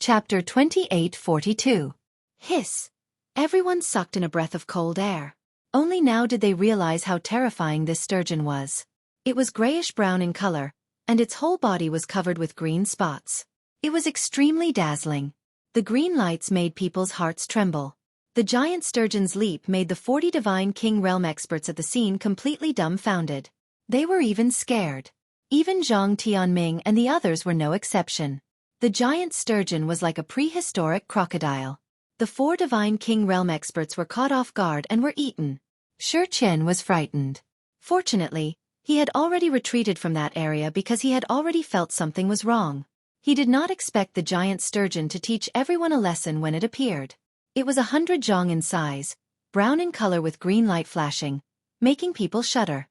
Chapter 28:42. Hiss. Everyone sucked in a breath of cold air. Only now did they realize how terrifying this sturgeon was. It was grayish-brown in color, and its whole body was covered with green spots. It was extremely dazzling. The green lights made people's hearts tremble. The giant sturgeon's leap made the 40 Divine King realm experts at the scene completely dumbfounded. They were even scared. Even Zhang Tianming and the others were no exception. The giant sturgeon was like a prehistoric crocodile. The 4 Divine King realm experts were caught off guard and were eaten. Xueqi was frightened. Fortunately, he had already retreated from that area because he had already felt something was wrong. He did not expect the giant sturgeon to teach everyone a lesson when it appeared. It was 100 zhang in size, brown in color with green light flashing, making people shudder.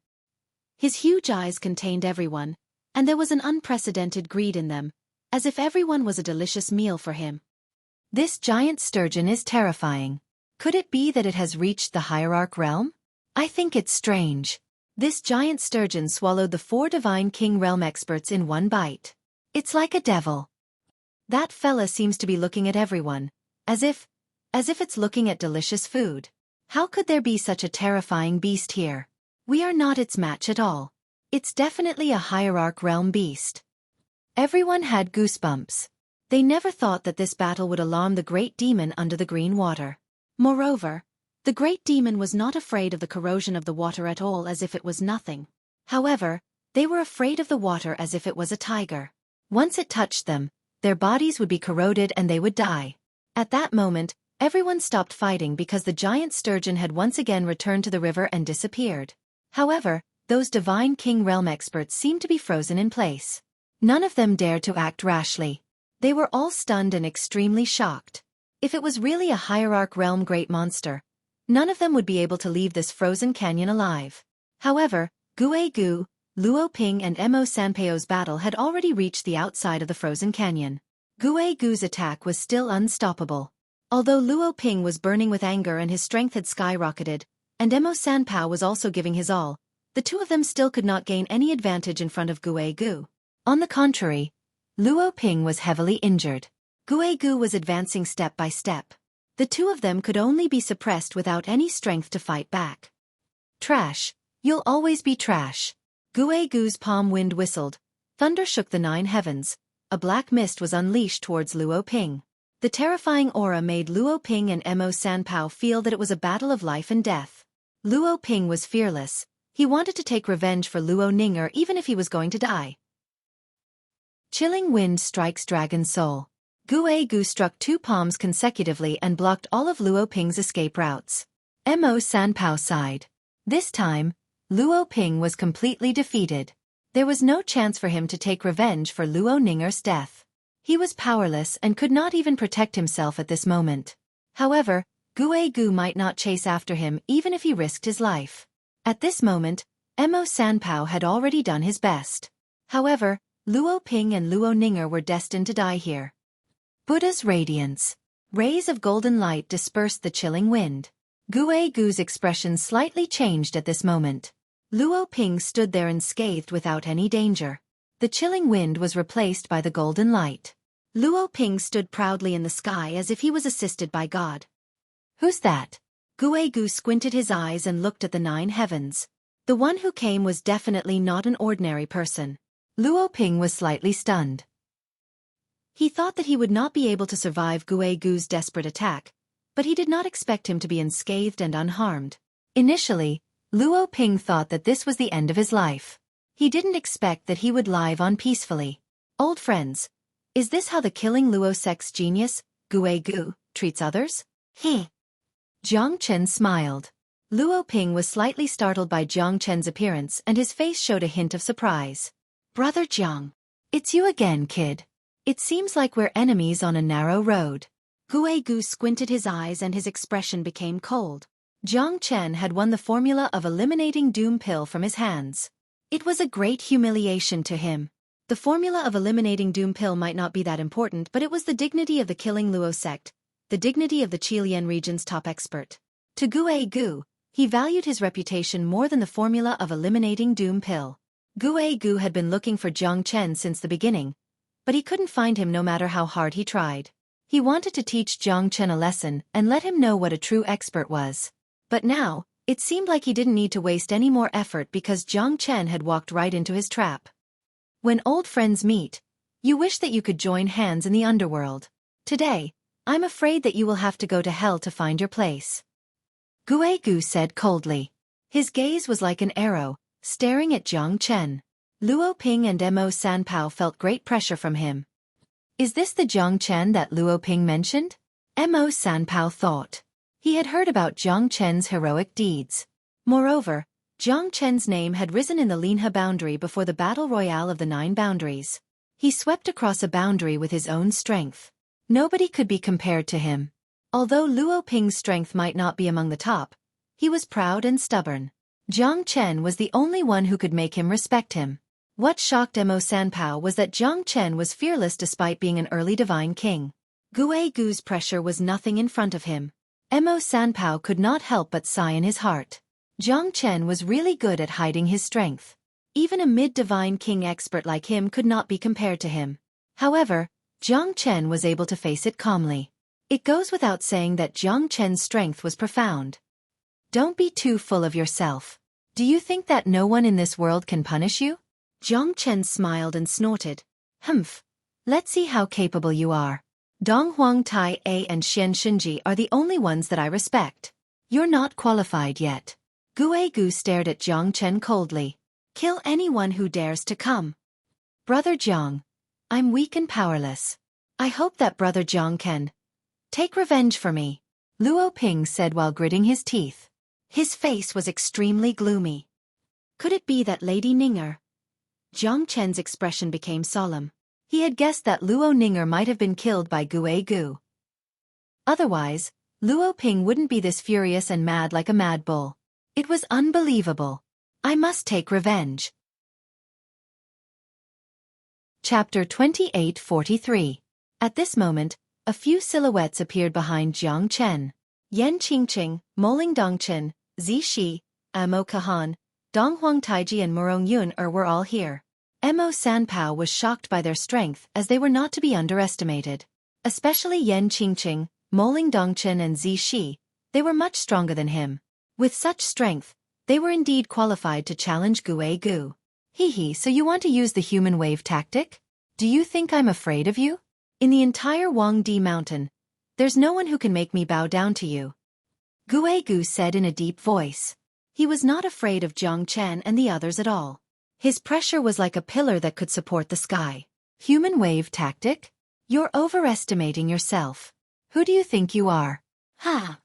His huge eyes contained everyone, and there was an unprecedented greed in them, as if everyone was a delicious meal for him. This giant sturgeon is terrifying. Could it be that it has reached the hierarch realm? I think it's strange. This giant sturgeon swallowed the 4 Divine King realm experts in one bite. It's like a devil. That fella seems to be looking at everyone, as if it's looking at delicious food. How could there be such a terrifying beast here? We are not its match at all. It's definitely a hierarch realm beast. Everyone had goosebumps. They never thought that this battle would alarm the great demon under the green water. Moreover, the great demon was not afraid of the corrosion of the water at all, as if it was nothing. However, they were afraid of the water as if it was a tiger. Once it touched them, their bodies would be corroded and they would die. At that moment, everyone stopped fighting because the giant sturgeon had once again returned to the river and disappeared. However, those Divine King realm experts seemed to be frozen in place. None of them dared to act rashly. They were all stunned and extremely shocked. If it was really a hierarch realm great monster, none of them would be able to leave this frozen canyon alive. However, Xueqi, Luo Ping and Mo Sanpao's battle had already reached the outside of the frozen canyon. Xueqi's attack was still unstoppable. Although Luo Ping was burning with anger and his strength had skyrocketed, and Mo Sanpao was also giving his all, the two of them still could not gain any advantage in front of Xueqi. On the contrary, Luo Ping was heavily injured. Xueqi was advancing step by step. The two of them could only be suppressed without any strength to fight back. Trash. You'll always be trash. Xueqi's palm wind whistled. Thunder shook the 9 heavens. A black mist was unleashed towards Luo Ping. The terrifying aura made Luo Ping and Mo Sanpao feel that it was a battle of life and death. Luo Ping was fearless. He wanted to take revenge for Luo Ninger even if he was going to die. Chilling wind strikes dragon's soul. Xueqi struck 2 palms consecutively and blocked all of Luo Ping's escape routes. Mo Sanpao sighed. This time, Luo Ping was completely defeated. There was no chance for him to take revenge for Luo Ninger's death. He was powerless and could not even protect himself at this moment. However, Xueqi might not chase after him even if he risked his life. At this moment, Mo Sanpao had already done his best. However, Luo Ping and Luo Ninger were destined to die here. Buddha's radiance. Rays of golden light dispersed the chilling wind. Xueqi's expression slightly changed at this moment. Luo Ping stood there unscathed without any danger. The chilling wind was replaced by the golden light. Luo Ping stood proudly in the sky as if he was assisted by God. Who's that? Xueqi squinted his eyes and looked at the 9 heavens. The one who came was definitely not an ordinary person. Luo Ping was slightly stunned. He thought that he would not be able to survive Xueqi's desperate attack, but he did not expect him to be unscathed and unharmed. Initially, Luo Ping thought that this was the end of his life. He didn't expect that he would live on peacefully. Old friends, is this how the killing Luo sect's genius, Xueqi, treats others? Jiang Chen smiled. Luo Ping was slightly startled by Jiang Chen's appearance and his face showed a hint of surprise. Brother Jiang. It's you again, kid. It seems like we're enemies on a narrow road. Xueqi squinted his eyes and his expression became cold. Jiang Chen had won the formula of eliminating doom pill from his hands. It was a great humiliation to him. The formula of eliminating doom pill might not be that important, but it was the dignity of the killing Luo sect, the dignity of the Qilian region's top expert. To Xueqi, he valued his reputation more than the formula of eliminating doom pill. Xueqi had been looking for Jiang Chen since the beginning, but he couldn't find him no matter how hard he tried. He wanted to teach Jiang Chen a lesson and let him know what a true expert was. But now, it seemed like he didn't need to waste any more effort because Jiang Chen had walked right into his trap. When old friends meet, you wish that you could join hands in the underworld. Today, I'm afraid that you will have to go to hell to find your place. Xueqi said coldly. His gaze was like an arrow, staring at Jiang Chen. Luo Ping and Mo Sanpao felt great pressure from him. Is this the Jiang Chen that Luo Ping mentioned? Mo Sanpao thought. He had heard about Jiang Chen's heroic deeds. Moreover, Jiang Chen's name had risen in the Linhe boundary before the battle royale of the 9 boundaries. He swept across a boundary with his own strength. Nobody could be compared to him. Although Luo Ping's strength might not be among the top, he was proud and stubborn. Jiang Chen was the only one who could make him respect him. What shocked Mo Sanpao was that Jiang Chen was fearless despite being an early divine king. Xueqi's pressure was nothing in front of him. Mo Sanpao could not help but sigh in his heart. Jiang Chen was really good at hiding his strength. Even a mid-divine king expert like him could not be compared to him. However, Jiang Chen was able to face it calmly. It goes without saying that Jiang Chen's strength was profound. Don't be too full of yourself. Do you think that no one in this world can punish you? Jiang Chen smiled and snorted. Humph. Let's see how capable you are. Dong Huang Tai A and Xian Shunji are the only ones that I respect. You're not qualified yet. Xueqi stared at Jiang Chen coldly. Kill anyone who dares to come. Brother Jiang, I'm weak and powerless. I hope that Brother Jiang can take revenge for me, Luo Ping said while gritting his teeth. His face was extremely gloomy. Could it be that Lady Ninger? Jiang Chen's expression became solemn. He had guessed that Luo Ninger might have been killed by Xueqi. Otherwise, Luo Ping wouldn't be this furious and mad like a mad bull. It was unbelievable. I must take revenge. Chapter 28:43. At this moment, a few silhouettes appeared behind Jiang Chen. Yan Qingqing, Moling Dongchen, Zixi, Amo Kahan, Donghuang Taiji and Murong Yun were all here. Mo Sanpao was shocked by their strength as they were not to be underestimated. Especially Yan Qingqing, Moling Dongchen and Zixi, they were much stronger than him. With such strength, they were indeed qualified to challenge Xueqi. Hee, so you want to use the human wave tactic? Do you think I'm afraid of you? In the entire Huangdi mountain, there's no one who can make me bow down to you. Xueqi said in a deep voice. He was not afraid of Jiang Chen and the others at all. His pressure was like a pillar that could support the sky. Human wave tactic? You're overestimating yourself. Who do you think you are? Ha!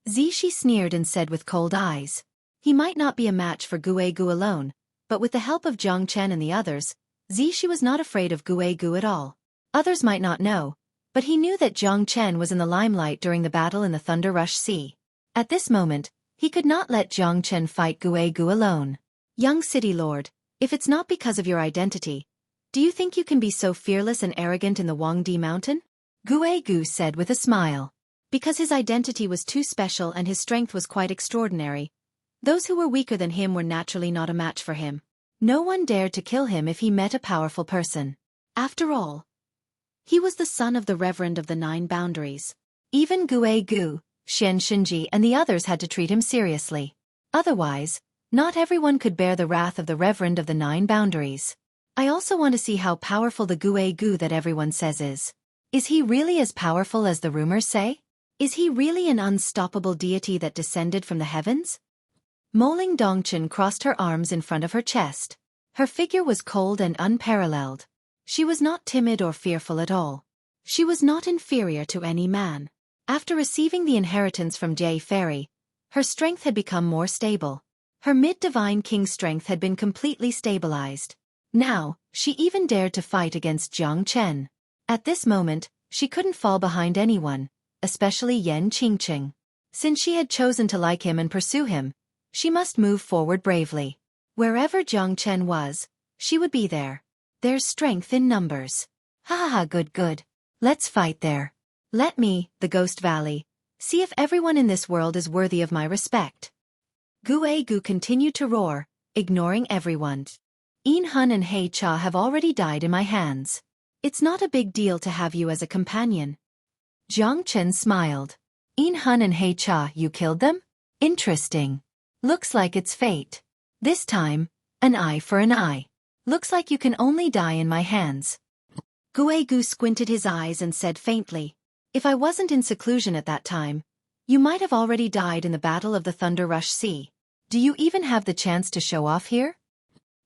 Zixi sneered and said with cold eyes. He might not be a match for Xueqi alone, but with the help of Jiang Chen and the others, Zixi was not afraid of Xueqi at all. Others might not know, but he knew that Jiang Chen was in the limelight during the battle in the Thunder Rush Sea. At this moment, he could not let Jiang Chen fight Xueqi alone. Young city lord, if it's not because of your identity, do you think you can be so fearless and arrogant in the Huangdi mountain? Xueqi said with a smile. Because his identity was too special and his strength was quite extraordinary, those who were weaker than him were naturally not a match for him. No one dared to kill him if he met a powerful person. After all, he was the son of the Reverend of the 9 Boundaries. Even Xueqi, Xian Shunji and the others had to treat him seriously. Otherwise, not everyone could bear the wrath of the Reverend of the 9 Boundaries. I also want to see how powerful the Xueqi that everyone says is. Is he really as powerful as the rumors say? Is he really an unstoppable deity that descended from the heavens? Moling Dongchen crossed her arms in front of her chest. Her figure was cold and unparalleled. She was not timid or fearful at all. She was not inferior to any man. After receiving the inheritance from Jie Fairy, her strength had become more stable. Her mid-divine king strength had been completely stabilized. Now, she even dared to fight against Jiang Chen. At this moment, she couldn't fall behind anyone, especially Yan Qingqing. Since she had chosen to like him and pursue him, she must move forward bravely. Wherever Jiang Chen was, she would be there. There's strength in numbers. Ha, good. Let's fight there. Let me, the Ghost Valley, see if everyone in this world is worthy of my respect. Xueqi continued to roar, ignoring everyone. Yin Hun and Hei Cha have already died in my hands. It's not a big deal to have you as a companion. Jiang Chen smiled. In Hun and Hei Cha, you killed them? Interesting. Looks like it's fate. This time, an eye for an eye. Looks like you can only die in my hands. Xueqi squinted his eyes and said faintly, if I wasn't in seclusion at that time, you might have already died in the Battle of the Thunder Rush Sea. Do you even have the chance to show off here?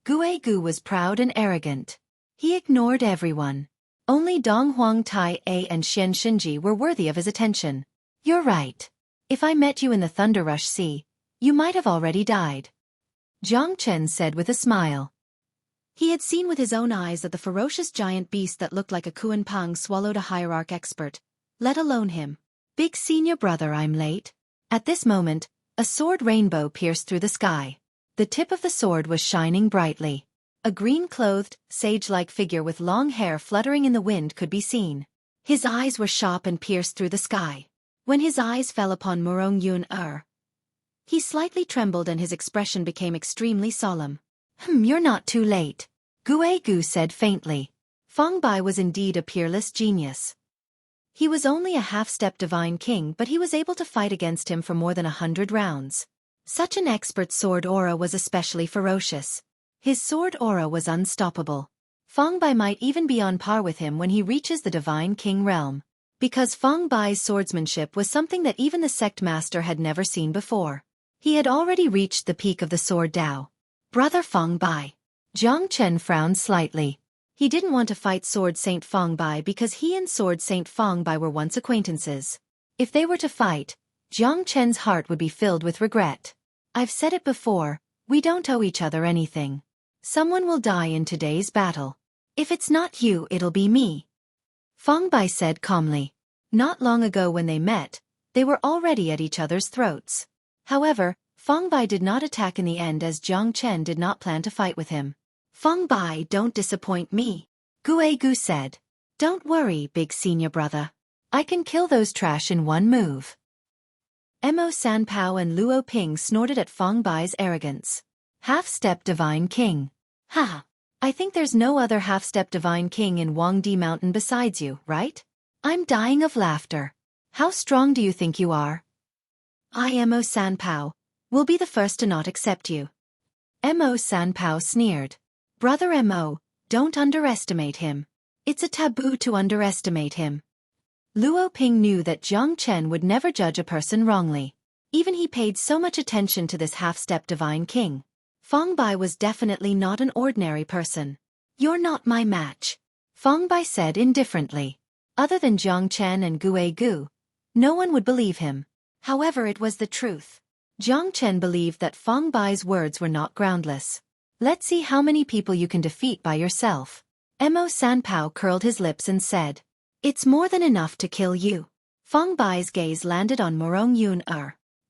Xueqi was proud and arrogant. He ignored everyone. Only Dong Huang Tai A and Xian Shinji were worthy of his attention. You're right. If I met you in the Thunder Rush Sea, you might have already died. Jiang Chen said with a smile. He had seen with his own eyes that the ferocious giant beast that looked like a Kuan Pang swallowed a hierarch expert, let alone him. Big senior brother, I'm late. At this moment, a sword rainbow pierced through the sky. The tip of the sword was shining brightly. A green-clothed, sage-like figure with long hair fluttering in the wind could be seen. His eyes were sharp and pierced through the sky. When his eyes fell upon Murong Yun, he slightly trembled and his expression became extremely solemn. You're not too late, Xueqi said faintly. Feng Bai was indeed a peerless genius. He was only a half-step divine king, but he was able to fight against him for more than 100 rounds. Such an expert sword aura was especially ferocious. His sword aura was unstoppable. Feng Bai might even be on par with him when he reaches the divine king realm. Because Feng Bai's swordsmanship was something that even the sect master had never seen before. He had already reached the peak of the sword Dao. Brother Feng Bai. Jiang Chen frowned slightly. He didn't want to fight Sword Saint Feng Bai because he and Sword Saint Feng Bai were once acquaintances. If they were to fight, Jiang Chen's heart would be filled with regret. I've said it before, we don't owe each other anything. Someone will die in today's battle. If it's not you, it'll be me. Feng Bai said calmly. Not long ago when they met, they were already at each other's throats. However, Feng Bai did not attack in the end as Jiang Chen did not plan to fight with him. Feng Bai, don't disappoint me, Xueqi said. Don't worry, big senior brother. I can kill those trash in one move. Mo Sanpao and Luo Ping snorted at Feng Bai's arrogance. Half-step divine king. Ha! I think there's no other half-step divine king in Huangdi Mountain besides you, right? I'm dying of laughter. How strong do you think you are? I, Mo Sanpao, will be the first to not accept you. Mo Sanpao sneered. Brother Mo, don't underestimate him. It's a taboo to underestimate him. Luo Ping knew that Jiang Chen would never judge a person wrongly. Even he paid so much attention to this half-step divine king. Feng Bai was definitely not an ordinary person. You're not my match, Feng Bai said indifferently. Other than Jiang Chen and Xueqi, no one would believe him. However, it was the truth. Jiang Chen believed that Feng Bai's words were not groundless. Let's see how many people you can defeat by yourself. Mo Sanpao curled his lips and said, it's more than enough to kill you. Feng Bai's gaze landed on Murong Yun.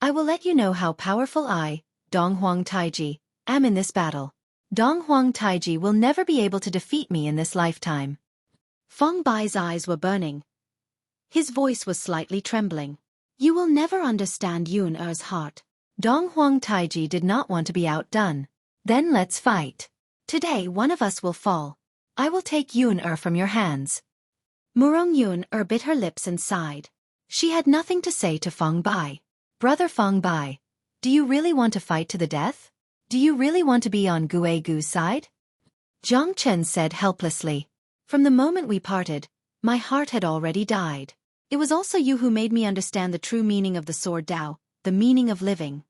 I will let you know how powerful I, Dong Huang Taiji, am in this battle. Dong Huang Taiji will never be able to defeat me in this lifetime. Feng Bai's eyes were burning. His voice was slightly trembling. You will never understand Yun-er's heart. Dong Huang Taiji did not want to be outdone. Then let's fight. Today one of us will fall. I will take Yun-er from your hands. Murong Yun-er bit her lips and sighed. She had nothing to say to Feng Bai. Brother Feng Bai, do you really want to fight to the death? Do you really want to be on Xueqi's side? Jiang Chen said helplessly. From the moment we parted, my heart had already died. It was also you who made me understand the true meaning of the sword Dao, the meaning of living.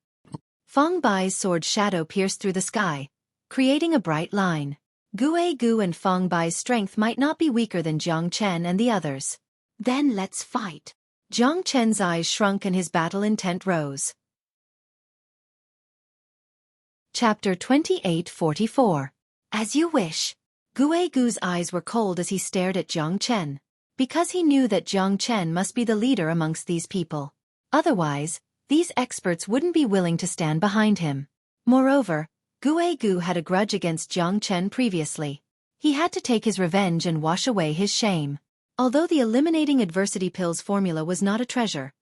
Feng Bai's sword shadow pierced through the sky, creating a bright line. Xueqi and Feng Bai's strength might not be weaker than Jiang Chen and the others. Then let's fight. Jiang Chen's eyes shrunk and his battle intent rose. Chapter 28:44. As you wish. Xueqi's eyes were cold as he stared at Jiang Chen. Because he knew that Jiang Chen must be the leader amongst these people. Otherwise, these experts wouldn't be willing to stand behind him. Moreover, Xueqi had a grudge against Jiang Chen previously. He had to take his revenge and wash away his shame. Although the eliminating adversity pills formula was not a treasure,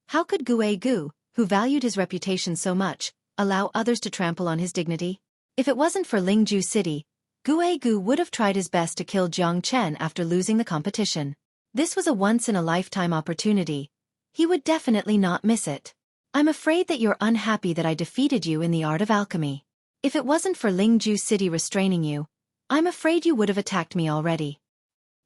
how could Xueqi, who valued his reputation so much, allow others to trample on his dignity? If it wasn't for Lingju City, Xueqi would have tried his best to kill Jiang Chen after losing the competition. This was a once-in-a-lifetime opportunity. He would definitely not miss it. I'm afraid that you're unhappy that I defeated you in the art of alchemy. If it wasn't for Lingju City restraining you, I'm afraid you would have attacked me already.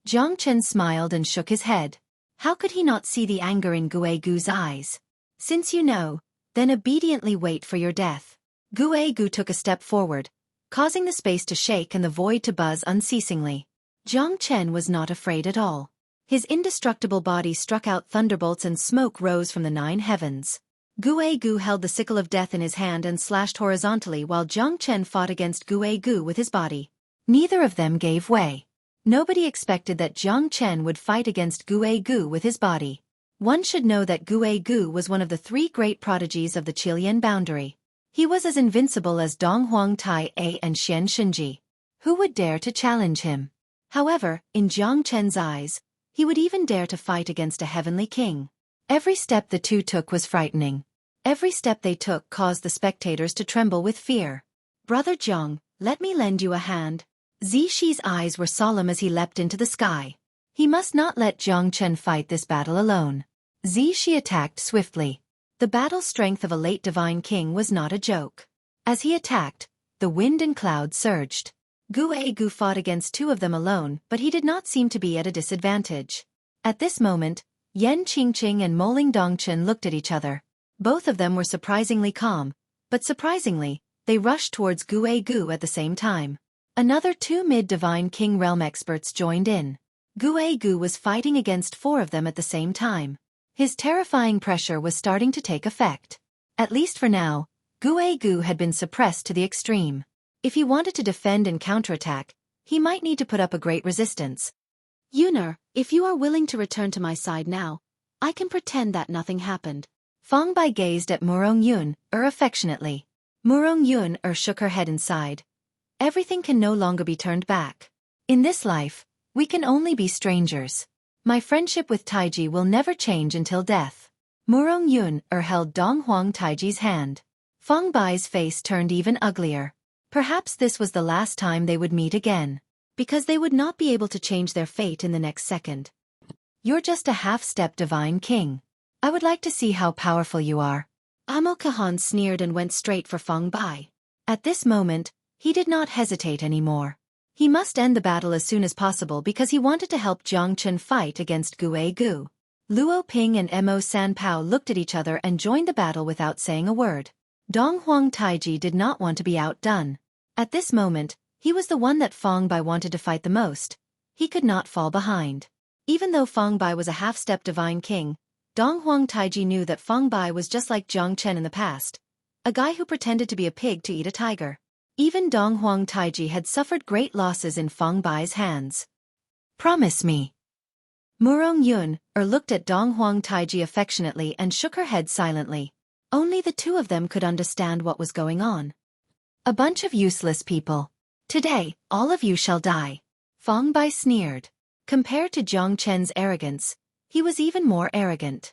Jiang Chen smiled and shook his head. How could he not see the anger in Xueqi's eyes? Since you know, then obediently wait for your death. Xueqi took a step forward, causing the space to shake and the void to buzz unceasingly. Jiang Chen was not afraid at all. His indestructible body struck out thunderbolts and smoke rose from the 9 heavens. Xueqi held the sickle of death in his hand and slashed horizontally while Jiang Chen fought against Xueqi with his body. Neither of them gave way. Nobody expected that Jiang Chen would fight against Xueqi with his body. One should know that Xueqi was one of the 3 great prodigies of the Qilian boundary. He was as invincible as Dong Huang Tai A and Xian Xinji. Who would dare to challenge him? However, in Jiang Chen's eyes, he would even dare to fight against a heavenly king. Every step the two took was frightening. Every step they took caused the spectators to tremble with fear. Brother Jiang, let me lend you a hand. Zixi's eyes were solemn as he leapt into the sky. He must not let Jiang Chen fight this battle alone. Zixi attacked swiftly. The battle strength of a late divine king was not a joke. As he attacked, the wind and clouds surged. Xueqi fought against 2 of them alone, but he did not seem to be at a disadvantage. At this moment, Yan Qingqing and Moling Dongchen looked at each other. Both of them were surprisingly calm, but surprisingly, they rushed towards Xueqi at the same time. Another 2 mid-divine king realm experts joined in. Xueqi was fighting against 4 of them at the same time. His terrifying pressure was starting to take effect. At least for now, Xueqi had been suppressed to the extreme. If he wanted to defend and counterattack, he might need to put up a great resistance. Yuner, if you are willing to return to my side now, I can pretend that nothing happened. Fang Bai gazed at Murong Yun, affectionately. Murong Yun shook her head and sighed. Everything can no longer be turned back. In this life, we can only be strangers. My friendship with Taiji will never change until death. Murong Yun held Dong Huang Taiji's hand. Fang Bai's face turned even uglier. Perhaps this was the last time they would meet again, because they would not be able to change their fate in the next second. You're just a half-step divine king. I would like to see how powerful you are. Amo Kahan sneered and went straight for Fang Bai. At this moment, he did not hesitate anymore. He must end the battle as soon as possible because he wanted to help Jiang Chen fight against Xueqi. Luo Ping and Mo Sanpao looked at each other and joined the battle without saying a word. Dong Huang Taiji did not want to be outdone. At this moment, he was the one that Fang Bai wanted to fight the most. He could not fall behind. Even though Fang Bai was a half-step divine king, Dong Huang Taiji knew that Fang Bai was just like Jiang Chen in the past, a guy who pretended to be a pig to eat a tiger. Even Dong Huang Taiji had suffered great losses in Fang Bai's hands. Promise me. Murong Yun looked at Dong Huang Taiji affectionately and shook her head silently. Only the 2 of them could understand what was going on. A bunch of useless people. Today, all of you shall die. Fang Bai sneered. Compared to Jiang Chen's arrogance, he was even more arrogant.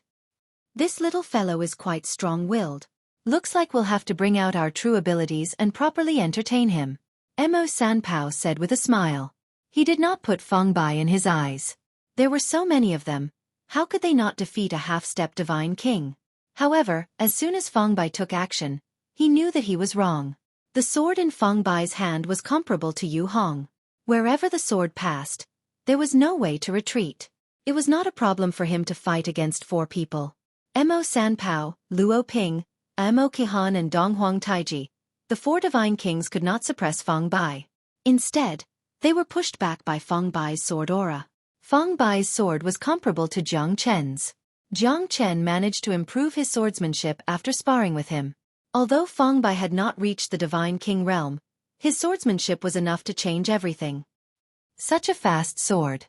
This little fellow is quite strong-willed. Looks like we'll have to bring out our true abilities and properly entertain him. Mo Sanpao said with a smile. He did not put Fang Bai in his eyes. There were so many of them. How could they not defeat a half-step divine king? However, as soon as Fang Bai took action, he knew that he was wrong. The sword in Fang Bai's hand was comparable to Yu Hong. Wherever the sword passed, there was no way to retreat. It was not a problem for him to fight against 4 people. Mo Sanpao, Luo Ping, Mo Qihan and Dong Huang Taiji, the 4 divine kings could not suppress Fang Bai. Instead, they were pushed back by Fang Bai's sword aura. Fang Bai's sword was comparable to Jiang Chen's. Jiang Chen managed to improve his swordsmanship after sparring with him. Although Fang Bai had not reached the divine king realm, his swordsmanship was enough to change everything. Such a fast sword.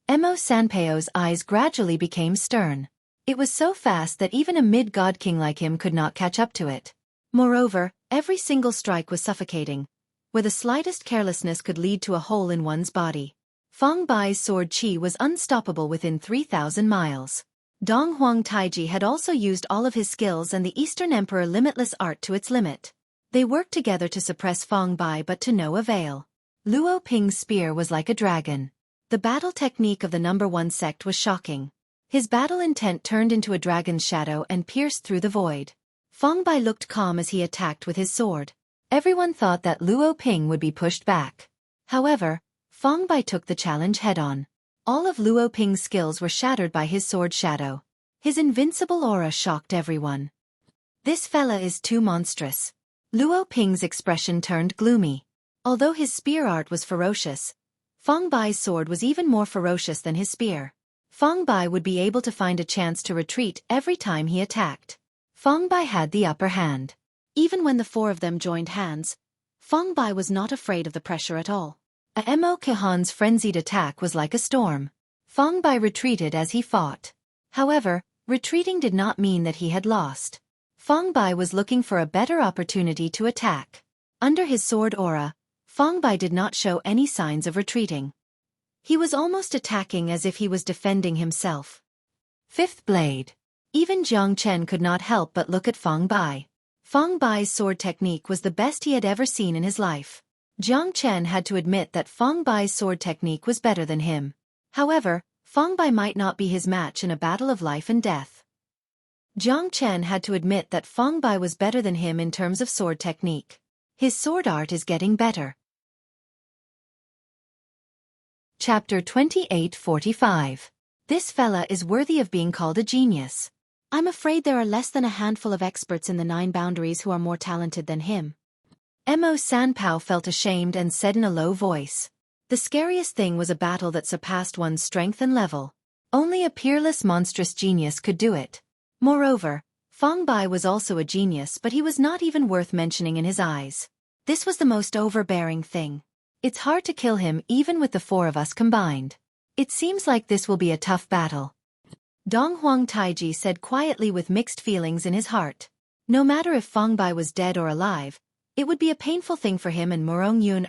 Mo Sanpao's eyes gradually became stern. It was so fast that even a mid-god king like him could not catch up to it. Moreover, every single strike was suffocating, where the slightest carelessness could lead to a hole in one's body. Fang Bai's sword qi was unstoppable within 3,000 miles. Dong Huang Taiji had also used all of his skills and the Eastern Emperor limitless art to its limit. They worked together to suppress Fang Bai but to no avail. Luo Ping's spear was like a dragon. The battle technique of the number 1 sect was shocking. His battle intent turned into a dragon's shadow and pierced through the void. Feng Bai looked calm as he attacked with his sword. Everyone thought that Luo Ping would be pushed back. However, Feng Bai took the challenge head-on. All of Luo Ping's skills were shattered by his sword shadow. His invincible aura shocked everyone. This fella is too monstrous. Luo Ping's expression turned gloomy. Although his spear art was ferocious, Feng Bai's sword was even more ferocious than his spear. Feng Bai would be able to find a chance to retreat every time he attacked. Feng Bai had the upper hand. Even when the 4 of them joined hands, Feng Bai was not afraid of the pressure at all. Mo Kahan's frenzied attack was like a storm. Feng Bai retreated as he fought. However, retreating did not mean that he had lost. Feng Bai was looking for a better opportunity to attack. Under his sword aura, Feng Bai did not show any signs of retreating. He was almost attacking as if he was defending himself. 5th blade. Even Jiang Chen could not help but look at Feng Bai. Feng Bai's sword technique was the best he had ever seen in his life. Jiang Chen had to admit that Feng Bai's sword technique was better than him. However, Feng Bai might not be his match in a battle of life and death. Jiang Chen had to admit that Feng Bai was better than him in terms of sword technique. His sword art is getting better. Chapter 2845. This fella is worthy of being called a genius. I'm afraid there are less than a handful of experts in the 9 boundaries who are more talented than him. Mo Sanpao felt ashamed and said in a low voice. The scariest thing was a battle that surpassed one's strength and level. Only a peerless monstrous genius could do it. Moreover, Feng Bai was also a genius, but he was not even worth mentioning in his eyes. This was the most overbearing thing. It's hard to kill him even with the 4 of us combined. It seems like this will be a tough battle. Dong Huang Taiji said quietly with mixed feelings in his heart. No matter if Feng Bai was dead or alive, it would be a painful thing for him and Murong Yun.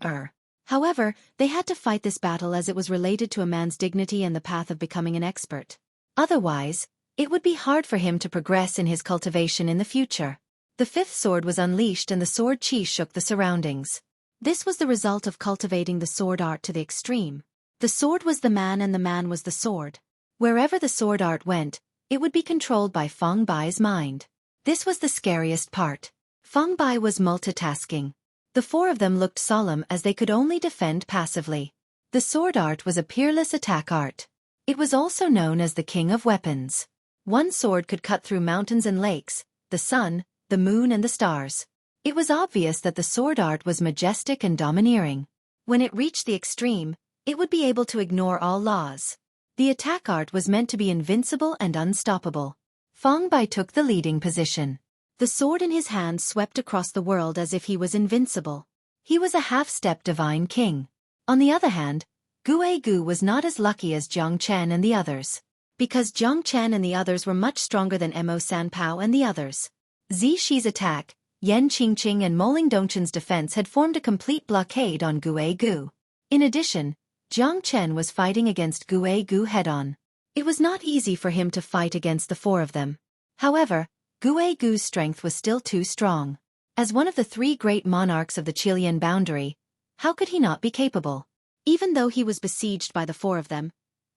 However, they had to fight this battle as it was related to a man's dignity and the path of becoming an expert. Otherwise, it would be hard for him to progress in his cultivation in the future. The 5th sword was unleashed and the sword chi shook the surroundings. This was the result of cultivating the sword art to the extreme. The sword was the man and the man was the sword. Wherever the sword art went, it would be controlled by Feng Bai's mind. This was the scariest part. Feng Bai was multitasking. The 4 of them looked solemn as they could only defend passively. The sword art was a peerless attack art. It was also known as the king of weapons. One sword could cut through mountains and lakes, the sun, the moon and the stars. It was obvious that the sword art was majestic and domineering. When it reached the extreme, it would be able to ignore all laws. The attack art was meant to be invincible and unstoppable. Feng Bai took the leading position. The sword in his hand swept across the world as if he was invincible. He was a half-step divine king. On the other hand, Xueqi was not as lucky as Jiang Chen and the others. Because Jiang Chen and the others were much stronger than Mo Sanpao and the others. Zhi's attack, Yan Qingqing and Moling Dongchen's defense had formed a complete blockade on Xueqi. In addition, Jiang Chen was fighting against Xueqi head-on. It was not easy for him to fight against the 4 of them. However, Xueqi's strength was still too strong. As one of the 3 great monarchs of the Qilian boundary, how could he not be capable? Even though he was besieged by the 4 of them,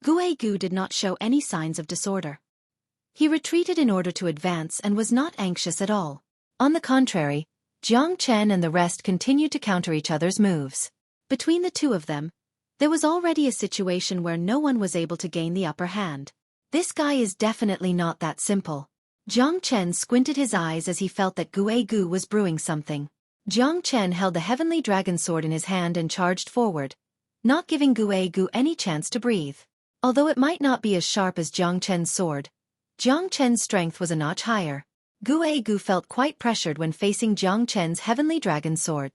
Xueqi did not show any signs of disorder. He retreated in order to advance and was not anxious at all. On the contrary, Jiang Chen and the rest continued to counter each other's moves. Between the 2 of them, there was already a situation where no one was able to gain the upper hand. This guy is definitely not that simple. Jiang Chen squinted his eyes as he felt that Xueqi was brewing something. Jiang Chen held the heavenly dragon sword in his hand and charged forward, not giving Xueqi any chance to breathe. Although it might not be as sharp as Jiang Chen's sword, Jiang Chen's strength was a notch higher. Xueqi felt quite pressured when facing Jiang Chen's heavenly dragon sword.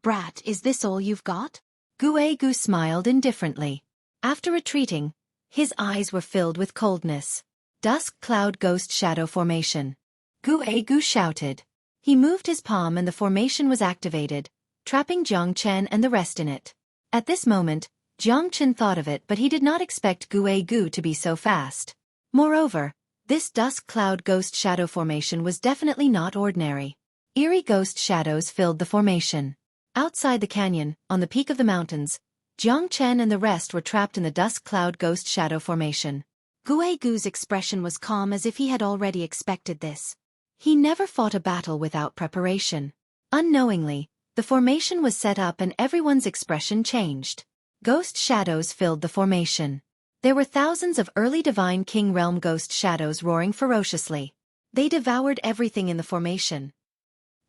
Brat, is this all you've got? Xueqi smiled indifferently. After retreating, his eyes were filled with coldness. Dusk cloud ghost shadow formation. Xueqi shouted. He moved his palm and the formation was activated, trapping Jiang Chen and the rest in it. At this moment, Jiang Chen thought of it, but he did not expect Xueqi to be so fast. Moreover, this dusk cloud ghost shadow formation was definitely not ordinary. Eerie ghost shadows filled the formation. Outside the canyon, on the peak of the mountains, Jiang Chen and the rest were trapped in the dust cloud ghost shadow formation. Gu's expression was calm as if he had already expected this. He never fought a battle without preparation. Unknowingly, the formation was set up and everyone's expression changed. Ghost shadows filled the formation. There were thousands of early Divine King Realm ghost shadows roaring ferociously. They devoured everything in the formation.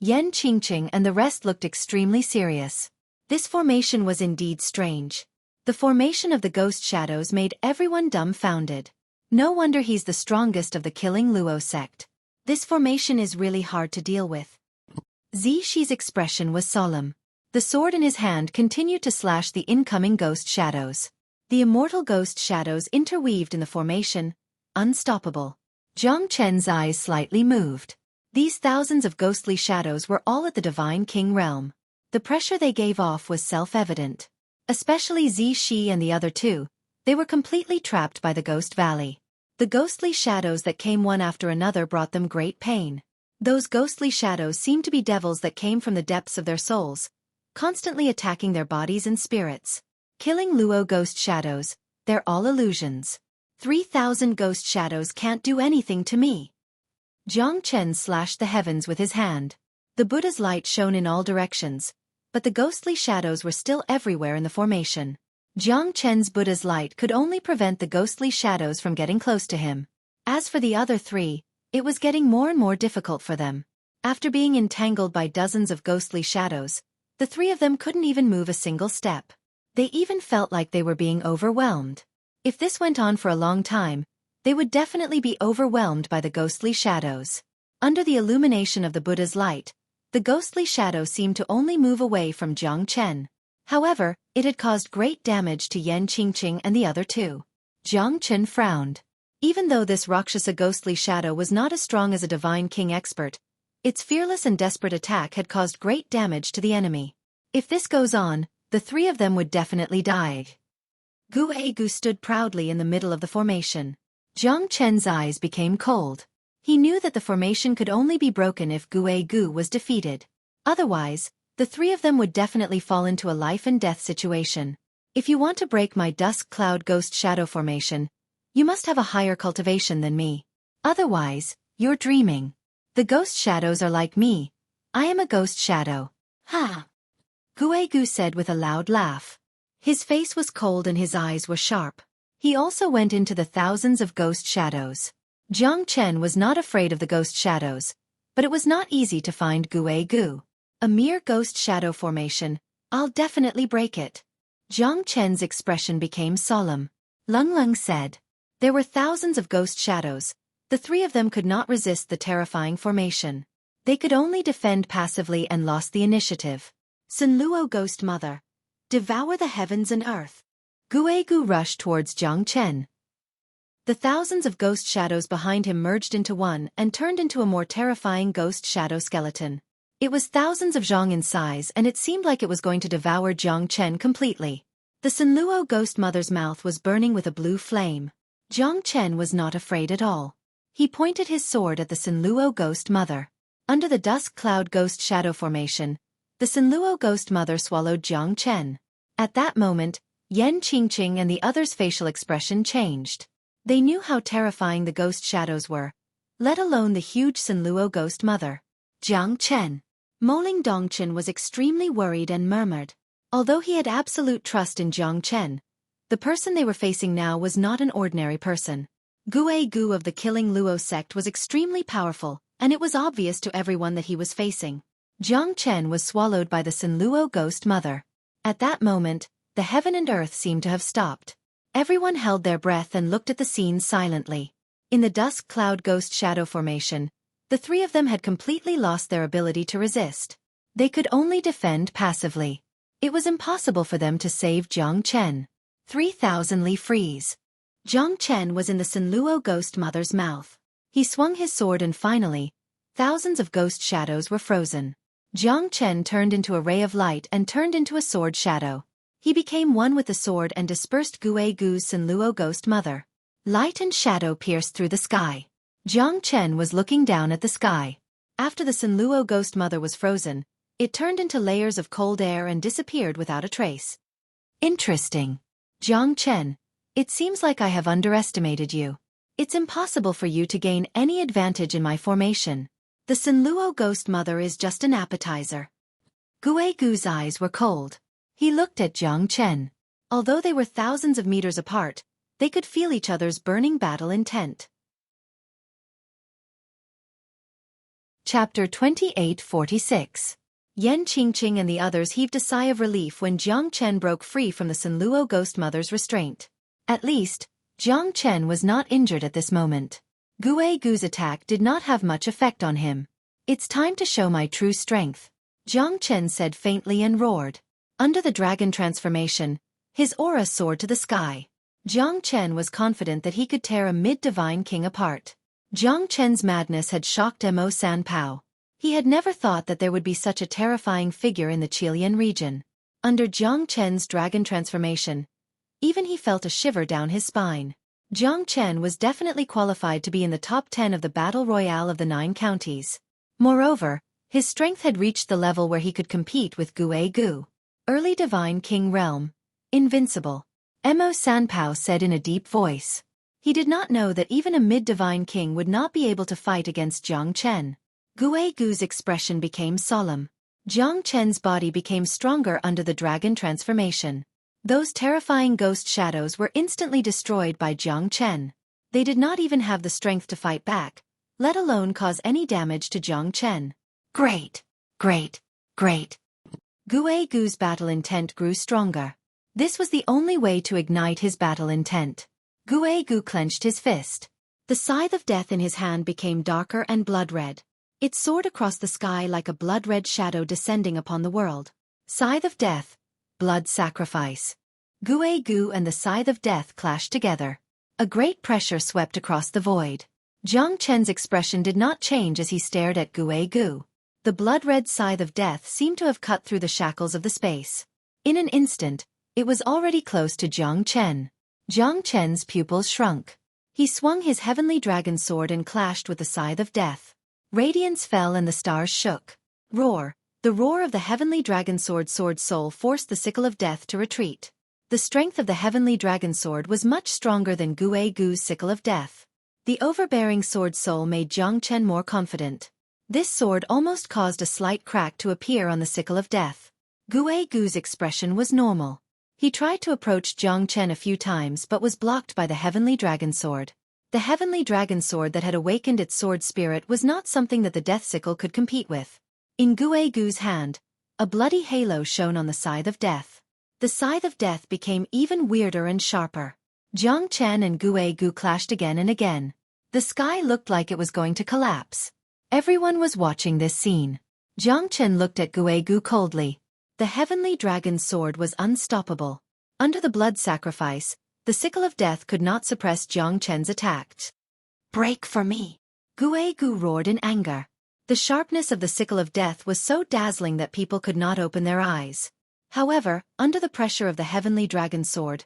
Yan Qingqing and the rest looked extremely serious. This formation was indeed strange. The formation of the ghost shadows made everyone dumbfounded. No wonder he's the strongest of the Killing Luo sect. This formation is really hard to deal with. Xueqi's expression was solemn. The sword in his hand continued to slash the incoming ghost shadows. The immortal ghost shadows interweaved in the formation, unstoppable. Jiang Chen's eyes slightly moved. These thousands of ghostly shadows were all at the Divine King realm. The pressure they gave off was self-evident. Especially Xueqi and the other two, they were completely trapped by the Ghost Valley. The ghostly shadows that came one after another brought them great pain. Those ghostly shadows seemed to be devils that came from the depths of their souls, constantly attacking their bodies and spirits. Killing Luo ghost shadows, they're all illusions. 3,000 ghost shadows can't do anything to me. Jiang Chen slashed the heavens with his hand. The Buddha's light shone in all directions, but the ghostly shadows were still everywhere in the formation. Jiang Chen's Buddha's light could only prevent the ghostly shadows from getting close to him. As for the other three, it was getting more and more difficult for them. After being entangled by dozens of ghostly shadows, the three of them couldn't even move a single step. They even felt like they were being overwhelmed. If this went on for a long time, they would definitely be overwhelmed by the ghostly shadows. Under the illumination of the Buddha's light, the ghostly shadow seemed to only move away from Jiang Chen. However, it had caused great damage to Yan Qingqing and the other two. Jiang Chen frowned. Even though this Rakshasa ghostly shadow was not as strong as a Divine King expert, its fearless and desperate attack had caused great damage to the enemy. If this goes on, the three of them would definitely die. Gu stood proudly in the middle of the formation. Jiang Chen's eyes became cold. He knew that the formation could only be broken if Gu was defeated. Otherwise, the three of them would definitely fall into a life-and-death situation. If you want to break my dusk cloud ghost shadow formation, you must have a higher cultivation than me. Otherwise, you're dreaming. The ghost shadows are like me. I am a ghost shadow. Ha! Gu said with a loud laugh. His face was cold and his eyes were sharp. He also went into the thousands of ghost shadows. Jiang Chen was not afraid of the ghost shadows, but it was not easy to find Gu. A mere ghost shadow formation, I'll definitely break it. Jiang Chen's expression became solemn. Lung said. There were thousands of ghost shadows. The three of them could not resist the terrifying formation. They could only defend passively and lost the initiative. Sun Luo Ghost Mother. Devour the heavens and earth. Gu rushed towards Jiang Chen. The thousands of ghost shadows behind him merged into one and turned into a more terrifying ghost shadow skeleton. It was thousands of zhang in size and it seemed like it was going to devour Jiang Chen completely. The Sun Luo Ghost Mother's mouth was burning with a blue flame. Jiang Chen was not afraid at all. He pointed his sword at the Sun Luo Ghost Mother. Under the dusk cloud ghost shadow formation, the Sun Luo Ghost Mother swallowed Jiang Chen. At that moment, Yan Qingqing and the others' facial expression changed. They knew how terrifying the ghost shadows were, let alone the huge Sun Luo Ghost Mother. Jiang Chen. Moling Dongchen was extremely worried and murmured. Although he had absolute trust in Jiang Chen, the person they were facing now was not an ordinary person. Gu of the Killing Luo sect was extremely powerful, and it was obvious to everyone that he was facing. Jiang Chen was swallowed by the Sun Luo Ghost Mother. At that moment, the heaven and earth seemed to have stopped. Everyone held their breath and looked at the scene silently. In the dusk cloud ghost shadow formation, the three of them had completely lost their ability to resist. They could only defend passively. It was impossible for them to save Jiang Chen. 3,000 Li freeze. Jiang Chen was in the Sun Luo Ghost Mother's mouth. He swung his sword and finally, thousands of ghost shadows were frozen. Jiang Chen turned into a ray of light and turned into a sword shadow. He became one with the sword and dispersed Gu's Sun Luo Ghost Mother. Light and shadow pierced through the sky. Jiang Chen was looking down at the sky. After the Sun Luo Ghost Mother was frozen, it turned into layers of cold air and disappeared without a trace. Interesting. Jiang Chen, it seems like I have underestimated you. It's impossible for you to gain any advantage in my formation. The Sinluo Ghost Mother is just an appetizer. Xueqi's eyes were cold. He looked at Jiang Chen. Although they were thousands of meters apart, they could feel each other's burning battle intent. Chapter 2846. Yan Qingqing and the others heaved a sigh of relief when Jiang Chen broke free from the Sinluo Ghost Mother's restraint. At least, Jiang Chen was not injured at this moment. Xueqi's attack did not have much effect on him. It's time to show my true strength, Jiang Chen said faintly and roared. Under the dragon transformation, his aura soared to the sky. Jiang Chen was confident that he could tear a mid-divine king apart. Jiang Chen's madness had shocked Mo Sanpao. He had never thought that there would be such a terrifying figure in the Qilian region. Under Jiang Chen's dragon transformation, even he felt a shiver down his spine. Jiang Chen was definitely qualified to be in the top 10 of the battle royale of the 9 counties. Moreover, his strength had reached the level where he could compete with Xueqi. Early Divine King Realm. Invincible. Mo Sanpao said in a deep voice. He did not know that even a mid-divine king would not be able to fight against Jiang Chen. Xueqi's expression became solemn. Jiang Chen's body became stronger under the dragon transformation. Those terrifying ghost shadows were instantly destroyed by Jiang Chen. They did not even have the strength to fight back, let alone cause any damage to Jiang Chen. Great! Great! Great! Xueqi's battle intent grew stronger. This was the only way to ignite his battle intent. Xueqi clenched his fist. The scythe of death in his hand became darker and blood-red. It soared across the sky like a blood-red shadow descending upon the world. Scythe of death. Blood sacrifice. Xueqi and the scythe of death clashed together. A great pressure swept across the void. Jiang Chen's expression did not change as he stared at Xueqi. The blood-red scythe of death seemed to have cut through the shackles of the space. In an instant, it was already close to Jiang Chen. Jiang Chen's pupils shrunk. He swung his heavenly dragon sword and clashed with the scythe of death. Radiance fell and the stars shook. Roar! The roar of the heavenly dragon sword soul forced the sickle of death to retreat. The strength of the heavenly dragon sword was much stronger than Xueqi's sickle of death. The overbearing sword soul made Jiang Chen more confident. This sword almost caused a slight crack to appear on the sickle of death. Xueqi's expression was normal. He tried to approach Jiang Chen a few times but was blocked by the heavenly dragon sword. The heavenly dragon sword that had awakened its sword spirit was not something that the death sickle could compete with. In Xueqi's hand, a bloody halo shone on the scythe of death. The scythe of death became even weirder and sharper. Jiang Chen and Xueqi clashed again and again. The sky looked like it was going to collapse. Everyone was watching this scene. Jiang Chen looked at Xueqi coldly. The heavenly dragon's sword was unstoppable. Under the blood sacrifice, the sickle of death could not suppress Jiang Chen's attacks. Break for me! Xueqi roared in anger. The sharpness of the sickle of death was so dazzling that people could not open their eyes. However, under the pressure of the heavenly dragon's sword,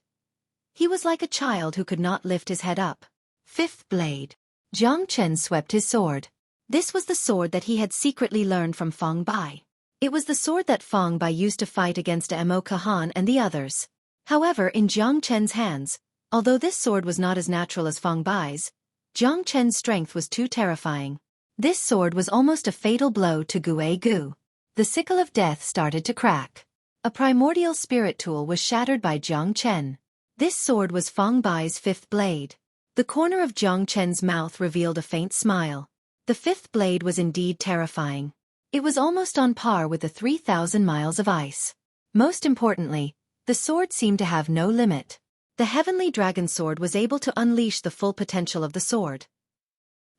he was like a child who could not lift his head up. Fifth blade. Jiang Chen swept his sword. This was the sword that he had secretly learned from Feng Bai. It was the sword that Feng Bai used to fight against Mo Kahan and the others. However, in Jiang Chen's hands, although this sword was not as natural as Feng Bai's, Jiang Chen's strength was too terrifying. This sword was almost a fatal blow to Xueqi. The sickle of death started to crack. A primordial spirit tool was shattered by Jiang Chen. This sword was Feng Bai's fifth blade. The corner of Jiang Chen's mouth revealed a faint smile. The fifth blade was indeed terrifying. It was almost on par with the 3,000 miles of ice. Most importantly, the sword seemed to have no limit. The heavenly dragon sword was able to unleash the full potential of the sword.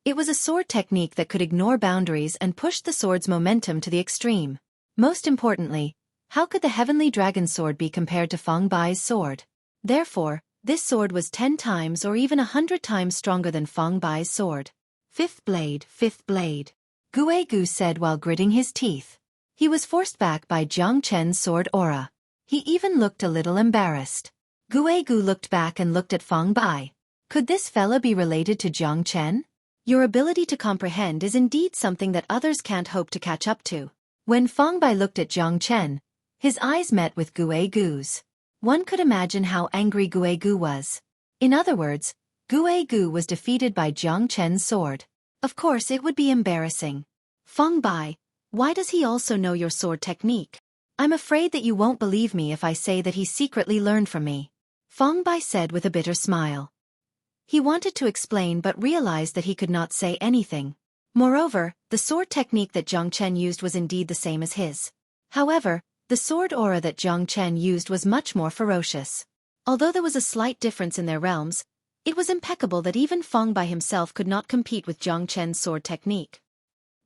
It was a sword technique that could ignore boundaries and push the sword's momentum to the extreme. Most importantly, how could the heavenly dragon sword be compared to Feng Bai's sword? Therefore, this sword was 10 times or even 100 times stronger than Feng Bai's sword. Fifth blade, Xueqi said while gritting his teeth. He was forced back by Jiang Chen's sword aura. He even looked a little embarrassed. Xueqi looked back and looked at Feng Bai. Could this fella be related to Jiang Chen? Your ability to comprehend is indeed something that others can't hope to catch up to. When Feng Bai looked at Jiang Chen, his eyes met with Xueqi's. One could imagine how angry Xueqi was. In other words, Xueqi was defeated by Jiang Chen's sword. Of course it would be embarrassing. Feng Bai, why does he also know your sword technique? I'm afraid that you won't believe me if I say that he secretly learned from me. Feng Bai said with a bitter smile. He wanted to explain but realized that he could not say anything. Moreover, the sword technique that Jiang Chen used was indeed the same as his. However, the sword aura that Jiang Chen used was much more ferocious. Although there was a slight difference in their realms, it was impeccable that even Feng Bai himself could not compete with Jiang Chen's sword technique.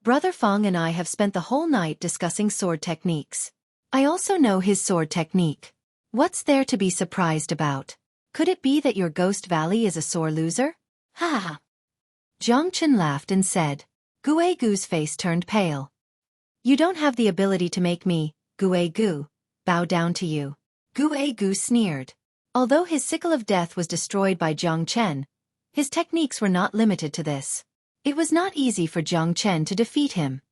Brother Feng and I have spent the whole night discussing sword techniques. I also know his sword technique. What's there to be surprised about? Could it be that your Ghost Valley is a sore loser? Ha ha. Jiang Chen laughed and said. Xueqi's face turned pale. You don't have the ability to make me, Xueqi, bow down to you. Xueqi sneered. Although his sickle of death was destroyed by Jiang Chen, his techniques were not limited to this. It was not easy for Jiang Chen to defeat him.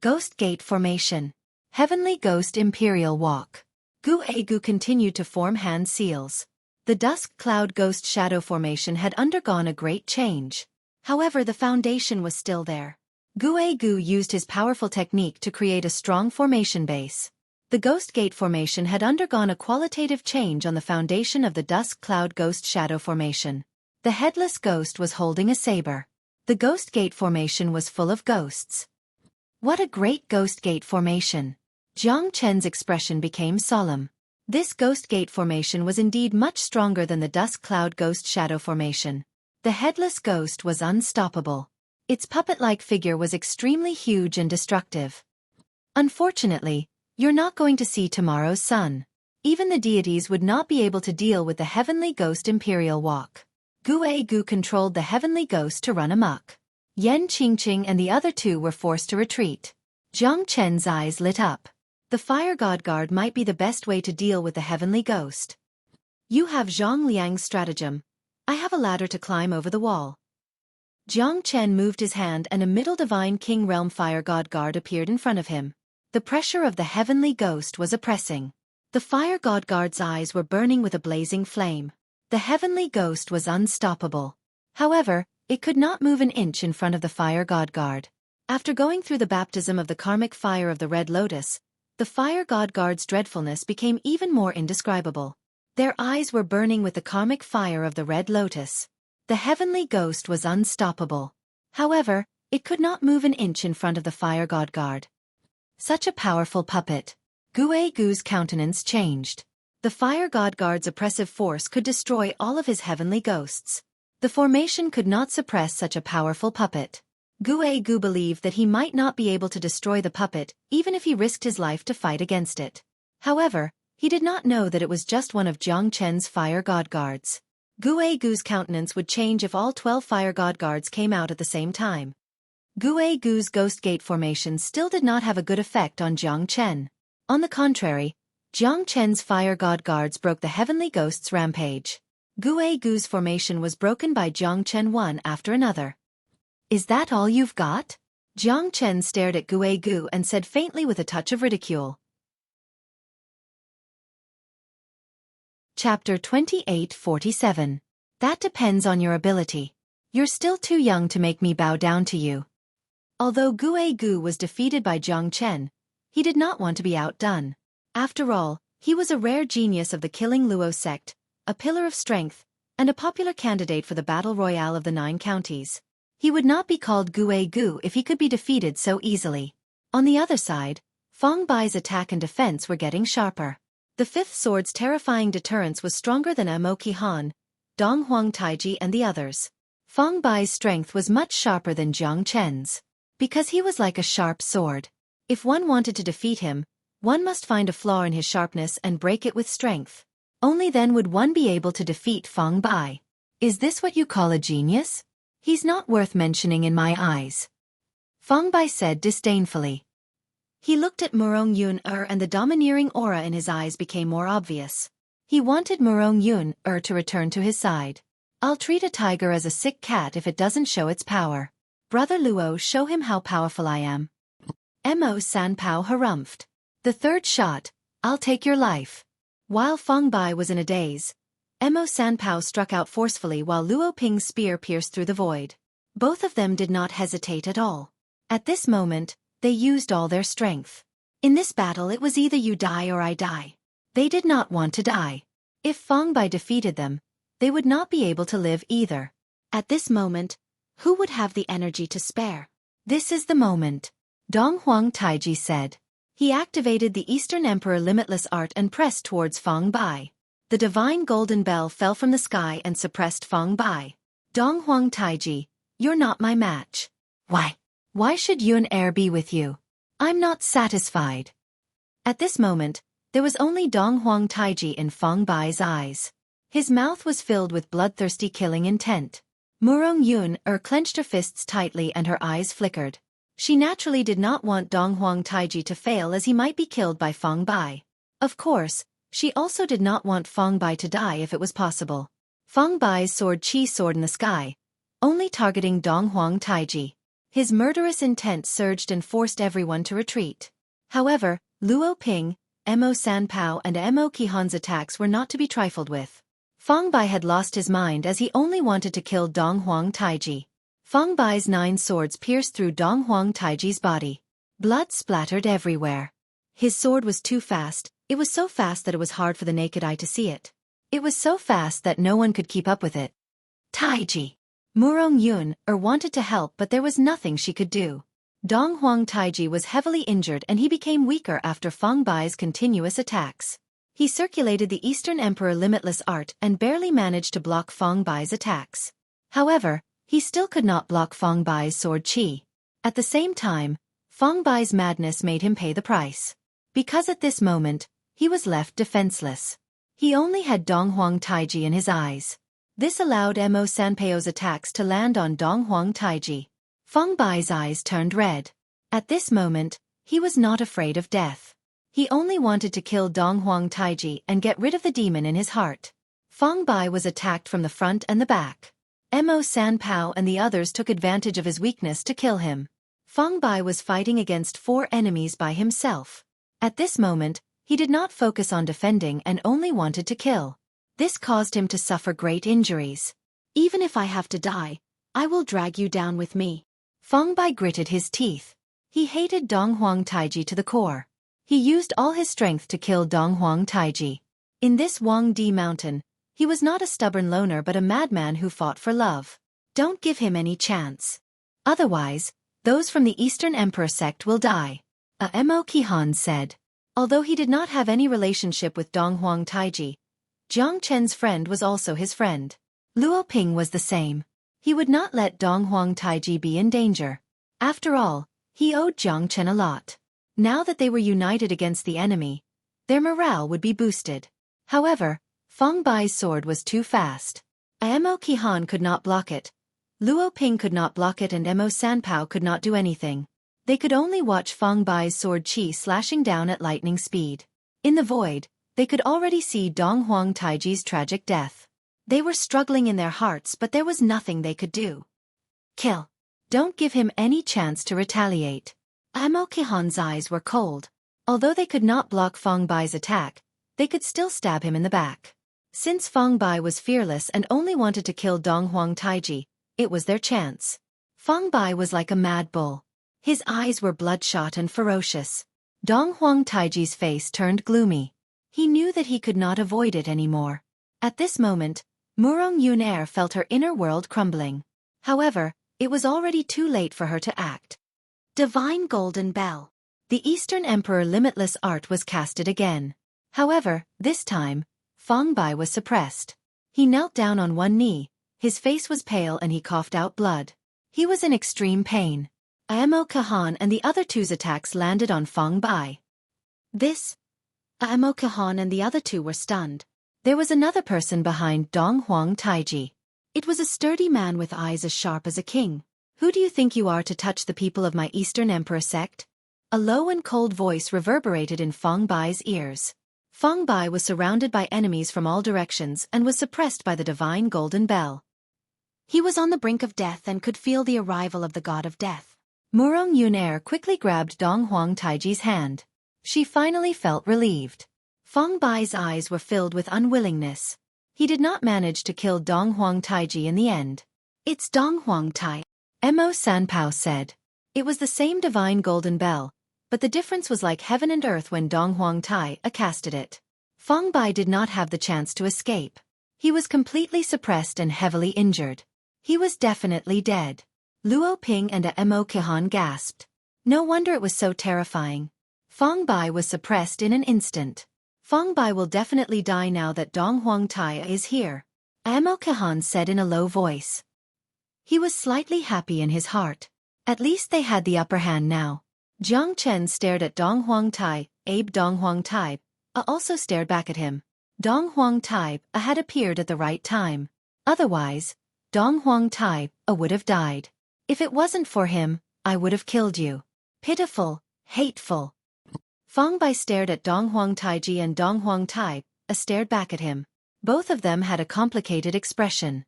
Ghost Gate Formation. Heavenly Ghost Imperial Walk. Xueqi continued to form hand seals. The Dusk Cloud Ghost Shadow Formation had undergone a great change. However, the foundation was still there. Xueqi used his powerful technique to create a strong formation base. The Ghost Gate Formation had undergone a qualitative change on the foundation of the Dusk Cloud Ghost Shadow Formation. The Headless Ghost was holding a saber. The Ghost Gate Formation was full of ghosts. What a great Ghost Gate Formation! Jiang Chen's expression became solemn. This Ghost Gate Formation was indeed much stronger than the Dusk Cloud Ghost Shadow Formation. The Headless Ghost was unstoppable. Its puppet-like figure was extremely huge and destructive. Unfortunately, you're not going to see tomorrow's sun. Even the deities would not be able to deal with the Heavenly Ghost Imperial Walk. Xueqi controlled the Heavenly Ghost to run amok. Yan Qingqing and the other two were forced to retreat. Jiang Chen's eyes lit up. The Fire God Guard might be the best way to deal with the Heavenly Ghost. You have Zhang Liang's stratagem. I have a ladder to climb over the wall. Jiang Chen moved his hand and a Middle Divine King Realm Fire God Guard appeared in front of him. The pressure of the Heavenly Ghost was oppressing. The Fire God Guard's eyes were burning with a blazing flame. The Heavenly Ghost was unstoppable. However, it could not move an inch in front of the Fire God Guard. After going through the baptism of the karmic fire of the Red Lotus, the Fire God Guard's dreadfulness became even more indescribable. Their eyes were burning with the karmic fire of the Red Lotus. The Heavenly Ghost was unstoppable. However, it could not move an inch in front of the Fire God Guard. Such a powerful puppet. Xueqi's countenance changed. The Fire God Guard's oppressive force could destroy all of his heavenly ghosts. The formation could not suppress such a powerful puppet. Xueqi believed that he might not be able to destroy the puppet, even if he risked his life to fight against it. However, he did not know that it was just one of Jiang Chen's Fire God Guards. Xueqi's countenance would change if all 12 Fire God Guards came out at the same time. Xueqi's Ghost Gate Formation still did not have a good effect on Jiang Chen. On the contrary, Jiang Chen's Fire God Guards broke the Heavenly Ghost's rampage. Xueqi's formation was broken by Jiang Chen one after another. Is that all you've got? Jiang Chen stared at Xueqi and said faintly with a touch of ridicule. Chapter 28:47. That depends on your ability. You're still too young to make me bow down to you. Although Xueqi was defeated by Jiang Chen, he did not want to be outdone. After all, he was a rare genius of the Killing Luo sect, a pillar of strength, and a popular candidate for the Battle Royale of the 9 counties. He would not be called Xueqi if he could be defeated so easily. On the other side, Feng Bai's attack and defense were getting sharper. The Fifth Sword's terrifying deterrence was stronger than Mo Han, Dong Huang Taiji and the others. Feng Bai's strength was much sharper than Jiang Chen's. Because he was like a sharp sword. If one wanted to defeat him, one must find a flaw in his sharpness and break it with strength. Only then would one be able to defeat Feng Bai. Is this what you call a genius? He's not worth mentioning in my eyes. Feng Bai said disdainfully. He looked at Murong Yun and the domineering aura in his eyes became more obvious. He wanted Murong Yun to return to his side. I'll treat a tiger as a sick cat if it doesn't show its power. Brother Luo, show him how powerful I am. Mo Sanpao harumphed. The third shot, I'll take your life. While Fong Bai was in a daze, Mo Sanpao struck out forcefully while Luo Ping's spear pierced through the void. Both of them did not hesitate at all. At this moment, they used all their strength. In this battle it was either you die or I die. They did not want to die. If Fong Bai defeated them, they would not be able to live either. At this moment, who would have the energy to spare? This is the moment, Dong Huang Taiji said. He activated the Eastern Emperor Limitless Art and pressed towards Fong Bai. The divine golden bell fell from the sky and suppressed Fong Bai. Dong Huang Taiji, you're not my match. Why? Why should Yun Er be with you? I'm not satisfied. At this moment, there was only Dong Huang Taiji in Fong Bai's eyes. His mouth was filled with bloodthirsty killing intent. Murong Yun clenched her fists tightly and her eyes flickered. She naturally did not want Dong Huang Taiji to fail as he might be killed by Fong Bai. Of course, she also did not want Fong Bai to die if it was possible. Fong Bai's Xueqi sword in the sky, only targeting Dong Huang Taiji. His murderous intent surged and forced everyone to retreat. However, Luo Ping, Mo Sanpao and Mo Qihan's attacks were not to be trifled with. Fong Bai had lost his mind as he only wanted to kill Dong Huang Taiji. Fong Bai's 9 swords pierced through Dong Huang Taiji's body. Blood splattered everywhere. His sword was too fast. It was so fast that it was hard for the naked eye to see it. It was so fast that no one could keep up with it. Taiji. Murong Yun wanted to help but there was nothing she could do. Dong Huang Taiji was heavily injured and he became weaker after Fong Bai's continuous attacks. He circulated the Eastern Emperor Limitless Art and barely managed to block Fong Bai's attacks. However, he still could not block Fong Bai's sword chi. At the same time, Fong Bai's madness made him pay the price. Because at this moment, he was left defenseless. He only had Dong Huang Taiji in his eyes. This allowed Mo Sanpao's attacks to land on Dong Huang Taiji. Fong Bai's eyes turned red. At this moment, he was not afraid of death. He only wanted to kill Dong Huang Taiji and get rid of the demon in his heart. Fong Bai was attacked from the front and the back. Mo Sanpao and the others took advantage of his weakness to kill him. Fong Bai was fighting against 4 enemies by himself. At this moment, he did not focus on defending and only wanted to kill. This caused him to suffer great injuries. Even if I have to die, I will drag you down with me. Fong Bai gritted his teeth. He hated Dong Huang Taiji to the core. He used all his strength to kill Dong Huang Taiji. In this Huangdi mountain, he was not a stubborn loner but a madman who fought for love. Don't give him any chance. Otherwise, those from the Eastern Emperor sect will die. Mo Qihan said. Although he did not have any relationship with Dong Huang Taiji, Jiang Chen's friend was also his friend. Luo Ping was the same. He would not let Dong Huang Taiji be in danger. After all, he owed Jiang Chen a lot. Now that they were united against the enemy, their morale would be boosted. However, Fong Bai's sword was too fast. Mo Qihan could not block it. Luo Ping could not block it and Mo Sanpao could not do anything. They could only watch Fong Bai's sword chi slashing down at lightning speed. In the void, they could already see Dong Huang Taiji's tragic death. They were struggling in their hearts but there was nothing they could do. Kill. Don't give him any chance to retaliate. Mo Qihan's eyes were cold. Although they could not block Fong Bai's attack, they could still stab him in the back. Since Fong Bai was fearless and only wanted to kill Dong Huang Taiji, it was their chance. Fong Bai was like a mad bull. His eyes were bloodshot and ferocious. Dong Huang Taiji's face turned gloomy. He knew that he could not avoid it anymore. At this moment, Murong Yunair felt her inner world crumbling. However, it was already too late for her to act. Divine Golden Bell. The Eastern Emperor Limitless Art was casted again. However, this time, Fong Bai was suppressed. He knelt down on one knee, his face was pale and he coughed out blood. He was in extreme pain. Mo Qihan and the other two's attacks landed on Fong Bai. Mo Qihan and the other 2 were stunned. There was another person behind Dong Huang Taiji. It was a sturdy man with eyes as sharp as a king. Who do you think you are to touch the people of my Eastern Emperor sect? A low and cold voice reverberated in Fong Bai's ears. Fong Bai was surrounded by enemies from all directions and was suppressed by the divine golden bell. He was on the brink of death and could feel the arrival of the god of death. Murong Yunair quickly grabbed Dong Huang Taiji's hand. She finally felt relieved. Feng Bai's eyes were filled with unwillingness. He did not manage to kill Dong Huang Taiji in the end. It's Dong Huang Tai, Mo Sanpao said. It was the same divine golden bell, but the difference was like heaven and earth when Dong Huang Tai casted it. Feng Bai did not have the chance to escape. He was completely suppressed and heavily injured. He was definitely dead. Luo Ping and Mo Qihan gasped. No wonder it was so terrifying. Feng Bai was suppressed in an instant. Feng Bai will definitely die now that Dong Huang Tai is here, Mo Qihan said in a low voice. He was slightly happy in his heart. At least they had the upper hand now. Jiang Chen stared at Dong Huang Tai. Dong Huang Tai also stared back at him. Dong Huang Tai had appeared at the right time. Otherwise, Dong Huang Tai would have died. If it wasn't for him, I would have killed you. Pitiful, hateful. Feng Bai stared at Dong Huang Taiji and Dong Huang Tai stared back at him. Both of them had a complicated expression.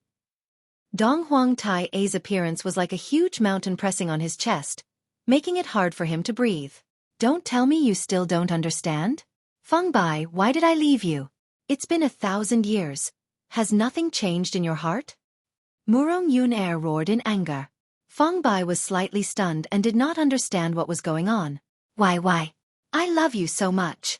Dong Huang Tai's appearance was like a huge mountain pressing on his chest, making it hard for him to breathe. Don't tell me you still don't understand? Feng Bai, why did I leave you? It's been 1,000 years. Has nothing changed in your heart? Murong Yun roared in anger. Feng Bai was slightly stunned and did not understand what was going on. Why? I love you so much.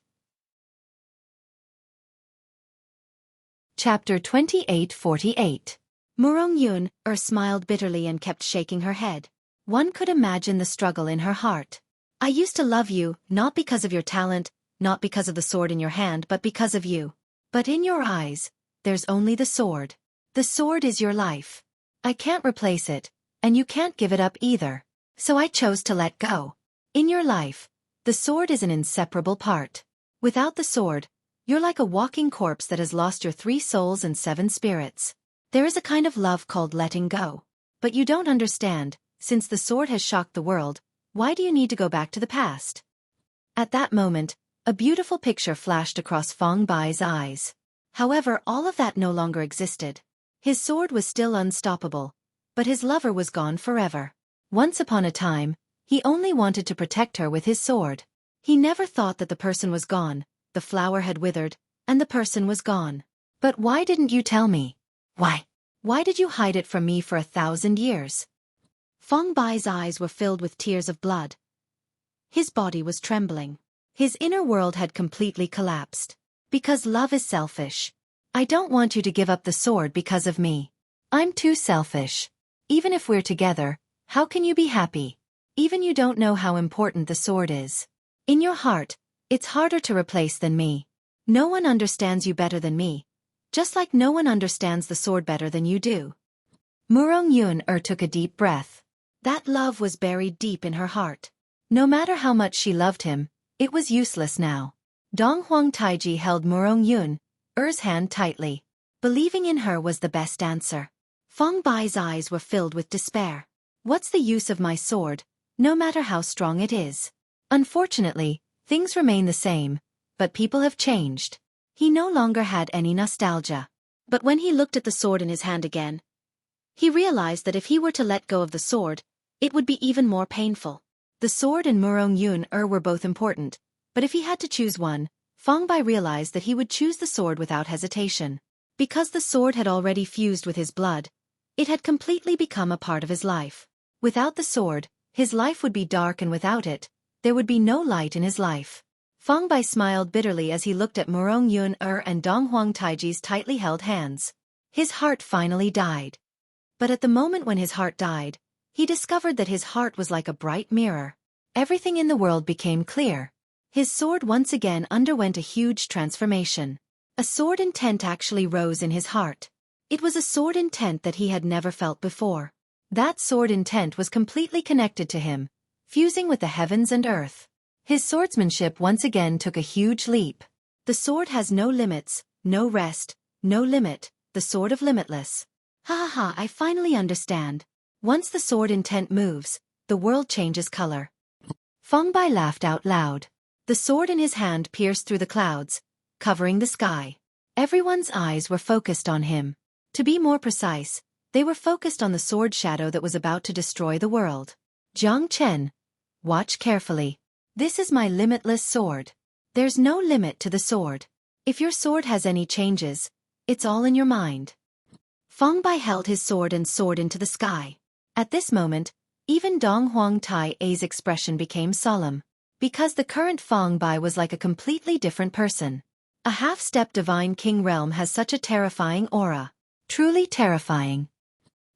Chapter 28:48. Murong Yun smiled bitterly and kept shaking her head. One could imagine the struggle in her heart. I used to love you, not because of your talent, not because of the sword in your hand, but because of you. But in your eyes, there's only the sword. The sword is your life. I can't replace it, and you can't give it up either. So I chose to let go. In your life, the sword is an inseparable part. Without the sword, you're like a walking corpse that has lost your 3 souls and 7 spirits. There is a kind of love called letting go. But you don't understand, since the sword has shocked the world, why do you need to go back to the past? At that moment, a beautiful picture flashed across Feng Bai's eyes. However, all of that no longer existed. His sword was still unstoppable, but his lover was gone forever. Once upon a time, he only wanted to protect her with his sword. He never thought that the person was gone, the flower had withered, and the person was gone. But why didn't you tell me? Why? Why did you hide it from me for 1,000 years? Feng Bai's eyes were filled with tears of blood. His body was trembling. His inner world had completely collapsed. Because love is selfish. I don't want you to give up the sword because of me. I'm too selfish. Even if we're together, how can you be happy? Even you don't know how important the sword is. In your heart, it's harder to replace than me. No one understands you better than me. Just like no one understands the sword better than you do. Murong Yun took a deep breath. That love was buried deep in her heart. No matter how much she loved him, it was useless now. Dong Huang Taiji held Murong Yun's hand tightly. Believing in her was the best answer. Feng Bai's eyes were filled with despair. What's the use of my sword, no matter how strong it is? Unfortunately, things remain the same, but people have changed. He no longer had any nostalgia. But when he looked at the sword in his hand again, he realized that if he were to let go of the sword, it would be even more painful. The sword and Murong Yun were both important, but if he had to choose one, Feng Bai realized that he would choose the sword without hesitation. Because the sword had already fused with his blood, it had completely become a part of his life. Without the sword, his life would be dark, and without it, there would be no light in his life. Feng Bai smiled bitterly as he looked at Murong Yun and Dong Huang Taiji's tightly held hands. His heart finally died. But at the moment when his heart died, he discovered that his heart was like a bright mirror. Everything in the world became clear. His sword once again underwent a huge transformation. A sword intent actually rose in his heart. It was a sword intent that he had never felt before. That sword intent was completely connected to him, fusing with the heavens and earth. His swordsmanship once again took a huge leap. The sword has no limits, no rest, no limit, the sword of limitless. I finally understand. Once the sword intent moves, the world changes color. Feng Bai laughed out loud. The sword in his hand pierced through the clouds, covering the sky. Everyone's eyes were focused on him. To be more precise, they were focused on the sword shadow that was about to destroy the world. Jiang Chen, watch carefully. This is my limitless sword. There's no limit to the sword. If your sword has any changes, it's all in your mind. Feng Bai held his sword and soared into the sky. At this moment, even Dong Huang Tai A's expression became solemn. Because the current Feng Bai was like a completely different person. A half-step divine king realm has such a terrifying aura. Truly terrifying.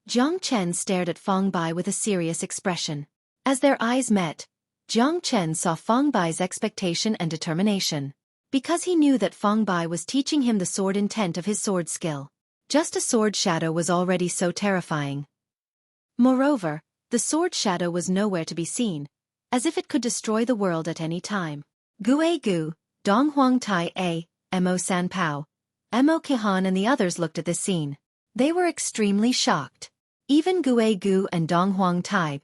Jiang Chen stared at Feng Bai with a serious expression. As their eyes met, Jiang Chen saw Feng Bai's expectation and determination. Because he knew that Feng Bai was teaching him the sword intent of his sword skill. Just a sword shadow was already so terrifying. Moreover, the sword shadow was nowhere to be seen, as if it could destroy the world at any time. Gue Gu, Dong Huang Tai A, Mo San Pao, Mo Kihan and the others looked at this scene. They were extremely shocked. Even Gue Gu and Dong Huang Tai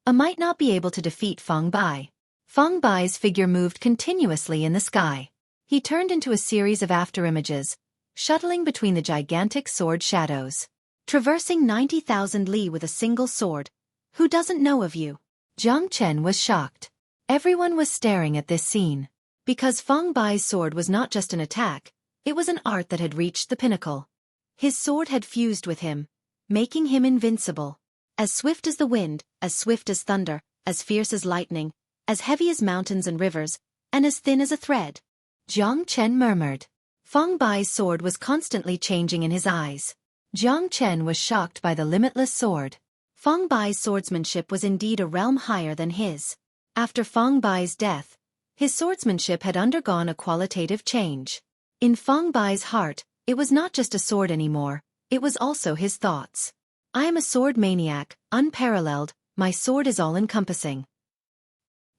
A might not be able to defeat Feng Bai. Feng Bai's figure moved continuously in the sky. He turned into a series of afterimages, shuttling between the gigantic sword shadows. Traversing 90,000 li with a single sword. Who doesn't know of you? Jiang Chen was shocked. Everyone was staring at this scene. Because Feng Bai's sword was not just an attack, it was an art that had reached the pinnacle. His sword had fused with him, making him invincible. As swift as the wind, as swift as thunder, as fierce as lightning, as heavy as mountains and rivers, and as thin as a thread. Jiang Chen murmured. Feng Bai's sword was constantly changing in his eyes. Jiang Chen was shocked by the limitless sword. Feng Bai's swordsmanship was indeed a realm higher than his. After Feng Bai's death, his swordsmanship had undergone a qualitative change. In Feng Bai's heart, it was not just a sword anymore, it was also his thoughts. I am a sword maniac, unparalleled, my sword is all-encompassing.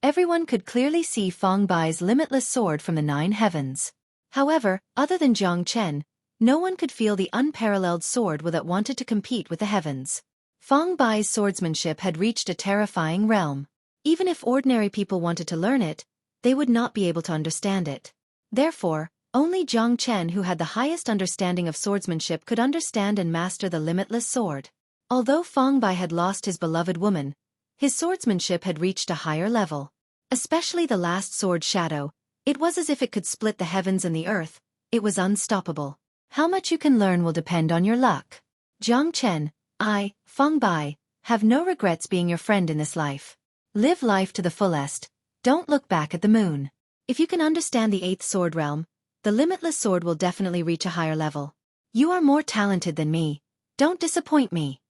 Everyone could clearly see Feng Bai's limitless sword from the 9 heavens. However, other than Jiang Chen, no one could feel the unparalleled sword that wanted to compete with the heavens. Feng Bai's swordsmanship had reached a terrifying realm. Even if ordinary people wanted to learn it, they would not be able to understand it. Therefore, only Jiang Chen who had the highest understanding of swordsmanship could understand and master the limitless sword. Although Feng Bai had lost his beloved woman, his swordsmanship had reached a higher level. Especially the last sword shadow, it was as if it could split the heavens and the earth, it was unstoppable. How much you can learn will depend on your luck. Jiang Chen, I, Feng Bai, have no regrets being your friend in this life. Live life to the fullest, don't look back at the moon. If you can understand the 8th sword realm, the limitless sword will definitely reach a higher level. You are more talented than me, don't disappoint me.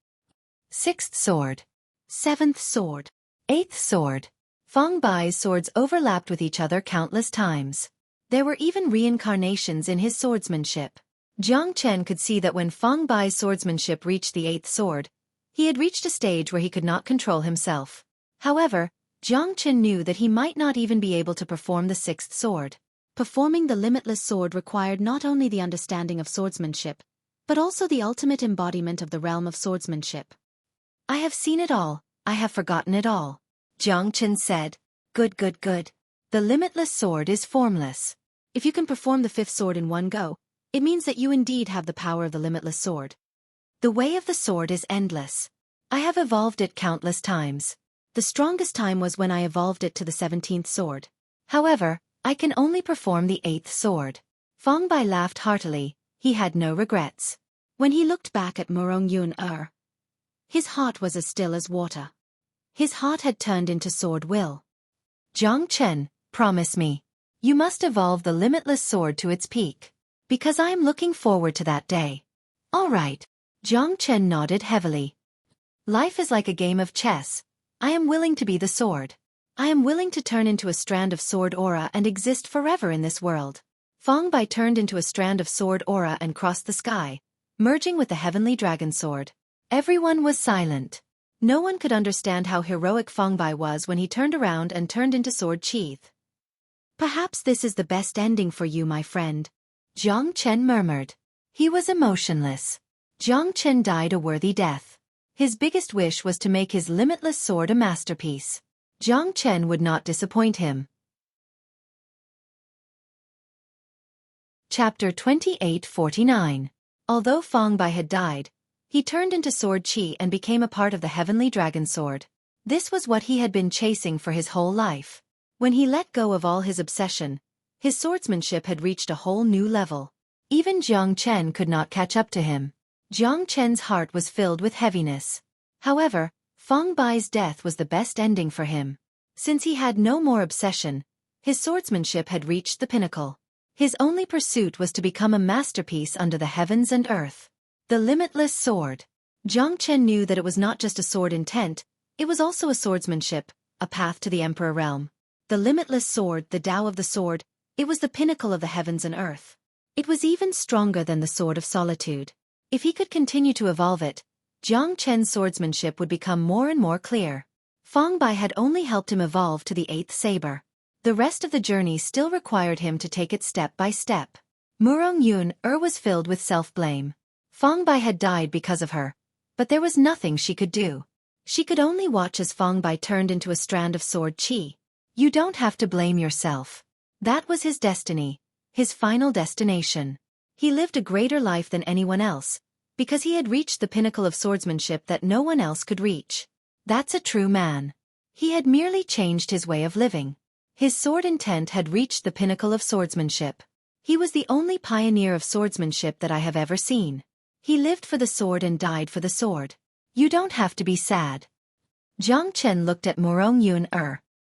6th sword. 7th sword. 8th sword. Feng Bai's swords overlapped with each other countless times. There were even reincarnations in his swordsmanship. Jiang Chen could see that when Feng Bai's swordsmanship reached the 8th sword, he had reached a stage where he could not control himself. However, Jiang Chen knew that he might not even be able to perform the 6th sword. Performing the limitless sword required not only the understanding of swordsmanship, but also the ultimate embodiment of the realm of swordsmanship. I have seen it all, I have forgotten it all. Jiang Chen said. Good. The limitless sword is formless. If you can perform the 5th sword in one go, it means that you indeed have the power of the limitless sword. The way of the sword is endless. I have evolved it countless times. The strongest time was when I evolved it to the 17th sword. However, I can only perform the 8th sword. Feng Bai laughed heartily, he had no regrets. When he looked back at Murong Yun his heart was as still as water. His heart had turned into sword will. Jiang Chen, promise me. You must evolve the limitless sword to its peak. Because I am looking forward to that day. All right. Jiang Chen nodded heavily. Life is like a game of chess. I am willing to be the sword. I am willing to turn into a strand of sword aura and exist forever in this world. Feng Bai turned into a strand of sword aura and crossed the sky, merging with the heavenly dragon sword. Everyone was silent. No one could understand how heroic Feng Bai was when he turned around and turned into sword sheath. Perhaps this is the best ending for you, my friend. Jiang Chen murmured. He was emotionless. Jiang Chen died a worthy death. His biggest wish was to make his limitless sword a masterpiece. Jiang Chen would not disappoint him. Chapter 2849. Although Feng Bai had died, he turned into Sword Qi and became a part of the heavenly dragon sword. This was what he had been chasing for his whole life. When he let go of all his obsession, His swordsmanship had reached a whole new level. Even Jiang Chen could not catch up to him. Jiang Chen's heart was filled with heaviness. However, Feng Bai's death was the best ending for him. Since he had no more obsession, his swordsmanship had reached the pinnacle. His only pursuit was to become a masterpiece under the heavens and earth. The limitless sword. Jiang Chen knew that it was not just a sword intent, it was also a swordsmanship, a path to the Emperor realm. The limitless sword, the Tao of the sword, it was the pinnacle of the heavens and earth. It was even stronger than the sword of solitude. If he could continue to evolve it, Jiang Chen's swordsmanship would become more and more clear. Feng Bai had only helped him evolve to the 8th saber. The rest of the journey still required him to take it step by step. Murong Yun was filled with self-blame. Feng Bai had died because of her, but there was nothing she could do. She could only watch as Feng Bai turned into a strand of sword qi. You don't have to blame yourself. That was his destiny, his final destination. He lived a greater life than anyone else, because he had reached the pinnacle of swordsmanship that no one else could reach. That's a true man. He had merely changed his way of living. His sword intent had reached the pinnacle of swordsmanship. He was the only pioneer of swordsmanship that I have ever seen. He lived for the sword and died for the sword. You don't have to be sad. Jiang Chen looked at Murong Yun.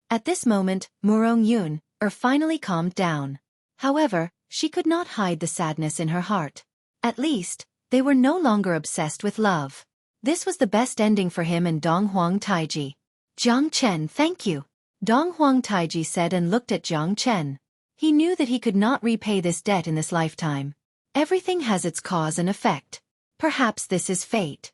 At this moment, Murong Yun finally calmed down. However, she could not hide the sadness in her heart. At least, they were no longer obsessed with love. This was the best ending for him and Dong Huang Taiji. Jiang Chen, thank you, Dong Huang Taiji said and looked at Jiang Chen. He knew that he could not repay this debt in this lifetime. Everything has its cause and effect. Perhaps this is fate.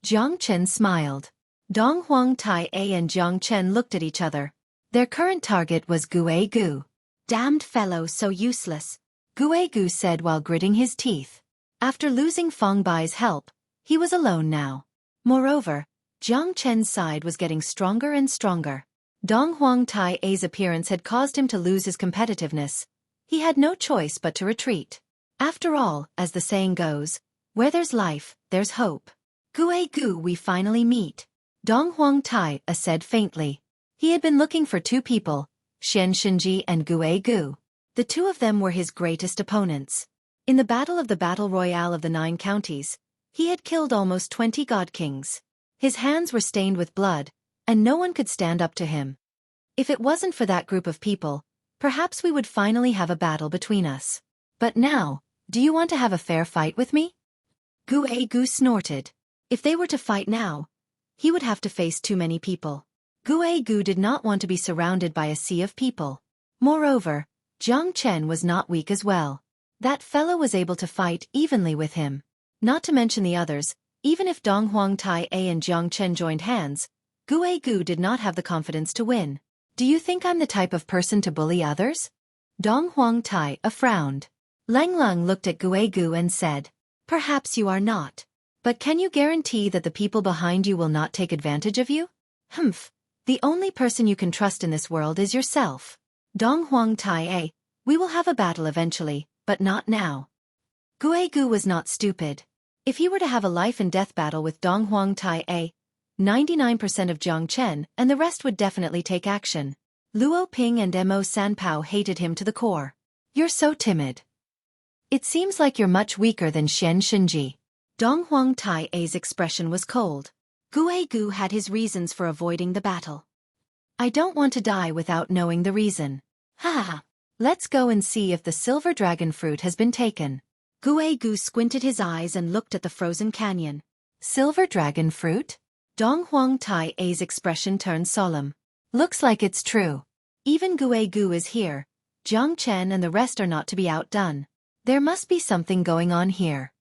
Jiang Chen smiled. Dong Huang Tai and Jiang Chen looked at each other. Their current target was Gue Gu. Damned fellow, so useless, Gue Gu said while gritting his teeth. After losing Feng Bai's help, he was alone now. Moreover, Jiang Chen's side was getting stronger and stronger. Dong Huang Tai's appearance had caused him to lose his competitiveness. He had no choice but to retreat. After all, as the saying goes, where there's life, there's hope. Gue Gu, we finally meet, Dong Huang Tai said faintly. He had been looking for two people, Xian Shenji and Gue Gu. The two of them were his greatest opponents. In the battle of the Battle Royale of the 9 counties, he had killed almost 20 god kings. His hands were stained with blood, and no one could stand up to him. If it wasn't for that group of people, perhaps we would finally have a battle between us. But now, do you want to have a fair fight with me? Gue Gu snorted. If they were to fight now, he would have to face too many people. Gue Gu did not want to be surrounded by a sea of people. Moreover, Jiang Chen was not weak as well. That fellow was able to fight evenly with him. Not to mention the others, even if Dong Huang Tai and Jiang Chen joined hands, Gue Gu did not have the confidence to win. Do you think I'm the type of person to bully others? Dong Huang Tai frowned. Lang Lang looked at Gue Gu and said, perhaps you are not. But can you guarantee that the people behind you will not take advantage of you? Humph. The only person you can trust in this world is yourself. Dong Huang Tai, we will have a battle eventually, but not now. Gue Gu was not stupid. If he were to have a life-and-death battle with Dong Huang Tai, 99% of Jiang Chen and the rest would definitely take action. Luo Ping and Mo Sanpao hated him to the core. You're so timid. It seems like you're much weaker than Xian Shenji. Dong Huang Tai's expression was cold. Gue Gu had his reasons for avoiding the battle. I don't want to die without knowing the reason. Ha! Let's go and see if the silver dragon fruit has been taken. Gue Gu squinted his eyes and looked at the frozen canyon. Silver dragon fruit? Dong Huang Tai's expression turned solemn. Looks like it's true. Even Gue Gu is here. Jiang Chen and the rest are not to be outdone. There must be something going on here.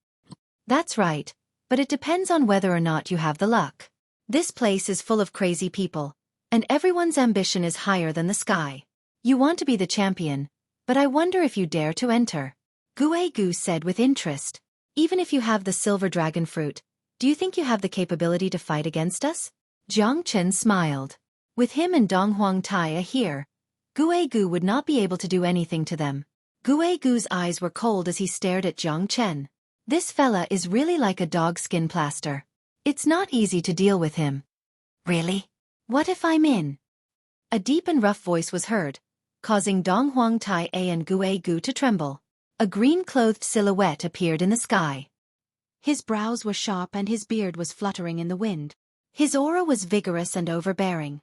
That's right, but it depends on whether or not you have the luck. This place is full of crazy people, and everyone's ambition is higher than the sky. You want to be the champion, but I wonder if you dare to enter. Gue Gu said with interest. Even if you have the silver dragon fruit, do you think you have the capability to fight against us? Jiang Chen smiled. With him and Dong Huang Tai here, Gue Gu would not be able to do anything to them. Gue Gu's eyes were cold as he stared at Jiang Chen. This fella is really like a dog skin plaster. It's not easy to deal with him. Really? What if I'm in? A deep and rough voice was heard, causing Dong Huangtai and Gui Gu to tremble. A green-clothed silhouette appeared in the sky. His brows were sharp and his beard was fluttering in the wind. His aura was vigorous and overbearing.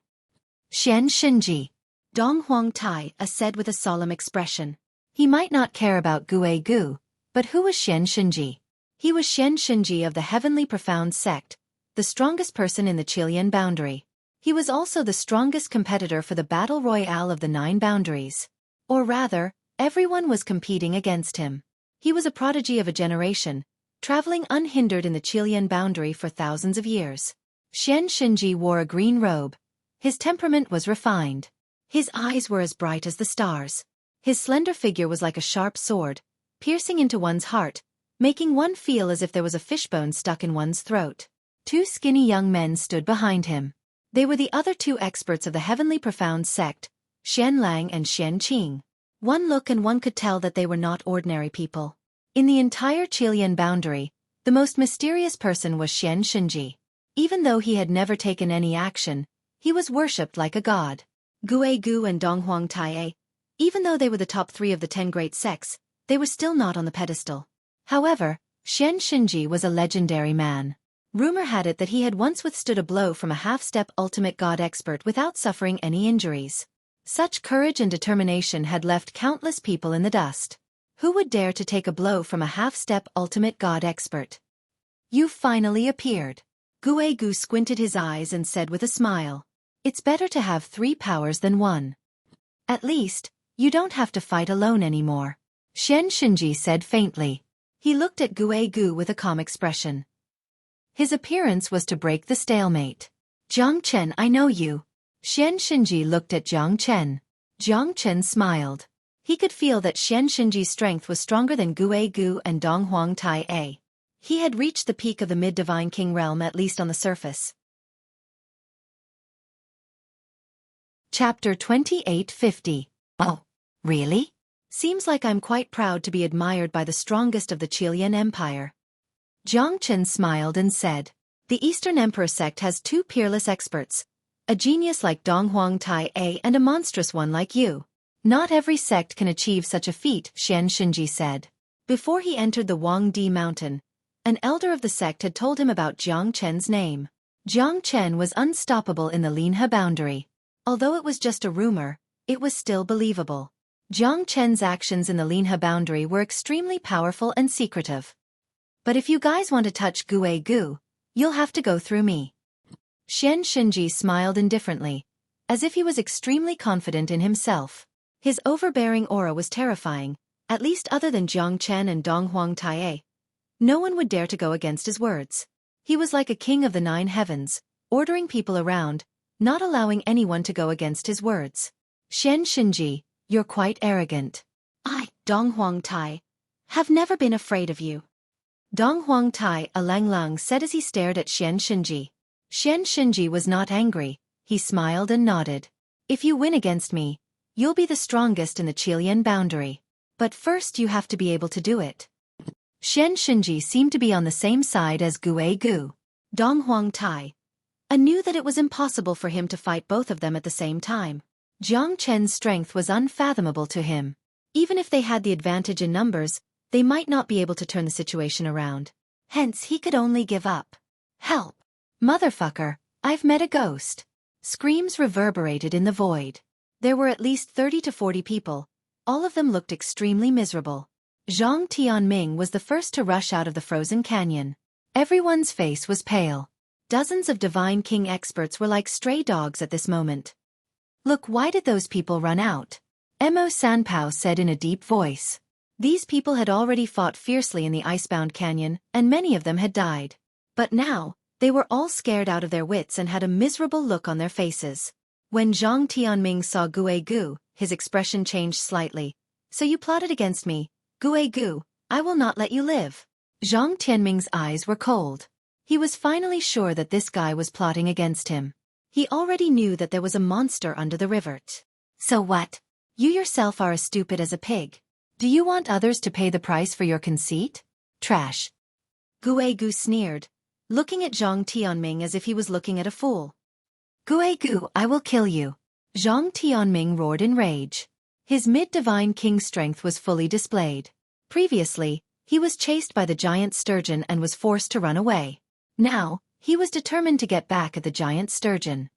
Xian Shinji. Dong Huangtai said with a solemn expression. He might not care about Gui Gu, but who was Xian Shinji? He was Xian Shinji of the Heavenly Profound Sect, the strongest person in the Chilean boundary. He was also the strongest competitor for the Battle Royale of the 9 boundaries. Or rather, everyone was competing against him. He was a prodigy of a generation, traveling unhindered in the Chilean boundary for thousands of years. Xian Shinji wore a green robe. His temperament was refined. His eyes were as bright as the stars. His slender figure was like a sharp sword, piercing into one's heart, making one feel as if there was a fishbone stuck in one's throat. 2 skinny young men stood behind him. They were the other 2 experts of the Heavenly Profound Sect, Xian Lang and Xian Qing. One look and one could tell that they were not ordinary people. In the entire Chilean boundary, the most mysterious person was Xian Shinji. Even though he had never taken any action, he was worshipped like a god. Gui Gu and Dong Huangtai, even though they were the top 3 of the 10 great sects, they were still not on the pedestal. However, Xian Shinji was a legendary man. Rumor had it that he had once withstood a blow from a half-step ultimate god expert without suffering any injuries. Such courage and determination had left countless people in the dust. Who would dare to take a blow from a half-step ultimate god expert? You finally appeared. Gui Gu squinted his eyes and said with a smile. It's better to have 3 powers than 1. At least, you don't have to fight alone anymore. Xian Shinji said faintly. He looked at Gui Gu with a calm expression. His appearance was to break the stalemate. Jiang Chen, I know you. Xian Shinji looked at Jiang Chen. Jiang Chen smiled. He could feel that Xian Shinji's strength was stronger than Gui Gu and Dong Huangtai. He had reached the peak of the mid-divine king realm, at least on the surface. Chapter 2850. Oh, really? Seems like I'm quite proud to be admired by the strongest of the Chilean Empire. Jiang Chen smiled and said, the Eastern Emperor sect has 2 peerless experts, a genius like Dong Huangtai and a monstrous one like you. Not every sect can achieve such a feat, Xian Shinji said. Before he entered the Huangdi mountain, an elder of the sect had told him about Jiang Chen's name. Jiang Chen was unstoppable in the Linhe boundary. Although it was just a rumor, it was still believable. Jiang Chen's actions in the Linhe boundary were extremely powerful and secretive. But if you guys want to touch Gui Gu, you'll have to go through me. Xian Shinji smiled indifferently, as if he was extremely confident in himself. His overbearing aura was terrifying, at least other than Jiang Chen and Dong Huangtai. No one would dare to go against his words. He was like a king of the 9 heavens, ordering people around, not allowing anyone to go against his words. Xian Shinji, you're quite arrogant. I, Dong Huangtai, have never been afraid of you. Dong Huangtai Lang said as he stared at Xian Shinji. Xian Shinji was not angry, he smiled and nodded. If you win against me, you'll be the strongest in the Chilean boundary. But first you have to be able to do it. Xian Shinji seemed to be on the same side as Gui Gu. Dong Huangtai knew that it was impossible for him to fight both of them at the same time. Jiang Chen's strength was unfathomable to him. Even if they had the advantage in numbers, they might not be able to turn the situation around. Hence he could only give up. Help! Motherfucker, I've met a ghost. Screams reverberated in the void. There were at least 30 to 40 people. All of them looked extremely miserable. Zhang Tianming was the first to rush out of the frozen canyon. Everyone's face was pale. Dozens of Divine King experts were like stray dogs at this moment. Look, why did those people run out? Mo Sanpao said in a deep voice. These people had already fought fiercely in the icebound canyon, and many of them had died. But now, they were all scared out of their wits and had a miserable look on their faces. When Zhang Tianming saw Gui Gu, his expression changed slightly. So you plotted against me, Gui Gu, I will not let you live. Zhang Tianming's eyes were cold. He was finally sure that this guy was plotting against him. He already knew that there was a monster under the river. So what? You yourself are as stupid as a pig. Do you want others to pay the price for your conceit? Trash. Gui Gu sneered, looking at Zhang Tianming as if he was looking at a fool. Gui Gu, I will kill you. Zhang Tianming roared in rage. His mid-divine king strength was fully displayed. Previously, he was chased by the giant sturgeon and was forced to run away. Now, he was determined to get back at the giant sturgeon.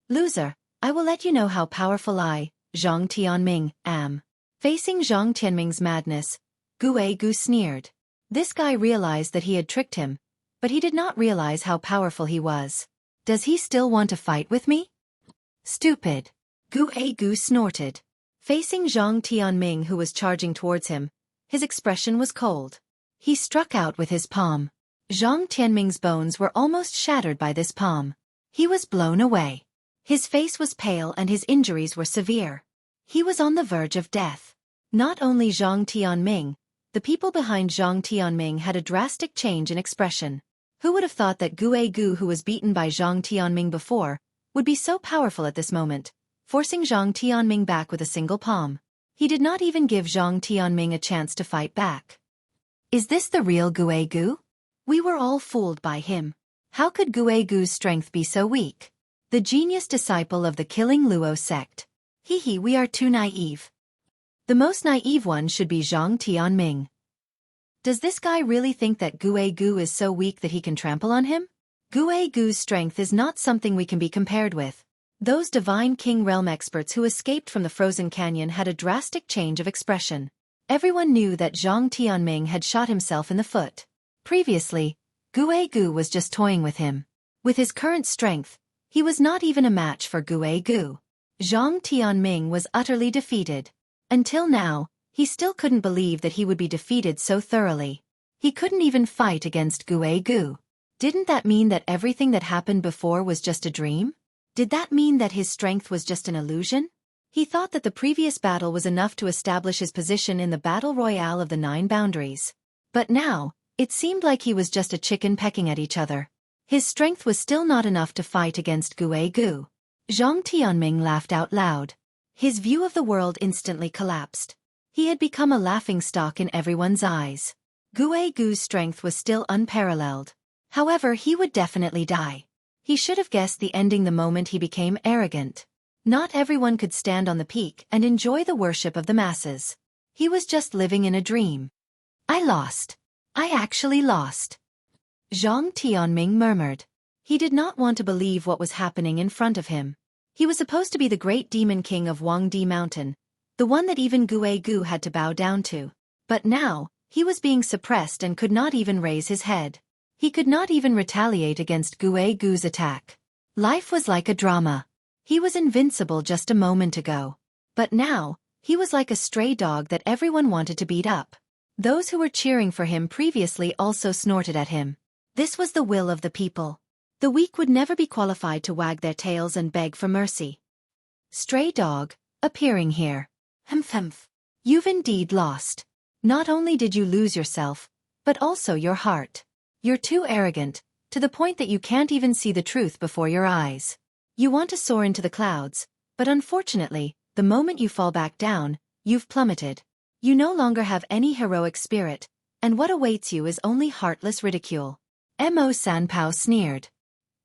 Loser, I will let you know how powerful I, Zhang Tianming, am. Facing Zhang Tianming's madness, Xueqi sneered. This guy realized that he had tricked him, but he did not realize how powerful he was. Does he still want to fight with me? Stupid. Xueqi snorted. Facing Zhang Tianming, who was charging towards him, his expression was cold. He struck out with his palm. Zhang Tianming's bones were almost shattered by this palm. He was blown away. His face was pale and his injuries were severe. He was on the verge of death. Not only Zhang Tianming, the people behind Zhang Tianming had a drastic change in expression. Who would have thought that Xueqi, who was beaten by Zhang Tianming before, would be so powerful at this moment, forcing Zhang Tianming back with a single palm. He did not even give Zhang Tianming a chance to fight back. Is this the real Xueqi? We were all fooled by him. How could Xueqi's strength be so weak? The genius disciple of the Killing Luo sect. We are too naive. The most naive one should be Zhang Tianming. Does this guy really think that Xueqi is so weak that he can trample on him? Xueqi's strength is not something we can be compared with. Those divine king realm experts who escaped from the frozen canyon had a drastic change of expression. Everyone knew that Zhang Tianming had shot himself in the foot. Previously, Xueqi was just toying with him. With his current strength, he was not even a match for Xueqi. Zhang Tianming was utterly defeated. Until now, he still couldn't believe that he would be defeated so thoroughly. He couldn't even fight against Xueqi. Didn't that mean that everything that happened before was just a dream? Did that mean that his strength was just an illusion? He thought that the previous battle was enough to establish his position in the battle royale of the 9 boundaries. But now, it seemed like he was just a chicken pecking at each other. His strength was still not enough to fight against Xueqi. Zhang Tianming laughed out loud. His view of the world instantly collapsed. He had become a laughingstock in everyone's eyes. Xueqi's strength was still unparalleled. However, he would definitely die. He should have guessed the ending the moment he became arrogant. Not everyone could stand on the peak and enjoy the worship of the masses. He was just living in a dream. I lost. I actually lost. Zhang Tianming murmured. He did not want to believe what was happening in front of him. He was supposed to be the great demon king of Huangdi Mountain, the one that even Xueqi had to bow down to. But now, he was being suppressed and could not even raise his head. He could not even retaliate against Xueqi's attack. Life was like a drama. He was invincible just a moment ago. But now, he was like a stray dog that everyone wanted to beat up. Those who were cheering for him previously also snorted at him. This was the will of the people. The weak would never be qualified to wag their tails and beg for mercy. Stray dog, appearing here. Humph. You've indeed lost. Not only did you lose yourself, but also your heart. You're too arrogant, to the point that you can't even see the truth before your eyes. You want to soar into the clouds, but unfortunately, the moment you fall back down, you've plummeted. You no longer have any heroic spirit, and what awaits you is only heartless ridicule. Mo Sanpao sneered.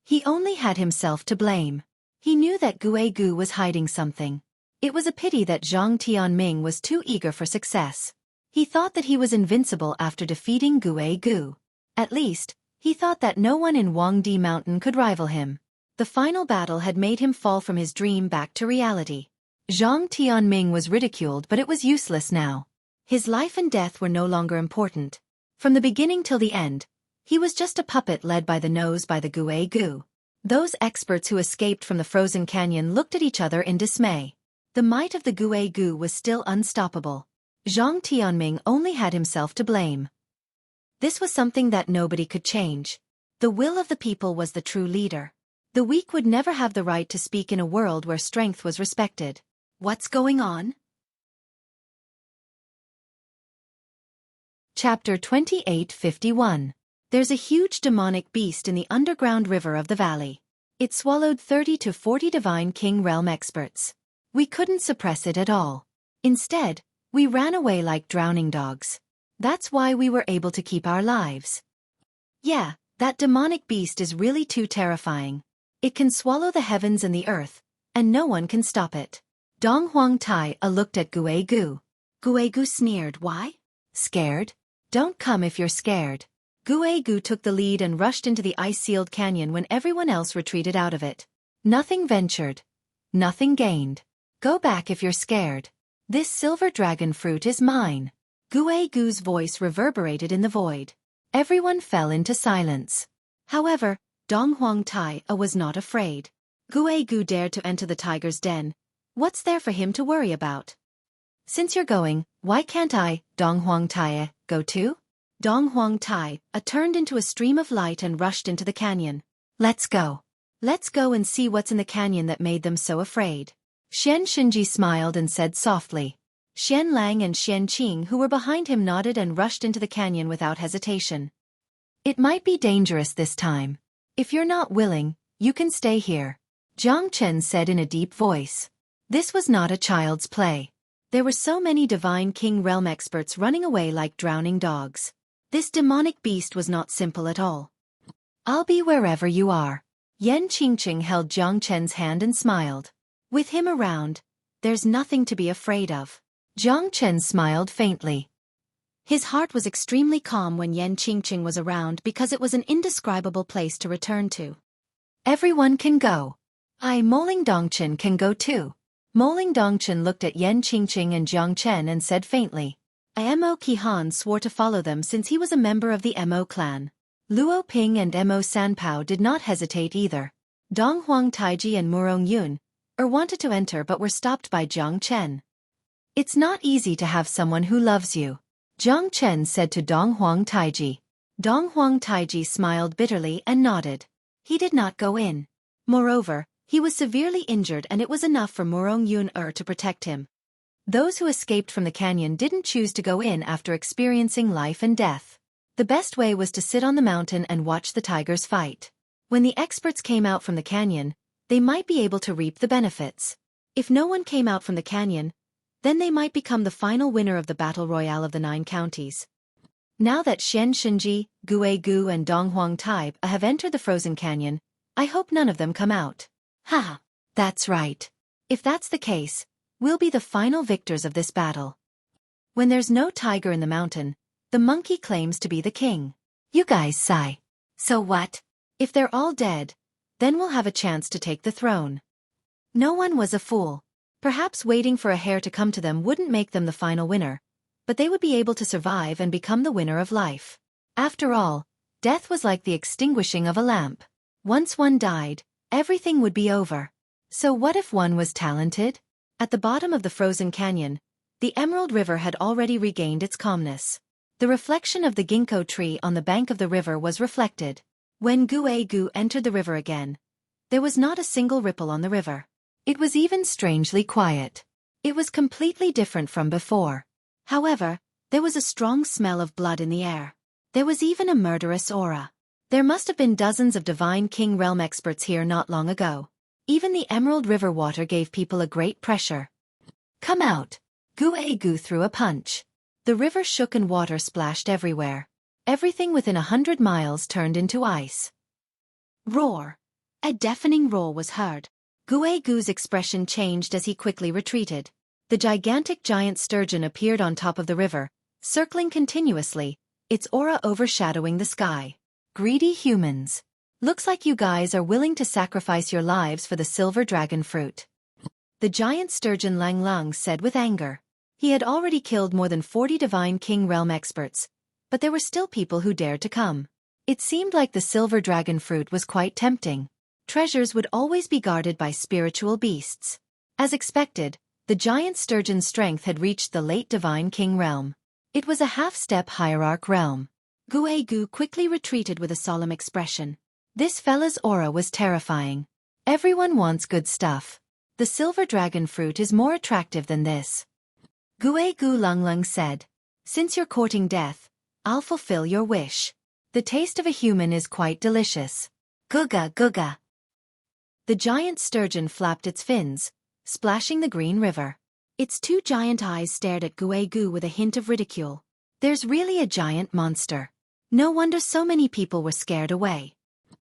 He only had himself to blame. He knew that Xueqi was hiding something. It was a pity that Zhang Tianming was too eager for success. He thought that he was invincible after defeating Xueqi. At least, he thought that no one in Huangdi Mountain could rival him. The final battle had made him fall from his dream back to reality. Zhang Tianming was ridiculed, but it was useless now. His life and death were no longer important. From the beginning till the end, he was just a puppet led by the nose by the Xueqi. Those experts who escaped from the frozen canyon looked at each other in dismay. The might of the Xueqi was still unstoppable. Zhang Tianming only had himself to blame. This was something that nobody could change. The will of the people was the true leader. The weak would never have the right to speak in a world where strength was respected. What's going on? Chapter 28:51. There's a huge demonic beast in the underground river of the valley. It swallowed 30 to 40 divine king realm experts. We couldn't suppress it at all. Instead, we ran away like drowning dogs. That's why we were able to keep our lives. Yeah, that demonic beast is really too terrifying. It can swallow the heavens and the earth, and no one can stop it. Dong Huang Tai looked at Guegu. Guegu sneered, "Why? Scared? Don't come if you're scared." Guegu took the lead and rushed into the ice-sealed canyon when everyone else retreated out of it. Nothing ventured. Nothing gained. Go back if you're scared. This silver dragon fruit is mine. Guegu's voice reverberated in the void. Everyone fell into silence. However, Dong Huang Tai was not afraid. Guegu dared to enter the tiger's den. What's there for him to worry about? Since you're going, why can't I, Dong Huang Tai, go too? Dong Huang Tai turned into a stream of light and rushed into the canyon. Let's go. Let's go and see what's in the canyon that made them so afraid. Xian Xinji smiled and said softly. Xian Lang and Xian Qing, who were behind him, nodded and rushed into the canyon without hesitation. It might be dangerous this time. If you're not willing, you can stay here, Jiang Chen said in a deep voice. This was not a child's play. There were so many Divine King Realm experts running away like drowning dogs. This demonic beast was not simple at all. I'll be wherever you are. Yan Qingqing held Jiang Chen's hand and smiled. With him around, there's nothing to be afraid of. Jiang Chen smiled faintly. His heart was extremely calm when Yan Qingqing was around because it was an indescribable place to return to. Everyone can go. Moling Dongchen can go too. Moling Dongchen looked at Yan Qingqing and Jiang Chen and said faintly. Mo Qihan swore to follow them since he was a member of the Mo clan. Luo Ping and Mo Sanpao did not hesitate either. Dong Huang Taiji and Murong Yun wanted to enter but were stopped by Jiang Chen. It's not easy to have someone who loves you, Jiang Chen said to Dong Huang Taiji. Dong Huang Taiji smiled bitterly and nodded. He did not go in. Moreover, he was severely injured and it was enough for Murong Yun to protect him. Those who escaped from the canyon didn't choose to go in after experiencing life and death. The best way was to sit on the mountain and watch the tigers fight. When the experts came out from the canyon, they might be able to reap the benefits. If no one came out from the canyon, then they might become the final winner of the Battle Royale of the 9 counties. Now that Xian Xinji, Guegu and Dong Huang Tai have entered the frozen canyon, I hope none of them come out. Ha! That's right. If that's the case, we'll be the final victors of this battle. When there's no tiger in the mountain, the monkey claims to be the king. You guys sigh. So what? If they're all dead, then we'll have a chance to take the throne. No one was a fool. Perhaps waiting for a hare to come to them wouldn't make them the final winner, but they would be able to survive and become the winner of life. After all, death was like the extinguishing of a lamp. Once one died, everything would be over. So what if one was talented? At the bottom of the frozen canyon, the Emerald River had already regained its calmness. The reflection of the ginkgo tree on the bank of the river was reflected. When Guegu entered the river again, there was not a single ripple on the river. It was even strangely quiet. It was completely different from before. However, there was a strong smell of blood in the air. There was even a murderous aura. There must have been dozens of Divine King Realm experts here not long ago. Even the Emerald River water gave people a great pressure. Come out! Guegu threw a punch. The river shook and water splashed everywhere. Everything within 100 miles turned into ice. Roar! A deafening roar was heard. Guegu's expression changed as he quickly retreated. The giant sturgeon appeared on top of the river, circling continuously, its aura overshadowing the sky. Greedy humans. Looks like you guys are willing to sacrifice your lives for the silver dragon fruit. The giant sturgeon Lang Lang said with anger. He had already killed more than 40 Divine King Realm experts, but there were still people who dared to come. It seemed like the silver dragon fruit was quite tempting. Treasures would always be guarded by spiritual beasts. As expected, the giant sturgeon's strength had reached the late Divine King realm. It was a half-step hierarch realm. Guegu quickly retreated with a solemn expression. This fella's aura was terrifying. Everyone wants good stuff. The silver dragon fruit is more attractive than this. Guegu Lunglung said. Since you're courting death, I'll fulfill your wish. The taste of a human is quite delicious. Guga guga. The giant sturgeon flapped its fins, splashing the green river. Its 2 giant eyes stared at Guegu with a hint of ridicule. There's really a giant monster. No wonder so many people were scared away.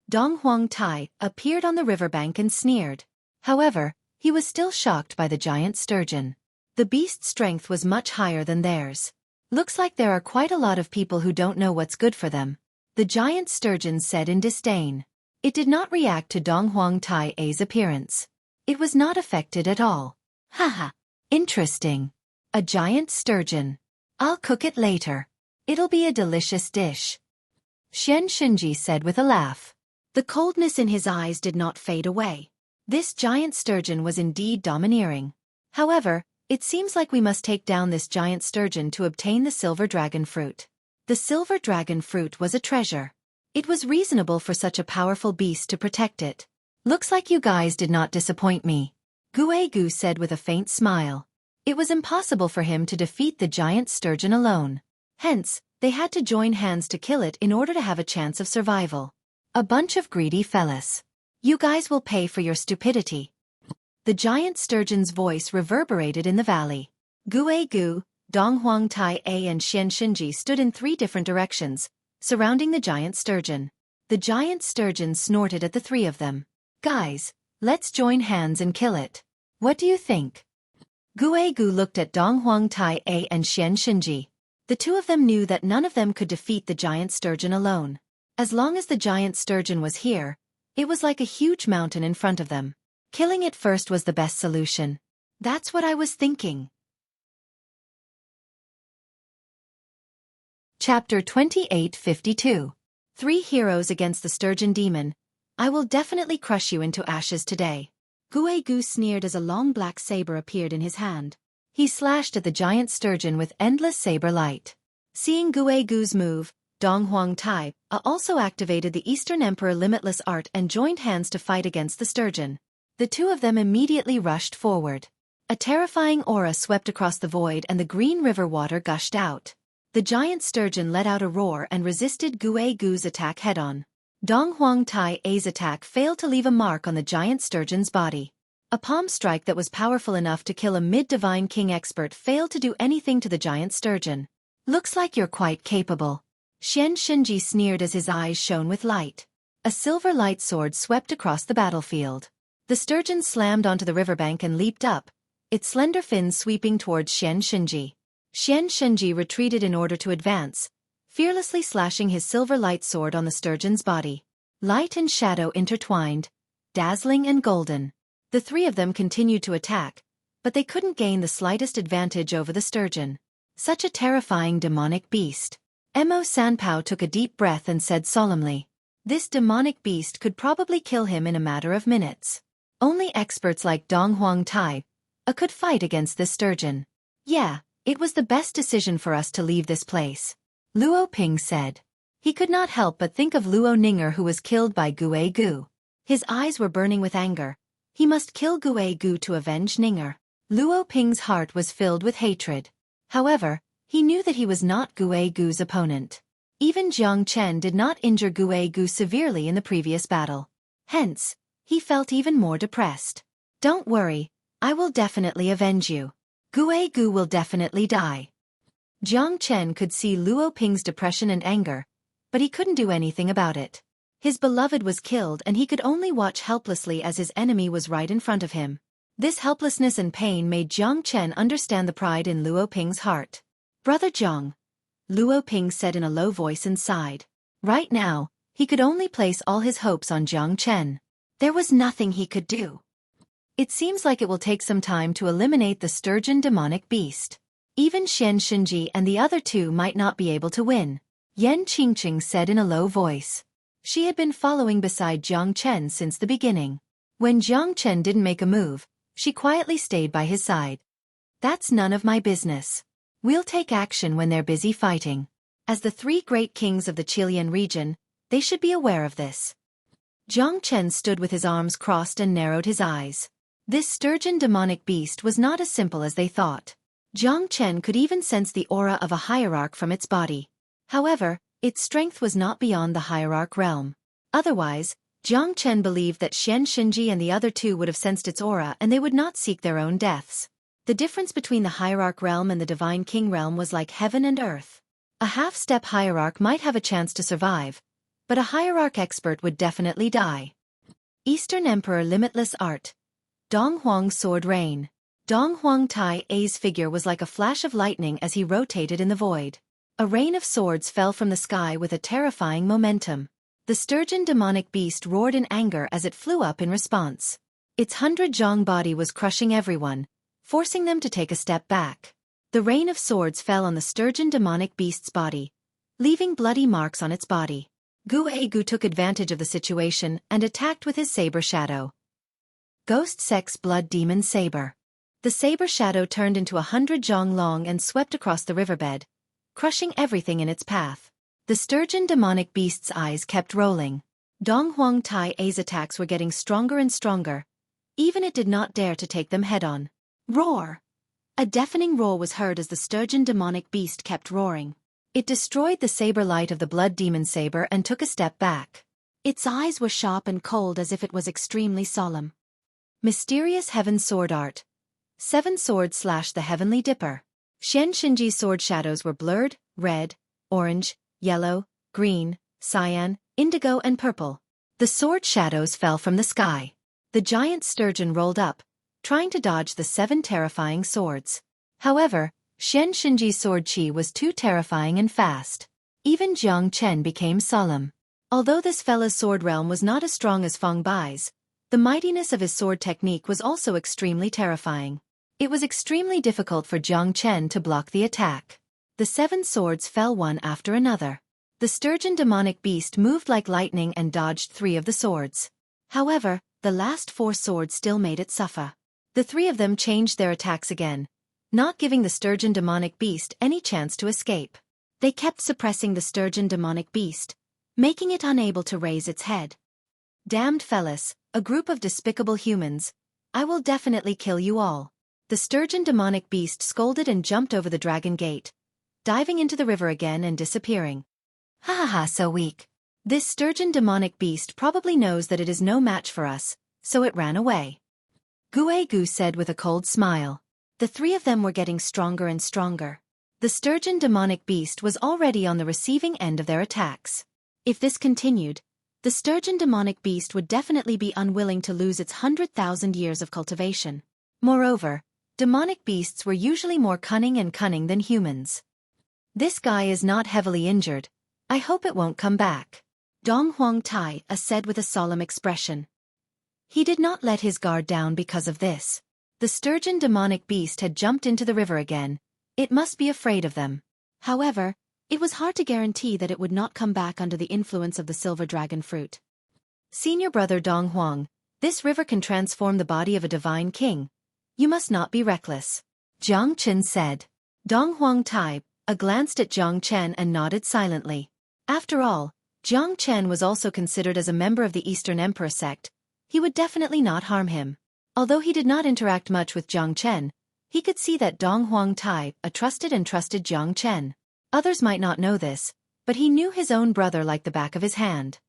Dong Huang Tai appeared on the riverbank and sneered. However, He was still shocked by the giant sturgeon. The beast's strength was much higher than theirs. Looks like there are quite a lot of people who don't know what's good for them, the giant sturgeon said in disdain. It did not react to Dong Huang Tai-A's appearance. It was not affected at all. Haha. Interesting. A giant sturgeon. I'll cook it later. It'll be a delicious dish. Xian Xinji said with a laugh. The coldness in his eyes did not fade away. This giant sturgeon was indeed domineering. However, it seems like we must take down this giant sturgeon to obtain the silver dragon fruit. The silver dragon fruit was a treasure. It was reasonable for such a powerful beast to protect it. Looks like you guys did not disappoint me, Xueqi said with a faint smile. It was impossible for him to defeat the giant sturgeon alone. Hence, they had to join hands to kill it in order to have a chance of survival. A bunch of greedy fellas. You guys will pay for your stupidity. The giant sturgeon's voice reverberated in the valley. Xueqi, Dong Huang Tai-A and Xian Xinji stood in 3 different directions, surrounding the giant sturgeon. The giant sturgeon snorted at the 3 of them. Guys, let's join hands and kill it. What do you think? Xueqi looked at Dong Huang Tai-A and Xian Xinji. The 2 of them knew that none of them could defeat the giant sturgeon alone. As long as the giant sturgeon was here, it was like a huge mountain in front of them. Killing it first was the best solution. That's what I was thinking. Chapter 2852. 3 heroes against the sturgeon demon. I will definitely crush you into ashes today. Xueqi sneered as a long black saber appeared in his hand. He slashed at the giant sturgeon with endless saber light. Seeing Xueqi's move, Dong Huang Tai also activated the Eastern Emperor Limitless Art and joined hands to fight against the sturgeon. The 2 of them immediately rushed forward. A terrifying aura swept across the void and the green river water gushed out. The giant sturgeon let out a roar and resisted Xueqi's attack head-on. Dong Huang Tai-A's attack failed to leave a mark on the giant sturgeon's body. A palm strike that was powerful enough to kill a mid-divine king expert failed to do anything to the giant sturgeon. Looks like you're quite capable. Xian Xinji sneered as his eyes shone with light. A silver light sword swept across the battlefield. The sturgeon slammed onto the riverbank and leaped up, its slender fins sweeping towards Xian Xinji. Xian Xinji retreated in order to advance, fearlessly slashing his silver light sword on the sturgeon's body. Light and shadow intertwined, dazzling and golden. The 3 of them continued to attack, but they couldn't gain the slightest advantage over the sturgeon. Such a terrifying demonic beast. Mo Sanpao took a deep breath and said solemnly, this demonic beast could probably kill him in a matter of minutes. Only experts like Dong Huang Tai could fight against this sturgeon. Yeah, it was the best decision for us to leave this place, Luo Ping said. He could not help but think of Luo Ninger who was killed by Xueqi. His eyes were burning with anger. He must kill Xueqi to avenge Ninger. Luo Ping's heart was filled with hatred. However, he knew that he was not Xueqi's opponent. Even Jiang Chen did not injure Xueqi severely in the previous battle. Hence, he felt even more depressed. Don't worry, I will definitely avenge you. Xueqi will definitely die. Jiang Chen could see Luo Ping's depression and anger, but he couldn't do anything about it. His beloved was killed and he could only watch helplessly as his enemy was right in front of him. This helplessness and pain made Jiang Chen understand the pride in Luo Ping's heart. Brother Jiang, Luo Ping said in a low voice and sighed. Right now, he could only place all his hopes on Jiang Chen. There was nothing he could do. It seems like it will take some time to eliminate the sturgeon demonic beast. Even Xian Xinji and the other 2 might not be able to win, Yan Qingqing said in a low voice. She had been following beside Jiang Chen since the beginning. When Jiang Chen didn't make a move, she quietly stayed by his side. That's none of my business. We'll take action when they're busy fighting. As the 3 great kings of the Qilian region, they should be aware of this. Jiang Chen stood with his arms crossed and narrowed his eyes. This sturgeon demonic beast was not as simple as they thought. Jiang Chen could even sense the aura of a hierarch from its body. However, its strength was not beyond the hierarch realm. Otherwise, Jiang Chen believed that Xian Xinji and the other 2 would have sensed its aura and they would not seek their own deaths. The difference between the hierarch realm and the divine king realm was like heaven and earth. A half-step hierarch might have a chance to survive, but a hierarch expert would definitely die. Eastern Emperor Limitless Art. Dong Huang's sword rain. Dong Huang Tai's figure was like a flash of lightning as he rotated in the void. A rain of swords fell from the sky with a terrifying momentum. The sturgeon demonic beast roared in anger as it flew up in response. Its 100-jong body was crushing everyone, forcing them to take a step back. The rain of swords fell on the sturgeon demonic beast's body, leaving bloody marks on its body. Xueqi took advantage of the situation and attacked with his saber shadow. Ghost Sex Blood Demon Saber. The saber shadow turned into 100-jong long and swept across the riverbed, crushing everything in its path. The sturgeon demonic beast's eyes kept rolling. Dong Huang Tai's attacks were getting stronger and stronger. Even it did not dare to take them head-on. Roar! A deafening roar was heard as the sturgeon demonic beast kept roaring. It destroyed the saber light of the blood demon saber and took a step back. Its eyes were sharp and cold as if it was extremely solemn. Mysterious Heaven Sword Art. 7 swords slash the Heavenly Dipper. Xian Xinji's sword shadows were blurred, red, orange, yellow, green, cyan, indigo and purple. The sword shadows fell from the sky. The giant sturgeon rolled up, trying to dodge the 7 terrifying swords. However, Xian Xinji's sword chi was too terrifying and fast. Even Jiang Chen became solemn. Although this fella's sword realm was not as strong as Feng Bai's, the mightiness of his sword technique was also extremely terrifying. It was extremely difficult for Jiang Chen to block the attack. The 7 swords fell one after another. The sturgeon demonic beast moved like lightning and dodged 3 of the swords. However, the last 4 swords still made it suffer. The 3 of them changed their attacks again, not giving the sturgeon demonic beast any chance to escape. They kept suppressing the sturgeon demonic beast, making it unable to raise its head. Damned fellas, a group of despicable humans. I will definitely kill you all. The sturgeon demonic beast scolded and jumped over the dragon gate, diving into the river again and disappearing. Ha ha ha, so weak. This sturgeon demonic beast probably knows that it is no match for us, so it ran away. Xueqi said with a cold smile. The 3 of them were getting stronger and stronger. The sturgeon demonic beast was already on the receiving end of their attacks. If this continued, the sturgeon demonic beast would definitely be unwilling to lose its 100,000 years of cultivation. Moreover, demonic beasts were usually more cunning than humans. This guy is not heavily injured. I hope it won't come back. Dong Huang Tai said with a solemn expression. He did not let his guard down because of this. The sturgeon demonic beast had jumped into the river again. It must be afraid of them. However, it was hard to guarantee that it would not come back under the influence of the silver dragon fruit. Senior brother Dong Huang, this river can transform the body of a divine king. You must not be reckless. Jiang Chen said. Dong Huang Tai glanced at Jiang Chen and nodded silently. After all, Jiang Chen was also considered as a member of the Eastern Emperor sect. He would definitely not harm him. Although he did not interact much with Jiang Chen, he could see that Dong Huang Tai trusted Jiang Chen. Others might not know this, but he knew his own brother like the back of his hand.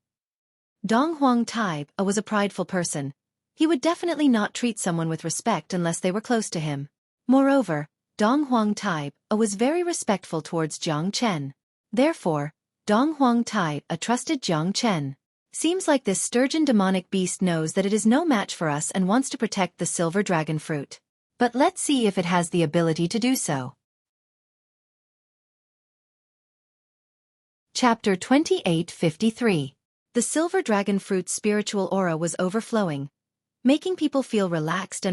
Dong Huang Tai was a prideful person. He would definitely not treat someone with respect unless they were close to him. Moreover, Dong Huang Tai was very respectful towards Jiang Chen. Therefore, Dong Huang Tai trusted Jiang Chen. Seems like this sturgeon demonic beast knows that it is no match for us and wants to protect the silver dragon fruit. But let's see if it has the ability to do so. Chapter 2853. The silver dragon fruit's spiritual aura was overflowing, making people feel relaxed.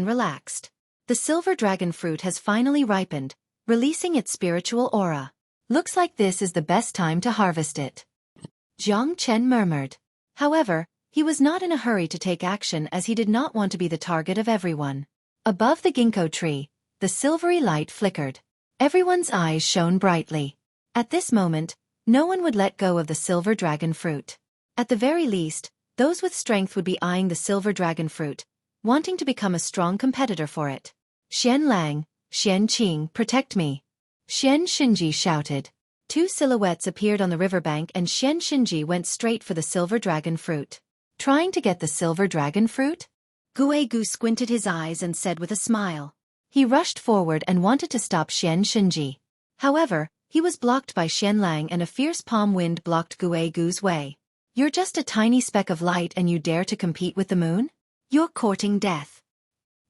The silver dragon fruit has finally ripened, releasing its spiritual aura. Looks like this is the best time to harvest it. Jiang Chen murmured. However, he was not in a hurry to take action as he did not want to be the target of everyone. Above the ginkgo tree, the silvery light flickered. Everyone's eyes shone brightly. At this moment, no one would let go of the silver dragon fruit. At the very least, those with strength would be eyeing the silver dragon fruit, wanting to become a strong competitor for it. Xian Lang, Xian Qing, protect me. Xian Xinji shouted. 2 silhouettes appeared on the riverbank and Xian Xinji went straight for the silver dragon fruit. Trying to get the silver dragon fruit? Xueqi squinted his eyes and said with a smile. He rushed forward and wanted to stop Xian Xinji. However, he was blocked by Xian Lang and a fierce palm wind blocked Xueqi's way. You're just a tiny speck of light and you dare to compete with the moon? You're courting death.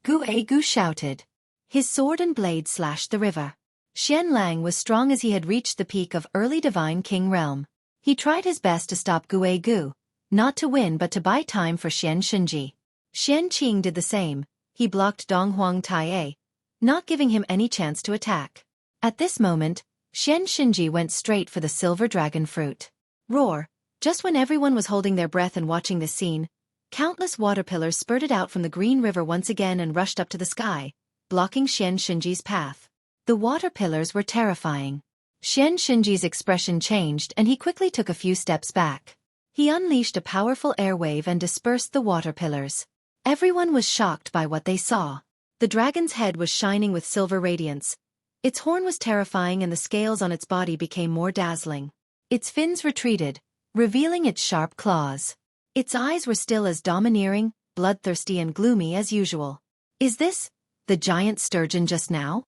Gu shouted. His sword and blade slashed the river. Xian Lang was strong as he had reached the peak of early Divine King realm. He tried his best to stop Gu, not to win but to buy time for Xian Shunji. Xian Qing did the same. He blocked Dong Huang Tai, not giving him any chance to attack. At this moment, Xian Shunji went straight for the silver dragon fruit. Roar! Just when everyone was holding their breath and watching this scene, countless water pillars spurted out from the green river once again and rushed up to the sky, blocking Xian Shunji's path. The water pillars were terrifying. Xian Shunji's expression changed and he quickly took a few steps back. He unleashed a powerful air wave and dispersed the water pillars. Everyone was shocked by what they saw. The dragon's head was shining with silver radiance. Its horn was terrifying and the scales on its body became more dazzling. Its fins retreated, revealing its sharp claws. Its eyes were still as domineering, bloodthirsty and gloomy as usual. Is this the giant sturgeon just now?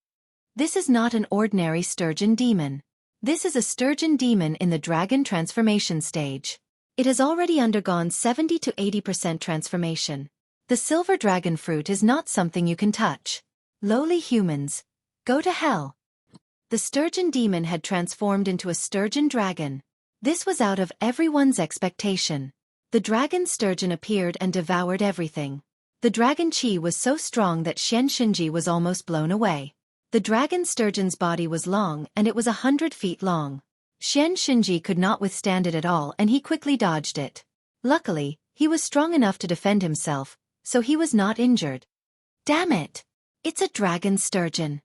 This is not an ordinary sturgeon demon. This is a sturgeon demon in the dragon transformation stage. It has already undergone 70 to 80% transformation. The silver dragon fruit is not something you can touch. Lowly humans, go to hell. The sturgeon demon had transformed into a sturgeon dragon. This was out of everyone's expectation. The dragon sturgeon appeared and devoured everything. The dragon chi was so strong that Xian Shunji was almost blown away. The dragon sturgeon's body was long and it was 100 feet long. Xian Shunji could not withstand it at all and he quickly dodged it. Luckily, he was strong enough to defend himself, so he was not injured. Damn it! It's a dragon sturgeon.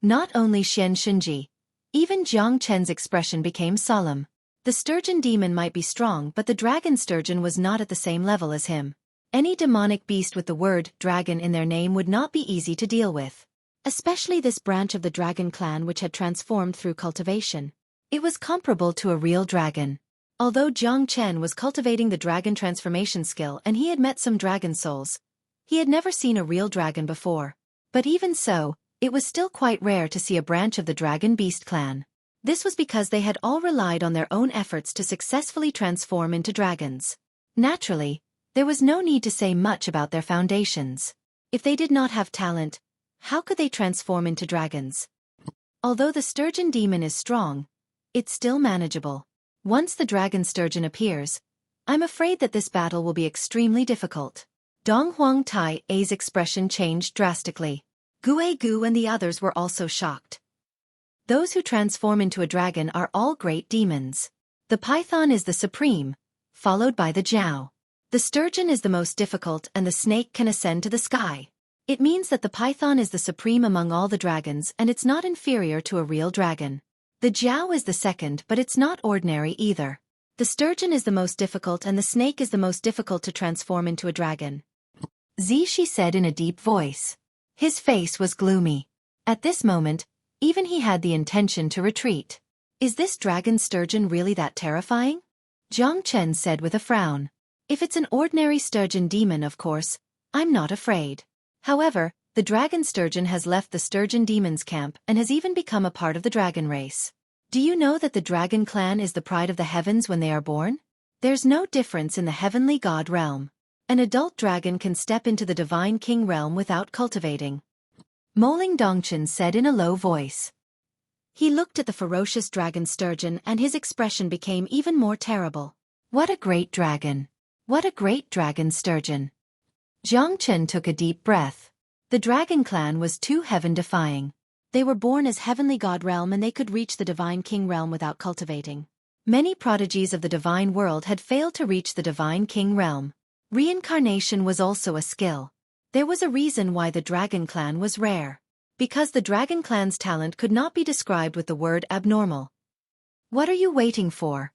Not only Xian Shunji, even Jiang Chen's expression became solemn. The sturgeon demon might be strong but the dragon sturgeon was not at the same level as him. Any demonic beast with the word dragon in their name would not be easy to deal with. Especially this branch of the dragon clan which had transformed through cultivation. It was comparable to a real dragon. Although Jiang Chen was cultivating the dragon transformation skill and he had met some dragon souls, he had never seen a real dragon before. But even so, it was still quite rare to see a branch of the dragon beast clan. This was because they had all relied on their own efforts to successfully transform into dragons. Naturally, there was no need to say much about their foundations. If they did not have talent, how could they transform into dragons? Although the sturgeon demon is strong, it's still manageable. Once the dragon sturgeon appears, I'm afraid that this battle will be extremely difficult. Dong Huang Tai-A's expression changed drastically. Gu and the others were also shocked. Those who transform into a dragon are all great demons. The python is the supreme, followed by the jiao. The sturgeon is the most difficult and the snake can ascend to the sky. It means that the python is the supreme among all the dragons and it's not inferior to a real dragon. The jiao is the second but it's not ordinary either. The sturgeon is the most difficult and the snake is the most difficult to transform into a dragon. Zishi said in a deep voice. His face was gloomy. At this moment, even he had the intention to retreat. Is this dragon sturgeon really that terrifying? Jiang Chen said with a frown. If it's an ordinary sturgeon demon, of course, I'm not afraid. However, the dragon sturgeon has left the sturgeon demon's camp and has even become a part of the dragon race. Do you know that the dragon clan is the pride of the heavens when they are born? There's no difference in the heavenly god realm. An adult dragon can step into the divine king realm without cultivating. Moling Dongchen said in a low voice. He looked at the ferocious dragon sturgeon and his expression became even more terrible. What a great dragon! What a great dragon sturgeon! Jiang Chen took a deep breath. The dragon clan was too heaven-defying. They were born as heavenly god realm and they could reach the divine king realm without cultivating. Many prodigies of the divine world had failed to reach the divine king realm. Reincarnation was also a skill. There was a reason why the dragon clan was rare. Because the dragon clan's talent could not be described with the word abnormal. What are you waiting for?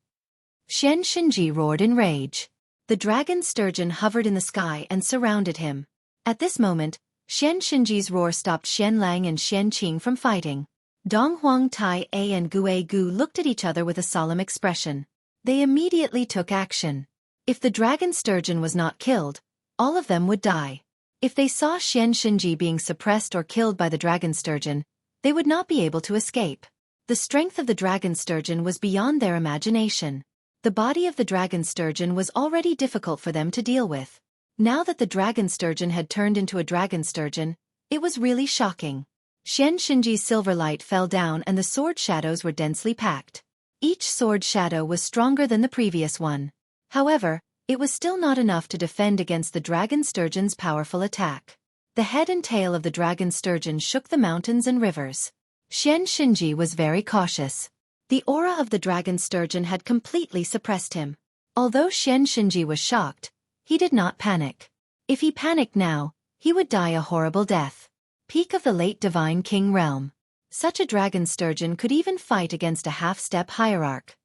Xian Shunji roared in rage. The dragon sturgeon hovered in the sky and surrounded him. At this moment, Xian Shunji's roar stopped Xian Lang and Xian Qing from fighting. Dong Huang Tai-A and Gu looked at each other with a solemn expression. They immediately took action. If the dragon sturgeon was not killed, all of them would die. If they saw Xian Shunji being suppressed or killed by the dragon sturgeon, they would not be able to escape. The strength of the dragon sturgeon was beyond their imagination. The body of the dragon sturgeon was already difficult for them to deal with. Now that the dragon sturgeon had turned into a dragon sturgeon, it was really shocking. Shinji's silver light fell down and the sword shadows were densely packed. Each sword shadow was stronger than the previous one. However, it was still not enough to defend against the dragon sturgeon's powerful attack. The head and tail of the dragon sturgeon shook the mountains and rivers. Shinji was very cautious. The aura of the dragon sturgeon had completely suppressed him. Although Shinji was shocked, he did not panic. If he panicked now, he would die a horrible death. Peak of the late divine king realm. Such a dragon sturgeon could even fight against a half-step hierarch.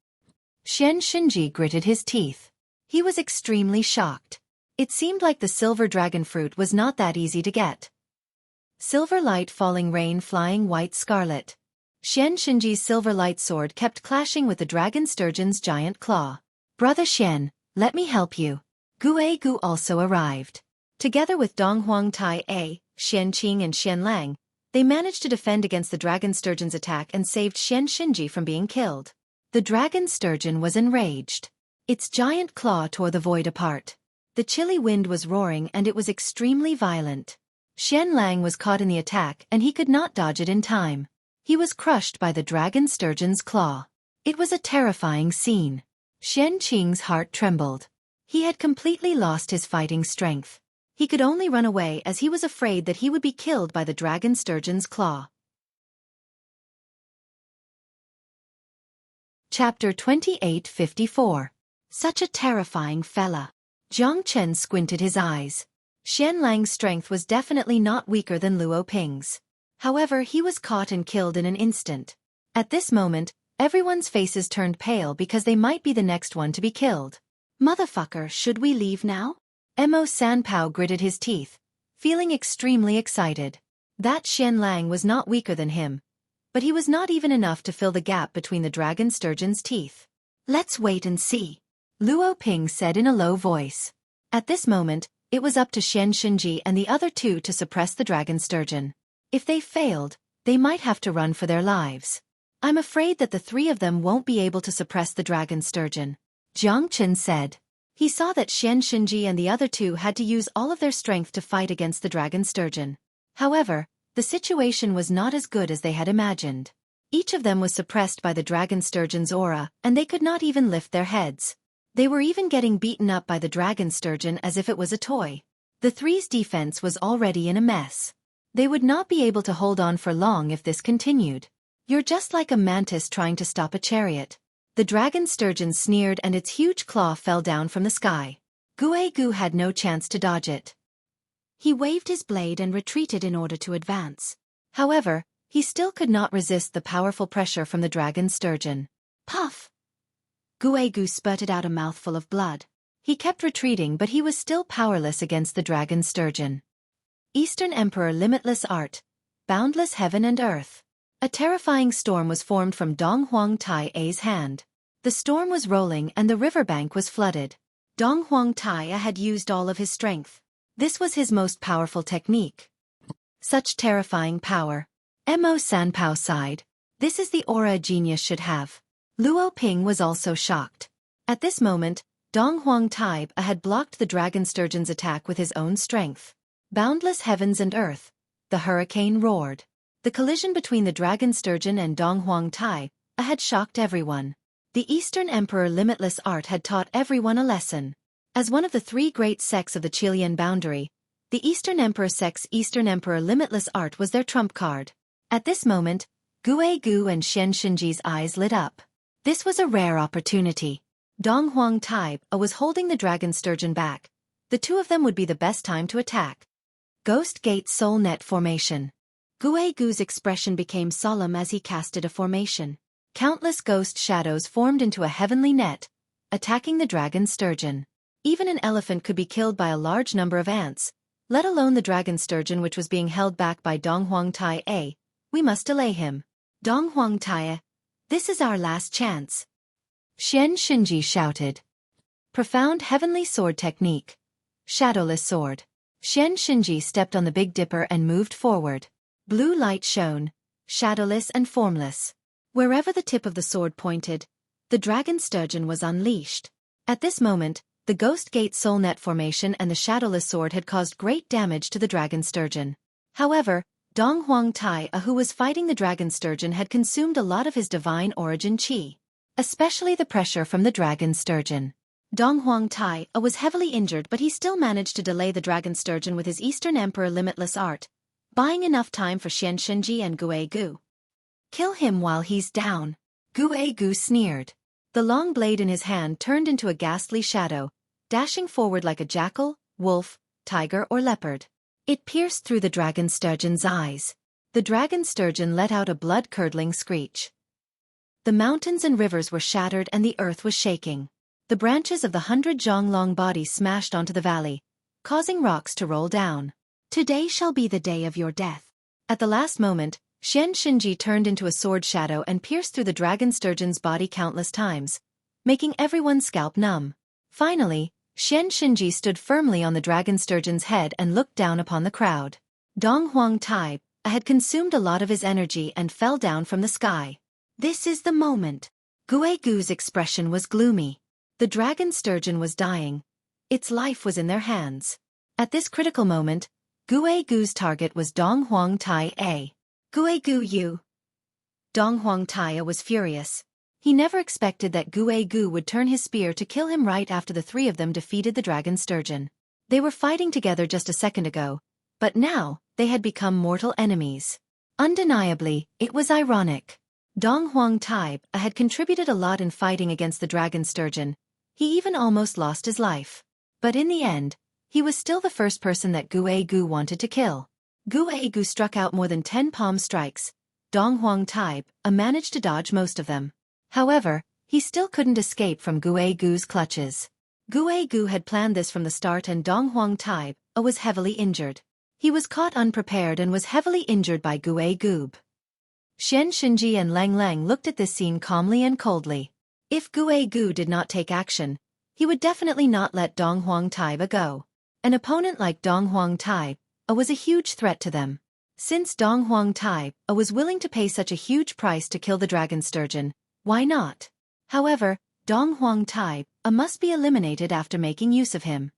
Shinji gritted his teeth. He was extremely shocked. It seemed like the silver dragon fruit was not that easy to get. Silver light falling rain flying white scarlet. Shinji's silver light sword kept clashing with the dragon sturgeon's giant claw. Brother Shen, let me help you. Gu also arrived. Together with Dong Huangtai, Xian Qing and Xian Lang, they managed to defend against the dragon sturgeon's attack and saved Shinji from being killed. The dragon sturgeon was enraged. Its giant claw tore the void apart. The chilly wind was roaring and it was extremely violent. Xian Lang was caught in the attack and he could not dodge it in time. He was crushed by the dragon sturgeon's claw. It was a terrifying scene. Xian Qing's heart trembled. He had completely lost his fighting strength. He could only run away as he was afraid that he would be killed by the dragon sturgeon's claw. Chapter 2854. Such a terrifying fella. Jiang Chen squinted his eyes. Xian Lang's strength was definitely not weaker than Luo Ping's. However, he was caught and killed in an instant. At this moment, everyone's faces turned pale because they might be the next one to be killed. Motherfucker, should we leave now? Mo Sanpao gritted his teeth, feeling extremely excited. That Xian Lang was not weaker than him, but he was not even enough to fill the gap between the dragon sturgeon's teeth. Let's wait and see, Luo Ping said in a low voice. At this moment, it was up to Shinji and the other two to suppress the dragon sturgeon. If they failed, they might have to run for their lives. I'm afraid that the three of them won't be able to suppress the dragon sturgeon, Jiang Chen said. He saw that Shinji and the other two had to use all of their strength to fight against the dragon sturgeon. However, the situation was not as good as they had imagined. Each of them was suppressed by the dragon sturgeon's aura, and they could not even lift their heads. They were even getting beaten up by the dragon sturgeon as if it was a toy. The three's defense was already in a mess. They would not be able to hold on for long if this continued. You're just like a mantis trying to stop a chariot. The dragon sturgeon sneered and its huge claw fell down from the sky. Gu had no chance to dodge it. He waved his blade and retreated in order to advance. However, he still could not resist the powerful pressure from the dragon sturgeon. Puff! Gu spurted out a mouthful of blood. He kept retreating but he was still powerless against the dragon sturgeon. Eastern Emperor Limitless Art, Boundless Heaven and Earth. A terrifying storm was formed from Dong Huangtai's hand. The storm was rolling and the riverbank was flooded. Dong Huangtai had used all of his strength. This was his most powerful technique. Such terrifying power. Mo Sanpao sighed. This is the aura a genius should have. Luo Ping was also shocked. At this moment, Dong Huangtai had blocked the dragon sturgeon's attack with his own strength. Boundless heavens and earth. The hurricane roared. The collision between the dragon sturgeon and Dong Huangtai had shocked everyone. The Eastern Emperor Limitless Art had taught everyone a lesson. As one of the three great sects of the Chilean boundary, the Eastern Emperor sect's Eastern Emperor Limitless Art was their trump card. At this moment, Gu and Shinji's eyes lit up. This was a rare opportunity. Dong Huangtai was holding the dragon sturgeon back. The two of them would be the best time to attack. Ghost Gate Soul Net Formation. Gu's expression became solemn as he casted a formation. Countless ghost shadows formed into a heavenly net, attacking the dragon sturgeon. Even an elephant could be killed by a large number of ants, let alone the dragon sturgeon which was being held back by Dong Huangtai. We must delay him. Dong Huangtai, this is our last chance. Shinji shouted. Profound heavenly sword technique. Shadowless sword. Shinji stepped on the Big Dipper and moved forward. Blue light shone, shadowless and formless. Wherever the tip of the sword pointed, the dragon sturgeon was unleashed. At this moment, The Ghost Gate Soul Net formation and the Shadowless Sword had caused great damage to the dragon sturgeon. However, Dong Huang Tai, who was fighting the dragon sturgeon, had consumed a lot of his divine origin chi, especially the pressure from the dragon sturgeon. Dong Huang Tai was heavily injured, but he still managed to delay the dragon sturgeon with his Eastern Emperor limitless art, buying enough time for Xian Shenji and Gui Gu. Kill him while he's down. Gui Gu sneered. The long blade in his hand turned into a ghastly shadow, dashing forward like a jackal, wolf, tiger or leopard. It pierced through the dragon sturgeon's eyes. The dragon sturgeon let out a blood-curdling screech. The mountains and rivers were shattered and the earth was shaking. The branches of the 100 Zhonglong body smashed onto the valley, causing rocks to roll down. Today shall be the day of your death. At the last moment, Xian Shinji turned into a sword shadow and pierced through the dragon sturgeon's body countless times, making everyone's scalp numb. Finally, Xian Shinji stood firmly on the dragon sturgeon's head and looked down upon the crowd. Dong Huang Tai had consumed a lot of his energy and fell down from the sky. This is the moment. Gui Gu's expression was gloomy. The dragon sturgeon was dying. Its life was in their hands. At this critical moment, Gui Gu's target was Dong Huang Tai. Gui Gu you. Dong Huang Tai was furious. He never expected that Gui Gu would turn his spear to kill him right after the three of them defeated the dragon sturgeon. They were fighting together just a second ago, but now, they had become mortal enemies. Undeniably, it was ironic. Dong Huang Tai had contributed a lot in fighting against the dragon sturgeon. He even almost lost his life. But in the end, he was still the first person that Gui Gu wanted to kill. Gui Gu struck out more than 10 palm strikes. Dong Huang Tai managed to dodge most of them. However, he still couldn't escape from Gui Gu's clutches. Gui Gu had planned this from the start, and Dong Huang Tai was heavily injured. He was caught unprepared and was heavily injured by Gui Gu. Xian Shinji and Lang Lang looked at this scene calmly and coldly. If Gui Gu did not take action, he would definitely not let Dong Huang Tai go. An opponent like Dong Huang Tai was a huge threat to them. Since Dong Huang Tai was willing to pay such a huge price to kill the dragon sturgeon, why not? However, Dong Huang Tai must be eliminated after making use of him.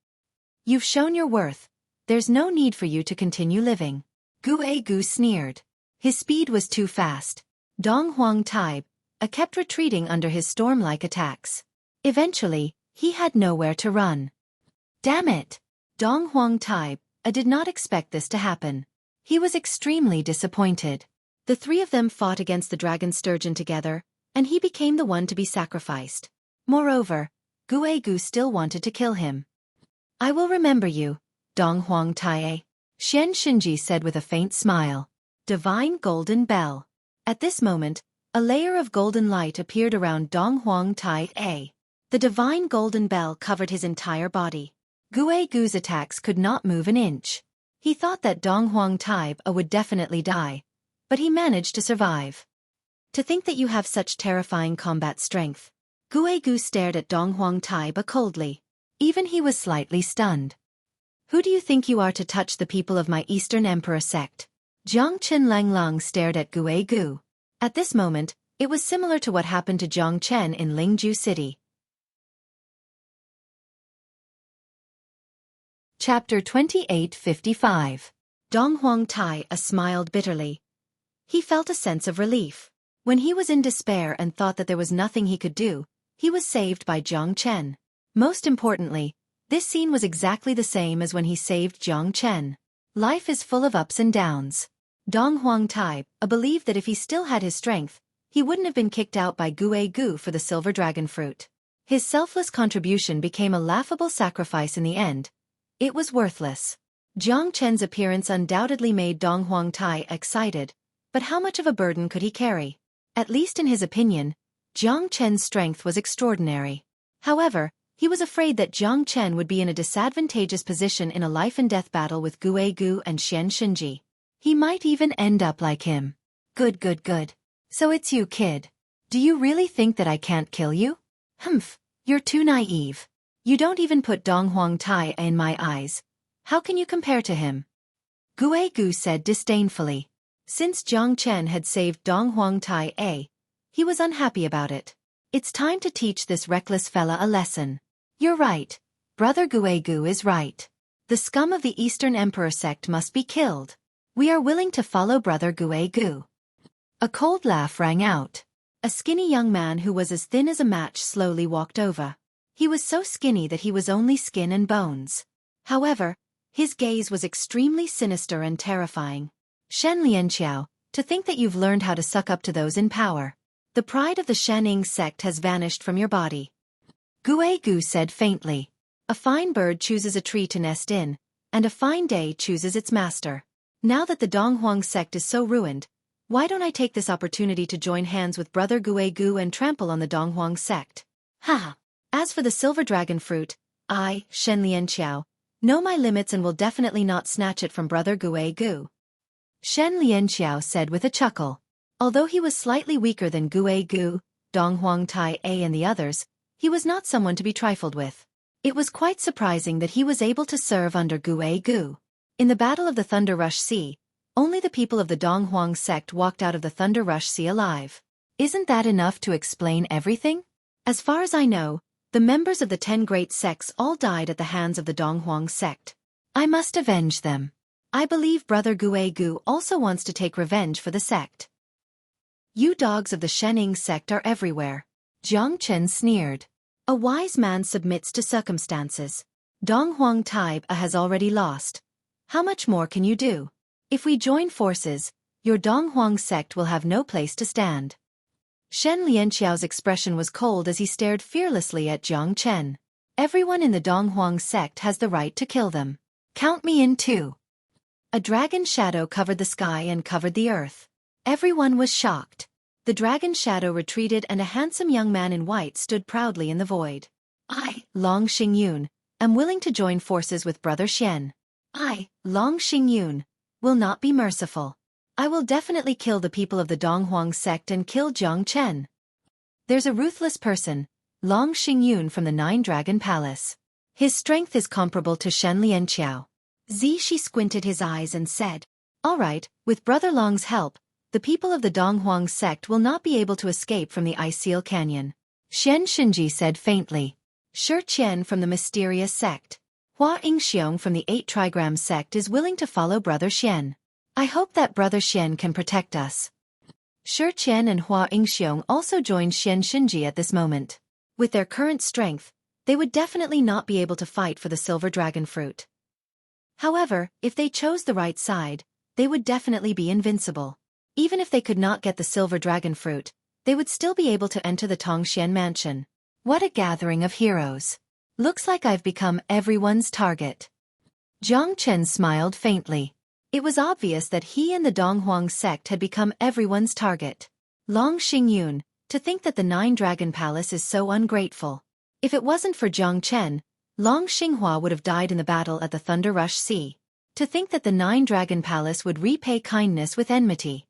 You've shown your worth. There's no need for you to continue living. Gui Gu sneered. His speed was too fast. Dong Huang Tai kept retreating under his storm-like attacks. Eventually, he had nowhere to run. Damn it! Dong Huang Tai did not expect this to happen. He was extremely disappointed. The three of them fought against the dragon sturgeon together, and he became the one to be sacrificed. Moreover, Gui Gu still wanted to kill him. I will remember you, Dong Huang Tai. Xian Shinji said with a faint smile. Divine Golden Bell. At this moment, a layer of golden light appeared around Dong Huang Tai. The divine golden bell covered his entire body. Gui Gu's attacks could not move an inch. He thought that Dong Huang Tai would definitely die, but he managed to survive. To think that you have such terrifying combat strength. Gui Gu stared at Dong Huang Tai coldly. Even he was slightly stunned. Who do you think you are to touch the people of my Eastern Emperor sect? Jiang Chen Lang Lang stared at Gui Gu. At this moment, it was similar to what happened to Jiang Chen in Lingju City. Chapter 2855. Dong Huang Tai smiled bitterly. He felt a sense of relief. When he was in despair and thought that there was nothing he could do, he was saved by Jiang Chen. Most importantly, this scene was exactly the same as when he saved Jiang Chen. Life is full of ups and downs. Dong Huang Tai believed that if he still had his strength, he wouldn't have been kicked out by Gui Gu for the silver dragon fruit. His selfless contribution became a laughable sacrifice in the end. It was worthless. Jiang Chen's appearance undoubtedly made Dong Huang Tai excited, but how much of a burden could he carry? At least in his opinion, Jiang Chen's strength was extraordinary. However, he was afraid that Jiang Chen would be in a disadvantageous position in a life-and-death battle with Gui Gu and Xian Shinji. He might even end up like him. Good. So it's you, kid. Do you really think that I can't kill you? Humph, you're too naive. You don't even put Dong Huang Tai in my eyes. How can you compare to him? Gui Gu said disdainfully. Since Jiang Chen had saved Dong Huang Tai, he was unhappy about it. It's time to teach this reckless fella a lesson. You're right. Brother Guegu is right. The scum of the Eastern Emperor sect must be killed. We are willing to follow Brother Guegu. A cold laugh rang out. A skinny young man who was as thin as a match slowly walked over. He was so skinny that he was only skin and bones. However, his gaze was extremely sinister and terrifying. Shen Lianqiao, to think that you've learned how to suck up to those in power. The pride of the Shening sect has vanished from your body. Guegu said faintly. A fine bird chooses a tree to nest in, and a fine day chooses its master. Now that the Donghuang sect is so ruined, why don't I take this opportunity to join hands with Brother Guegu and trample on the Donghuang sect? Ha! As for the silver dragon fruit, I, Shen Lianqiao, know my limits and will definitely not snatch it from Brother Guegu. Shen Lianqiao said with a chuckle. Although he was slightly weaker than Guegu, Donghuang Tai A and the others, he was not someone to be trifled with. It was quite surprising that he was able to serve under Guegu. In the Battle of the Thunder Rush Sea, only the people of the Donghuang sect walked out of the Thunder Rush Sea alive. Isn't that enough to explain everything? As far as I know, the members of the 10 great sects all died at the hands of the Donghuang sect. I must avenge them. I believe Brother Guegu also wants to take revenge for the sect. You dogs of the Shening sect are everywhere. Jiang Chen sneered. A wise man submits to circumstances. Donghuang Taiba has already lost. How much more can you do? If we join forces, your Donghuang sect will have no place to stand. Shen Lianqiao's expression was cold as he stared fearlessly at Jiang Chen. Everyone in the Donghuang sect has the right to kill them. Count me in too. A dragon shadow covered the sky and covered the earth. Everyone was shocked. The dragon shadow retreated and a handsome young man in white stood proudly in the void. I, Long Xingyun, am willing to join forces with Brother Xian. I, Long Xingyun, will not be merciful. I will definitely kill the people of the Donghuang sect and kill Jiang Chen. There's a ruthless person, Long Xingyun from the Nine Dragon Palace. His strength is comparable to Shen Lianqiao. Zishi squinted his eyes and said, all right, with Brother Long's help, the people of the Donghuang sect will not be able to escape from the Iceal Canyon. Xian Xinji said faintly. Shi Qian from the mysterious sect. Hua Yingxiong from the 8 Trigram sect is willing to follow Brother Xian. I hope that Brother Xian can protect us. Shi Qian and Hua Yingxiong also joined Xian Xinji at this moment. With their current strength, they would definitely not be able to fight for the silver dragon fruit. However, if they chose the right side, they would definitely be invincible. Even if they could not get the silver dragon fruit, they would still be able to enter the Tongxian mansion. What a gathering of heroes. Looks like I've become everyone's target. Jiang Chen smiled faintly. It was obvious that he and the Donghuang sect had become everyone's target. Long Xingyun, to think that the Nine Dragon Palace is so ungrateful. If it wasn't for Jiang Chen, Long Xinghua would have died in the battle at the Thunder Rush Sea. To think that the Nine Dragon Palace would repay kindness with enmity.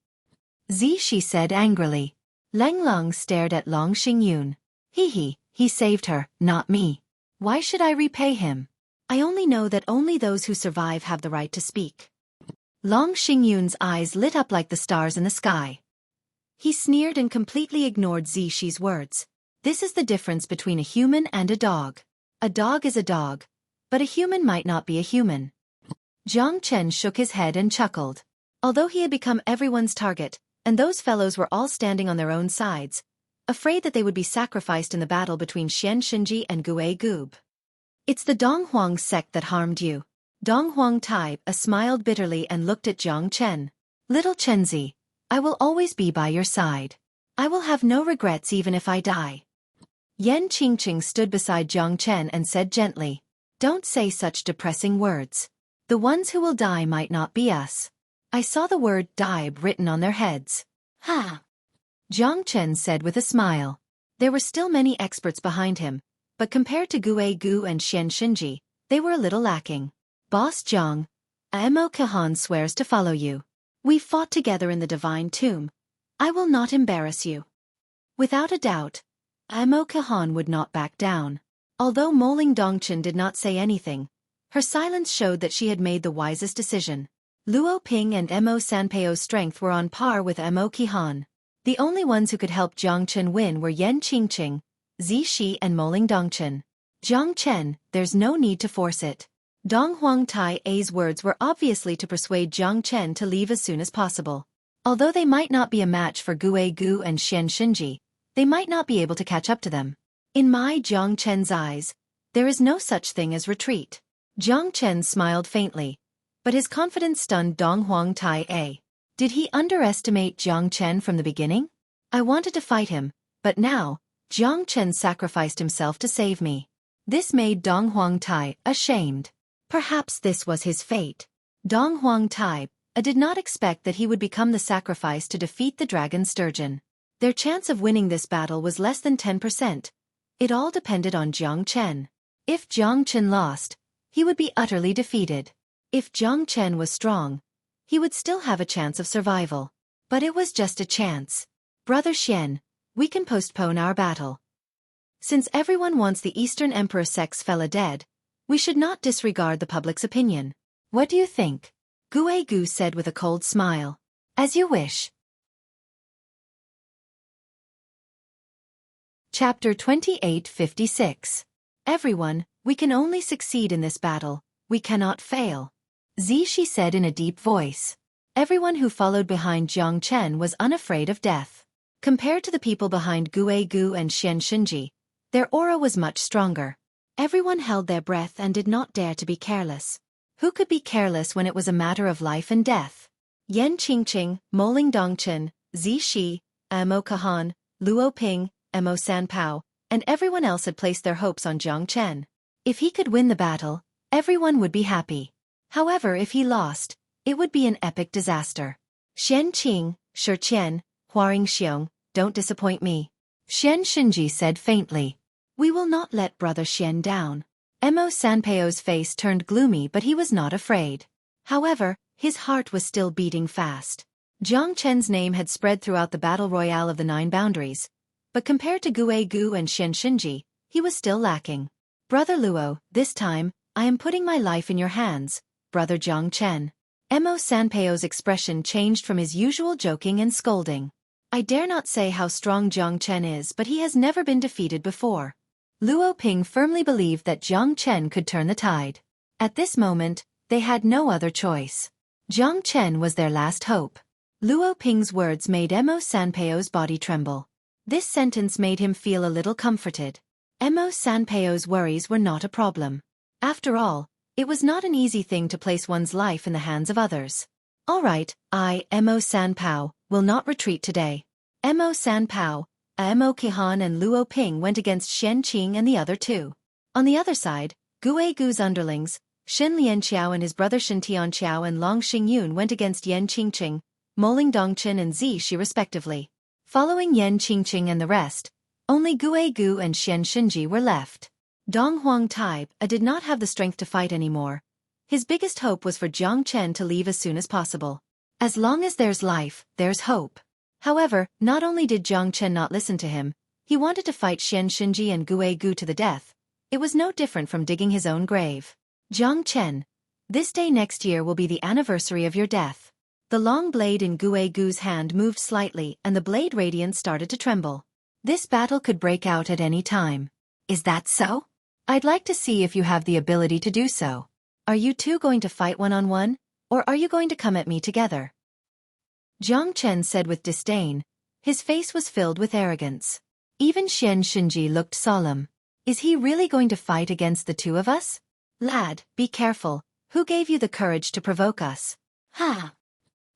Zishi said angrily. Leng Long stared at Long Xingyun. He saved her, not me. Why should I repay him? I only know that only those who survive have the right to speak. Long Xingyun's eyes lit up like the stars in the sky. He sneered and completely ignored Zishi's words. This is the difference between a human and a dog. A dog is a dog, but a human might not be a human. Jiang Chen shook his head and chuckled. Although he had become everyone's target, and those fellows were all standing on their own sides, afraid that they would be sacrificed in the battle between Xian Xinji and Guegu. It's the Donghuang sect that harmed you. Donghuang Taiba smiled bitterly and looked at Jiang Chen. Little Chenzi, I will always be by your side. I will have no regrets even if I die. Yan Qingqing stood beside Jiang Chen and said gently, don't say such depressing words. The ones who will die might not be us. I saw the word die written on their heads. Ha! Jiang Chen said with a smile. There were still many experts behind him, but compared to Guegu and Xian Xinji, they were a little lacking. Boss Jiang, Amo Kahan swears to follow you. We fought together in the Divine Tomb. I will not embarrass you. Without a doubt, Amo Kahan would not back down. Although Moling Dongchen did not say anything, her silence showed that she had made the wisest decision. Luo Ping and Mo Sanpeo's strength were on par with Mo Qihan. The only ones who could help Jiang Chen win were Yan Qingqing, Zishi and Moling Dongchen. Jiang Chen, there's no need to force it. Dong Huang Tai-A's words were obviously to persuade Jiang Chen to leave as soon as possible. Although they might not be a match for Gui Gu and Xian Xinji, they might not be able to catch up to them. In my Jiang Chen's eyes, there is no such thing as retreat. Jiang Chen smiled faintly, but his confidence stunned Dong Huang Tai-A. Did he underestimate Jiang Chen from the beginning? I wanted to fight him, but now, Jiang Chen sacrificed himself to save me. This made Dong Huang Tai ashamed. Perhaps this was his fate. Dong Huang Tai did not expect that he would become the sacrifice to defeat the dragon sturgeon. Their chance of winning this battle was less than 10%. It all depended on Jiang Chen. If Jiang Chen lost, he would be utterly defeated. If Jiang Chen was strong, he would still have a chance of survival. But it was just a chance. Brother Xian, we can postpone our battle. Since everyone wants the Eastern Emperor Sex fella dead, we should not disregard the public's opinion. What do you think? Gui Gu said with a cold smile. As you wish. Chapter 2856. Everyone, we can only succeed in this battle, we cannot fail. Xueqi said in a deep voice. Everyone who followed behind Jiang Chen was unafraid of death. Compared to the people behind Gui Gu and Xian Xinji, their aura was much stronger. Everyone held their breath and did not dare to be careless. Who could be careless when it was a matter of life and death? Yan Qingqing, Moling Dongchen, Xueqi, Mo Kahan, Luo Ping, Mo Sanpao, and everyone else had placed their hopes on Jiang Chen. If he could win the battle, everyone would be happy. However, if he lost, it would be an epic disaster. Xian Qing, Shi Qian, Huaring Xiong, don't disappoint me. Xian Xinji said faintly. We will not let Brother Xian down. Mo Sanpao's face turned gloomy, but he was not afraid. However, his heart was still beating fast. Jiang Chen's name had spread throughout the battle royale of the 9 boundaries, but compared to Gui Gu and Xian Xinji, he was still lacking. Brother Luo, this time, I am putting my life in your hands, Brother Jiang Chen. Mo Sanpao's expression changed from his usual joking and scolding. I dare not say how strong Jiang Chen is, but he has never been defeated before. Luo Ping firmly believed that Jiang Chen could turn the tide. At this moment, they had no other choice. Jiang Chen was their last hope. Luo Ping's words made Mo Sanpao's body tremble. This sentence made him feel a little comforted. Mo Sanpao's worries were not a problem. After all, it was not an easy thing to place one's life in the hands of others. All right, I, Mo Sanpao, will not retreat today. Mo Sanpao, Mo Qihan and Luo Ping went against Xian Qing and the other 2. On the other side, Gui Gu's underlings, Shin Lianqiao and his brother Shin Tianqiao and Long Xingyun went against Yan Qingqing, Moling Dongchen and Xueqi respectively. Following Yan Qingqing and the rest, only Gui Gu and Xian Xinji were left. Dong Huang Tai did not have the strength to fight anymore. His biggest hope was for Jiang Chen to leave as soon as possible. As long as there's life, there's hope. However, not only did Jiang Chen not listen to him, he wanted to fight Xian Xinji and Gui Gu to the death. It was no different from digging his own grave. Jiang Chen, this day next year will be the anniversary of your death. The long blade in Gui Gu's hand moved slightly and the blade radiance started to tremble. This battle could break out at any time. Is that so? I'd like to see if you have the ability to do so. Are you two going to fight one-on-one, or are you going to come at me together? Jiang Chen said with disdain. His face was filled with arrogance. Even Xian Xinji looked solemn. Is he really going to fight against the 2 of us? Lad, be careful. Who gave you the courage to provoke us? Ha!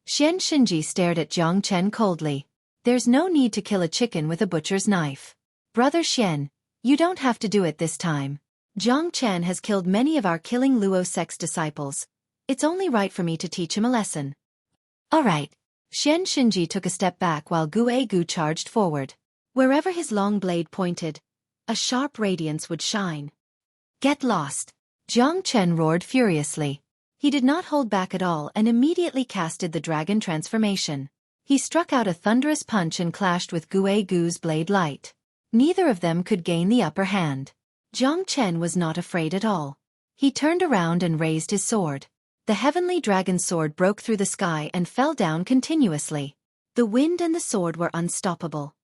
Xian Xinji stared at Jiang Chen coldly. There's no need to kill a chicken with a butcher's knife. Brother Xian, you don't have to do it this time. Jiang Chen has killed many of our killing Luo sect's disciples. It's only right for me to teach him a lesson. All right. Xian Xinji took a step back while Gui Gu charged forward. Wherever his long blade pointed, a sharp radiance would shine. Get lost! Jiang Chen roared furiously. He did not hold back at all and immediately casted the dragon transformation. He struck out a thunderous punch and clashed with Gui Gu's blade light. Neither of them could gain the upper hand. Jiang Chen was not afraid at all. He turned around and raised his sword. The heavenly dragon sword broke through the sky and fell down continuously. The wind and the sword were unstoppable.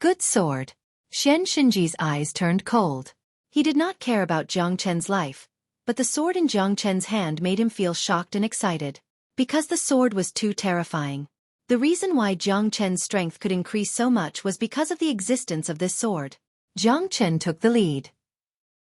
Good sword. Xian Xinji's eyes turned cold. He did not care about Jiang Chen's life, but the sword in Jiang Chen's hand made him feel shocked and excited. Because the sword was too terrifying. The reason why Jiang Chen's strength could increase so much was because of the existence of this sword. Jiang Chen took the lead.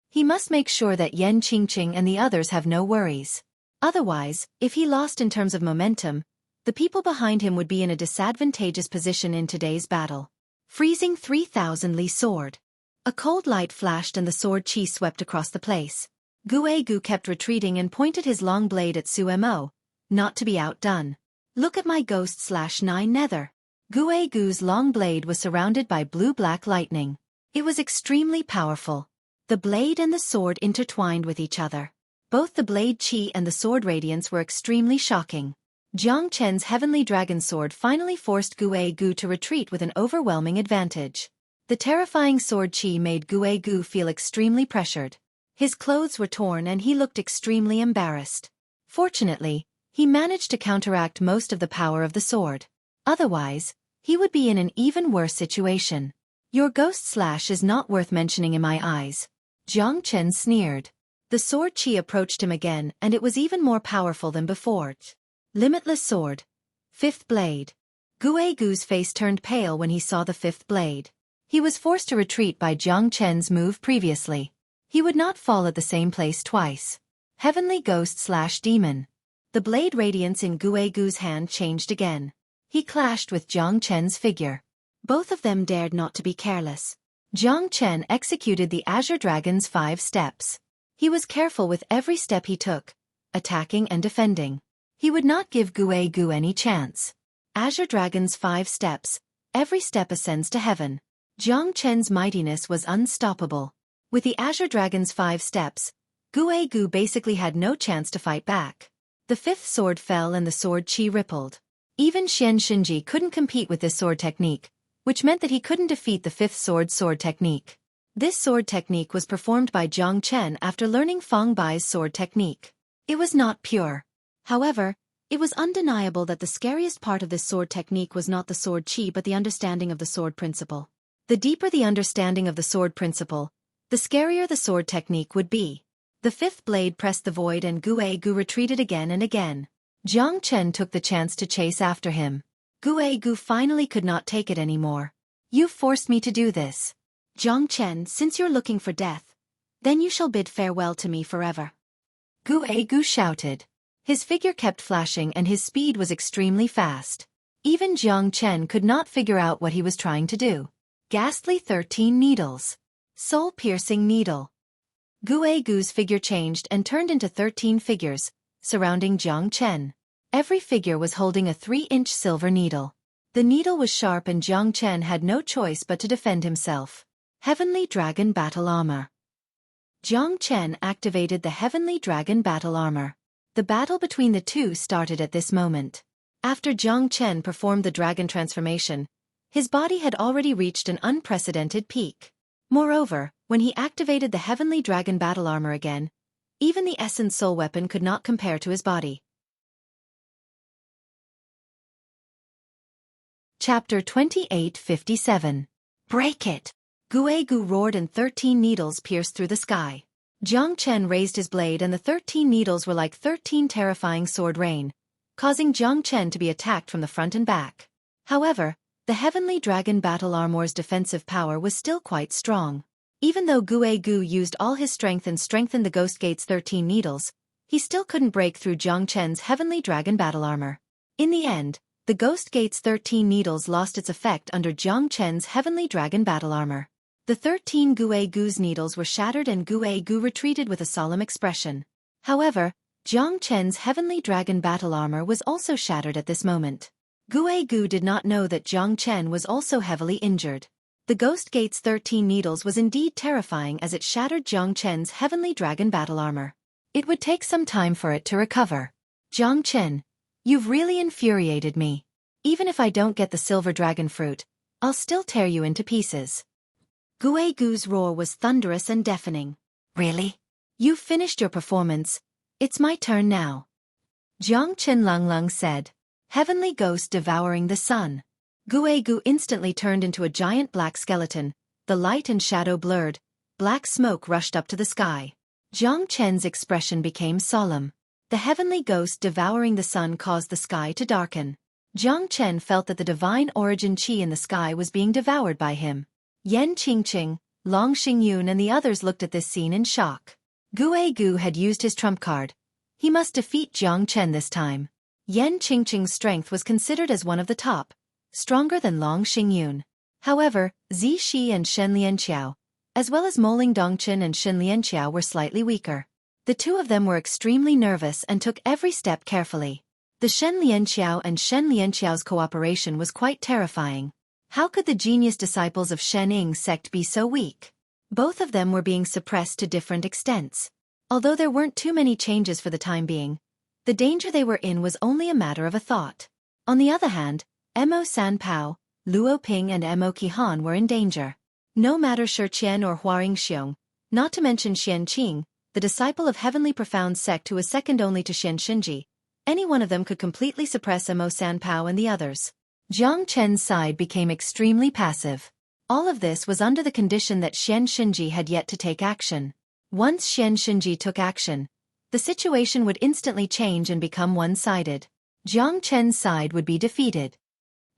He must make sure that Yan Qingqing and the others have no worries. Otherwise, if he lost in terms of momentum, the people behind him would be in a disadvantageous position in today's battle. Freezing 3,000 Li sword. A cold light flashed and the sword chi swept across the place. Xueqi kept retreating and pointed his long blade at Su Mo, not to be outdone. Look at my ghost/9 nether. Xueqi's long blade was surrounded by blue-black lightning. It was extremely powerful. The blade and the sword intertwined with each other. Both the blade chi and the sword radiance were extremely shocking. Jiang Chen's heavenly dragon sword finally forced Xueqi to retreat with an overwhelming advantage. The terrifying sword chi made Xueqi feel extremely pressured. His clothes were torn and he looked extremely embarrassed. Fortunately, he managed to counteract most of the power of the sword. Otherwise, he would be in an even worse situation. Your ghost slash is not worth mentioning in my eyes. Jiang Chen sneered. The sword chi approached him again and it was even more powerful than before. Limitless sword. Fifth blade. Xueqi's face turned pale when he saw the fifth blade. He was forced to retreat by Jiang Chen's move previously. He would not fall at the same place twice. Heavenly ghost/demon. The blade radiance in Xueqi's hand changed again. He clashed with Jiang Chen's figure. Both of them dared not to be careless. Jiang Chen executed the Azure Dragon's 5 steps. He was careful with every step he took, attacking and defending. He would not give Xueqi any chance. Azure Dragon's 5 steps. Every step ascends to heaven. Jiang Chen's mightiness was unstoppable. With the Azure Dragon's 5 steps, Xueqi basically had no chance to fight back. The fifth sword fell and the sword chi rippled. Even Xian Xinji couldn't compete with this sword technique, which meant that he couldn't defeat the fifth sword technique. This sword technique was performed by Jiang Chen after learning Feng Bai's sword technique. It was not pure. However, it was undeniable that the scariest part of this sword technique was not the sword chi but the understanding of the sword principle. The deeper the understanding of the sword principle, the scarier the sword technique would be. The fifth blade pressed the void and Xueqi retreated again and again. Jiang Chen took the chance to chase after him. Xueqi finally could not take it anymore. You forced me to do this. Jiang Chen, since you're looking for death, then you shall bid farewell to me forever. Xueqi shouted. His figure kept flashing and his speed was extremely fast. Even Jiang Chen could not figure out what he was trying to do. Ghastly 13 needles. Soul-piercing needle. Xueqi's figure changed and turned into 13 figures, surrounding Jiang Chen. Every figure was holding a 3-inch silver needle. The needle was sharp and Jiang Chen had no choice but to defend himself. Heavenly Dragon Battle Armor. Jiang Chen activated the Heavenly Dragon Battle Armor. The battle between the two started at this moment. After Jiang Chen performed the dragon transformation, his body had already reached an unprecedented peak. Moreover, when he activated the Heavenly Dragon Battle Armor again, even the Essence Soul Weapon could not compare to his body. Chapter 2857. Break it! Xueqi roared and 13 needles pierced through the sky. Jiang Chen raised his blade and the 13 needles were like 13 terrifying sword rain, causing Jiang Chen to be attacked from the front and back. However, the Heavenly Dragon Battle Armor's defensive power was still quite strong. Even though Xueqi used all his strength and strengthened the Ghost Gate's 13 needles, he still couldn't break through Jiang Chen's Heavenly Dragon Battle Armor. In the end, the Ghost Gate's 13 needles lost its effect under Jiang Chen's Heavenly Dragon Battle Armor. The 13 Xueqi's needles were shattered and Xueqi retreated with a solemn expression. However, Jiang Chen's Heavenly Dragon Battle Armor was also shattered at this moment. Xueqi did not know that Jiang Chen was also heavily injured. The Ghost Gate's 13 needles was indeed terrifying as it shattered Jiang Chen's Heavenly Dragon Battle Armor. It would take some time for it to recover. Jiang Chen, you've really infuriated me. Even if I don't get the Silver Dragon Fruit, I'll still tear you into pieces. Xueqi's roar was thunderous and deafening. Really? You've finished your performance. It's my turn now. Jiang Chen Lung said. Heavenly Ghost devouring the sun. Xueqi instantly turned into a giant black skeleton, the light and shadow blurred, black smoke rushed up to the sky. Jiang Chen's expression became solemn. The heavenly ghost devouring the sun caused the sky to darken. Jiang Chen felt that the divine origin qi in the sky was being devoured by him. Yan Qingqing, Long Xingyun and the others looked at this scene in shock. Gu had used his trump card. He must defeat Jiang Chen this time. Yan Qingqing's strength was considered as one of the top, stronger than Long Xingyun. However, Zixi and Shen Lianqiao, as well as Moling Dongchen and Shen Lianqiao were slightly weaker. The two of them were extremely nervous and took every step carefully. The Shen Lianqiao and Shen Lianqiao's cooperation was quite terrifying. How could the genius disciples of Shen Ying's sect be so weak? Both of them were being suppressed to different extents. Although there weren't too many changes for the time being, the danger they were in was only a matter of a thought. On the other hand, Mo Sanpao, Luo Ping and Mo Qihan were in danger. No matter Shi Qian or Huaring Xiong, not to mention Xian Qing, the disciple of Heavenly Profound Sect who was second only to Xian Shinji, any one of them could completely suppress Mo Sanpao and the others. Jiang Chen's side became extremely passive. All of this was under the condition that Xian Shinji had yet to take action. Once Xian Shinji took action, the situation would instantly change and become one-sided. Jiang Chen's side would be defeated.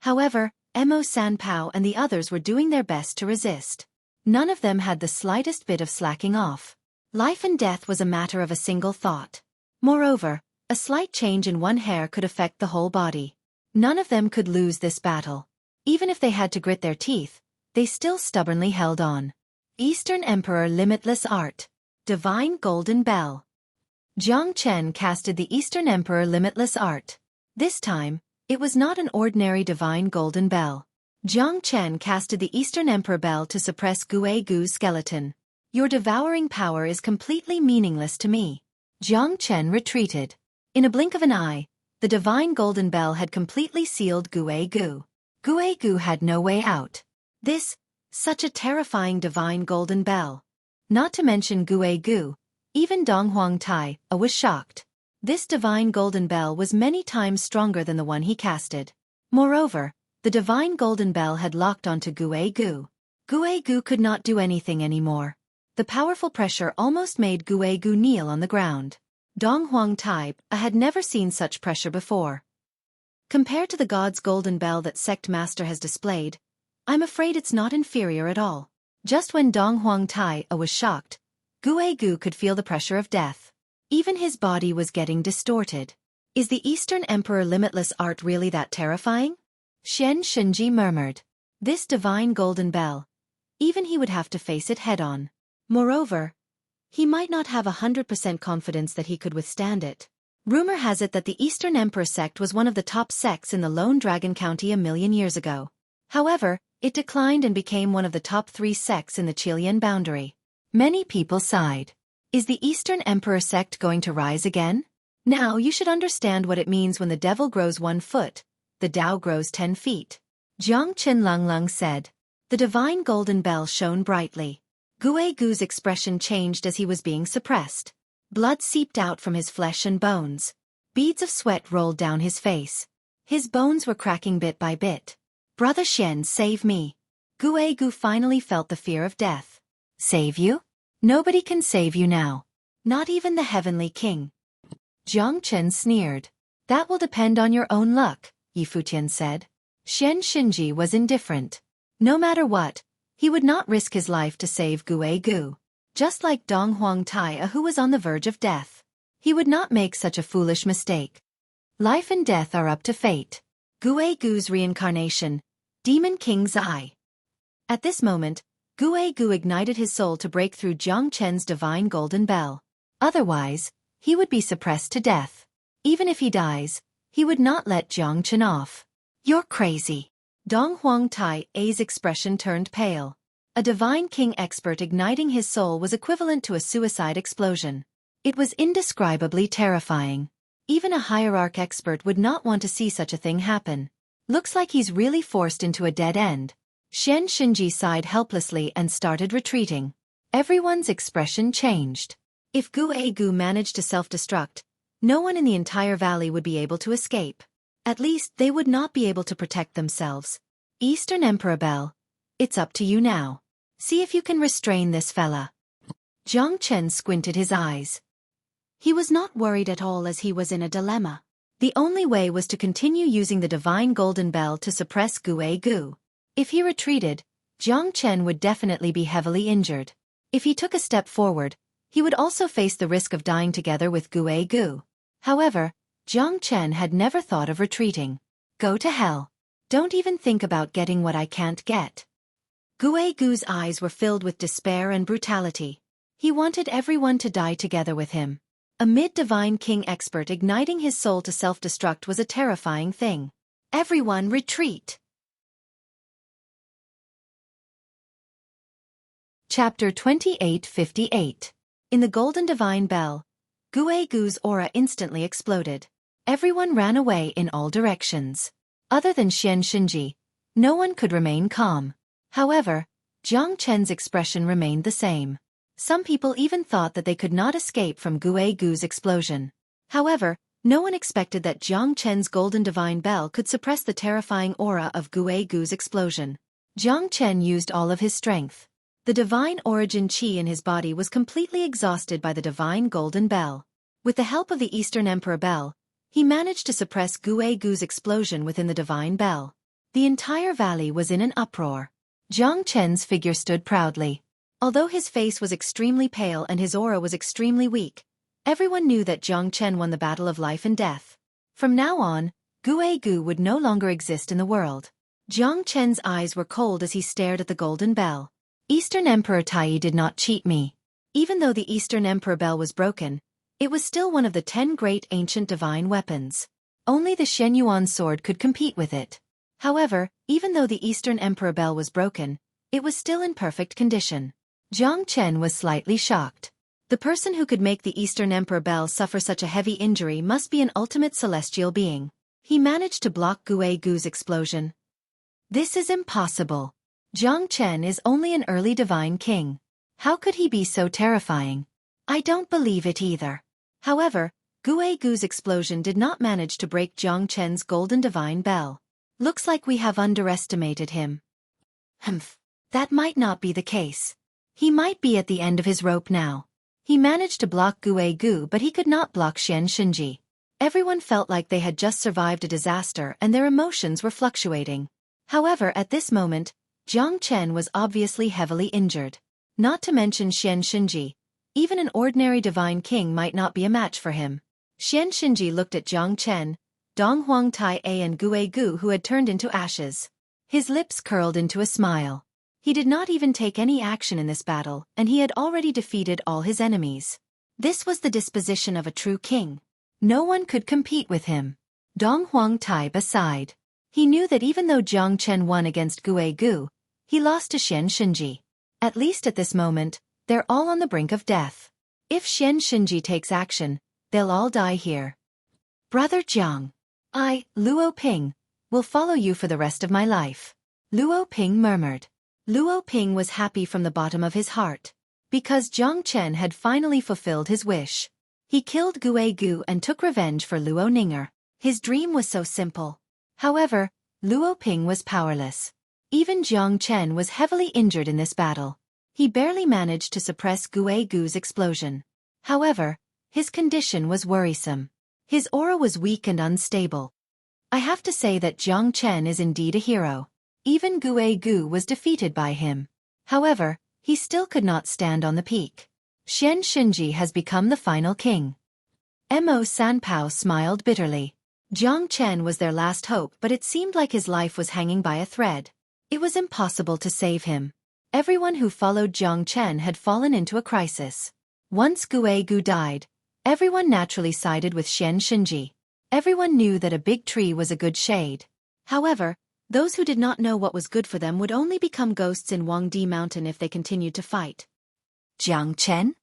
However, Mo Sanpao and the others were doing their best to resist. None of them had the slightest bit of slacking off. Life and death was a matter of a single thought. Moreover, a slight change in one hair could affect the whole body. None of them could lose this battle. Even if they had to grit their teeth, they still stubbornly held on. Eastern Emperor Limitless Art. Divine Golden Bell. Jiang Chen casted the Eastern Emperor Limitless Art. This time, it was not an ordinary divine golden bell. Jiang Chen casted the Eastern Emperor Bell to suppress Gu's skeleton. Your devouring power is completely meaningless to me. Jiang Chen retreated. In a blink of an eye, the divine golden bell had completely sealed Gu. Gu had no way out. Such a terrifying divine golden bell. Not to mention Gu, even Dong Huangtai was shocked. This divine golden bell was many times stronger than the one he casted. Moreover, the divine golden bell had locked onto Gu. Gu could not do anything anymore. The powerful pressure almost made Gu kneel on the ground. Dong Huangtai had never seen such pressure before. Compared to the god's golden bell that sect master has displayed, I'm afraid it's not inferior at all. Just when Dong Huangtai was shocked, Gu could feel the pressure of death. Even his body was getting distorted. Is the Eastern Emperor Limitless Art really that terrifying? Xian Shinji murmured. This divine golden bell. Even he would have to face it head-on. Moreover, he might not have 100% confidence that he could withstand it. Rumor has it that the Eastern Emperor sect was one of the top sects in the Lone Dragon County a million years ago. However, it declined and became one of the top 3 sects in the Chilean boundary. Many people sighed. Is the Eastern Emperor sect going to rise again? Now you should understand what it means when the devil grows 1 foot, the Tao grows 10 feet. Jiang Qinlunglung said. The divine golden bell shone brightly. Gu's expression changed as he was being suppressed. Blood seeped out from his flesh and bones. Beads of sweat rolled down his face. His bones were cracking bit by bit. Brother Xian, save me. Gu finally felt the fear of death. Save you? Nobody can save you now. Not even the Heavenly King. Jiang Chen sneered. That will depend on your own luck, Yifutian said. Xian Shinji was indifferent. No matter what, he would not risk his life to save Gu. Just like Dong Huangtai who was on the verge of death. He would not make such a foolish mistake. Life and death are up to fate. Gu's reincarnation, Demon King Zai. At this moment, Gu ignited his soul to break through Jiang Chen's divine golden bell. Otherwise, he would be suppressed to death. Even if he dies, he would not let Jiang Chen off. You're crazy. Dong Huangtai's expression turned pale. A divine king expert igniting his soul was equivalent to a suicide explosion. It was indescribably terrifying. Even a hierarch expert would not want to see such a thing happen. Looks like he's really forced into a dead end. Xian Shinji sighed helplessly and started retreating. Everyone's expression changed. If Gu managed to self-destruct, no one in the entire valley would be able to escape. At least they would not be able to protect themselves. Eastern Emperor Bell, it's up to you now. See if you can restrain this fella. Jiang Chen squinted his eyes. He was not worried at all as he was in a dilemma. The only way was to continue using the divine golden bell to suppress Xueqi. If he retreated, Jiang Chen would definitely be heavily injured. If he took a step forward, he would also face the risk of dying together with Xueqi. However, Jiang Chen had never thought of retreating. Go to hell. Don't even think about getting what I can't get. Xueqi's eyes were filled with despair and brutality. He wanted everyone to die together with him. A mid-divine king expert igniting his soul to self-destruct was a terrifying thing. Everyone retreat! Chapter 2858. In the Golden Divine Bell, Xueqi's aura instantly exploded. Everyone ran away in all directions. Other than Xian Xinji, no one could remain calm. However, Jiang Chen's expression remained the same. Some people even thought that they could not escape from Xueqi's explosion. However, no one expected that Jiang Chen's Golden Divine Bell could suppress the terrifying aura of Xueqi's explosion. Jiang Chen used all of his strength. The divine origin qi in his body was completely exhausted by the divine Golden Bell. With the help of the Eastern Emperor Bell, he managed to suppress Xueqi's explosion within the divine bell. The entire valley was in an uproar. Jiang Chen's figure stood proudly. Although his face was extremely pale and his aura was extremely weak, everyone knew that Jiang Chen won the battle of life and death. From now on, Xueqi would no longer exist in the world. Jiang Chen's eyes were cold as he stared at the golden bell. Eastern Emperor Tai did not cheat me. Even though the Eastern Emperor Bell was broken, it was still one of the 10 great ancient divine weapons. Only the Shenyuan sword could compete with it. However, even though the Eastern Emperor Bell was broken, it was still in perfect condition. Jiang Chen was slightly shocked. The person who could make the Eastern Emperor Bell suffer such a heavy injury must be an ultimate celestial being. He managed to block Xueqi's explosion. This is impossible. Jiang Chen is only an early divine king. How could he be so terrifying? I don't believe it either. However, Xueqi's explosion did not manage to break Jiang Chen's Golden Divine Bell. Looks like we have underestimated him. That might not be the case. He might be at the end of his rope now. He managed to block Xueqi, but he could not block Xian Xinji. Everyone felt like they had just survived a disaster and their emotions were fluctuating. However, at this moment, Jiang Chen was obviously heavily injured. Not to mention Xian Xinji. Even an ordinary divine king might not be a match for him. Xian Xinji looked at Jiang Chen, Dong Huang Tai and Xueqi, who had turned into ashes. His lips curled into a smile. He did not even take any action in this battle, and he had already defeated all his enemies. This was the disposition of a true king. No one could compete with him. Dong Huang Tai sighed. He knew that even though Jiang Chen won against Xueqi, he lost to Xian Xinji. At least at this moment, they're all on the brink of death. If Xian Xinji takes action, they'll all die here. Brother Jiang, Luo Ping, will follow you for the rest of my life. Luo Ping murmured. Luo Ping was happy from the bottom of his heart. Because Jiang Chen had finally fulfilled his wish. He killed Xueqi and took revenge for Luo Ninger. His dream was so simple. However, Luo Ping was powerless. Even Jiang Chen was heavily injured in this battle. He barely managed to suppress Xueqi's explosion. However, his condition was worrisome. His aura was weak and unstable. I have to say that Jiang Chen is indeed a hero. Even Xueqi was defeated by him. However, he still could not stand on the peak. Xian Xinji has become the final king. Mo Sanpao smiled bitterly. Jiang Chen was their last hope, but it seemed like his life was hanging by a thread. It was impossible to save him. Everyone who followed Jiang Chen had fallen into a crisis. Once Xueqi died, everyone naturally sided with Xian Xinji. Everyone knew that a big tree was a good shade. However, those who did not know what was good for them would only become ghosts in Huangdi Mountain if they continued to fight. Jiang Chen?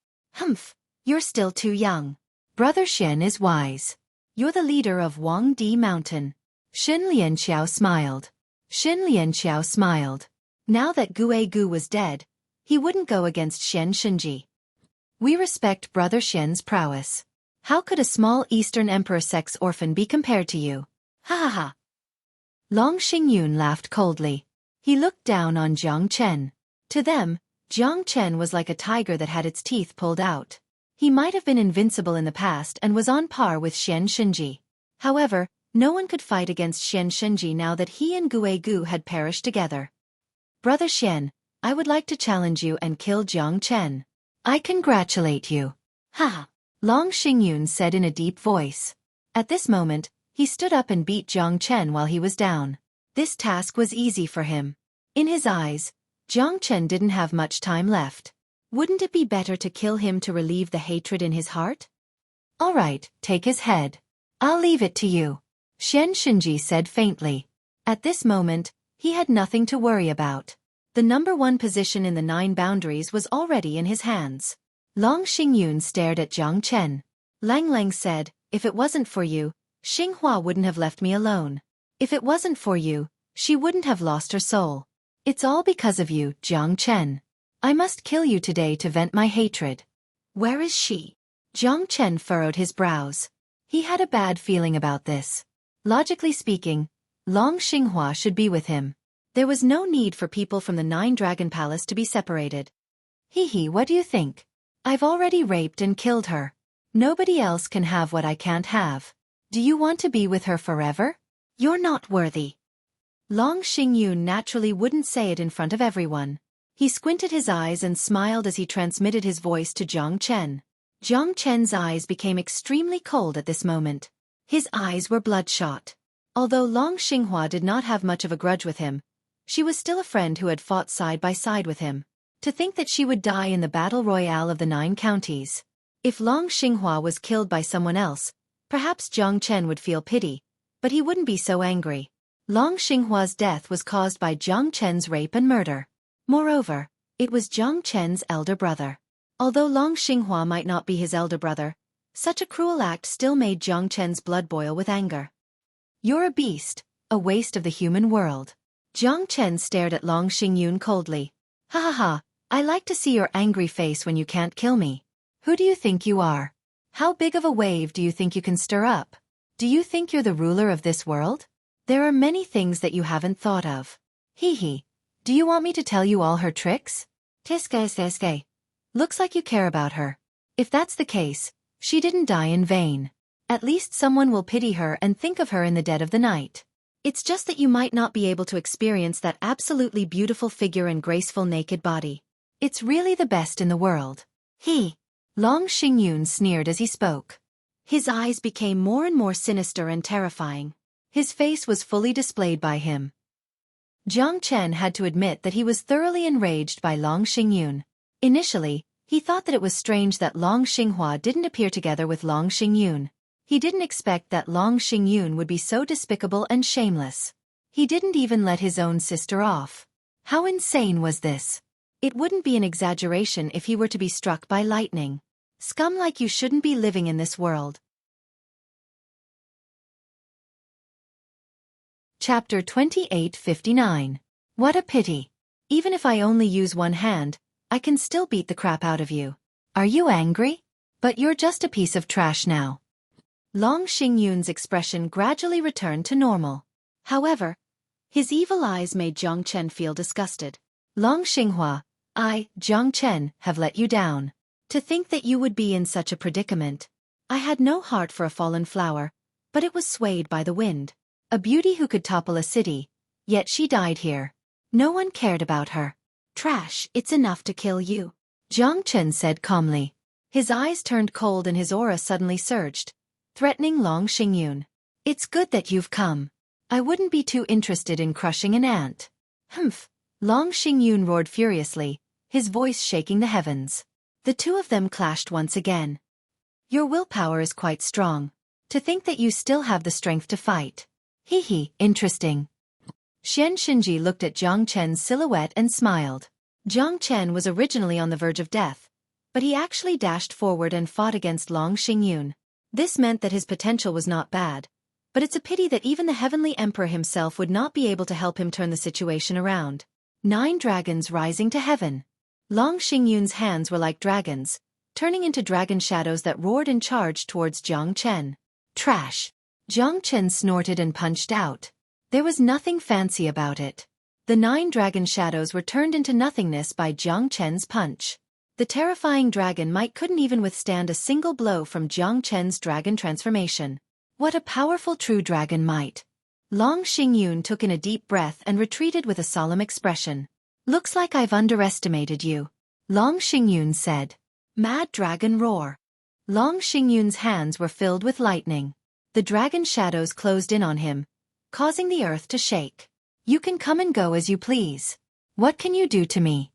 You're still too young. Brother Xian is wise. You're the leader of Huangdi Mountain. Xin Lianqiao smiled. Xin Lianqiao smiled. Now that Xueqi was dead, he wouldn't go against Xian Xinji. We respect Brother Xian's prowess. How could a small Eastern Emperor sex orphan be compared to you? Ha ha ha. Long Xingyun laughed coldly. He looked down on Jiang Chen. To them, Jiang Chen was like a tiger that had its teeth pulled out. He might have been invincible in the past and was on par with Xian Xinji. However, no one could fight against Xian Xinji now that he and Guegu had perished together. Brother Xian, I would like to challenge you and kill Jiang Chen. I congratulate you. Ha! Long Xingyun said in a deep voice. At this moment, he stood up and beat Jiang Chen while he was down. This task was easy for him. In his eyes, Jiang Chen didn't have much time left. Wouldn't it be better to kill him to relieve the hatred in his heart? All right, take his head. I'll leave it to you, Xian Xinji said faintly. At this moment, he had nothing to worry about. The #1 position in the 9 boundaries was already in his hands. Long Xingyun stared at Jiang Chen. Lang Lang said, if it wasn't for you, Xinghua wouldn't have left me alone. If it wasn't for you, she wouldn't have lost her soul. It's all because of you, Jiang Chen. I must kill you today to vent my hatred. Where is she? Jiang Chen furrowed his brows. He had a bad feeling about this. Logically speaking, Long Xinghua should be with him. There was no need for people from the 9 Dragon Palace to be separated. Hee, what do you think? I've already raped and killed her. Nobody else can have what I can't have. Do you want to be with her forever? You're not worthy. Long Xingyun naturally wouldn't say it in front of everyone. He squinted his eyes and smiled as he transmitted his voice to Jiang Chen. Jiang Chen's eyes became extremely cold at this moment. His eyes were bloodshot. Although Long Xinghua did not have much of a grudge with him, she was still a friend who had fought side by side with him. To think that she would die in the battle royale of the 9 counties. If Long Xinghua was killed by someone else, perhaps Jiang Chen would feel pity, but he wouldn't be so angry. Long Xinghua's death was caused by Jiang Chen's rape and murder. Moreover, it was Jiang Chen's elder brother. Although Long Xinghua might not be his elder brother, such a cruel act still made Jiang Chen's blood boil with anger. You're a beast, a waste of the human world. Jiang Chen stared at Long Xingyun coldly. Ha ha ha, I like to see your angry face when you can't kill me. Who do you think you are? How big of a wave do you think you can stir up? Do you think you're the ruler of this world? There are many things that you haven't thought of. Hee. Do you want me to tell you all her tricks? Tiske. Looks like you care about her. If that's the case, she didn't die in vain. At least someone will pity her and think of her in the dead of the night. It's just that you might not be able to experience that absolutely beautiful figure and graceful naked body. It's really the best in the world. Long Xingyun sneered as he spoke. His eyes became more and more sinister and terrifying. His face was fully displayed by him. Jiang Chen had to admit that he was thoroughly enraged by Long Xingyun. Initially, he thought that it was strange that Long Xinghua didn't appear together with Long Xingyun. He didn't expect that Long Xingyun would be so despicable and shameless. He didn't even let his own sister off. How insane was this? It wouldn't be an exaggeration if he were to be struck by lightning. Scum like you shouldn't be living in this world. Chapter 28:59. What a pity. Even if I only use one hand, I can still beat the crap out of you. Are you angry? But you're just a piece of trash now. Long Xingyun's expression gradually returned to normal. However, his evil eyes made Jiang Chen feel disgusted. Long Xinghua, I, Jiang Chen, have let you down. To think that you would be in such a predicament. I had no heart for a fallen flower, but it was swayed by the wind. A beauty who could topple a city, yet she died here. No one cared about her. Trash, it's enough to kill you, Jiang Chen said calmly. His eyes turned cold and his aura suddenly surged, threatening Long Xingyun. It's good that you've come. I wouldn't be too interested in crushing an ant. Humph. Long Xingyun roared furiously, his voice shaking the heavens. The two of them clashed once again. Your willpower is quite strong. To think that you still have the strength to fight. Interesting. Xian Xinji looked at Jiang Chen's silhouette and smiled. Jiang Chen was originally on the verge of death, but he actually dashed forward and fought against Long Xingyun. This meant that his potential was not bad, but it's a pity that even the Heavenly Emperor himself would not be able to help him turn the situation around. 9 dragons rising to heaven. Long Xingyun's hands were like dragons, turning into dragon shadows that roared and charged towards Jiang Chen. Trash. Jiang Chen snorted and punched out. There was nothing fancy about it. The 9 dragon shadows were turned into nothingness by Jiang Chen's punch. The terrifying dragon might couldn't even withstand a single blow from Jiang Chen's dragon transformation. What a powerful true dragon might! Long Xingyun took in a deep breath and retreated with a solemn expression. Looks like I've underestimated you, Long Xingyun said. Mad dragon roar. Long Xingyun's hands were filled with lightning. The dragon shadows closed in on him, causing the earth to shake. You can come and go as you please. What can you do to me?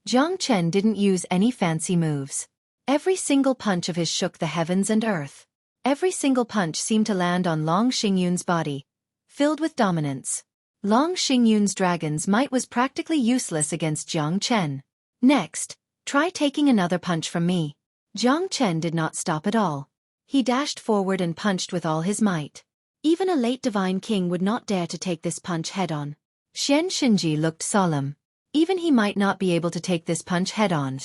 Jiang Chen didn't use any fancy moves. Every single punch of his shook the heavens and earth. Every single punch seemed to land on Long Xingyun's body, filled with dominance. Long Xingyun's dragon's might was practically useless against Jiang Chen. Next, try taking another punch from me. Jiang Chen did not stop at all. He dashed forward and punched with all his might. Even a late divine king would not dare to take this punch head-on. Xian Xinji looked solemn. Even he might not be able to take this punch head-on.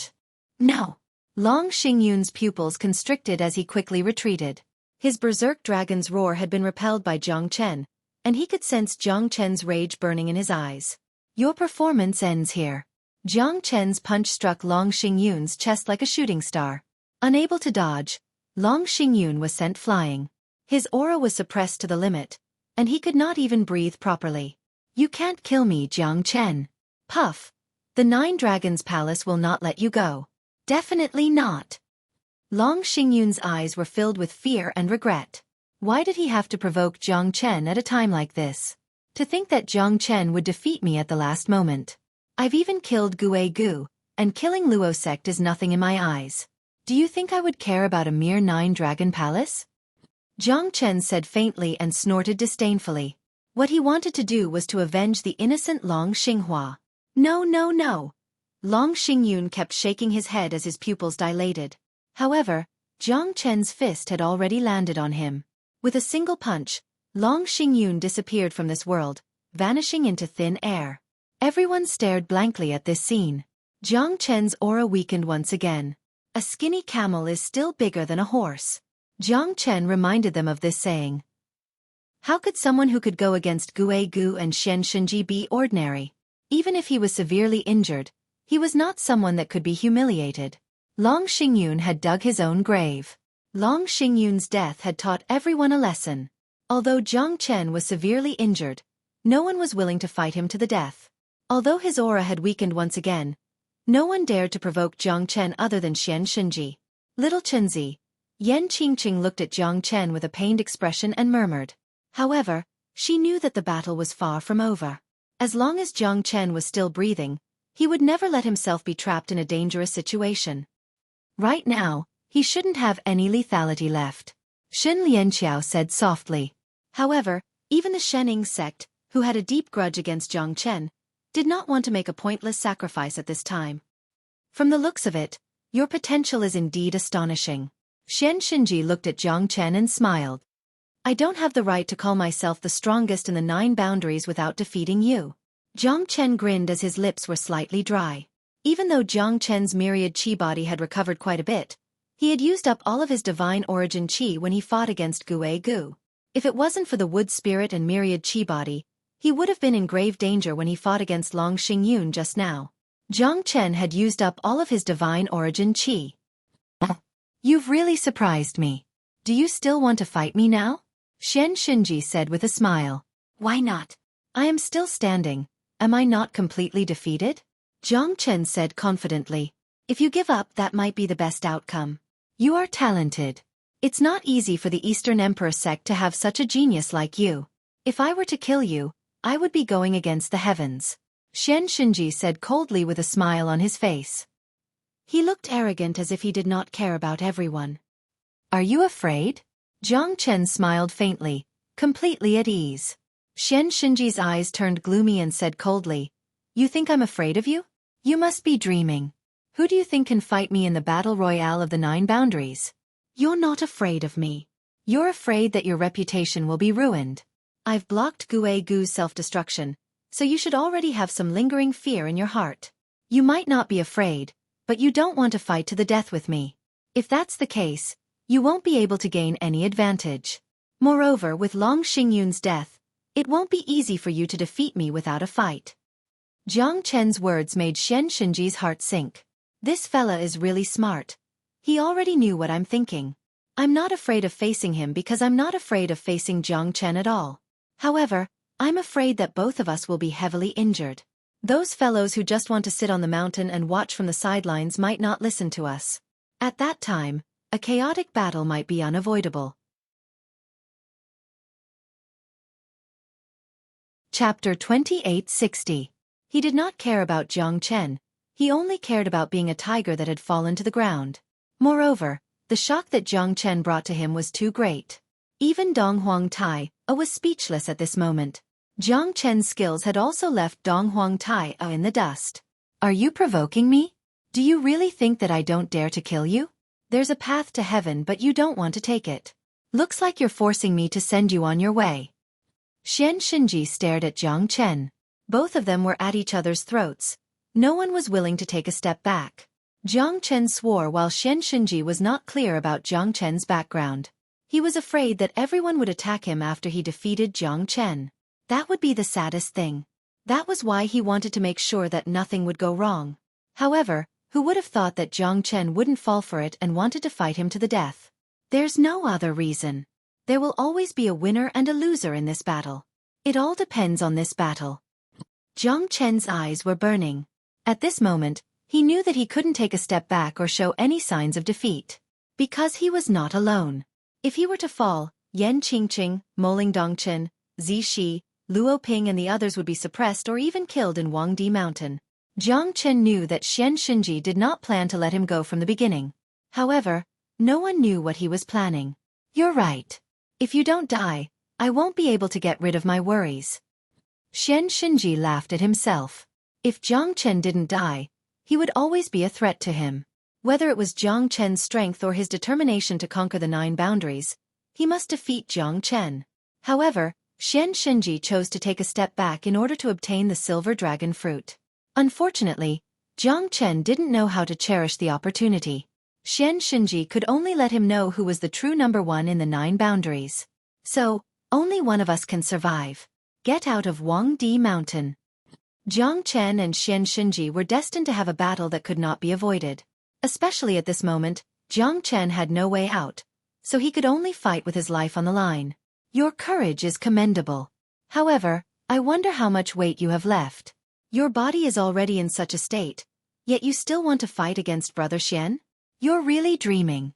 No! Long Xingyun's pupils constricted as he quickly retreated. His berserk dragon's roar had been repelled by Jiang Chen, and he could sense Jiang Chen's rage burning in his eyes. Your performance ends here. Jiang Chen's punch struck Long Xingyun's chest like a shooting star. Unable to dodge, Long Xingyun was sent flying. His aura was suppressed to the limit, and he could not even breathe properly. You can't kill me, Jiang Chen. Puff. The 9 Dragons Palace will not let you go. Definitely not. Long Xingyun's eyes were filled with fear and regret. Why did he have to provoke Jiang Chen at a time like this? To think that Jiang Chen would defeat me at the last moment. I've even killed Xueqi, and killing Luo sect is nothing in my eyes. Do you think I would care about a mere 9 Dragon Palace? Jiang Chen said faintly and snorted disdainfully. What he wanted to do was to avenge the innocent Long Xinghua. No, no, no. Long Xingyun kept shaking his head as his pupils dilated. However, Jiang Chen's fist had already landed on him. With a single punch, Long Xingyun disappeared from this world, vanishing into thin air. Everyone stared blankly at this scene. Jiang Chen's aura weakened once again. A skinny camel is still bigger than a horse. Jiang Chen reminded them of this saying. How could someone who could go against Xueqi and Xian Xinji be ordinary? Even if he was severely injured, he was not someone that could be humiliated. Long Xingyun had dug his own grave. Long Xingyun's death had taught everyone a lesson. Although Jiang Chen was severely injured, no one was willing to fight him to the death. Although his aura had weakened once again, no one dared to provoke Jiang Chen other than Xian Xinji. Little Chenzi. Yan Qingqing looked at Jiang Chen with a pained expression and murmured. However, she knew that the battle was far from over. As long as Jiang Chen was still breathing, he would never let himself be trapped in a dangerous situation. Right now, he shouldn't have any lethality left. Shen Lianqiao said softly. However, even the Shening sect, who had a deep grudge against Jiang Chen, did not want to make a pointless sacrifice at this time. From the looks of it, your potential is indeed astonishing. Xian Xinji looked at Jiang Chen and smiled. I don't have the right to call myself the strongest in the 9 boundaries without defeating you. Jiang Chen grinned as his lips were slightly dry. Even though Jiang Chen's myriad qi body had recovered quite a bit, he had used up all of his divine origin qi when he fought against Xueqi. If it wasn't for the wood spirit and myriad qi body, he would have been in grave danger when he fought against Long Xingyun just now. Jiang Chen had used up all of his divine origin qi. You've really surprised me. Do you still want to fight me now? Xian Xinji said with a smile. Why not? I am still standing. Am I not completely defeated? Jiang Chen said confidently. If you give up, that might be the best outcome. You are talented. It's not easy for the Eastern Emperor sect to have such a genius like you. If I were to kill you, I would be going against the heavens. Xian Xinji said coldly with a smile on his face. He looked arrogant as if he did not care about everyone. Are you afraid? Jiang Chen smiled faintly, completely at ease. Xian Xinji's eyes turned gloomy and said coldly, You think I'm afraid of you? You must be dreaming. Who do you think can fight me in the battle royale of the 9 boundaries? You're not afraid of me. You're afraid that your reputation will be ruined. I've blocked Xueqi's self-destruction, so you should already have some lingering fear in your heart. You might not be afraid, but you don't want to fight to the death with me. If that's the case, you won't be able to gain any advantage. Moreover, with Long Xingyun's death, it won't be easy for you to defeat me without a fight. Jiang Chen's words made Xian Xinji's heart sink. This fella is really smart. He already knew what I'm thinking. I'm not afraid of facing him because I'm not afraid of facing Jiang Chen at all. However, I'm afraid that both of us will be heavily injured. Those fellows who just want to sit on the mountain and watch from the sidelines might not listen to us. At that time, a chaotic battle might be unavoidable. Chapter 2860. He did not care about Jiang Chen. He only cared about being a tiger that had fallen to the ground. Moreover, the shock that Jiang Chen brought to him was too great. Even Dong Huang Tai was speechless at this moment. Jiang Chen's skills had also left Dong Huang Tai in the dust. Are you provoking me? Do you really think that I don't dare to kill you? There's a path to heaven but you don't want to take it. Looks like you're forcing me to send you on your way. Xian Xinji stared at Jiang Chen. Both of them were at each other's throats. No one was willing to take a step back. Jiang Chen swore while Xian Xinji was not clear about Jiang Chen's background. He was afraid that everyone would attack him after he defeated Jiang Chen. That would be the saddest thing. That was why he wanted to make sure that nothing would go wrong. However, who would have thought that Jiang Chen wouldn't fall for it and wanted to fight him to the death? There's no other reason. There will always be a winner and a loser in this battle. It all depends on this battle. Jiang Chen's eyes were burning. At this moment, he knew that he couldn't take a step back or show any signs of defeat. Because he was not alone. If he were to fall, Yan Qingqing, Moling Dongchen, Zi Shi, Luo Ping and the others would be suppressed or even killed in Wangdi Mountain. Jiang Chen knew that Xian Xinji did not plan to let him go from the beginning. However, no one knew what he was planning. You're right. If you don't die, I won't be able to get rid of my worries. Xian Xinji laughed at himself. If Jiang Chen didn't die, he would always be a threat to him. Whether it was Jiang Chen's strength or his determination to conquer the 9 boundaries, he must defeat Jiang Chen. However, Xian Xinji chose to take a step back in order to obtain the silver dragon fruit. Unfortunately, Jiang Chen didn't know how to cherish the opportunity. Xian Xinji could only let him know who was the true number 1 in the 9 boundaries. So, only one of us can survive. Get out of Wangdi Mountain. Jiang Chen and Xian Xinji were destined to have a battle that could not be avoided. Especially at this moment, Jiang Chen had no way out, so he could only fight with his life on the line. Your courage is commendable. However, I wonder how much weight you have left. Your body is already in such a state, yet you still want to fight against Brother Xian? You're really dreaming.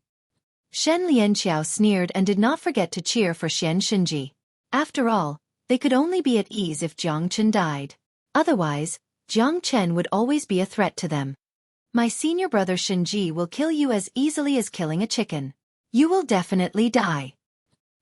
Shen Lianqiao sneered and did not forget to cheer for Xian Xinji. After all, they could only be at ease if Jiang Chen died. Otherwise, Jiang Chen would always be a threat to them. My senior brother Xinji will kill you as easily as killing a chicken. You will definitely die.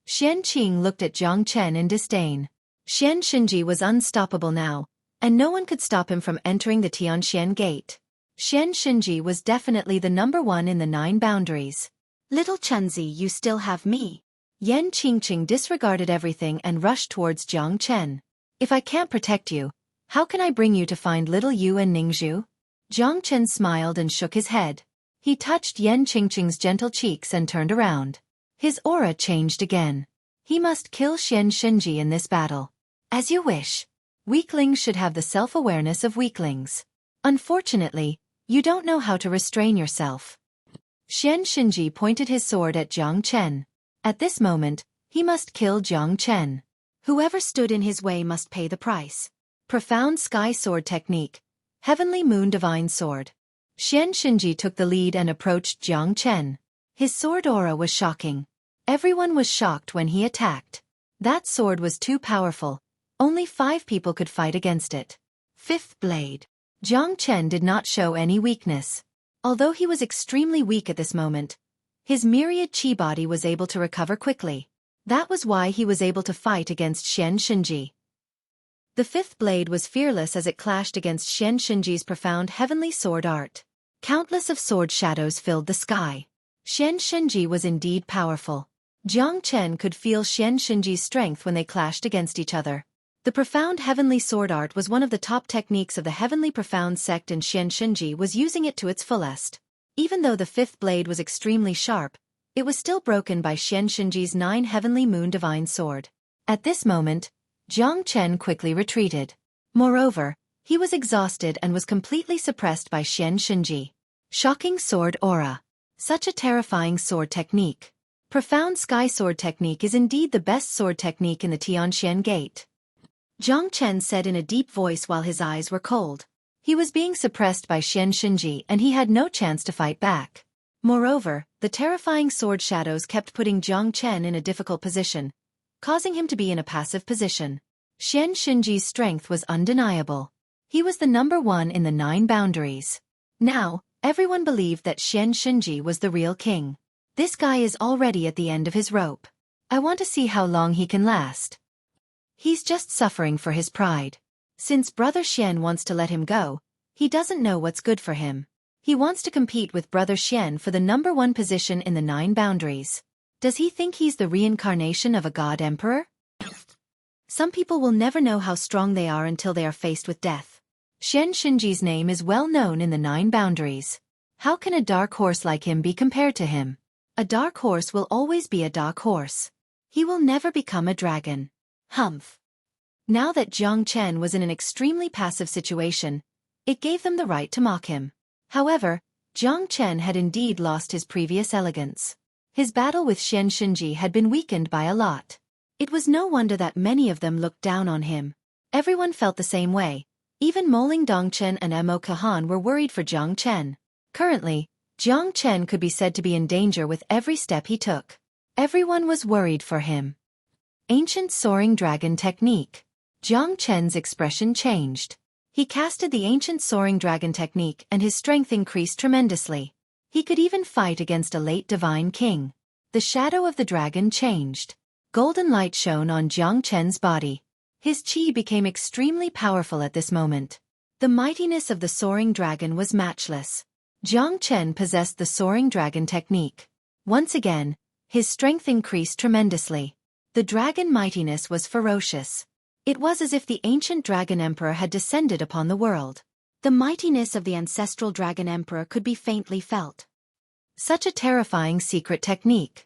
Xian Qing looked at Jiang Chen in disdain. Xian Xinji was unstoppable now, and no one could stop him from entering the Tianxian gate. Xian Xinji was definitely the number 1 in the 9 boundaries. Little Chunzi, you still have me. Yan Qingqing disregarded everything and rushed towards Jiang Chen. If I can't protect you, how can I bring you to find little Yu and Ningzhu? Jiang Chen smiled and shook his head. He touched Yan Qingqing's gentle cheeks and turned around. His aura changed again. He must kill Xian Xinji in this battle. As you wish. Weaklings should have the self-awareness of weaklings. Unfortunately, you don't know how to restrain yourself. Xian Xinji pointed his sword at Jiang Chen. At this moment, he must kill Jiang Chen. Whoever stood in his way must pay the price. Profound Sky Sword Technique. Heavenly Moon Divine Sword. Xian Xinji took the lead and approached Jiang Chen. His sword aura was shocking. Everyone was shocked when he attacked. That sword was too powerful. Only 5 people could fight against it. 5th Blade. Jiang Chen did not show any weakness. Although he was extremely weak at this moment, his myriad chi body was able to recover quickly. That was why he was able to fight against Xian Xinji. The 5th blade was fearless as it clashed against Xian Xinji's profound heavenly sword art. Countless of sword shadows filled the sky. Xian Xinji was indeed powerful. Jiang Chen could feel Xian Xinji's strength when they clashed against each other. The profound heavenly sword art was one of the top techniques of the heavenly profound sect, and Xian Xinji was using it to its fullest. Even though the 5th blade was extremely sharp, it was still broken by Xian Xinji's 9 heavenly moon divine sword. At this moment, Jiang Chen quickly retreated. Moreover, He was exhausted and was completely suppressed by Xueqi. Shocking sword aura. Such a terrifying sword technique. Profound sky sword technique is indeed the best sword technique in the Tianxian Gate. Zhang Chen said in a deep voice while his eyes were cold. He was being suppressed by Xueqi and he had no chance to fight back. Moreover, the terrifying sword shadows kept putting Zhang Chen in a difficult position, causing him to be in a passive position. Xueqi's strength was undeniable. He was the number one in the 9 boundaries. Now, everyone believed that Xueqi was the real king. This guy is already at the end of his rope. I want to see how long he can last. He's just suffering for his pride. Since Brother Xian wants to let him go, he doesn't know what's good for him. He wants to compete with Brother Xian for the number 1 position in the 9 boundaries. Does he think he's the reincarnation of a god emperor? Some people will never know how strong they are until they are faced with death. Xueqi's name is well known in the 9 boundaries. How can a dark horse like him be compared to him? A dark horse will always be a dark horse. He will never become a dragon. Humph. Now that Zhang Chen was in an extremely passive situation, it gave them the right to mock him. However, Zhang Chen had indeed lost his previous elegance. His battle with Xueqi had been weakened by a lot. It was no wonder that many of them looked down on him. Everyone felt the same way. Even Moling Dongchen and Mo Kahan were worried for Zhang Chen. Currently, Zhang Chen could be said to be in danger with every step he took. Everyone was worried for him. Ancient Soaring Dragon Technique. Zhang Chen's expression changed. He casted the Ancient Soaring Dragon Technique and his strength increased tremendously. He could even fight against a late divine king. The shadow of the dragon changed. Golden light shone on Zhang Chen's body. His qi became extremely powerful at this moment. The mightiness of the soaring dragon was matchless. Zhang Chen possessed the soaring dragon technique. Once again, his strength increased tremendously. The dragon mightiness was ferocious. It was as if the ancient dragon emperor had descended upon the world. The mightiness of the ancestral dragon emperor could be faintly felt. Such a terrifying secret technique.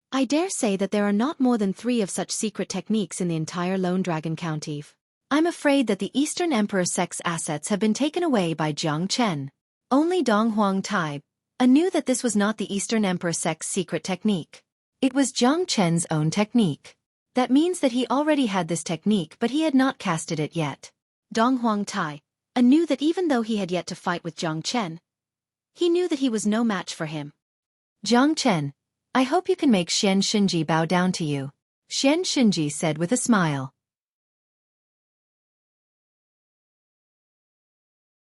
I dare say that there are not more than 3 of such secret techniques in the entire Lone Dragon County. I'm afraid that the Eastern Emperor Sect's assets have been taken away by Zhang Chen. Only Dong Huang Tai knew that this was not the Eastern Emperor Sect's secret technique. It was Zhang Chen's own technique. That means that he already had this technique but he had not casted it yet. Dong Huang Tai knew that even though he had yet to fight with Zhang Chen, he knew that he was no match for him. Zhang Chen, I hope you can make Xueqi bow down to you, Xueqi said with a smile.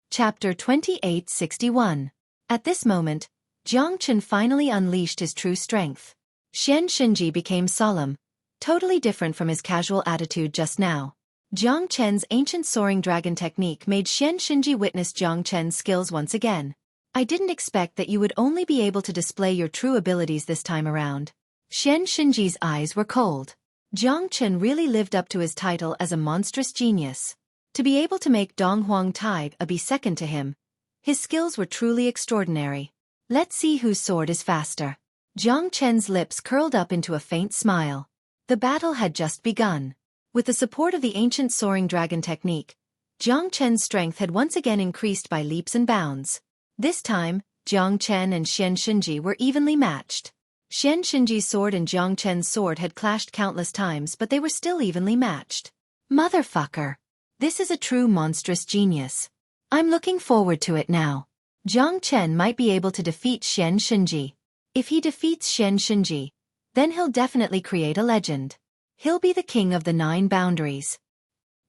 Chapter 2861. At this moment, Zhang Chen finally unleashed his true strength. Xueqi became solemn, totally different from his casual attitude just now. Zhang Chen's ancient soaring dragon technique made Xueqi witness Zhang Chen's skills once again. I didn't expect that you would only be able to display your true abilities this time around. Xueqi's eyes were cold. Zhang Chen really lived up to his title as a monstrous genius. To be able to make Dong Huang Tai be second to him, his skills were truly extraordinary. Let's see whose sword is faster. Zhang Chen's lips curled up into a faint smile. The battle had just begun. With the support of the ancient soaring dragon technique, Zhang Chen's strength had once again increased by leaps and bounds. This time, Zhang Chen and Xueqi were evenly matched. Xueqi's sword and Zhang Chen's sword had clashed countless times but they were still evenly matched. Motherfucker! This is a true monstrous genius. I'm looking forward to it now. Zhang Chen might be able to defeat Xueqi. If he defeats Xueqi, then he'll definitely create a legend. He'll be the king of the 9 boundaries.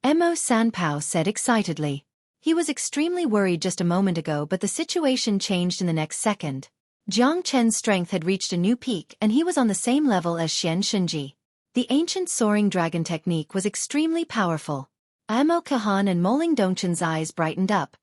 Mo Sanpao said excitedly. He was extremely worried just a moment ago but the situation changed in the next second. Zhang Chen's strength had reached a new peak and he was on the same level as Xueqi. The ancient soaring dragon technique was extremely powerful. Mo Kahan and Moling Dongchen's eyes brightened up,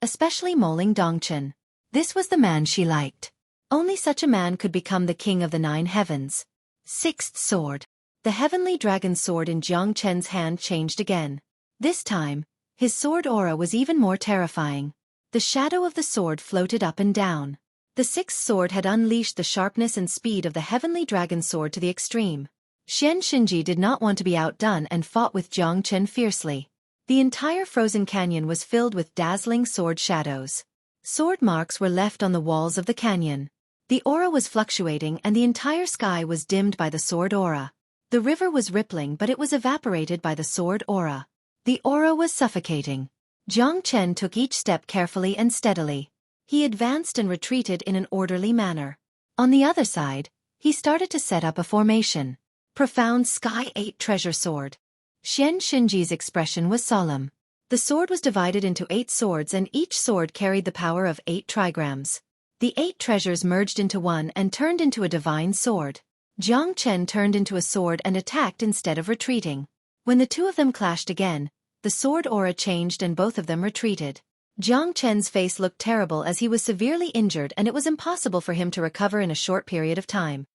especially Moling Dongchen. This was the man she liked. Only such a man could become the king of the 9 heavens. 6th sword. The heavenly dragon sword in Zhang Chen's hand changed again. This time, his sword aura was even more terrifying. The shadow of the sword floated up and down. The 6th sword had unleashed the sharpness and speed of the heavenly dragon sword to the extreme. Xueqi did not want to be outdone and fought with Zhang Chen fiercely. The entire frozen canyon was filled with dazzling sword shadows. Sword marks were left on the walls of the canyon. The aura was fluctuating and the entire sky was dimmed by the sword aura. The river was rippling but it was evaporated by the sword aura. The aura was suffocating. Jiang Chen took each step carefully and steadily. He advanced and retreated in an orderly manner. On the other side, he started to set up a formation. Profound Sky 8 Treasure Sword. Xian Xinji's expression was solemn. The sword was divided into 8 swords and each sword carried the power of 8 trigrams. The 8 treasures merged into one and turned into a divine sword. Jiang Chen turned into a sword and attacked instead of retreating. When the two of them clashed again, the sword aura changed and both of them retreated. Jiang Chen's face looked terrible as he was severely injured and it was impossible for him to recover in a short period of time.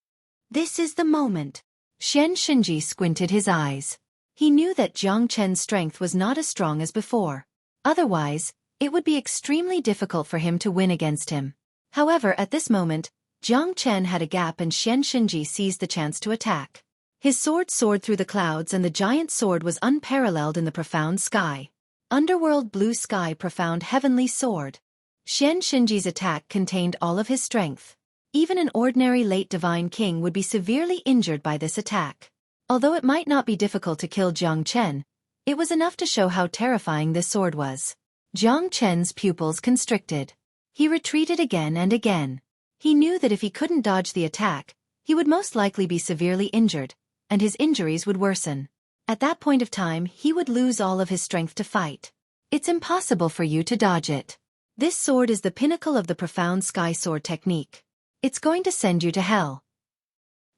This is the moment. Xian Xinji squinted his eyes. He knew that Jiang Chen's strength was not as strong as before. Otherwise, it would be extremely difficult for him to win against him. However, at this moment, Jiang Chen had a gap and Xian Xinji seized the chance to attack. His sword soared through the clouds and the giant sword was unparalleled in the profound sky. Underworld blue sky profound heavenly sword. Xian Xinji's attack contained all of his strength. Even an ordinary late divine king would be severely injured by this attack. Although it might not be difficult to kill Jiang Chen, it was enough to show how terrifying this sword was. Jiang Chen's pupils constricted. He retreated again and again. He knew that if he couldn't dodge the attack, he would most likely be severely injured, and his injuries would worsen. At that point of time, he would lose all of his strength to fight. It's impossible for you to dodge it. This sword is the pinnacle of the profound sky sword technique. It's going to send you to hell.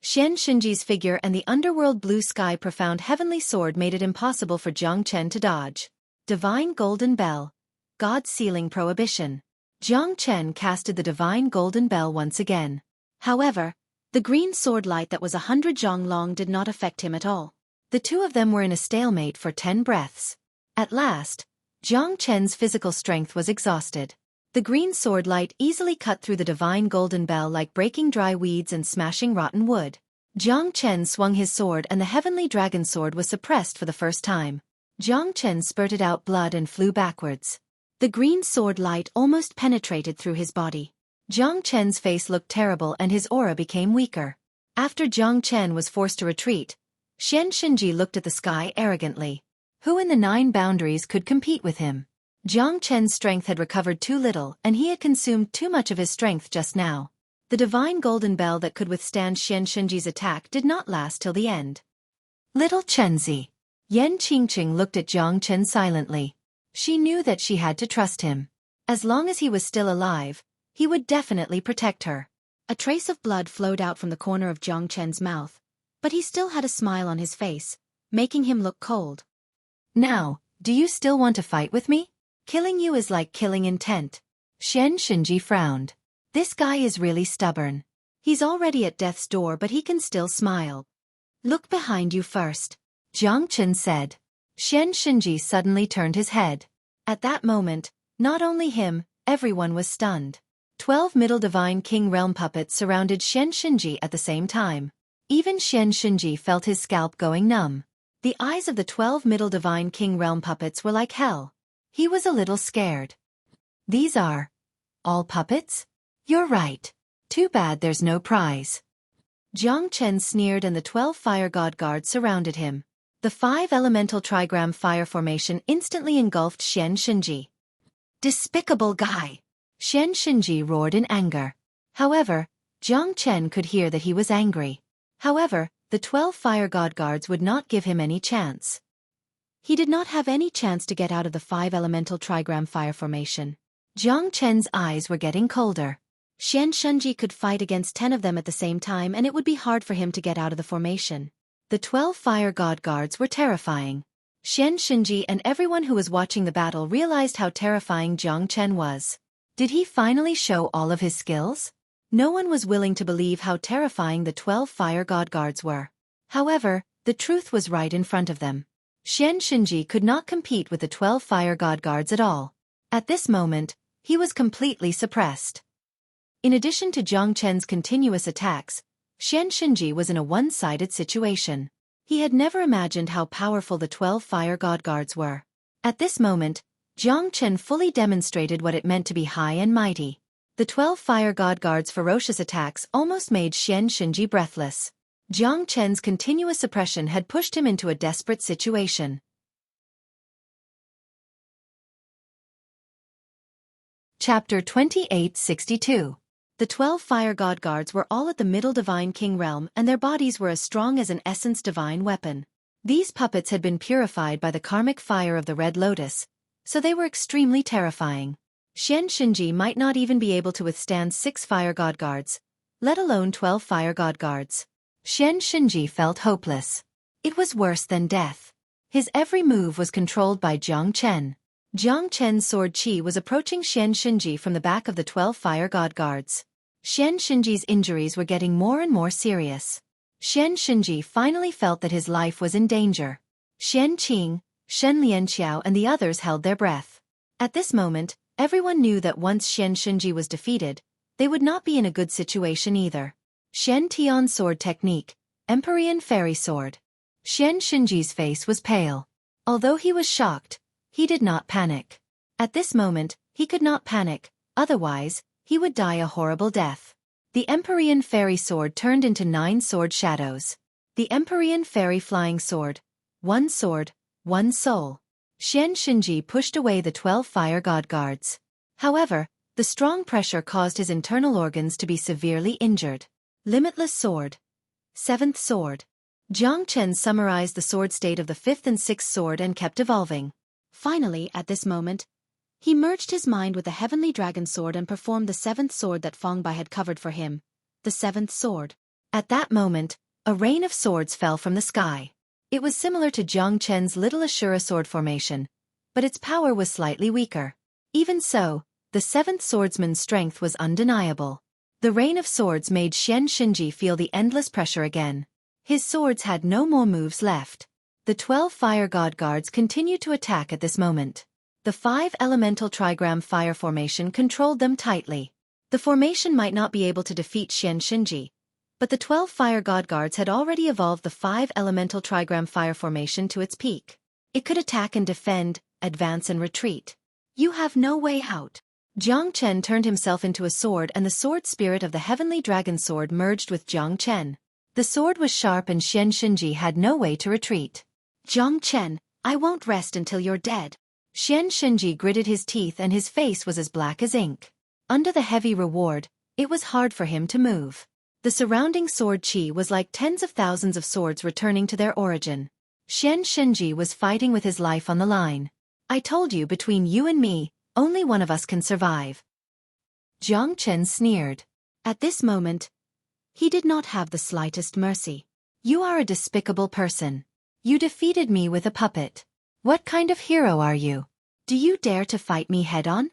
Xian Xinji's figure and the underworld blue sky profound heavenly sword made it impossible for Jiang Chen to dodge. Divine Golden Bell. God's Sealing Prohibition. Jiang Chen casted the divine golden bell once again. However, the green sword light that was 100 zhang long did not affect him at all. The two of them were in a stalemate for 10 breaths. At last, Jiang Chen's physical strength was exhausted. The green sword light easily cut through the divine golden bell like breaking dry weeds and smashing rotten wood. Jiang Chen swung his sword and the heavenly dragon sword was suppressed for the first time. Jiang Chen spurted out blood and flew backwards. The green sword light almost penetrated through his body. Jiang Chen's face looked terrible and his aura became weaker. After Jiang Chen was forced to retreat, Xian Xinji looked at the sky arrogantly. Who in the 9 boundaries could compete with him? Jiang Chen's strength had recovered too little and he had consumed too much of his strength just now. The divine golden bell that could withstand Xian Xinji's attack did not last till the end. Little Chenzi. Yan Qingqing looked at Jiang Chen silently. She knew that she had to trust him. As long as he was still alive, he would definitely protect her. A trace of blood flowed out from the corner of Jiang Chen's mouth, but he still had a smile on his face, making him look cold. Now, do you still want to fight with me? Killing you is like killing intent. Xian Xinji frowned. This guy is really stubborn. He's already at death's door but he can still smile. Look behind you first, Jiang Chen said. Xian Xinji suddenly turned his head. At that moment, not only him, everyone was stunned. 12 middle divine king realm puppets surrounded Xian Xinji at the same time. Even Xian Xinji felt his scalp going numb. The eyes of the 12 middle divine king realm puppets were like hell. He was a little scared. These are all puppets? You're right. Too bad there's no prize. Jiang Chen sneered and the 12 fire god guards surrounded him. The 5 elemental trigram fire formation instantly engulfed Xian Xinji. Despicable guy! Xian Xinji roared in anger. However, Jiang Chen could hear that he was angry. However, the 12 fire god guards would not give him any chance. He did not have any chance to get out of the 5 elemental trigram fire formation. Jiang Chen's eyes were getting colder. Xian Xinji could fight against 10 of them at the same time and it would be hard for him to get out of the formation. The 12 fire god guards were terrifying. Xian Xinji and everyone who was watching the battle realized how terrifying Jiang Chen was. Did he finally show all of his skills? No one was willing to believe how terrifying the 12 fire god guards were. However, the truth was right in front of them. Xian Xinji could not compete with the 12 fire god guards at all. At this moment, he was completely suppressed. In addition to Jiang Chen's continuous attacks, Xian Xinji was in a one-sided situation. He had never imagined how powerful the 12 fire god guards were. At this moment, Jiang Chen fully demonstrated what it meant to be high and mighty. The 12 fire god guards' ferocious attacks almost made Xian Xinji breathless. Jiang Chen's continuous suppression had pushed him into a desperate situation. Chapter 2862. The 12 fire god guards were all at the middle divine king realm, and their bodies were as strong as an essence divine weapon. These puppets had been purified by the karmic fire of the Red Lotus, so they were extremely terrifying. Xian Xinji might not even be able to withstand 6 fire god guards, let alone 12 fire god guards. Xian Xinji felt hopeless. It was worse than death. His every move was controlled by Jiang Chen. Jiang Chen's sword Qi was approaching Xian Xinji from the back of the 12 fire god guards. Xian Xinji's injuries were getting more and more serious. Xian Xinji finally felt that his life was in danger. Xian Qing, Shen Lianqiao and the others held their breath. At this moment, everyone knew that once Xian Xinji was defeated, they would not be in a good situation either. Xian Tian's sword technique, Empyrean Fairy Sword. Xian Xinji's face was pale. Although he was shocked, he did not panic. At this moment, he could not panic, otherwise, he would die a horrible death. The Empyrean Fairy Sword turned into 9 sword shadows. The Empyrean Fairy Flying Sword, 1 sword, 1 soul. Xian Xinji pushed away the 12 fire god guards. However, the strong pressure caused his internal organs to be severely injured. Limitless Sword. 7th Sword. Jiang Chen summarized the sword state of the 5th and 6th sword and kept evolving. Finally, at this moment, he merged his mind with the heavenly dragon sword and performed the 7th sword that Feng Bai had covered for him, the 7th sword. At that moment, a rain of swords fell from the sky. It was similar to Jiang Chen's little Ashura sword formation, but its power was slightly weaker. Even so, the 7th swordsman's strength was undeniable. The rain of swords made Xian Xinji feel the endless pressure again. His swords had no more moves left. The 12 fire god guards continued to attack at this moment. The 5 elemental trigram fire formation controlled them tightly. The formation might not be able to defeat Xian Xinji, but the 12 fire god guards had already evolved the 5 elemental trigram fire formation to its peak. It could attack and defend, advance and retreat. You have no way out. Jiang Chen turned himself into a sword, and the sword spirit of the heavenly dragon sword merged with Jiang Chen. The sword was sharp and Xian Xinji had no way to retreat. Jiang Chen, I won't rest until you're dead. Xian Xinji gritted his teeth and his face was as black as ink. Under the heavy reward, it was hard for him to move. The surrounding sword Qi was like tens of thousands of swords returning to their origin. Xian Xinji was fighting with his life on the line. I told you, between you and me, only one of us can survive. Jiang Chen sneered. At this moment, he did not have the slightest mercy. You are a despicable person. You defeated me with a puppet. What kind of hero are you? Do you dare to fight me head-on?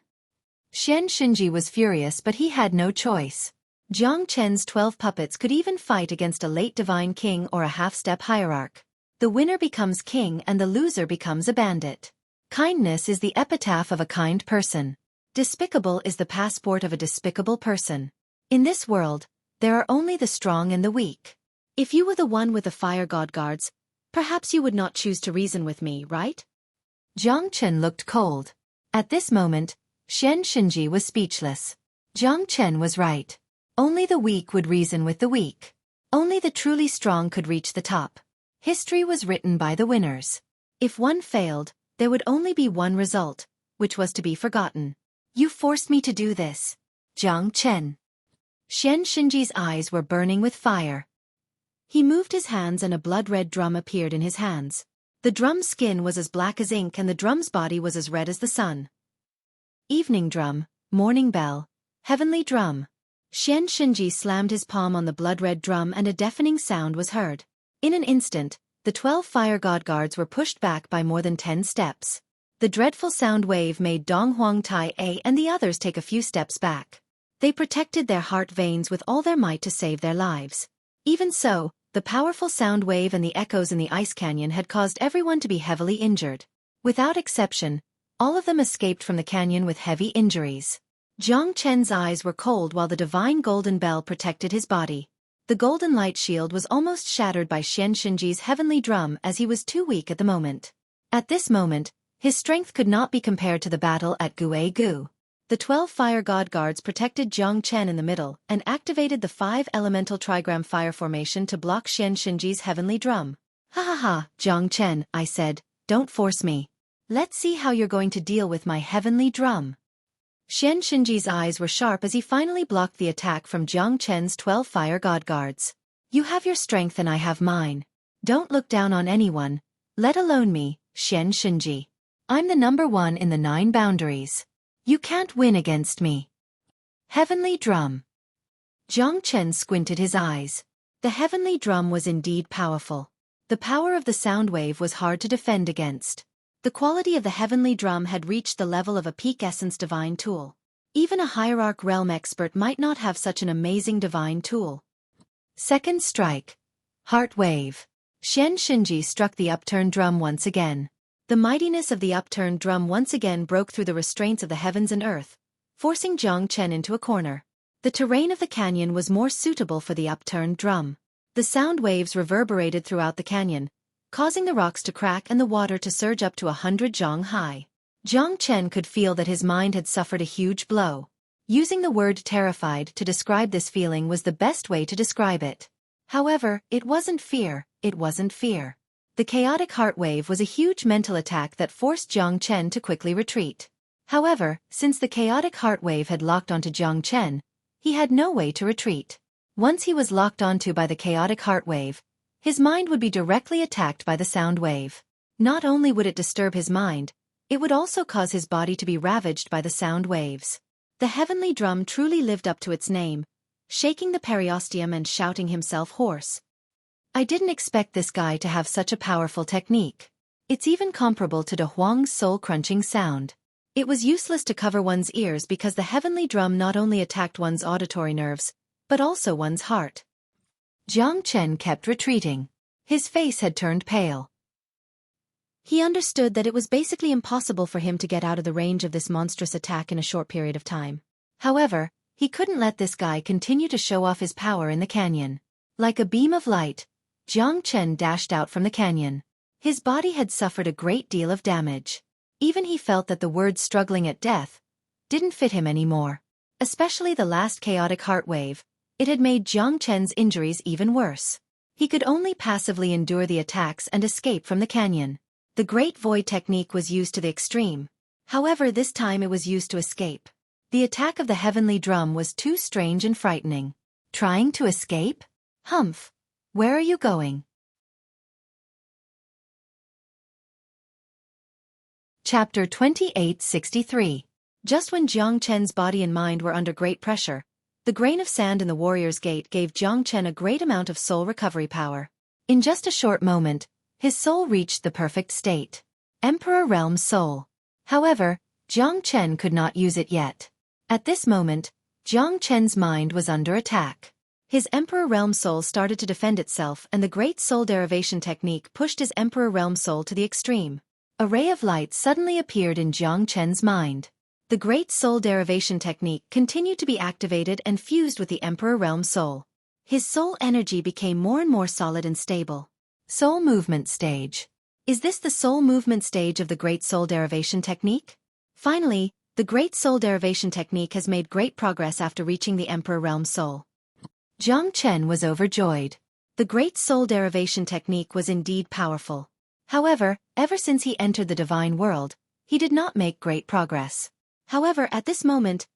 Xian Xinji was furious, but he had no choice. Jiang Chen's 12 puppets could even fight against a late divine king or a half-step hierarch. The winner becomes king and the loser becomes a bandit. Kindness is the epitaph of a kind person. Despicable is the passport of a despicable person. In this world, there are only the strong and the weak. If you were the one with the fire god guards, perhaps you would not choose to reason with me, right? Jiang Chen looked cold. At this moment, Xian Xinji was speechless. Jiang Chen was right. Only the weak would reason with the weak. Only the truly strong could reach the top. History was written by the winners. If one failed, there would only be one result, which was to be forgotten. You forced me to do this. Jiang Chen. Xian Xinji's eyes were burning with fire. He moved his hands and a blood-red drum appeared in his hands. The drum's skin was as black as ink and the drum's body was as red as the sun. Evening drum, morning bell, heavenly drum. Xian Xinji slammed his palm on the blood-red drum and a deafening sound was heard. In an instant, the 12 fire god guards were pushed back by more than 10 steps. The dreadful sound wave made Dong Huang Tai A and the others take a few steps back. They protected their heart veins with all their might to save their lives. Even so, the powerful sound wave and the echoes in the ice canyon had caused everyone to be heavily injured. Without exception, all of them escaped from the canyon with heavy injuries. Jiang Chen's eyes were cold while the divine golden bell protected his body. The golden light shield was almost shattered by Xian Xinji's heavenly drum as he was too weak at the moment. At this moment, His strength could not be compared to the battle at Xueqi. The 12 fire god guards protected Jiang Chen in the middle and activated the 5 elemental trigram fire formation to block Xian Xinji's heavenly drum. Ha ha ha, Jiang Chen, I said, don't force me. Let's see how you're going to deal with my heavenly drum. Xian Xinji's eyes were sharp as he finally blocked the attack from Jiang Chen's 12 fire god guards. You have your strength and I have mine. Don't look down on anyone, let alone me, Xian Xinji. I'm the number 1 in the 9 boundaries. You can't win against me. Heavenly drum. Jiang Chen squinted his eyes. The heavenly drum was indeed powerful. The power of the sound wave was hard to defend against. The quality of the heavenly drum had reached the level of a peak essence divine tool. Even a hierarch realm expert might not have such an amazing divine tool. Second strike. Heart wave. Xian Xinji struck the upturned drum once again. The mightiness of the upturned drum once again broke through the restraints of the heavens and earth, forcing Jiang Chen into a corner. The terrain of the canyon was more suitable for the upturned drum. The sound waves reverberated throughout the canyon, causing the rocks to crack and the water to surge up to 100 zhang high. Jiang Chen could feel that his mind had suffered a huge blow. Using the word terrified to describe this feeling was the best way to describe it. However, it wasn't fear, it wasn't fear. The chaotic heart wave was a huge mental attack that forced Jiang Chen to quickly retreat. However, since the chaotic heart wave had locked onto Jiang Chen, he had no way to retreat. Once he was locked onto by the chaotic heart wave, his mind would be directly attacked by the sound wave. Not only would it disturb his mind, it would also cause his body to be ravaged by the sound waves. The heavenly drum truly lived up to its name, shaking the periosteum and shouting himself hoarse. I didn't expect this guy to have such a powerful technique. It's even comparable to De Huang's soul-crunching sound. It was useless to cover one's ears because the heavenly drum not only attacked one's auditory nerves, but also one's heart. Jiang Chen kept retreating. His face had turned pale. He understood that it was basically impossible for him to get out of the range of this monstrous attack in a short period of time. However, he couldn't let this guy continue to show off his power in the canyon. Like a beam of light, Jiang Chen dashed out from the canyon. His body had suffered a great deal of damage. Even he felt that the word struggling at death didn't fit him anymore. Especially the last chaotic heart wave, it had made Jiang Chen's injuries even worse. He could only passively endure the attacks and escape from the canyon. The Great Void technique was used to the extreme. However, this time it was used to escape. The attack of the heavenly drum was too strange and frightening. Trying to escape? Humph. Where are you going? Chapter 2863. Just when Jiang Chen's body and mind were under great pressure, the grain of sand in the warrior's gate gave Jiang Chen a great amount of soul recovery power. In just a short moment, his soul reached the perfect state. Emperor Realm Soul. However, Jiang Chen could not use it yet. At this moment, Jiang Chen's mind was under attack. His Emperor Realm Soul started to defend itself and the Great Soul Derivation technique pushed his Emperor Realm Soul to the extreme. A ray of light suddenly appeared in Jiang Chen's mind. The Great Soul Derivation technique continued to be activated and fused with the Emperor Realm Soul. His soul energy became more and more solid and stable. Soul Movement Stage. Is this the soul movement stage of the Great Soul Derivation technique? Finally, the Great Soul Derivation technique has made great progress after reaching the Emperor Realm Soul. Jiang Chen was overjoyed. The Great Soul Derivation technique was indeed powerful. However, ever since he entered the divine world, he did not make great progress. However, at this moment,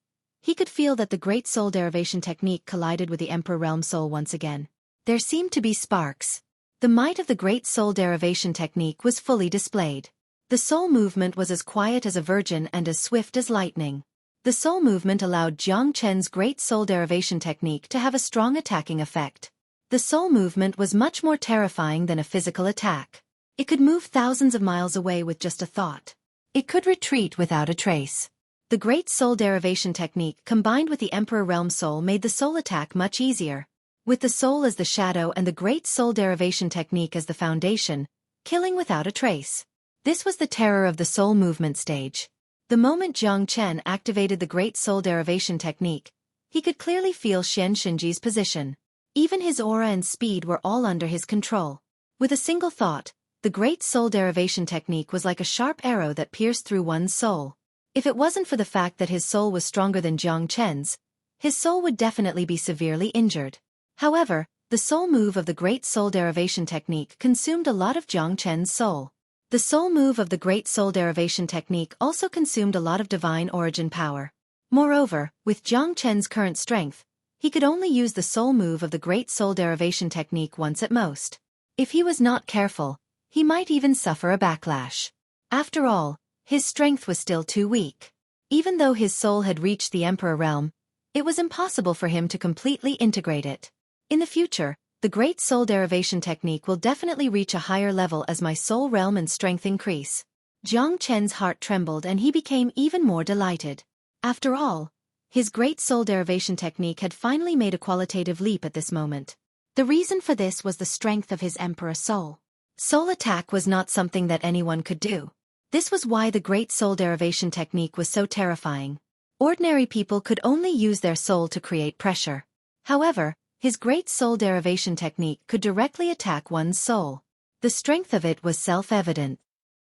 he could feel that the Great Soul Derivation technique collided with the Emperor Realm Soul once again. There seemed to be sparks. The might of the Great Soul Derivation technique was fully displayed. The soul movement was as quiet as a virgin and as swift as lightning. The soul movement allowed Jiang Chen's Great Soul Derivation technique to have a strong attacking effect. The soul movement was much more terrifying than a physical attack. It could move thousands of miles away with just a thought. It could retreat without a trace. The Great Soul Derivation technique combined with the Emperor Realm Soul made the soul attack much easier. With the soul as the shadow and the Great Soul Derivation technique as the foundation, killing without a trace. This was the terror of the soul movement stage. The moment Jiang Chen activated the Great Soul Derivation technique, he could clearly feel Xian Xinji's position. Even his aura and speed were all under his control. With a single thought, the Great Soul Derivation technique was like a sharp arrow that pierced through one's soul. If it wasn't for the fact that his soul was stronger than Jiang Chen's, his soul would definitely be severely injured. However, the soul move of the Great Soul Derivation technique consumed a lot of Jiang Chen's soul. The soul move of the Great Soul Derivation technique also consumed a lot of divine origin power. Moreover, with Jiang Chen's current strength, he could only use the soul move of the Great Soul Derivation technique once at most. If he was not careful, he might even suffer a backlash. After all, his strength was still too weak. Even though his soul had reached the Emperor realm, it was impossible for him to completely integrate it. In the future, the Great Soul Derivation technique will definitely reach a higher level as my soul realm and strength increase. Jiang Chen's heart trembled and he became even more delighted. After all, his Great Soul Derivation technique had finally made a qualitative leap at this moment. The reason for this was the strength of his Emperor soul. Soul attack was not something that anyone could do. This was why the Great Soul Derivation technique was so terrifying. Ordinary people could only use their soul to create pressure. However, his Great Soul Derivation technique could directly attack one's soul. The strength of it was self-evident.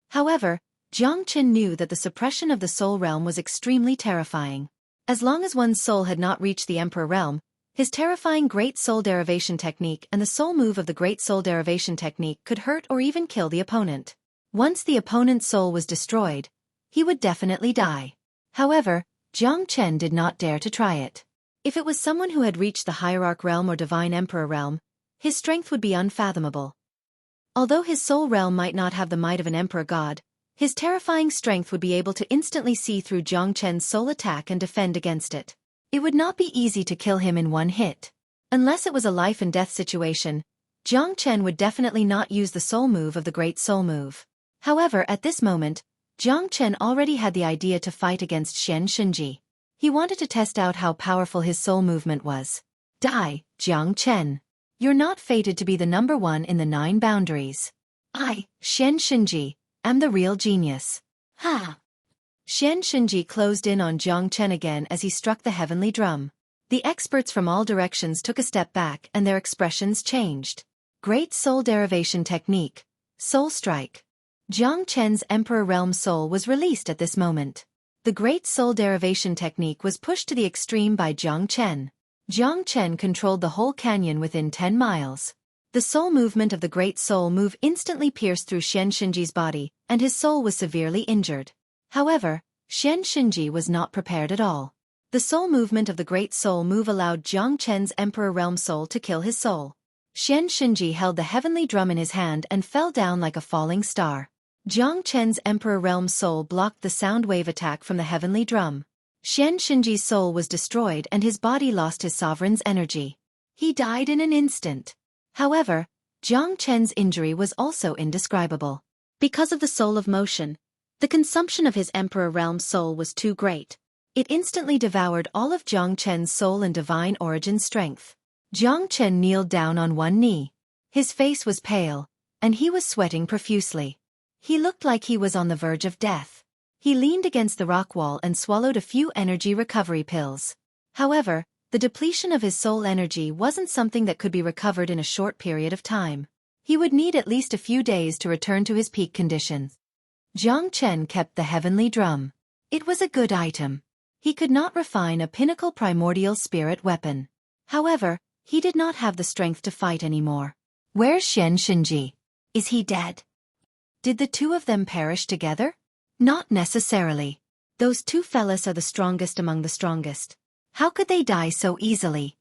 However, Jiang Chen knew that the suppression of the soul realm was extremely terrifying. As long as one's soul had not reached the Emperor realm, his terrifying Great Soul Derivation technique and the soul move of the Great Soul Derivation technique could hurt or even kill the opponent. Once the opponent's soul was destroyed, he would definitely die. However, Jiang Chen did not dare to try it. If it was someone who had reached the Hierarch realm or Divine Emperor realm, his strength would be unfathomable. Although his soul realm might not have the might of an Emperor God, his terrifying strength would be able to instantly see through Jiang Chen's soul attack and defend against it. It would not be easy to kill him in one hit. Unless it was a life-and-death situation, Jiang Chen would definitely not use the soul move of the Great Soul Move. However, at this moment, Jiang Chen already had the idea to fight against Shen Shunji. He wanted to test out how powerful his soul movement was. Die, Jiang Chen. You're not fated to be the number one in the 9 boundaries. I, Shen Shunji, am the real genius. Ha! Shen Shunji closed in on Jiang Chen again as he struck the heavenly drum. The experts from all directions took a step back and their expressions changed. Great Soul Derivation Technique. Soul Strike. Jiang Chen's Emperor Realm soul was released at this moment. The Great Soul Derivation technique was pushed to the extreme by Jiang Chen. Jiang Chen controlled the whole canyon within 10 miles. The soul movement of the Great Soul Move instantly pierced through Shen Shunji's body, and his soul was severely injured. However, Shen Shunji was not prepared at all. The soul movement of the Great Soul Move allowed Jiang Chen's Emperor Realm soul to kill his soul. Shen Shunji held the heavenly drum in his hand and fell down like a falling star. Jiang Chen's Emperor Realm soul blocked the sound wave attack from the heavenly drum. Shen Shunji's soul was destroyed and his body lost his sovereign's energy. He died in an instant. However, Jiang Chen's injury was also indescribable. Because of the soul of motion, the consumption of his Emperor Realm soul was too great. It instantly devoured all of Jiang Chen's soul and divine origin strength. Jiang Chen kneeled down on one knee. His face was pale, and he was sweating profusely. He looked like he was on the verge of death. He leaned against the rock wall and swallowed a few energy recovery pills. However, the depletion of his soul energy wasn't something that could be recovered in a short period of time. He would need at least a few days to return to his peak condition. Jiang Chen kept the heavenly drum. It was a good item. He could not refine a pinnacle primordial spirit weapon. However, he did not have the strength to fight anymore. Where's Shen Shunji? Is he dead? Did the two of them perish together? Not necessarily. Those two fellas are the strongest among the strongest. How could they die so easily?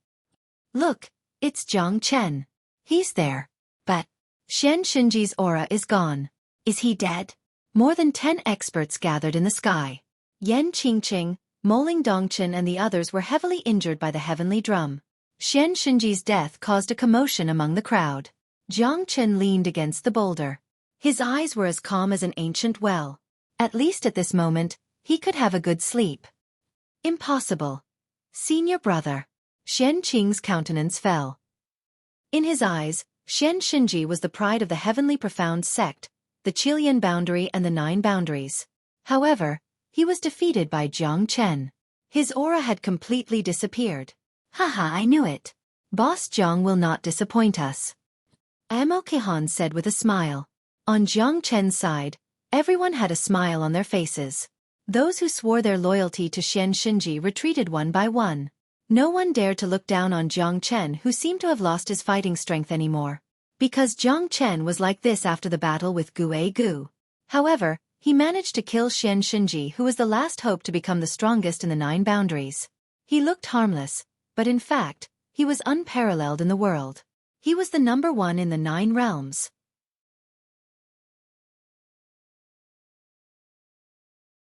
Look, it's Jiang Chen. He's there. But Shen Shunji's aura is gone. Is he dead? More than 10 experts gathered in the sky. Yan Qingqing, Moling Dongchen and the others were heavily injured by the heavenly drum. Shen Shunji's death caused a commotion among the crowd. Jiang Chen leaned against the boulder. His eyes were as calm as an ancient well. At least at this moment, he could have a good sleep. Impossible. Senior brother. Shen Qing's countenance fell. In his eyes, Shen Shunji was the pride of the heavenly profound sect, the Qilian boundary and the 9 boundaries. However, he was defeated by Jiang Chen. His aura had completely disappeared. Haha, I knew it. Boss Jiang will not disappoint us. Amo Kehan said with a smile. On Jiang Chen's side, everyone had a smile on their faces. Those who swore their loyalty to Xian Xinji retreated one by one. No one dared to look down on Jiang Chen, who seemed to have lost his fighting strength anymore. Because Jiang Chen was like this after the battle with Xueqi. However, he managed to kill Xian Xinji, who was the last hope to become the strongest in the 9 boundaries. He looked harmless, but in fact, he was unparalleled in the world. He was the number 1 in the 9 realms.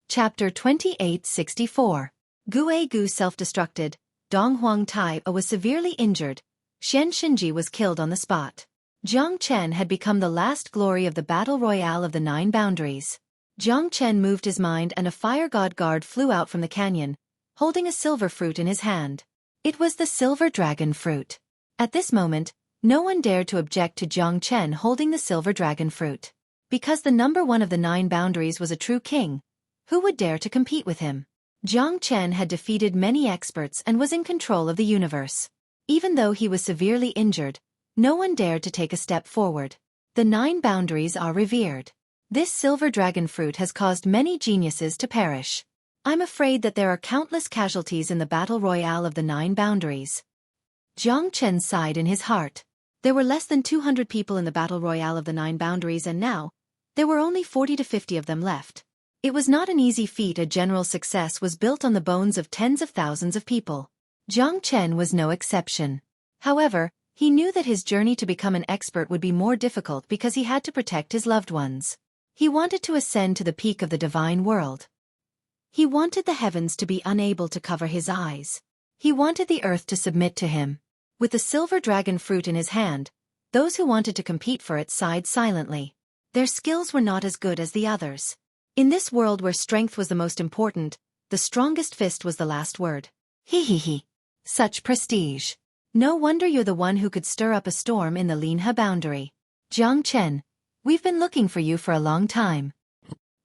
Chapter 2864. Xueqi self-destructed. Dong Huang Tai was severely injured. Xian Xinji was killed on the spot. Jiang Chen had become the last glory of the battle royale of the 9 boundaries. Jiang Chen moved his mind and a fire god guard flew out from the canyon, holding a silver fruit in his hand. It was the silver dragon fruit. At this moment, no one dared to object to Jiang Chen holding the silver dragon fruit. Because the number 1 of the 9 boundaries was a true king, who would dare to compete with him? Jiang Chen had defeated many experts and was in control of the universe. Even though he was severely injured, no one dared to take a step forward. The 9 boundaries are revered. This silver dragon fruit has caused many geniuses to perish. I'm afraid that there are countless casualties in the battle royale of the 9 boundaries. Jiang Chen sighed in his heart. There were less than 200 people in the battle royale of the 9 boundaries, and now, there were only 40 to 50 of them left. It was not an easy feat. A general success was built on the bones of tens of thousands of people. Jiang Chen was no exception. However, he knew that his journey to become an expert would be more difficult because he had to protect his loved ones. He wanted to ascend to the peak of the divine world. He wanted the heavens to be unable to cover his eyes. He wanted the earth to submit to him. With the silver dragon fruit in his hand, those who wanted to compete for it sighed silently. Their skills were not as good as the others. In this world where strength was the most important, the strongest fist was the last word. He. Such prestige. No wonder you're the one who could stir up a storm in the Linhe boundary. Jiang Chen, we've been looking for you for a long time.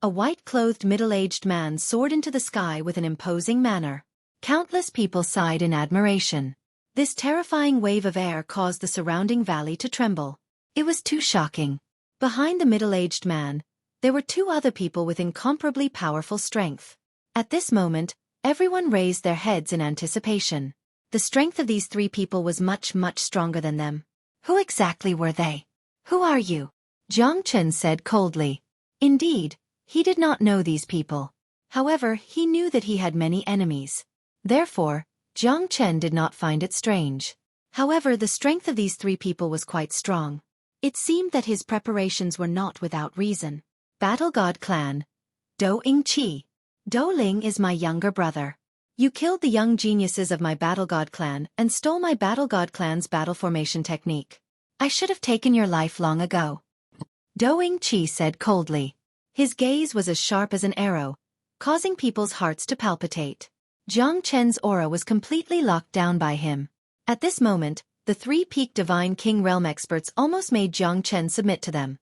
A white-clothed middle-aged man soared into the sky with an imposing manner. Countless people sighed in admiration. This terrifying wave of air caused the surrounding valley to tremble. It was too shocking. Behind the middle-aged man, there were 2 other people with incomparably powerful strength. At this moment, everyone raised their heads in anticipation. The strength of these 3 people was much, much stronger than them. Who exactly were they? Who are you? Jiang Chen said coldly. Indeed, he did not know these people. However, he knew that he had many enemies. Therefore, Jiang Chen did not find it strange. However, the strength of these 3 people was quite strong. It seemed that his preparations were not without reason. Battle God Clan. Do Ing Chi. Do Ling is my younger brother. You killed the young geniuses of my Battle God Clan and stole my Battle God Clan's battle formation technique. I should have taken your life long ago. Do Ing Chi said coldly. His gaze was as sharp as an arrow, causing people's hearts to palpitate. Jiang Chen's aura was completely locked down by him. At this moment, the 3 peak Divine King Realm experts almost made Jiang Chen submit to them.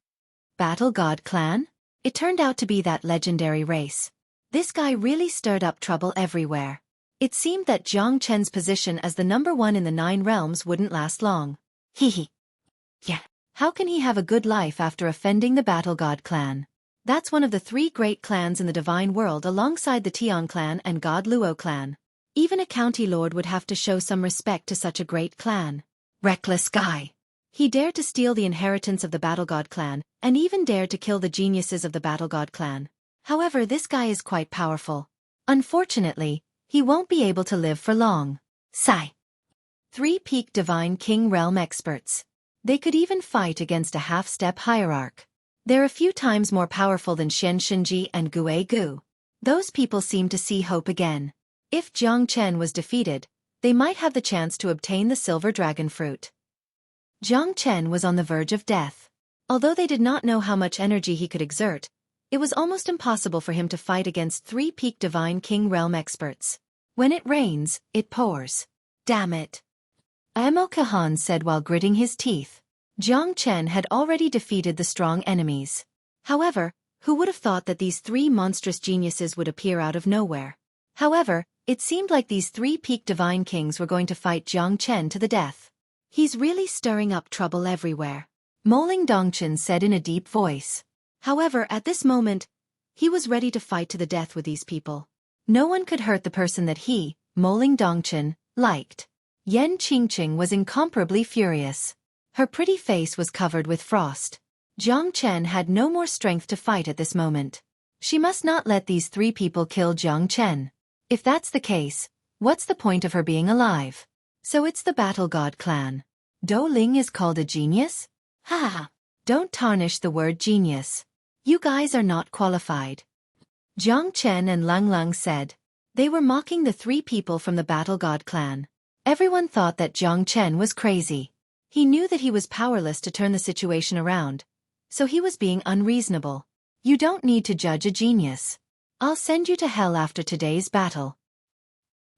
Battle God Clan? It turned out to be that legendary race. This guy really stirred up trouble everywhere. It seemed that Jiang Chen's position as the number 1 in the 9 realms wouldn't last long. Yeah. How can he have a good life after offending the Battle God Clan? That's one of the 3 great clans in the divine world alongside the Tian clan and God Luo clan. Even a county lord would have to show some respect to such a great clan. Reckless guy. He dared to steal the inheritance of the Battle God clan, and even dared to kill the geniuses of the Battle God clan. However, this guy is quite powerful. Unfortunately, he won't be able to live for long. Sigh. 3 peak Divine King Realm experts. They could even fight against a half-step hierarch. They're a few times more powerful than Xian Xinji and Xueqi. Those people seem to see hope again. If Jiang Chen was defeated, they might have the chance to obtain the silver dragon fruit. Jiang Chen was on the verge of death. Although they did not know how much energy he could exert, it was almost impossible for him to fight against 3 peak Divine King Realm experts. When it rains, it pours. Damn it. Amo Kahan said while gritting his teeth. Jiang Chen had already defeated the strong enemies. However, who would have thought that these 3 monstrous geniuses would appear out of nowhere? However, it seemed like these 3 peak Divine Kings were going to fight Jiang Chen to the death. He's really stirring up trouble everywhere. Moling Dongchen said in a deep voice. However, at this moment, he was ready to fight to the death with these people. No one could hurt the person that he, Moling Dongchen, liked. Yan Qingqing was incomparably furious. Her pretty face was covered with frost. Jiang Chen had no more strength to fight at this moment. She must not let these three people kill Jiang Chen. If that's the case, what's the point of her being alive? So it's the Battle God clan. Dou Ling is called a genius? Ha ha! Don't tarnish the word genius. You guys are not qualified. Jiang Chen and Lang Lang said. They were mocking the three people from the Battle God clan. Everyone thought that Jiang Chen was crazy. He knew that he was powerless to turn the situation around, so he was being unreasonable. You don't need to judge a genius. I'll send you to hell after today's battle.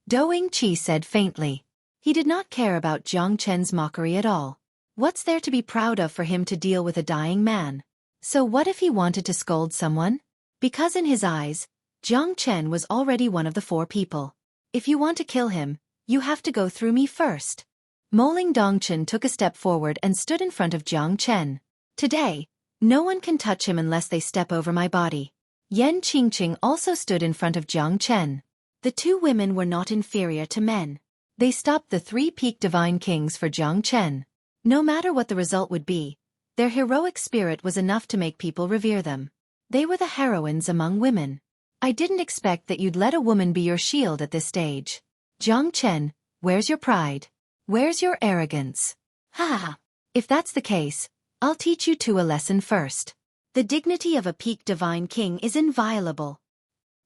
Dou Yingqi said faintly. He did not care about Jiang Chen's mockery at all. What's there to be proud of for him to deal with a dying man? So what if he wanted to scold someone? Because in his eyes, Jiang Chen was already one of the four people. If you want to kill him, you have to go through me first. Moling Dongchen took a step forward and stood in front of Jiang Chen. Today, no one can touch him unless they step over my body. Yan Qingqing also stood in front of Jiang Chen. The two women were not inferior to men. They stopped the three peak divine kings for Jiang Chen. No matter what the result would be, their heroic spirit was enough to make people revere them. They were the heroines among women. I didn't expect that you'd let a woman be your shield at this stage. Jiang Chen, where's your pride? Where's your arrogance? Ha ha! If that's the case, I'll teach you two a lesson first. The dignity of a peak divine king is inviolable.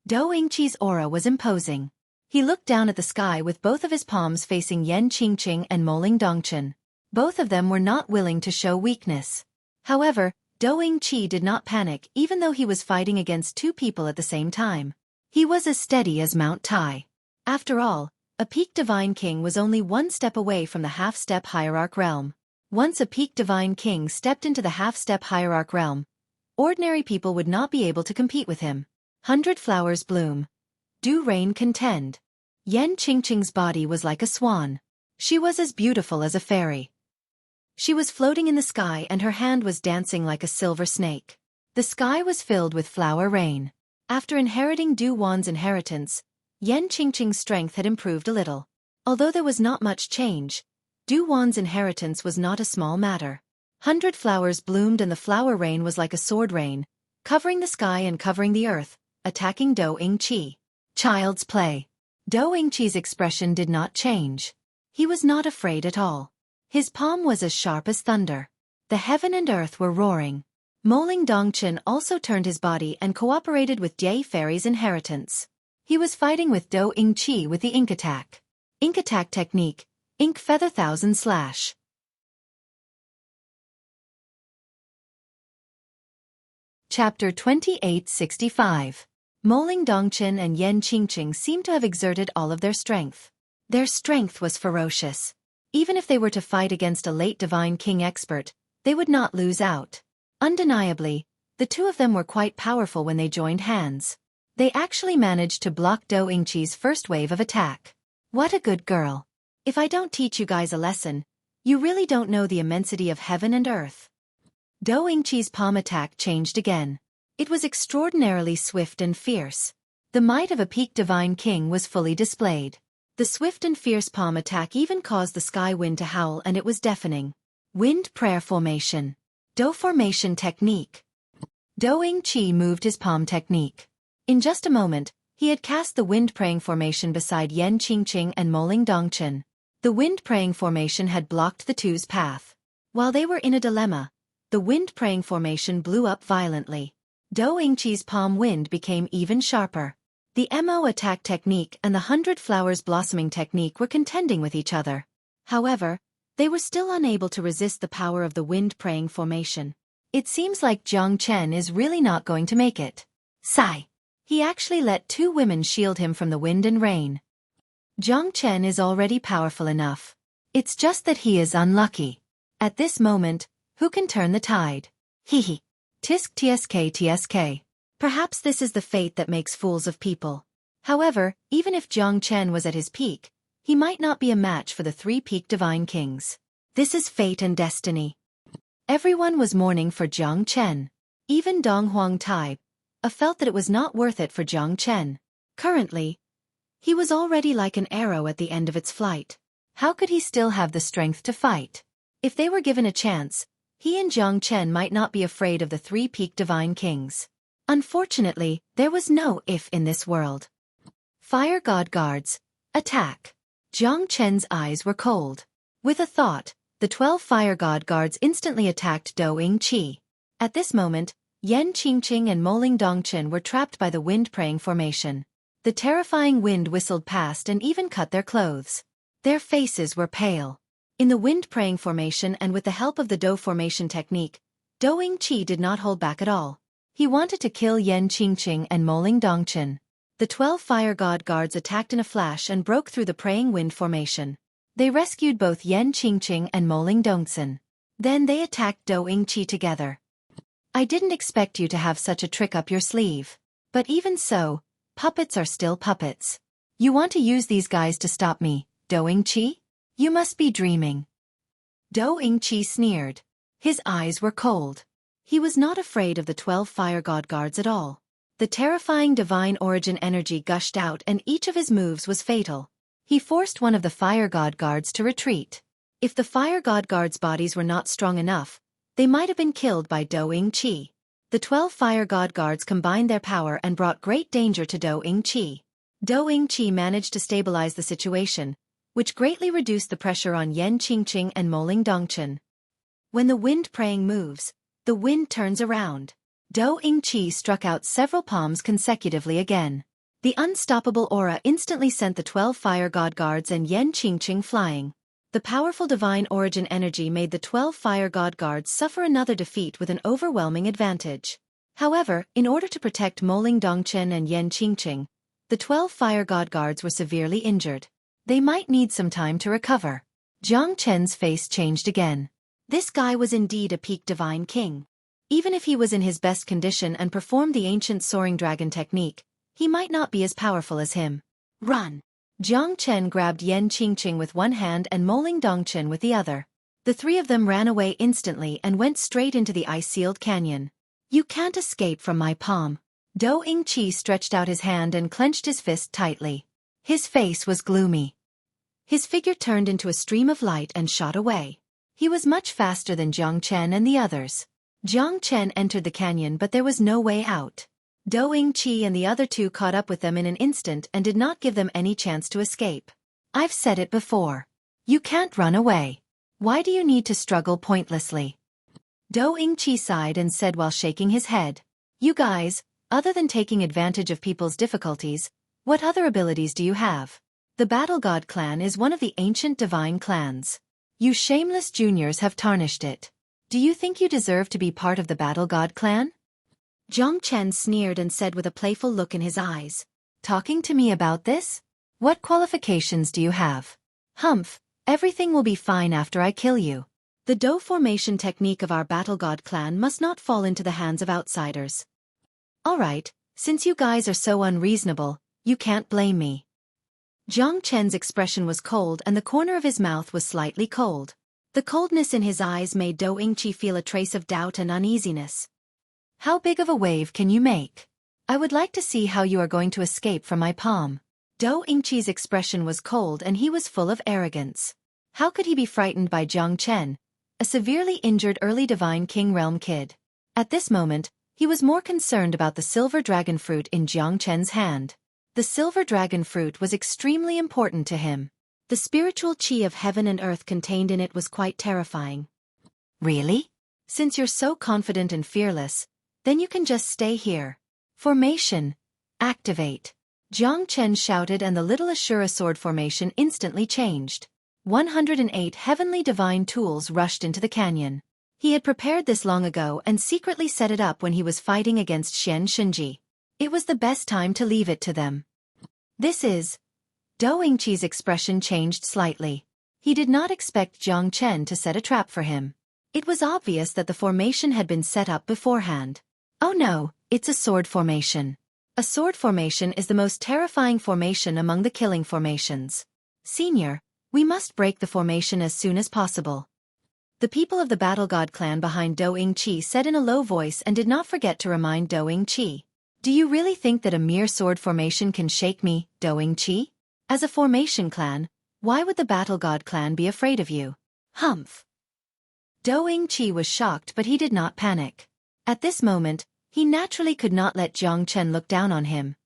Dou Yingqi's aura was imposing. He looked down at the sky with both of his palms facing Yan Qingqing and Moling Dongchen. Both of them were not willing to show weakness. However, Dou Yingqi did not panic even though he was fighting against two people at the same time. He was as steady as Mount Tai. After all, a peak divine king was only one step away from the half-step hierarch realm. Once a peak divine king stepped into the half-step hierarch realm, ordinary people would not be able to compete with him. 100 flowers bloom. Do rain contend. Yan Qingqing's body was like a swan. She was as beautiful as a fairy. She was floating in the sky and her hand was dancing like a silver snake. The sky was filled with flower rain. After inheriting Du Wan's inheritance, Yan Qingqing's strength had improved a little. Although there was not much change, Du Wan's inheritance was not a small matter. 100 flowers bloomed and the flower rain was like a sword rain, covering the sky and covering the earth, attacking Dou Yingqi. Child's play. Dou Yingqi's expression did not change. He was not afraid at all. His palm was as sharp as thunder. The heaven and earth were roaring. Moling Dongchen also turned his body and cooperated with Jie Fairy's inheritance. He was fighting with Dou Yingqi with the ink attack. Ink attack technique, ink feather thousand slash. Chapter 2865. Moling Dongchen and Yan Qingqing seemed to have exerted all of their strength. Their strength was ferocious. Even if they were to fight against a late divine king expert, they would not lose out. Undeniably, the two of them were quite powerful when they joined hands. They actually managed to block Dou Yingqi's first wave of attack. What a good girl. If I don't teach you guys a lesson, you really don't know the immensity of heaven and earth. Dou Yingqi's palm attack changed again. It was extraordinarily swift and fierce. The might of a peak divine king was fully displayed. The swift and fierce palm attack even caused the sky wind to howl and it was deafening. Wind prayer formation. Dou formation technique. Dou Yingqi moved his palm technique. In just a moment, he had cast the wind praying formation beside Yan Qingqing and Moling Dongchen. The wind praying formation had blocked the two's path. While they were in a dilemma, the wind praying formation blew up violently. Dou Yingqi's palm wind became even sharper. The MO attack technique and the 100 flowers blossoming technique were contending with each other. However, they were still unable to resist the power of the wind praying formation. It seems like Jiang Chen is really not going to make it. Sigh. He actually let two women shield him from the wind and rain. Jiang Chen is already powerful enough. It's just that he is unlucky. At this moment, who can turn the tide? Hehe. Tisk tsk tsk. Perhaps this is the fate that makes fools of people. However, even if Jiang Chen was at his peak, he might not be a match for the three peak divine kings. This is fate and destiny. Everyone was mourning for Jiang Chen. Even Dong Huang Tai felt that it was not worth it for Jiang Chen. Currently, he was already like an arrow at the end of its flight. How could he still have the strength to fight? If they were given a chance, he and Jiang Chen might not be afraid of the three-peaked divine kings. Unfortunately, there was no if in this world. Fire God Guards, attack! Jiang Chen's eyes were cold. With a thought, the 12 Fire God Guards instantly attacked Do Ying-chi. At this moment, Yan Qingqing and Moling Dongchen were trapped by the wind-praying formation. The terrifying wind whistled past and even cut their clothes. Their faces were pale. In the wind-praying formation and with the help of the Do formation technique, Do Ying-chi did not hold back at all. He wanted to kill Yan Qingqing and Moling Dongchen. The 12 Fire God Guards attacked in a flash and broke through the praying wind formation. They rescued both Yan Qingqing and Moling Dongchen. Then they attacked Do Ying-chi together. I didn't expect you to have such a trick up your sleeve. But even so, puppets are still puppets. You want to use these guys to stop me, Do Ying-chi? You must be dreaming. Do Ying-chi sneered. His eyes were cold. He was not afraid of the 12 Fire God Guards at all. The terrifying divine origin energy gushed out and each of his moves was fatal. He forced one of the Fire God Guards to retreat. If the Fire God Guards' bodies were not strong enough, they might have been killed by Do Ying-chi. The 12 Fire God Guards combined their power and brought great danger to Do Ying-chi. Do Ying-chi managed to stabilize the situation, which greatly reduced the pressure on Yan Qingqing and Moling Dongchen. When the wind praying moves, the wind turns around. Do Ying-chi struck out several palms consecutively again. The unstoppable aura instantly sent the 12 Fire God Guards and Yan Qingqing flying. The powerful divine origin energy made the 12 Fire God Guards suffer another defeat with an overwhelming advantage. However, in order to protect Moling Dongchen and Yan Qingqing, the 12 Fire God Guards were severely injured. They might need some time to recover. Jiang Chen's face changed again. This guy was indeed a peak divine king. Even if he was in his best condition and performed the ancient soaring dragon technique, he might not be as powerful as him. Run! Jiang Chen grabbed Yan Qingqing with one hand and Moling Dongchen with the other. The three of them ran away instantly and went straight into the ice-sealed canyon. You can't escape from my palm. Do Ying-chi stretched out his hand and clenched his fist tightly. His face was gloomy. His figure turned into a stream of light and shot away. He was much faster than Jiang Chen and the others. Jiang Chen entered the canyon but there was no way out. Do Ying-chi and the other two caught up with them in an instant and did not give them any chance to escape. I've said it before. You can't run away. Why do you need to struggle pointlessly? Do Ying-chi sighed and said while shaking his head. You guys, other than taking advantage of people's difficulties, what other abilities do you have? The Battle God clan is one of the ancient divine clans. You shameless juniors have tarnished it. Do you think you deserve to be part of the Battle God clan? Jiang Chen sneered and said with a playful look in his eyes. Talking to me about this? What qualifications do you have? Humph, everything will be fine after I kill you. The Do formation technique of our Battle God clan must not fall into the hands of outsiders. Alright, since you guys are so unreasonable, you can't blame me. Jiang Chen's expression was cold and the corner of his mouth was slightly cold. The coldness in his eyes made Do Ying-chi feel a trace of doubt and uneasiness. How big of a wave can you make? I would like to see how you are going to escape from my palm. Do Ying-chi's expression was cold and he was full of arrogance. How could he be frightened by Jiang Chen, a severely injured early divine king realm kid? At this moment, he was more concerned about the silver dragon fruit in Jiang Chen's hand. The silver dragon fruit was extremely important to him. The spiritual chi of heaven and earth contained in it was quite terrifying. Really? Since you're so confident and fearless, then you can just stay here. Formation. Activate. Jiang Chen shouted and the little Ashura sword formation instantly changed. 108 heavenly divine tools rushed into the canyon. He had prepared this long ago and secretly set it up when he was fighting against Xian Shunji. It was the best time to leave it to them. This is... Do Ying-chi's expression changed slightly. He did not expect Jiang Chen to set a trap for him. It was obvious that the formation had been set up beforehand. Oh no, it's a sword formation. A sword formation is the most terrifying formation among the killing formations. Senior, we must break the formation as soon as possible. The people of the Battle God clan behind Xueqi said in a low voice and did not forget to remind Xueqi. Do you really think that a mere sword formation can shake me, Xueqi? As a formation clan, why would the Battle God clan be afraid of you? Humph. Xueqi was shocked, but he did not panic. At this moment, he naturally could not let Jiang Chen look down on him.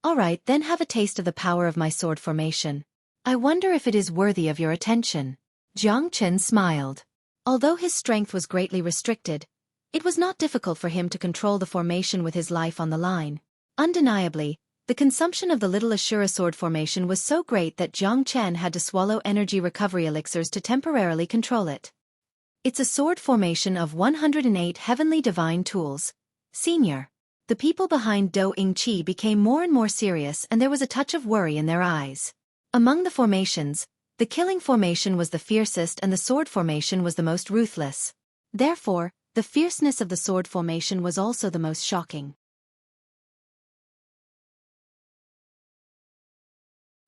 Alright, then have a taste of the power of my sword formation. I wonder if it is worthy of your attention. Jiang Chen smiled. Although his strength was greatly restricted, it was not difficult for him to control the formation with his life on the line. Undeniably, the consumption of the little Ashura sword formation was so great that Jiang Chen had to swallow energy recovery elixirs to temporarily control it. It's a sword formation of 108 heavenly divine tools. Senior. The people behind Xueqi became more and more serious, and there was a touch of worry in their eyes. Among the formations, the killing formation was the fiercest and the sword formation was the most ruthless. Therefore, the fierceness of the sword formation was also the most shocking.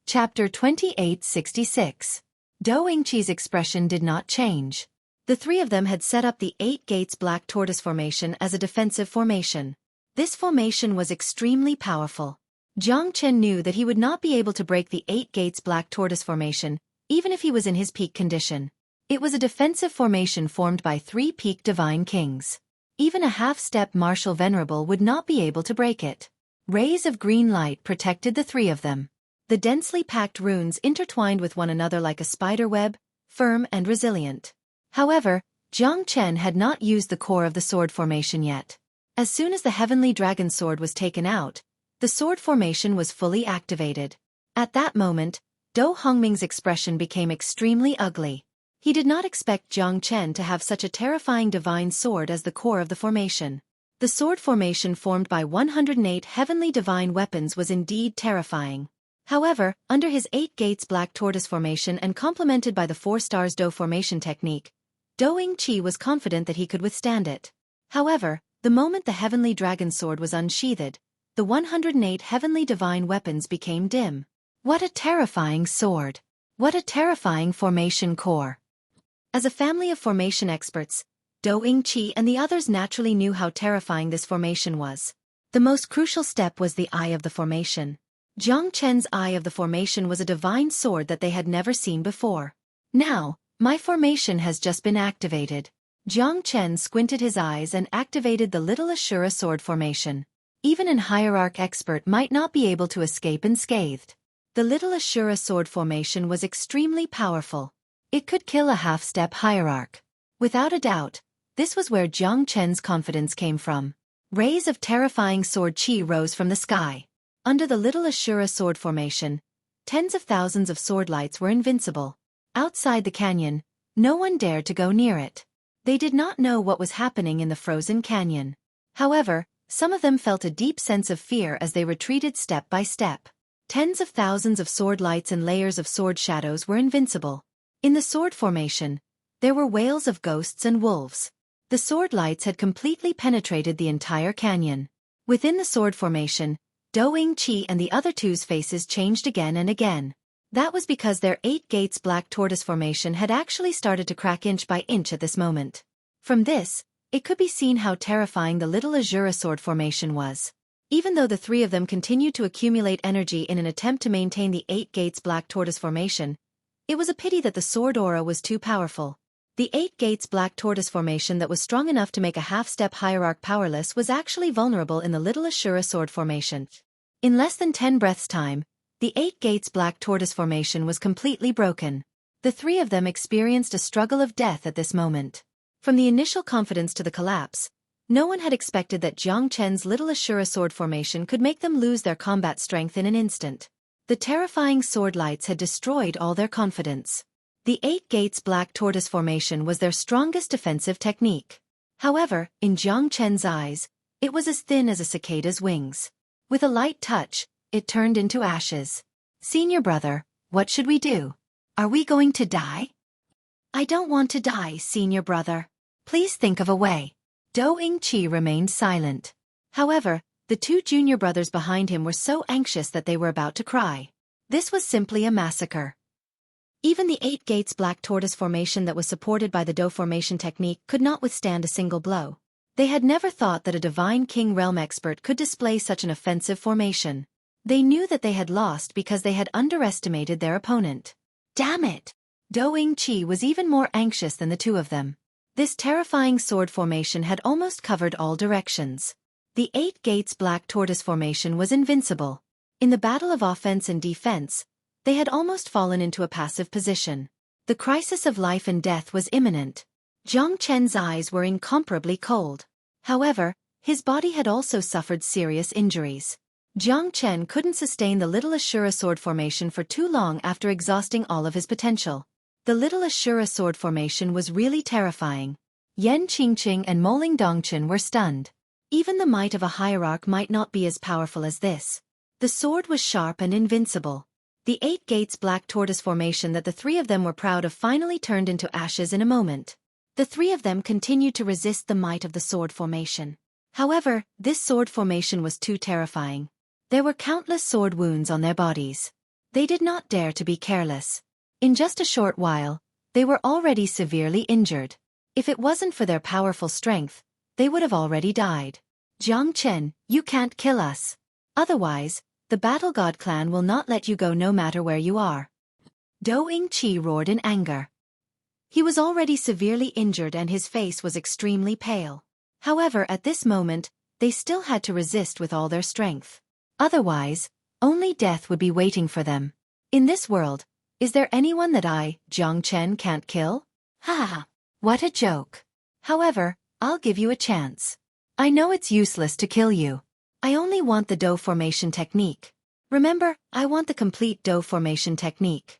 Chapter 2866. Xueqi's expression did not change. The three of them had set up the 8 Gates Black Tortoise formation as a defensive formation. This formation was extremely powerful. Jiang Chen knew that he would not be able to break the 8 Gates Black Tortoise formation, even if he was in his peak condition. It was a defensive formation formed by 3 peak divine kings. Even a half-step martial venerable would not be able to break it. Rays of green light protected the three of them. The densely packed runes intertwined with one another like a spider web, firm and resilient. However, Jiang Chen had not used the core of the sword formation yet. As soon as the heavenly dragon sword was taken out, the sword formation was fully activated. At that moment, Dou Hongming's expression became extremely ugly. He did not expect Jiang Chen to have such a terrifying divine sword as the core of the formation. The sword formation formed by 108 heavenly divine weapons was indeed terrifying. However, under his 8 Gates Black Tortoise formation and complemented by the 4 Stars Dou formation technique, Xueqi was confident that he could withstand it. However, the moment the heavenly dragon sword was unsheathed, the 108 heavenly divine weapons became dim. What a terrifying sword! What a terrifying formation core! As a family of formation experts, Xueqi and the others naturally knew how terrifying this formation was. The most crucial step was the eye of the formation. Jiang Chen's eye of the formation was a divine sword that they had never seen before. Now, my formation has just been activated. Jiang Chen squinted his eyes and activated the little Ashura sword formation. Even an hierarch expert might not be able to escape unscathed. The little Ashura sword formation was extremely powerful. It could kill a half-step hierarch. Without a doubt, this was where Jiang Chen's confidence came from. Rays of terrifying sword chi rose from the sky. Under the little Ashura sword formation, tens of thousands of sword lights were invincible. Outside the canyon, no one dared to go near it. They did not know what was happening in the frozen canyon. However, some of them felt a deep sense of fear as they retreated step by step. Tens of thousands of sword lights and layers of sword shadows were invincible. In the sword formation, there were wails of ghosts and wolves. The sword lights had completely penetrated the entire canyon. Within the sword formation, Xueqi and the other two's faces changed again and again. That was because their 8 Gates Black Tortoise formation had actually started to crack inch by inch at this moment. From this, it could be seen how terrifying the little Ashura sword formation was. Even though the three of them continued to accumulate energy in an attempt to maintain the 8 Gates Black Tortoise formation, it was a pity that the sword aura was too powerful. The 8 Gates Black Tortoise formation that was strong enough to make a half-step hierarch powerless was actually vulnerable in the little Ashura sword formation. In less than 10 breaths' time, the 8 Gates Black Tortoise formation was completely broken. The three of them experienced a struggle of death at this moment. From the initial confidence to the collapse, no one had expected that Jiang Chen's little Ashura sword formation could make them lose their combat strength in an instant. The terrifying sword lights had destroyed all their confidence. The 8 Gates Black Tortoise formation was their strongest defensive technique. However, in Jiang Chen's eyes, it was as thin as a cicada's wings. With a light touch, it turned into ashes. Senior brother, what should we do? Are we going to die? I don't want to die, senior brother. Please think of a way. Xueqi remained silent. However, the 2 junior brothers behind him were so anxious that they were about to cry. This was simply a massacre. Even the 8 gates black tortoise formation that was supported by the Do formation technique could not withstand a single blow. They had never thought that a divine king realm expert could display such an offensive formation. They knew that they had lost because they had underestimated their opponent. Damn it! Do Ying-chi was even more anxious than the two of them. This terrifying sword formation had almost covered all directions. The 8 gates black tortoise formation was invincible. In the battle of offense and defense, they had almost fallen into a passive position. The crisis of life and death was imminent. Jiang Chen's eyes were incomparably cold. However, his body had also suffered serious injuries. Jiang Chen couldn't sustain the Little Ashura sword formation for too long after exhausting all of his potential. The Little Ashura sword formation was really terrifying. Yan Qingqing and Moling Dongchen were stunned. Even the might of a hierarch might not be as powerful as this. The sword was sharp and invincible. The 8 gates black tortoise formation that the three of them were proud of finally turned into ashes in a moment. The three of them continued to resist the might of the sword formation. However, this sword formation was too terrifying. There were countless sword wounds on their bodies. They did not dare to be careless. In just a short while, they were already severely injured. If it wasn't for their powerful strength, they would have already died. Jiang Chen, you can't kill us. Otherwise, the Battle God clan will not let you go no matter where you are. Do Ying-chi roared in anger. He was already severely injured and his face was extremely pale. However, at this moment, they still had to resist with all their strength. Otherwise, only death would be waiting for them. In this world, is there anyone that I, Jiang Chen, can't kill? Ha ha! What a joke. However, I'll give you a chance. I know it's useless to kill you. I only want the Do formation technique. Remember, I want the complete Do formation technique.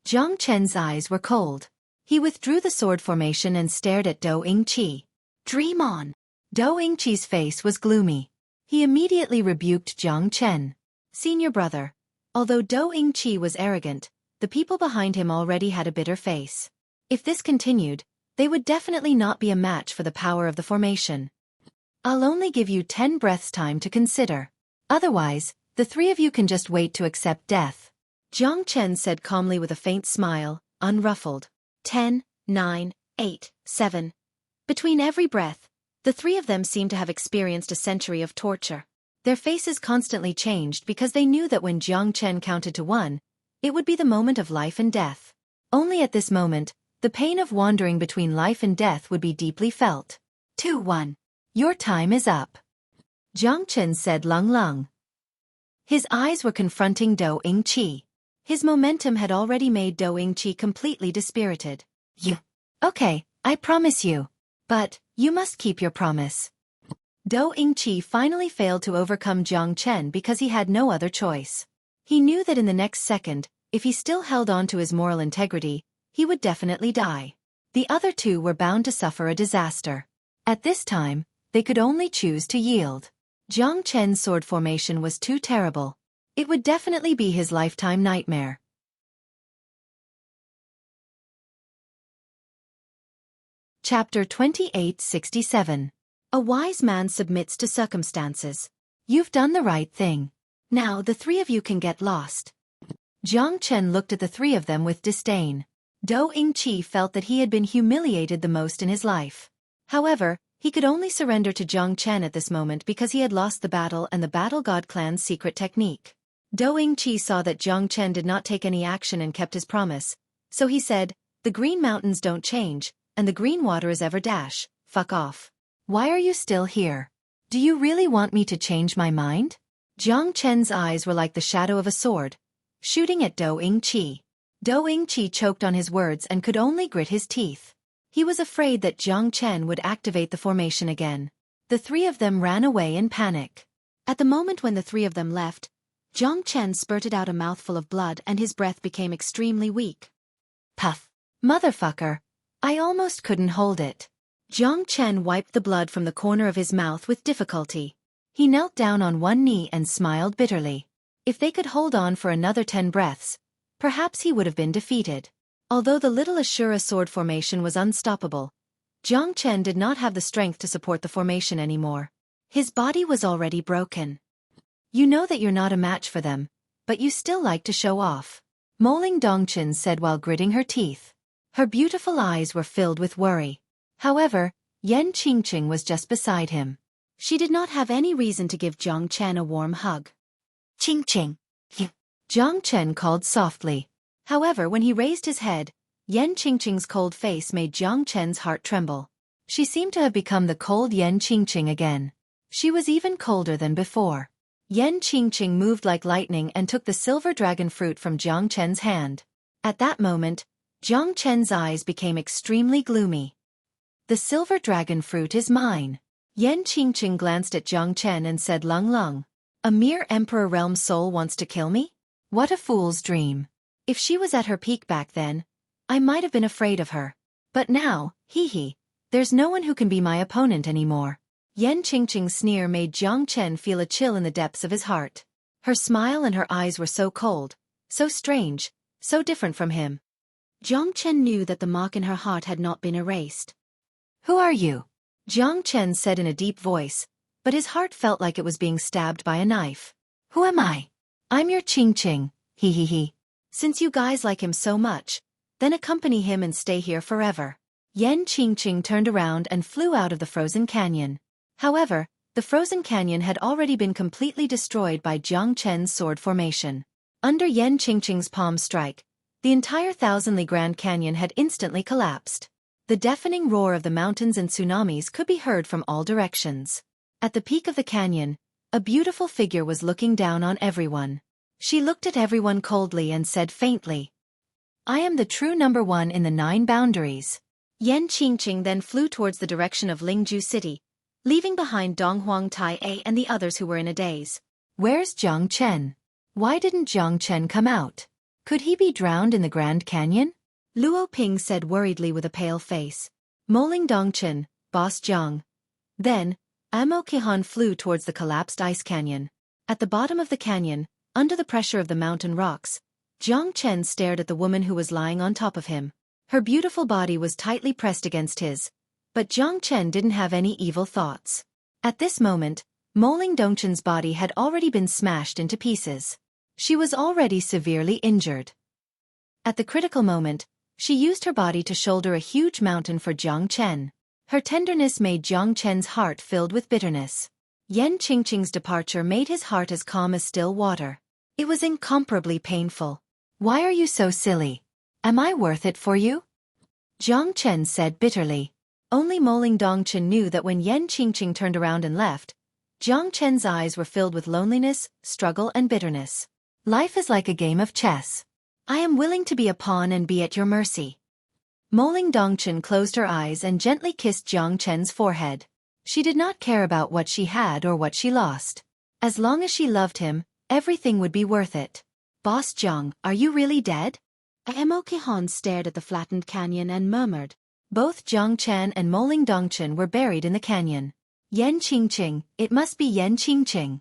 Jiang Chen's eyes were cold. He withdrew the sword formation and stared at Do Ying-chi. Dream on! Do Ying-chi's face was gloomy. He immediately rebuked Jiang Chen. Senior brother. Although Do Ying-chi was arrogant, the people behind him already had a bitter face. If this continued, they would definitely not be a match for the power of the formation. I'll only give you 10 breaths time to consider. Otherwise, the three of you can just wait to accept death. Jiang Chen said calmly with a faint smile, unruffled. 10, 9, 8, 7. Between every breath, the three of them seemed to have experienced a century of torture. Their faces constantly changed because they knew that when Jiang Chen counted to 1, it would be the moment of life and death. Only at this moment, the pain of wandering between life and death would be deeply felt. 2, 1. Your time is up. Jiang Chen said Lung Lung. His eyes were confronting Do Ying-chi. His momentum had already made Do Ying-chi completely dispirited. You. Okay, I promise you. But, you must keep your promise. Do Ying-chi finally failed to overcome Jiang Chen because he had no other choice. He knew that in the next second, if he still held on to his moral integrity, he would definitely die. The other two were bound to suffer a disaster. At this time, they could only choose to yield. Jiang Chen's sword formation was too terrible. It would definitely be his lifetime nightmare. Chapter 2867. A wise man submits to circumstances. You've done the right thing. Now the three of you can get lost. Jiang Chen looked at the three of them with disdain. Do Ying-chi felt that he had been humiliated the most in his life. However, he could only surrender to Jiang Chen at this moment because he had lost the battle and the Battle God clan's secret technique. Do Ying-chi saw that Jiang Chen did not take any action and kept his promise, so he said, "The green mountains don't change, and the green water is ever dash, fuck off. Why are you still here? Do you really want me to change my mind?" Jiang Chen's eyes were like the shadow of a sword, shooting at Do Ying-chi. Do Ying-chi choked on his words and could only grit his teeth. He was afraid that Jiang Chen would activate the formation again. The three of them ran away in panic. At the moment when the three of them left, Jiang Chen spurted out a mouthful of blood and his breath became extremely weak. Puff. Motherfucker. I almost couldn't hold it. Jiang Chen wiped the blood from the corner of his mouth with difficulty. He knelt down on one knee and smiled bitterly. If they could hold on for another 10 breaths, perhaps he would have been defeated. Although the Little Ashura sword formation was unstoppable, Jiang Chen did not have the strength to support the formation anymore. His body was already broken. You know that you're not a match for them, but you still like to show off. Moling Dongchen said while gritting her teeth. Her beautiful eyes were filled with worry. However, Yan Qingqing was just beside him. She did not have any reason to give Jiang Chen a warm hug. Qingqing. Jiang Chen called softly. However, when he raised his head, Yan Qingqing's cold face made Jiang Chen's heart tremble. She seemed to have become the cold Yan Qingqing again. She was even colder than before. Yan Qingqing moved like lightning and took the silver dragon fruit from Jiang Chen's hand. At that moment, Jiang Chen's eyes became extremely gloomy. The silver dragon fruit is mine. Yan Qingqing glanced at Jiang Chen and said, Lung Lung. A mere Emperor Realm soul wants to kill me? What a fool's dream. If she was at her peak back then, I might have been afraid of her. But now, there's no one who can be my opponent anymore. Yan Qingqing's sneer made Jiang Chen feel a chill in the depths of his heart. Her smile and her eyes were so cold, so strange, so different from him. Jiang Chen knew that the mark in her heart had not been erased. Who are you? Jiang Chen said in a deep voice, but his heart felt like it was being stabbed by a knife. Who am I? I'm your Qingqing, Since you guys like him so much, then accompany him and stay here forever. Yan Qingqing turned around and flew out of the frozen canyon. However, the frozen canyon had already been completely destroyed by Jiang Chen's sword formation. Under Yan Qingqing's palm strike, the entire 1,000-li Grand Canyon had instantly collapsed. The deafening roar of the mountains and tsunamis could be heard from all directions. At the peak of the canyon, a beautiful figure was looking down on everyone. She looked at everyone coldly and said faintly, I am the true number one in the 9 boundaries. Yan Qingqing then flew towards the direction of Lingju City, leaving behind Dong Huangtai and the others who were in a daze. Where's Jiang Chen? Why didn't Jiang Chen come out? Could he be drowned in the Grand Canyon? Luo Ping said worriedly with a pale face. Moling Dongchen, Boss Jiang. Then, Amo Kihan flew towards the collapsed ice canyon. At the bottom of the canyon, under the pressure of the mountain rocks, Jiang Chen stared at the woman who was lying on top of him. Her beautiful body was tightly pressed against his, but Jiang Chen didn't have any evil thoughts. At this moment, Moling Dongchen's body had already been smashed into pieces. She was already severely injured. At the critical moment, she used her body to shoulder a huge mountain for Jiang Chen. Her tenderness made Jiang Chen's heart filled with bitterness. Yan Qingqing's departure made his heart as calm as still water. It was incomparably painful. Why are you so silly? Am I worth it for you? Jiang Chen said bitterly. Only Moling Dongchen knew that when Yan Qingqing turned around and left, Jiang Chen's eyes were filled with loneliness, struggle and bitterness. Life is like a game of chess. I am willing to be a pawn and be at your mercy. Moling Dongchen closed her eyes and gently kissed Jiang Chen's forehead. She did not care about what she had or what she lost. As long as she loved him, everything would be worth it. Boss Jiang, are you really dead? Amo Kihan stared at the flattened canyon and murmured. Both Jiang Chen and Moling Dongchen were buried in the canyon. Yan Qingqing, it must be Yan Qingqing.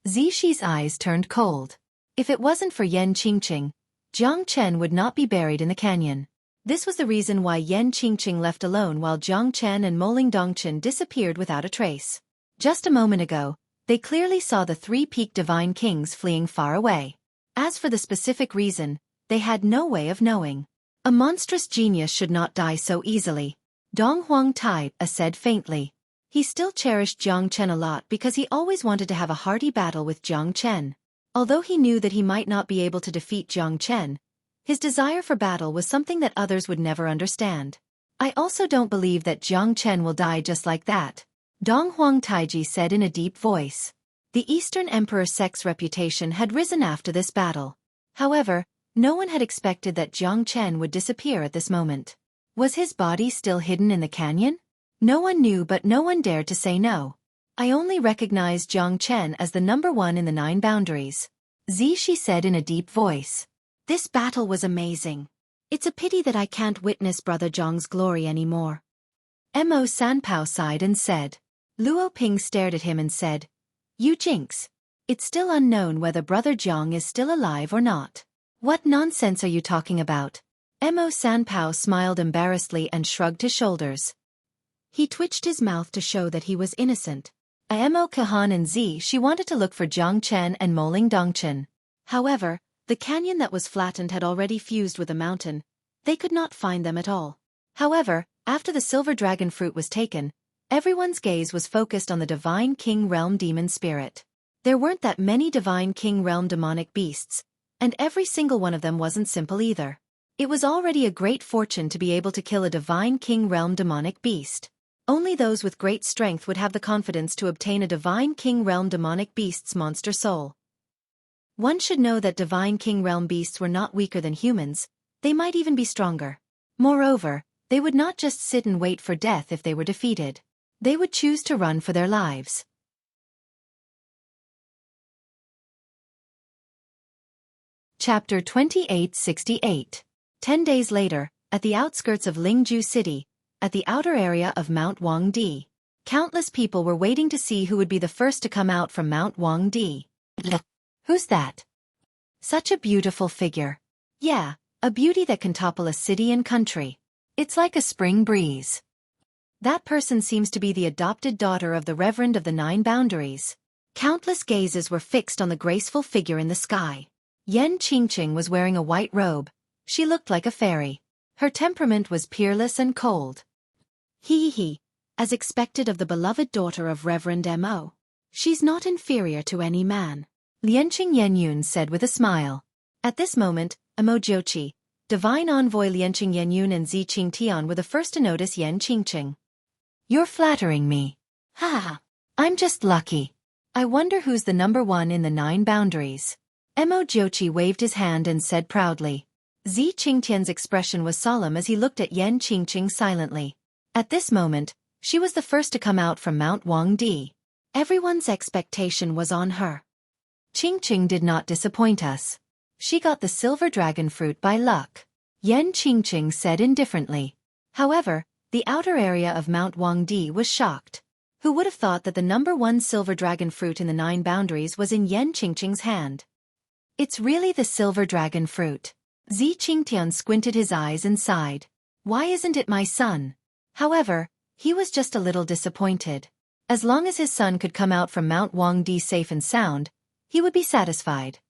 Zixi eyes turned cold. If it wasn't for Yan Qingqing, Jiang Chen would not be buried in the canyon. This was the reason why Yan Qingqing left alone while Jiang Chen and Moling Dongchen disappeared without a trace. Just a moment ago, they clearly saw the 3-peaked divine kings fleeing far away. As for the specific reason, they had no way of knowing. A monstrous genius should not die so easily. Dong Huangtai said faintly. He still cherished Jiang Chen a lot because he always wanted to have a hearty battle with Jiang Chen. Although he knew that he might not be able to defeat Jiang Chen, his desire for battle was something that others would never understand. I also don't believe that Jiang Chen will die just like that, Dong Huangtaiji said in a deep voice. The Eastern Emperor Sek's reputation had risen after this battle. However, no one had expected that Jiang Chen would disappear at this moment. Was his body still hidden in the canyon? No one knew, but no one dared to say no. I only recognized Jiang Chen as the number 1 in the 9 boundaries. Zixi said in a deep voice. This battle was amazing. It's a pity that I can't witness Brother Jiang's glory anymore. Mo Sanpao sighed and said. Luo Ping stared at him and said, You jinx. It's still unknown whether Brother Jiang is still alive or not. What nonsense are you talking about? Mo Sanpao smiled embarrassedly and shrugged his shoulders. He twitched his mouth to show that he was innocent. Amo Kahan and Zixi wanted to look for Jiang Chen and Moling Dongchen. However, The canyon that was flattened had already fused with a mountain. They could not find them at all. However, after the silver dragon fruit was taken, everyone's gaze was focused on the divine king realm demon spirit. There weren't that many divine king realm demonic beasts, and every single one of them wasn't simple either. It was already a great fortune to be able to kill a divine king realm demonic beast. Only those with great strength would have the confidence to obtain a divine king realm demonic beast's monster soul. One should know that divine king realm beasts were not weaker than humans, they might even be stronger. Moreover, they would not just sit and wait for death if they were defeated. They would choose to run for their lives. Chapter 2868. 10 days later, at the outskirts of Lingju City, at the outer area of Mount Wangdi, countless people were waiting to see who would be the first to come out from Mount Wangdi. Who's that? Such a beautiful figure. Yeah, a beauty that can topple a city and country. It's like a spring breeze. That person seems to be the adopted daughter of the Reverend of the Nine Boundaries. Countless gazes were fixed on the graceful figure in the sky. Yan Qingqing was wearing a white robe. She looked like a fairy. Her temperament was peerless and cold. As expected of the beloved daughter of Reverend Mo. She's not inferior to any man, Lianqing Yenyun said with a smile. At this moment, Mo Xueqi, divine envoy Lianqing Yenyun and Zi Qingtian were the first to notice Yan Qingqing. You're flattering me. Ha! I'm just lucky. I wonder who's the number one in the Nine Boundaries. Mo Xueqi waved his hand and said proudly. Zi Qingtian's expression was solemn as he looked at Yan Qingqing silently. At this moment, she was the first to come out from Mount Wangdi. Everyone's expectation was on her. Qingqing did not disappoint us. She got the silver dragon fruit by luck, Yan Qingqing said indifferently. However, the outer area of Mount Wangdi was shocked. Who would have thought that the number one silver dragon fruit in the Nine Boundaries was in Yan Qingqing's hand? It's really the silver dragon fruit. Zi Qingtian squinted his eyes and sighed. Why isn't it my son? However, he was just a little disappointed. As long as his son could come out from Mount Wangdi safe and sound, he would be satisfied.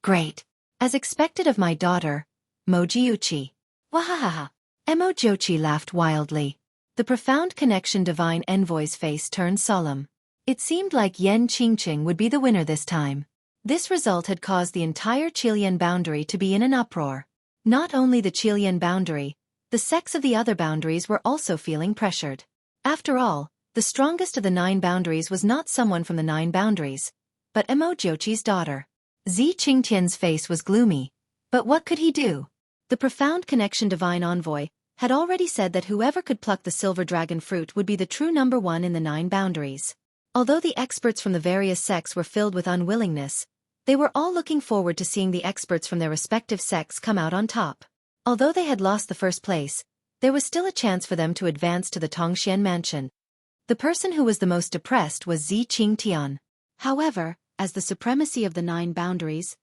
Great. As expected of my daughter, Mo Xueqi. Wahahaha. Mo Xueqi laughed wildly. The profound connection divine envoy's face turned solemn. It seemed like Yan Qingqing would be the winner this time. This result had caused the entire Qilian boundary to be in an uproar. Not only the Qilian boundary, the sects of the other boundaries were also feeling pressured. After all, the strongest of the Nine Boundaries was not someone from the Nine Boundaries, but Mo Xueqi's daughter. Zi Qingtian's face was gloomy. But what could he do? The profound connection divine envoy had already said that whoever could pluck the silver dragon fruit would be the true number one in the Nine Boundaries. Although the experts from the various sects were filled with unwillingness, they were all looking forward to seeing the experts from their respective sects come out on top. Although they had lost the first place, there was still a chance for them to advance to the Tongxian mansion. The person who was the most depressed was Zi Qingtian. However, as the supremacy of the Nine Boundaries,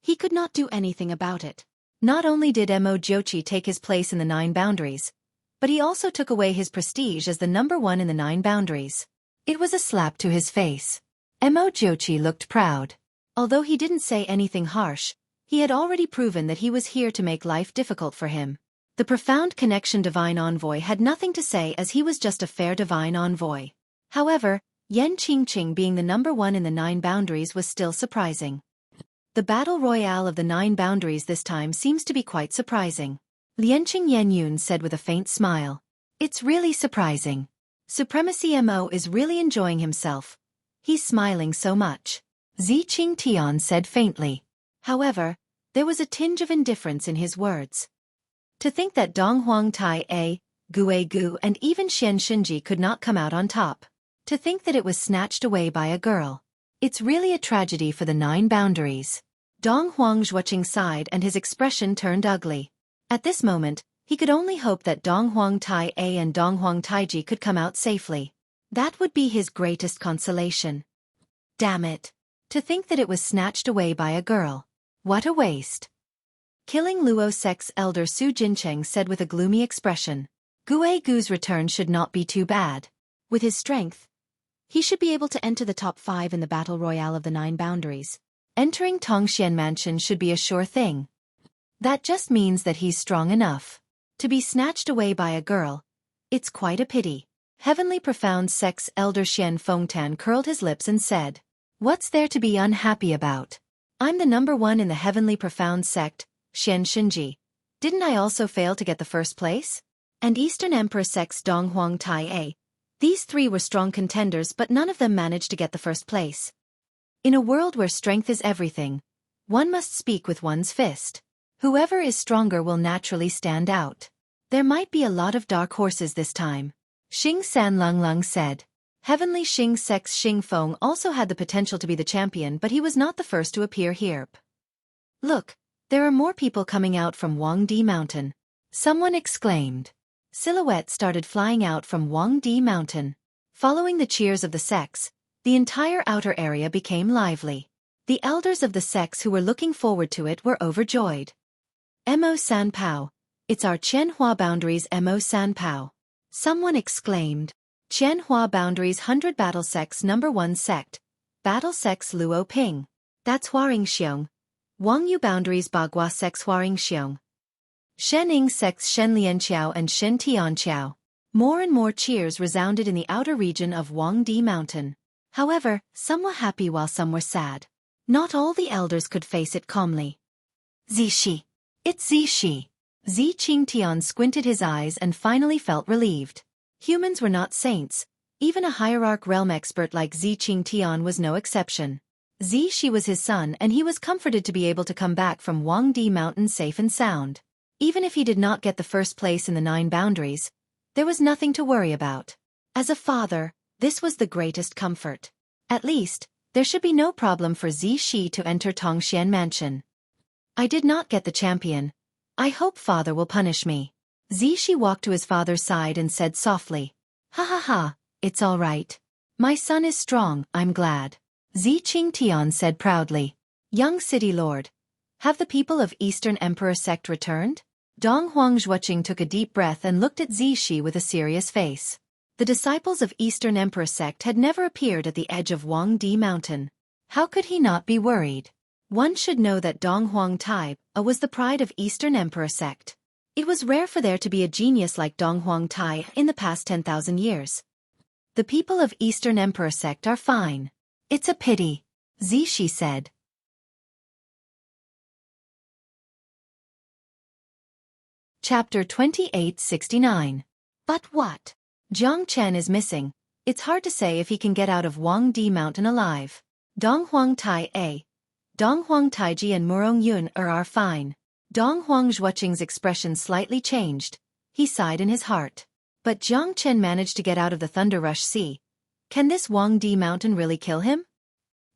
he could not do anything about it. Not only did Mo Xueqi take his place in the Nine Boundaries, but he also took away his prestige as the number one in the Nine Boundaries. It was a slap to his face. Mo Xueqi looked proud. Although he didn't say anything harsh, he had already proven that he was here to make life difficult for him. The profound connection divine envoy had nothing to say as he was just a fair divine envoy. However, Yan Qingqing being the number one in the Nine Boundaries was still surprising. The battle royale of the Nine Boundaries this time seems to be quite surprising, Lianqing Yenyun said with a faint smile. It's really surprising. Supremacy Mo is really enjoying himself. He's smiling so much, Zi Qingtian said faintly. However, there was a tinge of indifference in his words. To think that Dong Huang Tai A, Gue Gu and even Xian Shinji could not come out on top. To think that it was snatched away by a girl. It's really a tragedy for the Nine Boundaries. Dong Huang Xueqing sighed and his expression turned ugly. At this moment, he could only hope that Dong Huang Tai A and Dong Huang Taiji could come out safely. That would be his greatest consolation. Damn it. To think that it was snatched away by a girl. What a waste. Killing Luo Sec's elder Su Jincheng said with a gloomy expression. Gue Gu's return should not be too bad. With his strength, he should be able to enter the top 5 in the battle royale of the Nine Boundaries. Entering Tongxian Mansion should be a sure thing. That just means that he's strong enough to be snatched away by a girl. It's quite a pity. Heavenly Profound Sect's elder Xian Fengtan curled his lips and said, "What's there to be unhappy about? I'm the #1 in the Heavenly Profound Sect, Xian Xinji. Didn't I also fail to get the first place? And Eastern Emperor Sect's Dong Huang Tai A. These three were strong contenders, but none of them managed to get the first place. In a world where strength is everything, one must speak with one's fist. Whoever is stronger will naturally stand out. There might be a lot of dark horses this time," Xing San Lung said. Heavenly Xing Sect's Xing Feng also had the potential to be the champion, but he was not the first to appear here. "Look, there are more people coming out from Huangdi Mountain," someone exclaimed. Silhouettes started flying out from Huangdi Mountain. Following the cheers of the sects, the entire outer area became lively. The elders of the sects who were looking forward to it were overjoyed. "Mo San Pao, it's our Qianhua Boundaries Mo San Pao," someone exclaimed. Qianhua Boundaries 100 Battle Sects #1 Sect, Battle Sects Luo Ping. That's Huaring Xiong. Wangyu Boundaries Bagua Sects Huaring Xiong. Shening Sects Shen Lianqiao and Shen Tianqiao. More and more cheers resounded in the outer region of Huangdi Mountain. However, some were happy while some were sad. Not all the elders could face it calmly. "Zishi. It's Zishi." Zi Qingtian squinted his eyes and finally felt relieved. Humans were not saints. Even a hierarch realm expert like Zi Qingtian was no exception. Zishi was his son, and he was comforted to be able to come back from Huangdi Mountain safe and sound. Even if he did not get the first place in the 9 boundaries, there was nothing to worry about. As a father, this was the greatest comfort. At least, there should be no problem for Zishi to enter Tongxian Mansion. "I did not get the champion. I hope father will punish me." Zishi walked to his father's side and said softly, "Ha ha ha, it's all right. My son is strong, I'm glad." Zi Qingtian said proudly, "Young city lord, have the people of Eastern Emperor Sect returned?" Dong Huang Xueqi took a deep breath and looked at Zishi with a serious face. The disciples of Eastern Emperor Sect had never appeared at the edge of Huangdi Mountain. How could he not be worried? One should know that Dong Huang Tai was the pride of Eastern Emperor Sect. It was rare for there to be a genius like Dong Huang Tai in the past 10,000 years. "The people of Eastern Emperor Sect are fine. It's a pity," Zishi said. Chapter 2869. But what? Jiang Chen is missing. It's hard to say if he can get out of Huangdi Mountain alive. Dong Huang Tai A. Dong Huang Taiji and Murong Yun are fine. Dong Huang Xueqing's expression slightly changed. He sighed in his heart. But Jiang Chen managed to get out of the Thunder Rush Sea. Can this Huangdi Mountain really kill him?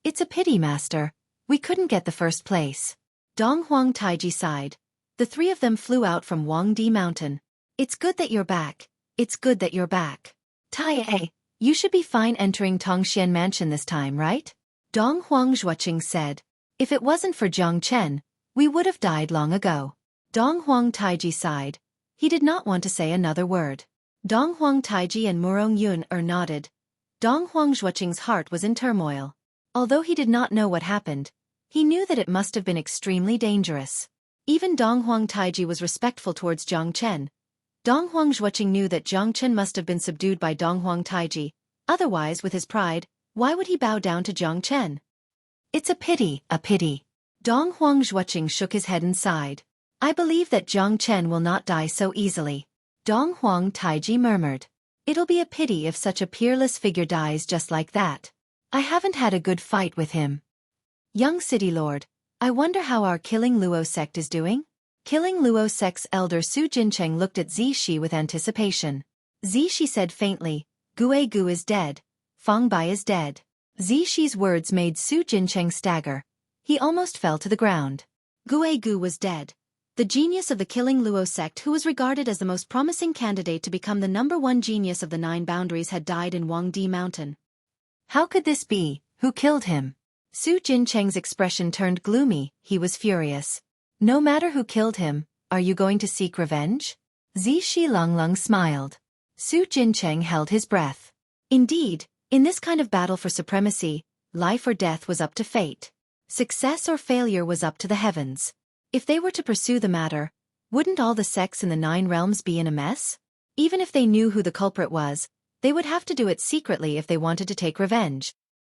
"It's a pity, master. We couldn't get the first place." Dong Huang Taiji sighed. The three of them flew out from Huangdi Mountain. "It's good that you're back. It's good that you're back. Tai A, you should be fine entering Tongxian Mansion this time, right?" Dong Huang Xueqing said. "If it wasn't for Jiang Chen, we would have died long ago." Dong Huang Taiji sighed. He did not want to say another word. Dong Huang Taiji and Murong Yun nodded. Dong Huang Xueqing's heart was in turmoil. Although he did not know what happened, he knew that it must have been extremely dangerous. Even Dong Huang Taiji was respectful towards Jiang Chen. Dong Huang Xueqing knew that Jiang Chen must have been subdued by Dong Huang Taiji. Otherwise, with his pride, why would he bow down to Jiang Chen? "It's a pity, a pity." Dong Huang Xueqing shook his head and sighed. "I believe that Jiang Chen will not die so easily." Dong Huang Taiji murmured. "It'll be a pity if such a peerless figure dies just like that. I haven't had a good fight with him." "Young city lord, I wonder how our Killing Luo sect is doing?" Killing Luo sect's elder Su Jincheng looked at Zishi with anticipation. Zishi said faintly, "Gue Gu is dead. Feng Bai is dead." Zishi's words made Su Jincheng stagger. He almost fell to the ground. Gue Gu was dead. The genius of the Killing Luo sect, who was regarded as the most promising candidate to become the #1 genius of the 9 boundaries, had died in Huangdi Mountain. How could this be? Who killed him? Su Jincheng's expression turned gloomy. He was furious. "No matter who killed him, are you going to seek revenge?" Zishi Longlong smiled. Su Jincheng held his breath. Indeed, in this kind of battle for supremacy, life or death was up to fate. Success or failure was up to the heavens. If they were to pursue the matter, wouldn't all the sects in the 9 realms be in a mess? Even if they knew who the culprit was, they would have to do it secretly if they wanted to take revenge.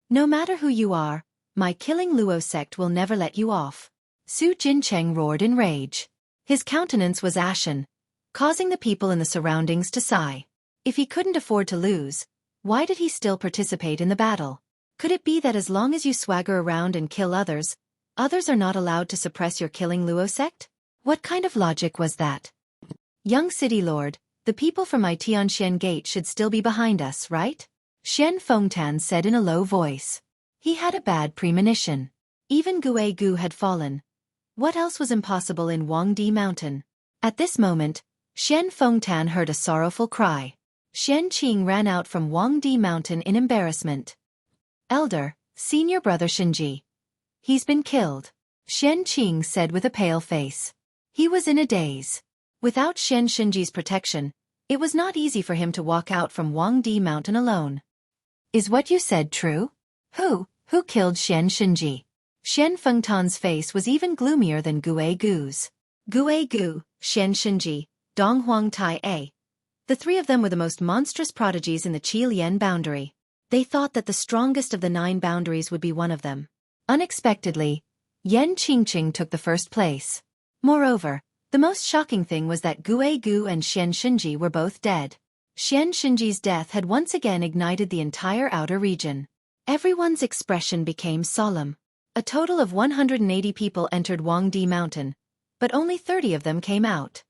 No matter who you are, my killing Luo sect will never let you off. Su Jincheng roared in rage. His countenance was ashen, causing the people in the surroundings to sigh. If he couldn't afford to lose, why did he still participate in the battle? Could it be that as long as you swagger around and kill others, others are not allowed to suppress your killing Luo sect? What kind of logic was that? Young city lord, the people from my Tianxian gate should still be behind us, right? Xian Fengtan said in a low voice. He had a bad premonition. Even Xueqi had fallen. What else was impossible in Huangdi Mountain? At this moment, Xian Fengtan heard a sorrowful cry. Xian Qing ran out from Huangdi Mountain in embarrassment. Elder, senior brother Shinji. He's been killed, Xian Qing said with a pale face. He was in a daze. Without Xian Shinji's protection, it was not easy for him to walk out from Huangdi Mountain alone. Is what you said true? Who killed Xian Shinji? Xian Fengtan's face was even gloomier than Xueqi's. Xueqi, Xian Shinji, Donghuang Tai A. The 3 of them were the most monstrous prodigies in the Qilian boundary. They thought that the strongest of the 9 boundaries would be one of them. Unexpectedly, Yan Qingqing took the first place. Moreover, the most shocking thing was that Xueqi and Xian Shinji were both dead. Xian Shinji's death had once again ignited the entire outer region. Everyone's expression became solemn. A total of 180 people entered Huangdi Mountain, but only 30 of them came out.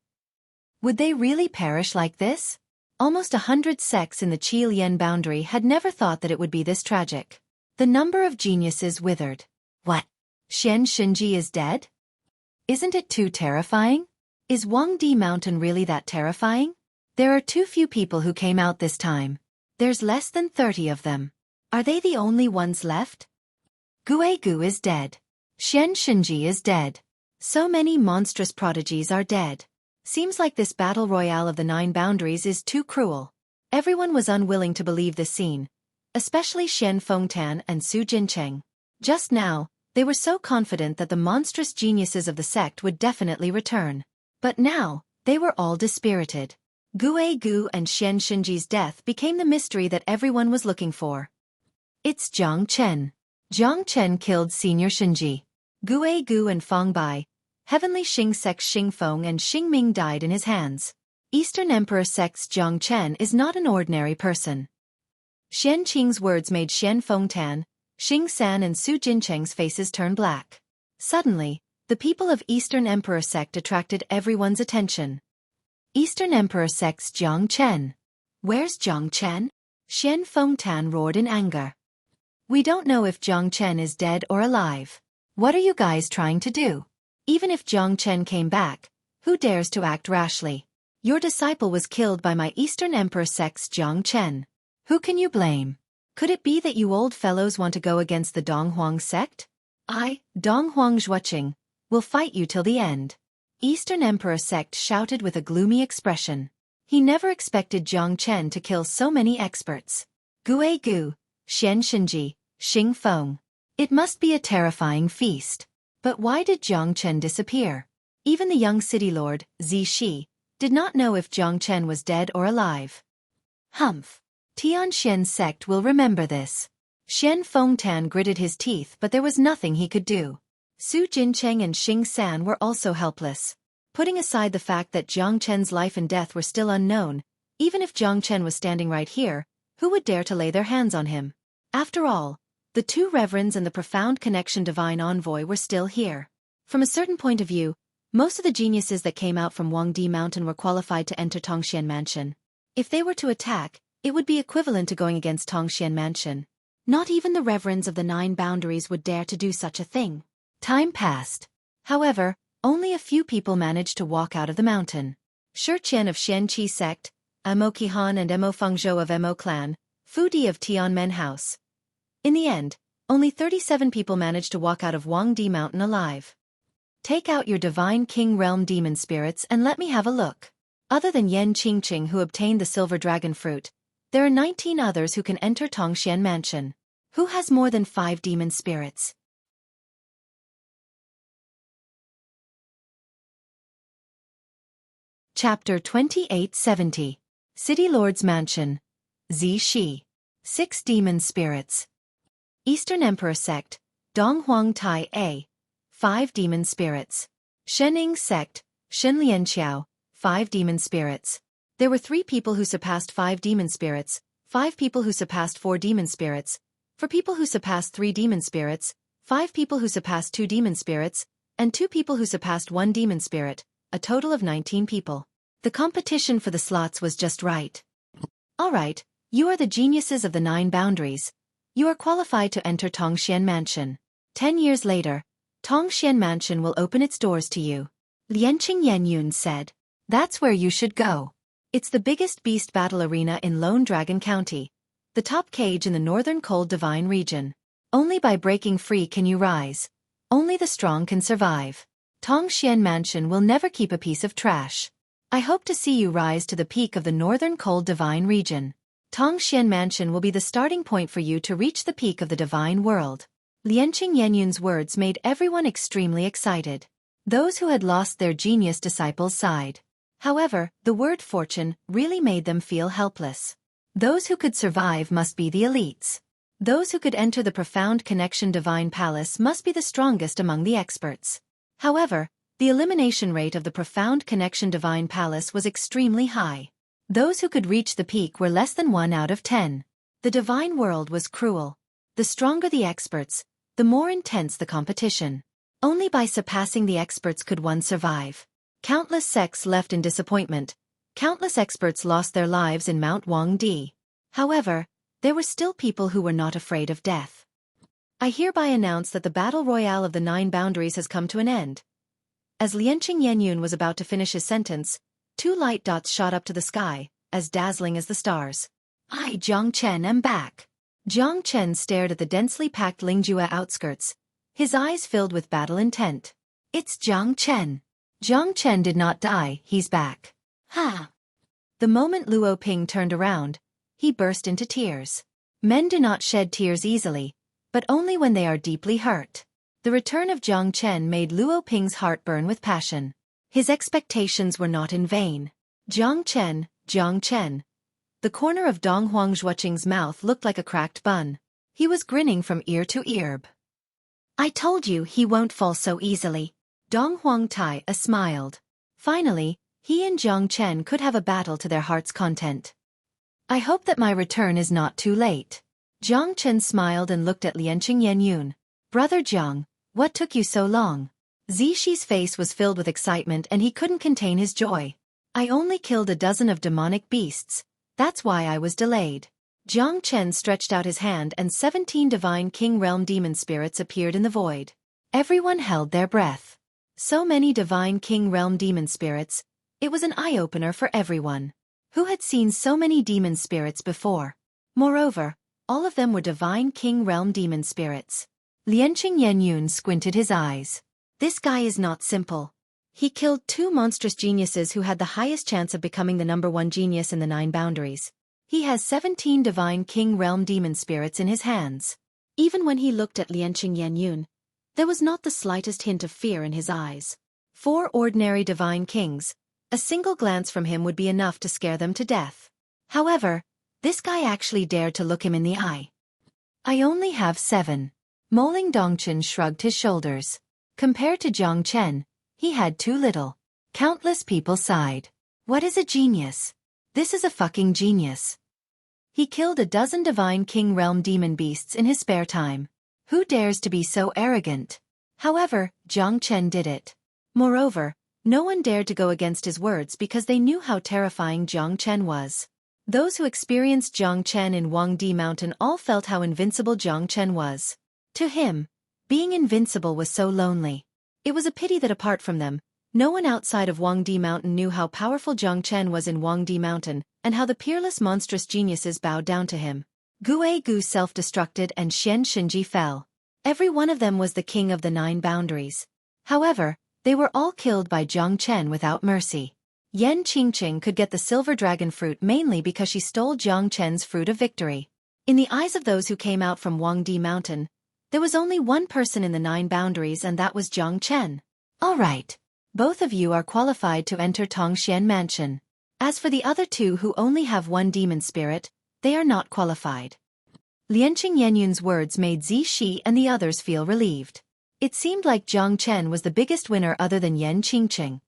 Would they really perish like this? Almost 100 sects in the Qilian boundary had never thought that it would be this tragic. The number of geniuses withered. What? Xian Shinji is dead? Isn't it too terrifying? Is Huangdi Mountain really that terrifying? There are too few people who came out this time. There's less than 30 of them. Are they the only ones left? Xueqi is dead. Xian Shinji is dead. So many monstrous prodigies are dead. Seems like this battle royale of the 9 boundaries is too cruel. Everyone was unwilling to believe this scene, especially Xian Fengtan and Su Jincheng. Just now, they were so confident that the monstrous geniuses of the sect would definitely return. But now, they were all dispirited. Xueqi and Xian Shinji's death became the mystery that everyone was looking for. It's Jiang Chen. Jiang Chen killed Senior Shinji. Xueqi and Feng Bai, Heavenly Xing Sect's Xing Feng and Xing Ming died in his hands. Eastern Emperor Sect's Jiang Chen is not an ordinary person. Xian Qing's words made Xian Fengtan, Xing San and Su Jincheng's faces turn black. Suddenly, the people of Eastern Emperor Sect attracted everyone's attention. Eastern Emperor Sect's Jiang Chen. Where's Jiang Chen? Xian Fengtan roared in anger. We don't know if Jiang Chen is dead or alive. What are you guys trying to do? Even if Jiang Chen came back, who dares to act rashly? Your disciple was killed by my Eastern Emperor Sect's Jiang Chen. Who can you blame? Could it be that you old fellows want to go against the Donghuang sect? I, Donghuang Xueqi, will fight you till the end. Eastern Emperor Sect shouted with a gloomy expression. He never expected Jiang Chen to kill so many experts. Xueqi, Xian Shinji, Xing Feng. It must be a terrifying feast. But why did Jiang Chen disappear? Even the young city lord, Shi, did not know if Jiang Chen was dead or alive. Humph. Tianxian sect will remember this. Xian Fengtan gritted his teeth, but there was nothing he could do. Su Jincheng and Xing San were also helpless. Putting aside the fact that Jiang Chen's life and death were still unknown, even if Jiang Chen was standing right here, who would dare to lay their hands on him? After all, the 2 reverends and the profound connection divine envoy were still here. From a certain point of view, most of the geniuses that came out from Huangdi Mountain were qualified to enter Tongxian Mansion. If they were to attack, it would be equivalent to going against Tongxian Mansion. Not even the reverends of the 9 boundaries would dare to do such a thing. Time passed. However, only a few people managed to walk out of the mountain. Shi Qian of Xianqi sect, Mo Qihan and Mo Fengzhou of Mo clan, Fu Di of Tianmen house. In the end, only 37 people managed to walk out of Huangdi Mountain alive. Take out your divine king realm demon spirits and let me have a look. Other than Yan Qingqing who obtained the silver dragon fruit, there are 19 others who can enter Tongxian Mansion. Who has more than 5 demon spirits? Chapter 2870. City Lord's Mansion. Xueqi. 6 Demon Spirits. Eastern Emperor Sect, Donghuang Tai A. 5 Demon Spirits. Shening Sect, Shenlianqiao. 5 Demon Spirits. There were 3 people who surpassed 5 demon spirits, 5 people who surpassed 4 demon spirits, 4 people who surpassed 3 demon spirits, 5 people who surpassed 2 demon spirits, and 2 people who surpassed 1 demon spirit, a total of 19 people. The competition for the slots was just right. Alright, you are the geniuses of the 9 boundaries. You are qualified to enter Tongxian Mansion. 10 years later, Tongxian Mansion will open its doors to you. Lianqing Yenyun said. That's where you should go. It's the biggest beast battle arena in Lone Dragon County, the top cage in the northern cold divine region. Only by breaking free can you rise. Only the strong can survive. Tongxian Mansion will never keep a piece of trash. I hope to see you rise to the peak of the northern cold divine region. Tongxian Mansion will be the starting point for you to reach the peak of the divine world. Lianqing Yenyun's words made everyone extremely excited. Those who had lost their genius disciples sighed. However, the word fortune really made them feel helpless. Those who could survive must be the elites. Those who could enter the profound connection divine palace must be the strongest among the experts. However, the elimination rate of the profound connection divine palace was extremely high. Those who could reach the peak were less than 1 out of 10. The divine world was cruel. The stronger the experts, the more intense the competition. Only by surpassing the experts could one survive. Countless sects left in disappointment. Countless experts lost their lives in Mount Wangdi. However, there were still people who were not afraid of death. I hereby announce that the battle royale of the 9 boundaries has come to an end. As Lianqing Yenyun was about to finish his sentence, 2 light dots shot up to the sky, as dazzling as the stars. I, Jiang Chen, am back. Jiang Chen stared at the densely packed Lingjue outskirts, his eyes filled with battle intent. It's Jiang Chen. Jiang Chen did not die, he's back. Ha! The moment Luo Ping turned around, he burst into tears. Men do not shed tears easily, but only when they are deeply hurt. The return of Jiang Chen made Luo Ping's heart burn with passion. His expectations were not in vain. Jiang Chen, Jiang Chen. The corner of Donghuang Xueqing's mouth looked like a cracked bun. He was grinning from ear to ear. I told you he won't fall so easily. Donghuang Tai smiled. Finally, he and Jiang Chen could have a battle to their heart's content. I hope that my return is not too late. Jiang Chen smiled and looked at Lianqing Yenyun. Brother Jiang, what took you so long? Xueqi's face was filled with excitement and he couldn't contain his joy. I only killed a dozen of demonic beasts. That's why I was delayed. Jiang Chen stretched out his hand and 17 divine king realm demon spirits appeared in the void. Everyone held their breath. So many divine king realm demon spirits, it was an eye-opener for everyone. Who had seen so many demon spirits before? Moreover, all of them were divine king realm demon spirits. Lianqing Yenyun squinted his eyes. This guy is not simple. He killed 2 monstrous geniuses who had the highest chance of becoming the #1 genius in the 9 boundaries. He has 17 divine king realm demon spirits in his hands. Even when he looked at Lianqing Yenyun, there was not the slightest hint of fear in his eyes. 4 ordinary divine kings, a single glance from him would be enough to scare them to death. However, this guy actually dared to look him in the eye. I only have 7. Moling Dongchen shrugged his shoulders. Compared to Jiang Chen, he had too little. Countless people sighed. What is a genius? This is a fucking genius. He killed a dozen divine king realm demon beasts in his spare time. Who dares to be so arrogant? However, Jiang Chen did it. Moreover, no one dared to go against his words because they knew how terrifying Jiang Chen was. Those who experienced Jiang Chen in Wangdi Mountain all felt how invincible Jiang Chen was. To him, being invincible was so lonely. It was a pity that apart from them, no one outside of Wangdi Mountain knew how powerful Jiang Chen was in Wangdi Mountain, and how the peerless monstrous geniuses bowed down to him. Gue Gu self-destructed and Xian Shinji fell. Every one of them was the king of the 9 boundaries. However, they were all killed by Jiang Chen without mercy. Yan Qingqing could get the silver dragon fruit mainly because she stole Jiang Chen's fruit of victory. In the eyes of those who came out from Wangdi Mountain, there was only one person in the 9 boundaries and that was Jiang Chen. Alright. Both of you are qualified to enter Tongxian Mansion. As for the other two who only have one demon spirit, they are not qualified. Lianqing Yenyun's words made Zixi and the others feel relieved. It seemed like Jiang Chen was the biggest winner other than Yan Qingqing.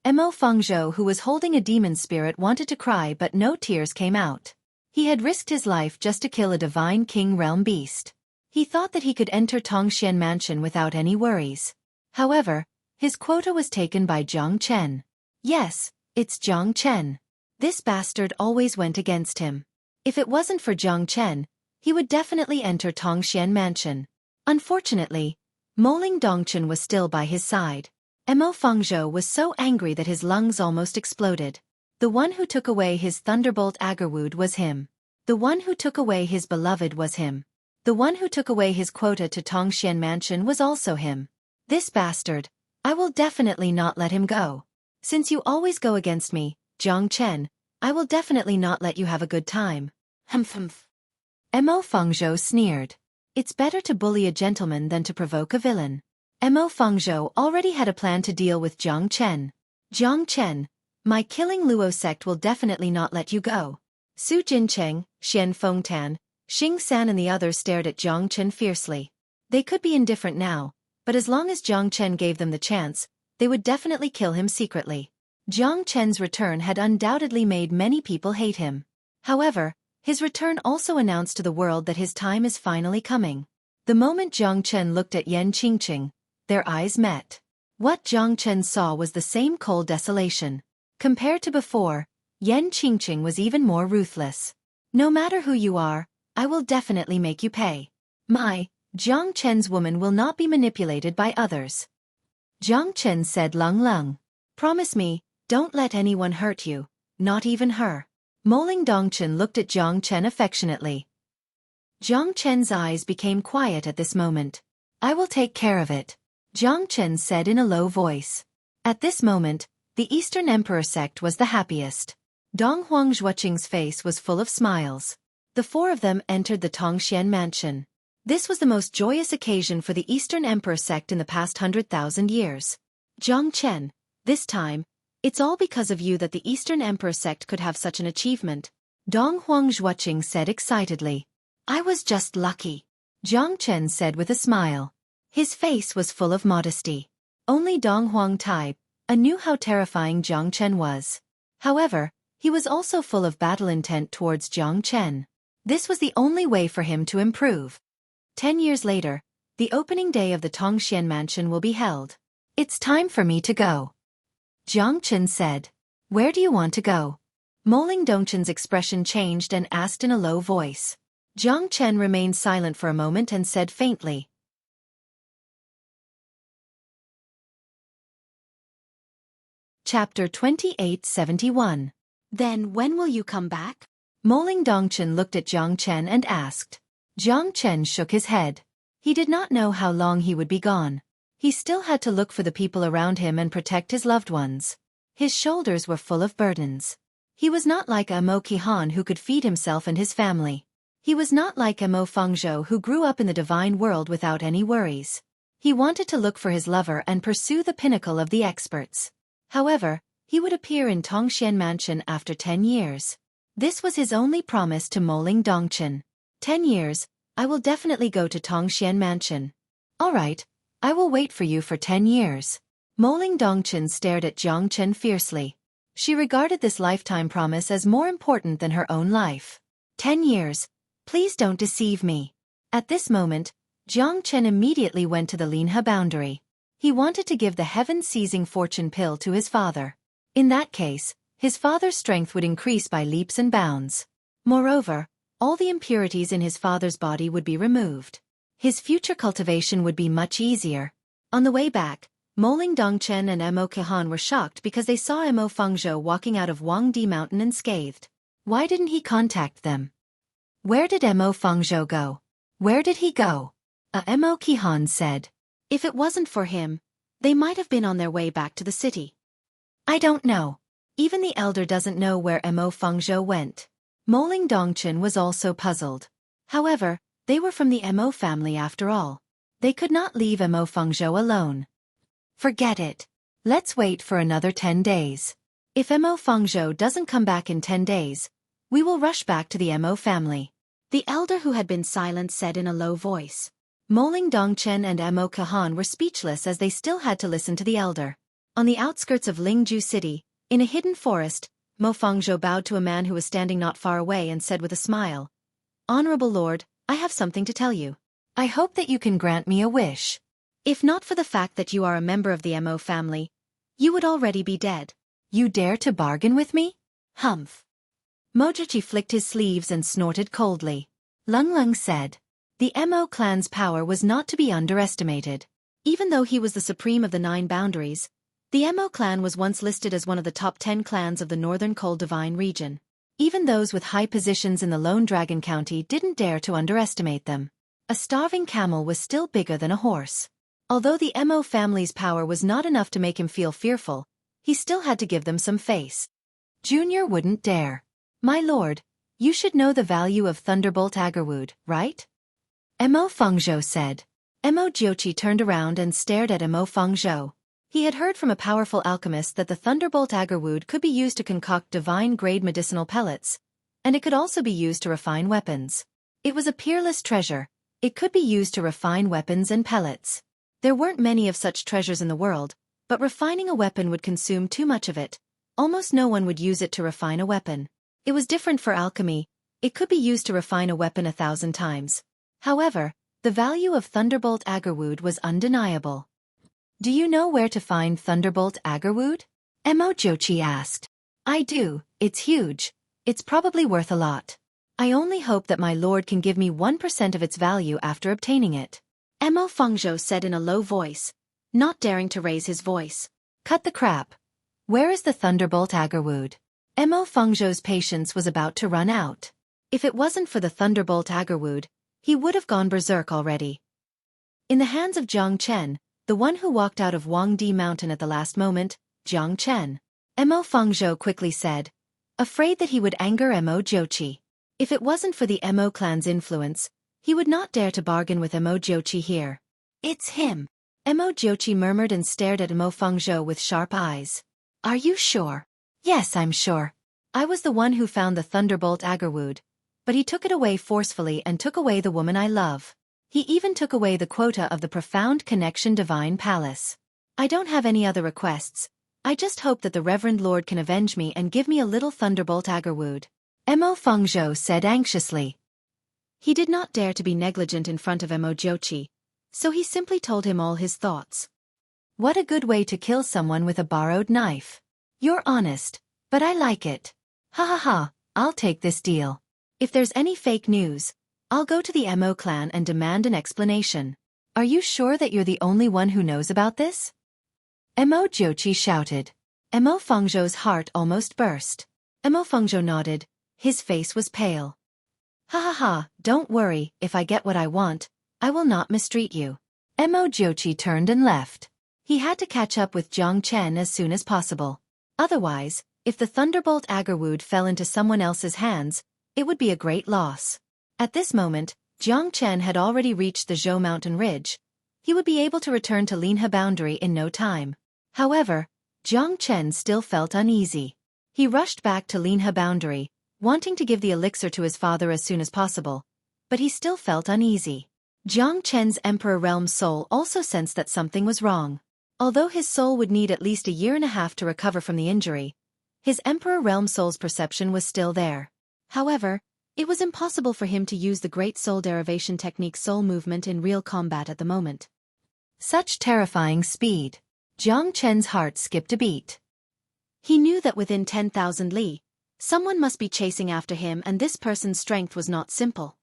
Mo Fengzhou, who was holding a demon spirit, wanted to cry but no tears came out. He had risked his life just to kill a divine king realm beast. He thought that he could enter Tongxian Mansion without any worries. However, his quota was taken by Jiang Chen. Yes, it's Jiang Chen. This bastard always went against him. If it wasn't for Jiang Chen, he would definitely enter Tongxian Mansion. Unfortunately, Moling Dongchen was still by his side. Mo Fengzhou was so angry that his lungs almost exploded. The one who took away his Thunderbolt Agarwood was him. The one who took away his beloved was him. The one who took away his quota to Tongxian Mansion was also him. This bastard, I will definitely not let him go. Since you always go against me, Jiang Chen, I will definitely not let you have a good time. Humph. Mo Fengzhou sneered. It's better to bully a gentleman than to provoke a villain. Mo Fengzhou already had a plan to deal with Jiang Chen. Jiang Chen, my killing Luo sect will definitely not let you go. Su Jincheng, Xian Fengtan, Xing San and the others stared at Jiang Chen fiercely. They could be indifferent now, but as long as Jiang Chen gave them the chance, they would definitely kill him secretly. Jiang Chen's return had undoubtedly made many people hate him. However, his return also announced to the world that his time is finally coming. The moment Jiang Chen looked at Yan Qingqing, their eyes met. What Jiang Chen saw was the same cold desolation. Compared to before, Yan Qingqing was even more ruthless. No matter who you are, I will definitely make you pay. Jiang Chen's woman will not be manipulated by others. Jiang Chen said, Lung. Promise me, don't let anyone hurt you, not even her. Moling Dongchen looked at Jiang Chen affectionately. Jiang Chen's eyes became quiet at this moment. I will take care of it, Jiang Chen said in a low voice. At this moment, the Eastern Emperor sect was the happiest. Dong Huang Xueqing's face was full of smiles. The four of them entered the Tongxian Mansion. This was the most joyous occasion for the Eastern Emperor sect in the past 100,000 years. Jiang Chen, this time, it's all because of you that the Eastern Emperor sect could have such an achievement, Dong Huang Xueqing said excitedly. I was just lucky, Jiang Chen said with a smile. His face was full of modesty. Only Dong Huang Tai knew how terrifying Jiang Chen was. However, he was also full of battle intent towards Jiang Chen. This was the only way for him to improve. 10 years later, the opening day of the Tongxian Mansion will be held. It's time for me to go, Jiang Chen said. Where do you want to go? Moling Dongchen's expression changed and asked in a low voice. Jiang Chen remained silent for a moment and said faintly. Chapter 2871. Then when will you come back? Moling Dongchen looked at Jiang Chen and asked. Jiang Chen shook his head. He did not know how long he would be gone. He still had to look for the people around him and protect his loved ones. His shoulders were full of burdens. He was not like Mo Qihan who could feed himself and his family. He was not like Mo Fengzhou who grew up in the divine world without any worries. He wanted to look for his lover and pursue the pinnacle of the experts. However, he would appear in Tongxian Mansion after 10 years. This was his only promise to Moling Dongchen. 10 years, I will definitely go to Tongxian Mansion. All right, I will wait for you for 10 years. Moling Dongchen stared at Jiang Chen fiercely. She regarded this lifetime promise as more important than her own life. 10 years. Please don't deceive me. At this moment, Jiang Chen immediately went to the Linhe boundary. He wanted to give the heaven-seizing fortune pill to his father. In that case, his father's strength would increase by leaps and bounds. Moreover, all the impurities in his father's body would be removed. His future cultivation would be much easier. On the way back, Moling Dongchen and Mo Qihan were shocked because they saw Mo Fengzhou walking out of Wangdi Mountain unscathed. Why didn't he contact them? Where did Mo Fengzhou go? Where did he go? Mo Qihan said. If it wasn't for him, they might have been on their way back to the city. I don't know. Even the elder doesn't know where Mo Fengzhou went. Moling Dongchen was also puzzled. However, they were from the Mo family after all. They could not leave Mo Fengzhou alone. Forget it. Let's wait for another 10 days. If Mo Fangzhou doesn't come back in 10 days, we will rush back to the Mo family. The elder who had been silent said in a low voice. Moling Dongchen and Mo Kahan were speechless as they still had to listen to the elder. On the outskirts of Lingju City, in a hidden forest, Mo Fangzhou bowed to a man who was standing not far away and said with a smile, "Honorable Lord, I have something to tell you. I hope that you can grant me a wish. If not for the fact that you are a member of the Mo family, you would already be dead. You dare to bargain with me?" Humph. Mojichi flicked his sleeves and snorted coldly. Lung Lung said, "The Mo clan's power was not to be underestimated. Even though he was the supreme of the 9 boundaries, the Mo clan was once listed as one of the top 10 clans of the northern Cold Divine region. Even those with high positions in the Lone Dragon County didn't dare to underestimate them. A starving camel was still bigger than a horse. Although the Mo family's power was not enough to make him feel fearful, he still had to give them some face. Junior wouldn't dare. My lord, you should know the value of Thunderbolt Agarwood, right? Mo Fangzhou said. Mo Xueqi turned around and stared at Mo Fangzhou. He had heard from a powerful alchemist that the Thunderbolt Agarwood could be used to concoct divine-grade medicinal pellets, and it could also be used to refine weapons. It was a peerless treasure. It could be used to refine weapons and pellets. There weren't many of such treasures in the world, but refining a weapon would consume too much of it. Almost no one would use it to refine a weapon. It was different for alchemy. It could be used to refine a weapon 1,000 times. However, the value of Thunderbolt Agarwood was undeniable. Do you know where to find Thunderbolt Agarwood? Mo Xueqi asked. I do, it's huge. It's probably worth a lot. I only hope that my lord can give me 1% of its value after obtaining it. Mo Fangzhou said in a low voice, not daring to raise his voice. Cut the crap. Where is the Thunderbolt Agarwood? Mo Fangzhou's patience was about to run out. If it wasn't for the Thunderbolt Agarwood, he would have gone berserk already. In the hands of Jiang Chen, the one who walked out of Wangdi Mountain at the last moment, Jiang Chen. Mo Fangzhou quickly said, afraid that he would anger Mo Xueqi. If it wasn't for the Mo clan's influence, he would not dare to bargain with Mo Xueqi here. It's him. Mo Xueqi murmured and stared at Mo Fangzhou with sharp eyes. Are you sure? Yes, I'm sure. I was the one who found the Thunderbolt Agarwood, but he took it away forcefully and took away the woman I love. He even took away the quota of the Profound Connection Divine Palace. I don't have any other requests. I just hope that the Reverend Lord can avenge me and give me a little Thunderbolt Agarwood. Mo Fangzhou said anxiously. He did not dare to be negligent in front of Mo Xueqi, so he simply told him all his thoughts. What a good way to kill someone with a borrowed knife. You're honest, but I like it. Ha ha ha, I'll take this deal. If there's any fake news, I'll go to the Mo clan and demand an explanation. Are you sure that you're the only one who knows about this? Mo Xueqi shouted. Mo Fangzhou's heart almost burst. Mo Fangzhou nodded. His face was pale. Ha ha ha, don't worry, if I get what I want, I will not mistreat you. Mo Xueqi turned and left. He had to catch up with Jiang Chen as soon as possible. Otherwise, if the Thunderbolt Agarwood fell into someone else's hands, it would be a great loss. At this moment, Jiang Chen had already reached the Zhou mountain ridge. He would be able to return to Linhe boundary in no time. However, Jiang Chen still felt uneasy. He rushed back to Linhe boundary, wanting to give the elixir to his father as soon as possible, but he still felt uneasy. Jiang Chen's Emperor Realm soul also sensed that something was wrong. Although his soul would need at least a year and a half to recover from the injury, his Emperor Realm soul's perception was still there. However, it was impossible for him to use the Great Soul Derivation Technique soul movement in real combat at the moment. Such terrifying speed. Jiang Chen's heart skipped a beat. He knew that within 10,000 li, someone must be chasing after him, and this person's strength was not simple.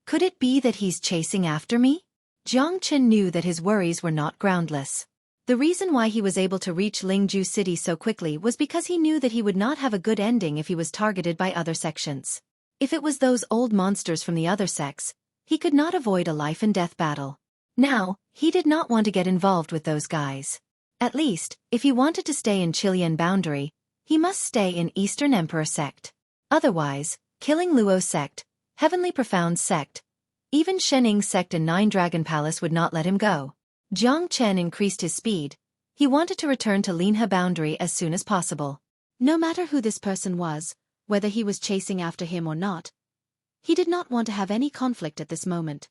Could it be that he's chasing after me? Jiang Chen knew that his worries were not groundless. The reason why he was able to reach Lingju City so quickly was because he knew that he would not have a good ending if he was targeted by other sections. If it was those old monsters from the other sects, he could not avoid a life-and-death battle. Now, he did not want to get involved with those guys. At least, if he wanted to stay in Qilian boundary, he must stay in Eastern Emperor sect. Otherwise, killing Luo sect, Heavenly Profound sect, even Shening sect and Nine Dragon Palace would not let him go. Jiang Chen increased his speed. He wanted to return to Linhe boundary as soon as possible. No matter who this person was, whether he was chasing after him or not, he did not want to have any conflict at this moment.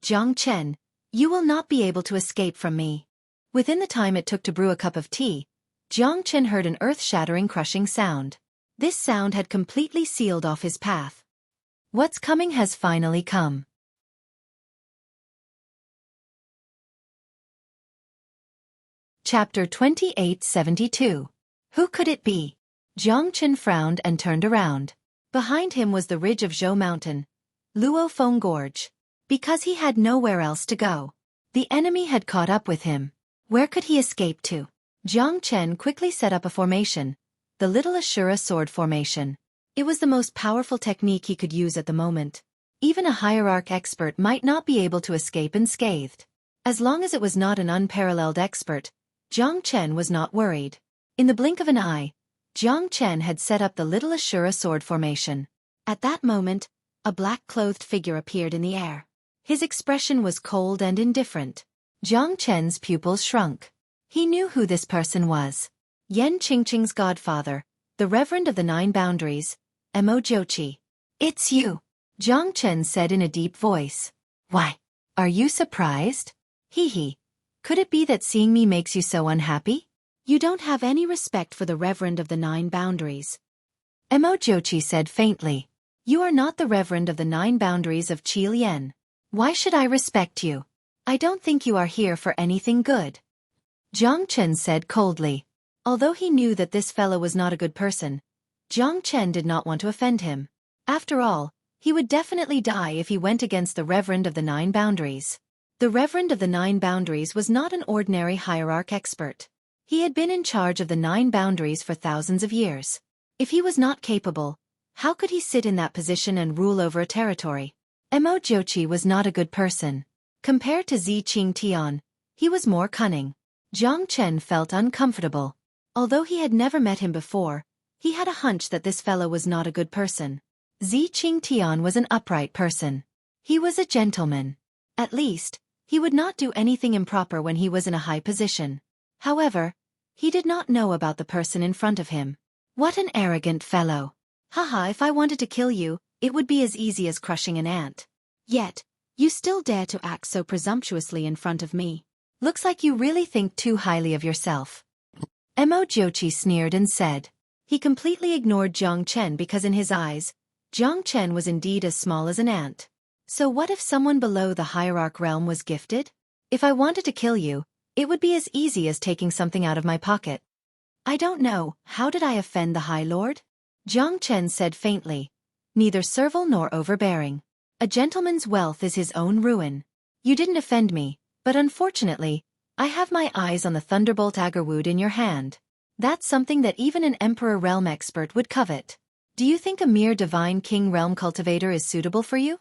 Jiang Chen, you will not be able to escape from me. Within the time it took to brew a cup of tea, Jiang Chen heard an earth-shattering crushing sound. This sound had completely sealed off his path. What's coming has finally come. Chapter 2872. Who could it be? Jiang Chen frowned and turned around. Behind him was the ridge of Zhou Mountain, Luo Feng Gorge. Because he had nowhere else to go. The enemy had caught up with him. Where could he escape to? Jiang Chen quickly set up a formation, the Little Ashura Sword formation. It was the most powerful technique he could use at the moment. Even a hierarch expert might not be able to escape unscathed. As long as it was not an unparalleled expert, Jiang Chen was not worried. In the blink of an eye, Jiang Chen had set up the Little Ashura Sword formation. At that moment, a black-clothed figure appeared in the air. His expression was cold and indifferent. Jiang Chen's pupils shrunk. He knew who this person was. Yan Qingqing's godfather, the Reverend of the Nine Boundaries, Xueqi. It's you, Jiang Chen said in a deep voice. Why? Are you surprised? Hee. Could it be that seeing me makes you so unhappy? You don't have any respect for the Reverend of the Nine Boundaries. Xueqi said faintly. You are not the Reverend of the Nine Boundaries of Qilian. Why should I respect you? I don't think you are here for anything good. Jiang Chen said coldly. Although he knew that this fellow was not a good person, Jiang Chen did not want to offend him. After all, he would definitely die if he went against the Reverend of the Nine Boundaries. The Reverend of the Nine Boundaries was not an ordinary hierarch expert. He had been in charge of the Nine Boundaries for thousands of years. If he was not capable, how could he sit in that position and rule over a territory? Xueqi was not a good person. Compared to Zi Qingtian, he was more cunning. Jiang Chen felt uncomfortable. Although he had never met him before, he had a hunch that this fellow was not a good person. Zi Qingtian was an upright person. He was a gentleman. At least, he would not do anything improper when he was in a high position. However, he did not know about the person in front of him. What an arrogant fellow. Haha, if I wanted to kill you, it would be as easy as crushing an ant. Yet, you still dare to act so presumptuously in front of me. Looks like you really think too highly of yourself. Xueqi sneered and said. He completely ignored Jiang Chen because in his eyes, Jiang Chen was indeed as small as an ant. So what if someone below the hierarch realm was gifted? If I wanted to kill you, it would be as easy as taking something out of my pocket. I don't know, how did I offend the High Lord? Jiang Chen said faintly. Neither servile nor overbearing. A gentleman's wealth is his own ruin. You didn't offend me, but unfortunately, I have my eyes on the Thunderbolt Agarwood in your hand. That's something that even an Emperor Realm expert would covet. Do you think a mere Divine King Realm cultivator is suitable for you?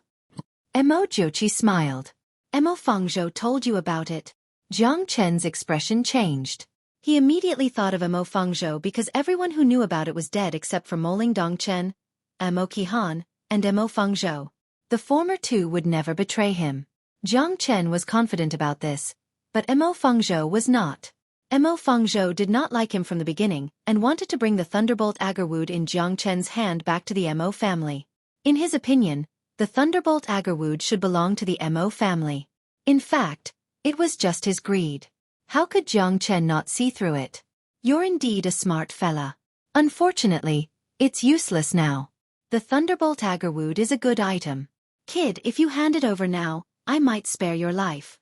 Xueqi smiled. Mo Fengzhou told you about it. Jiang Chen's expression changed. He immediately thought of Mo Fengzhou because everyone who knew about it was dead except for Moling Dongchen, Mo Qihan, and Mo Fengzhou. The former two would never betray him. Jiang Chen was confident about this, but Mo Fengzhou was not. Mo Fengzhou did not like him from the beginning and wanted to bring the Thunderbolt Agarwood in Jiang Chen's hand back to the Mo family. In his opinion, the Thunderbolt Agarwood should belong to the Mo family. In fact, it was just his greed. How could Jiang Chen not see through it? You're indeed a smart fella. Unfortunately, it's useless now. The Thunderbolt Agarwood is a good item. Kid, if you hand it over now, I might spare your life.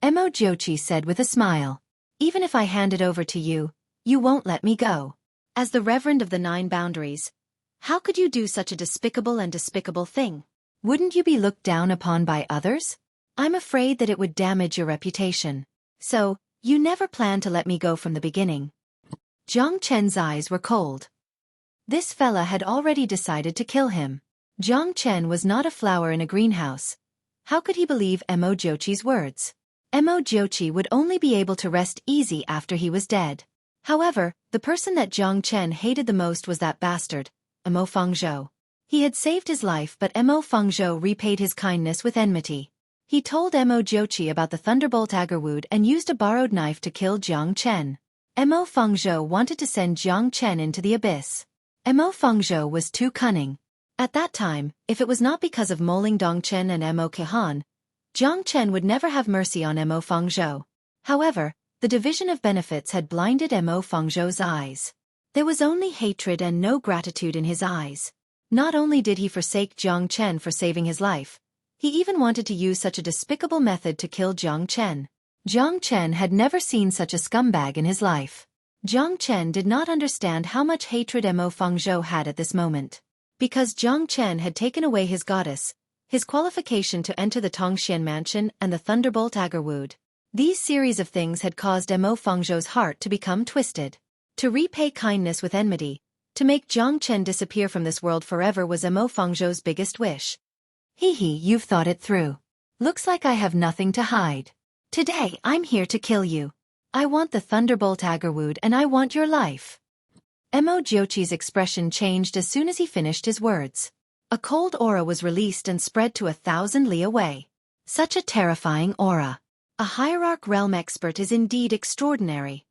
Xueqi said with a smile. Even if I hand it over to you, you won't let me go. As the Reverend of the Nine Boundaries, how could you do such a despicable thing? Wouldn't you be looked down upon by others? I'm afraid that it would damage your reputation. So, you never planned to let me go from the beginning. Jiang Chen's eyes were cold. This fella had already decided to kill him. Jiang Chen was not a flower in a greenhouse. How could he believe Xueqi's words? Xueqi would only be able to rest easy after he was dead. However, the person that Jiang Chen hated the most was that bastard, Mo Fengzhou. He had saved his life but Mo Fengzhou repaid his kindness with enmity. He told Mo Jochi about the Thunderbolt Agarwood and used a borrowed knife to kill Jiang Chen. Mo Fengzhou wanted to send Jiang Chen into the abyss. Mo Fengzhou was too cunning. At that time, if it was not because of Moling Dongchen and Mo Qihan, Jiang Chen would never have mercy on Mo Fengzhou. However, the division of benefits had blinded Mo Fengzhou's eyes. There was only hatred and no gratitude in his eyes. Not only did he forsake Jiang Chen for saving his life, he even wanted to use such a despicable method to kill Jiang Chen. Jiang Chen had never seen such a scumbag in his life. Jiang Chen did not understand how much hatred Mo Fengzhou had at this moment. Because Jiang Chen had taken away his goddess, his qualification to enter the Tongxian mansion and the Thunderbolt Agarwood. These series of things had caused Mo Fengzhou's heart to become twisted. To repay kindness with enmity, to make Jiang Chen disappear from this world forever was Mo Fengzhou's biggest wish. Hee, you've thought it through. Looks like I have nothing to hide. Today I'm here to kill you. I want the Thunderbolt Agarwood and I want your life. Mo Jochi's expression changed as soon as he finished his words. A cold aura was released and spread to 1,000 li away. Such a terrifying aura. A hierarch realm expert is indeed extraordinary.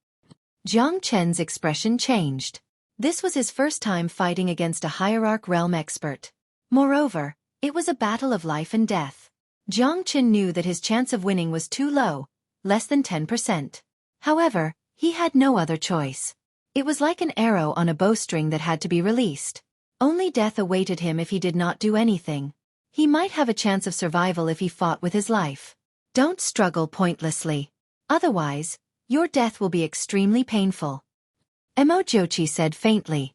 Jiang Chen's expression changed. This was his first time fighting against a hierarch realm expert. Moreover, it was a battle of life and death. Jiang Chen knew that his chance of winning was too low, less than 10%. However, he had no other choice. It was like an arrow on a bowstring that had to be released. Only death awaited him if he did not do anything. He might have a chance of survival if he fought with his life. Don't struggle pointlessly. Otherwise, your death will be extremely painful. Mo Jochi said faintly.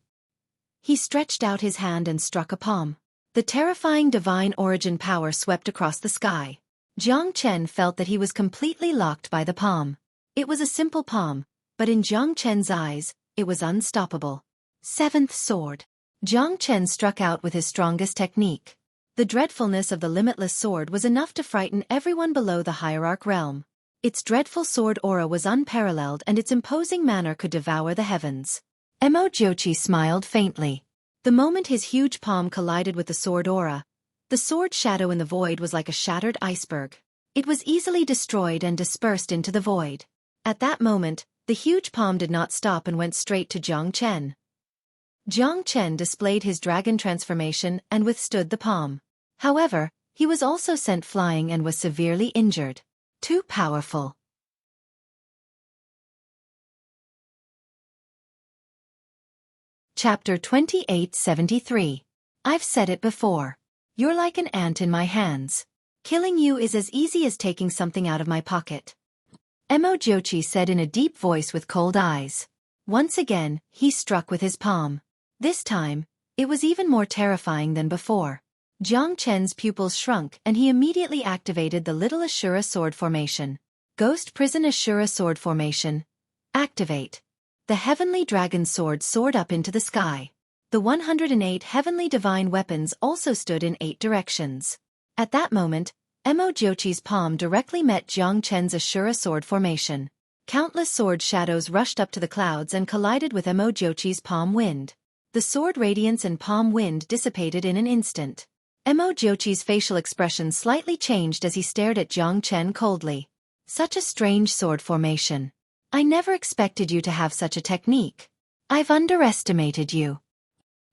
He stretched out his hand and struck a palm. The terrifying divine origin power swept across the sky. Jiang Chen felt that he was completely locked by the palm. It was a simple palm, but in Jiang Chen's eyes, it was unstoppable. Seventh sword. Jiang Chen struck out with his strongest technique. The dreadfulness of the limitless sword was enough to frighten everyone below the hierarch realm. Its dreadful sword aura was unparalleled and its imposing manner could devour the heavens. Mo Jochi smiled faintly. The moment his huge palm collided with the sword aura, the sword shadow in the void was like a shattered iceberg. It was easily destroyed and dispersed into the void. At that moment, the huge palm did not stop and went straight to Jiang Chen. Jiang Chen displayed his dragon transformation and withstood the palm. However, he was also sent flying and was severely injured. Too powerful. Chapter 2873. I've said it before. You're like an ant in my hands. Killing you is as easy as taking something out of my pocket. Mo Jochi said in a deep voice with cold eyes. Once again, he struck with his palm. This time, it was even more terrifying than before. Jiang Chen's pupils shrunk and he immediately activated the Little Ashura Sword Formation. Ghost Prison Ashura Sword Formation. Activate. The Heavenly Dragon Sword soared up into the sky. The 108 Heavenly Divine Weapons also stood in 8 directions. At that moment, Mo Jochi's palm directly met Jiang Chen's Ashura Sword Formation. Countless sword shadows rushed up to the clouds and collided with Mo Jochi's palm wind. The sword radiance and palm wind dissipated in an instant. Mo Jochi's facial expression slightly changed as he stared at Jiang Chen coldly. Such a strange sword formation. I never expected you to have such a technique. I've underestimated you.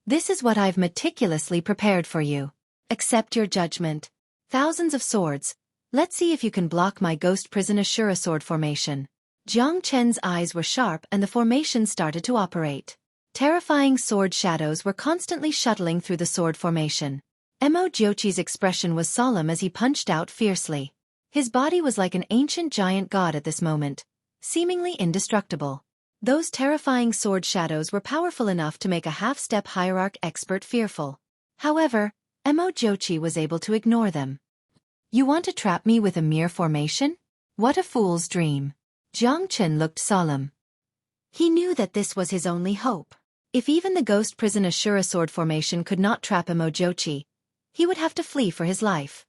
This is what I've meticulously prepared for you. Accept your judgment. Thousands of swords. Let's see if you can block my Ghost Prison Ashura Sword Formation. Jiang Chen's eyes were sharp and the formation started to operate. Terrifying sword shadows were constantly shuttling through the sword formation. Mo Jochi's expression was solemn as he punched out fiercely. His body was like an ancient giant god at this moment, seemingly indestructible. Those terrifying sword shadows were powerful enough to make a half-step hierarch expert fearful. However, Mo Jochi was able to ignore them. You want to trap me with a mere formation? What a fool's dream. Jiang Chen looked solemn. He knew that this was his only hope. If even the Ghost Prison Ashura Sword Formation could not trap Mo Jochi, he would have to flee for his life.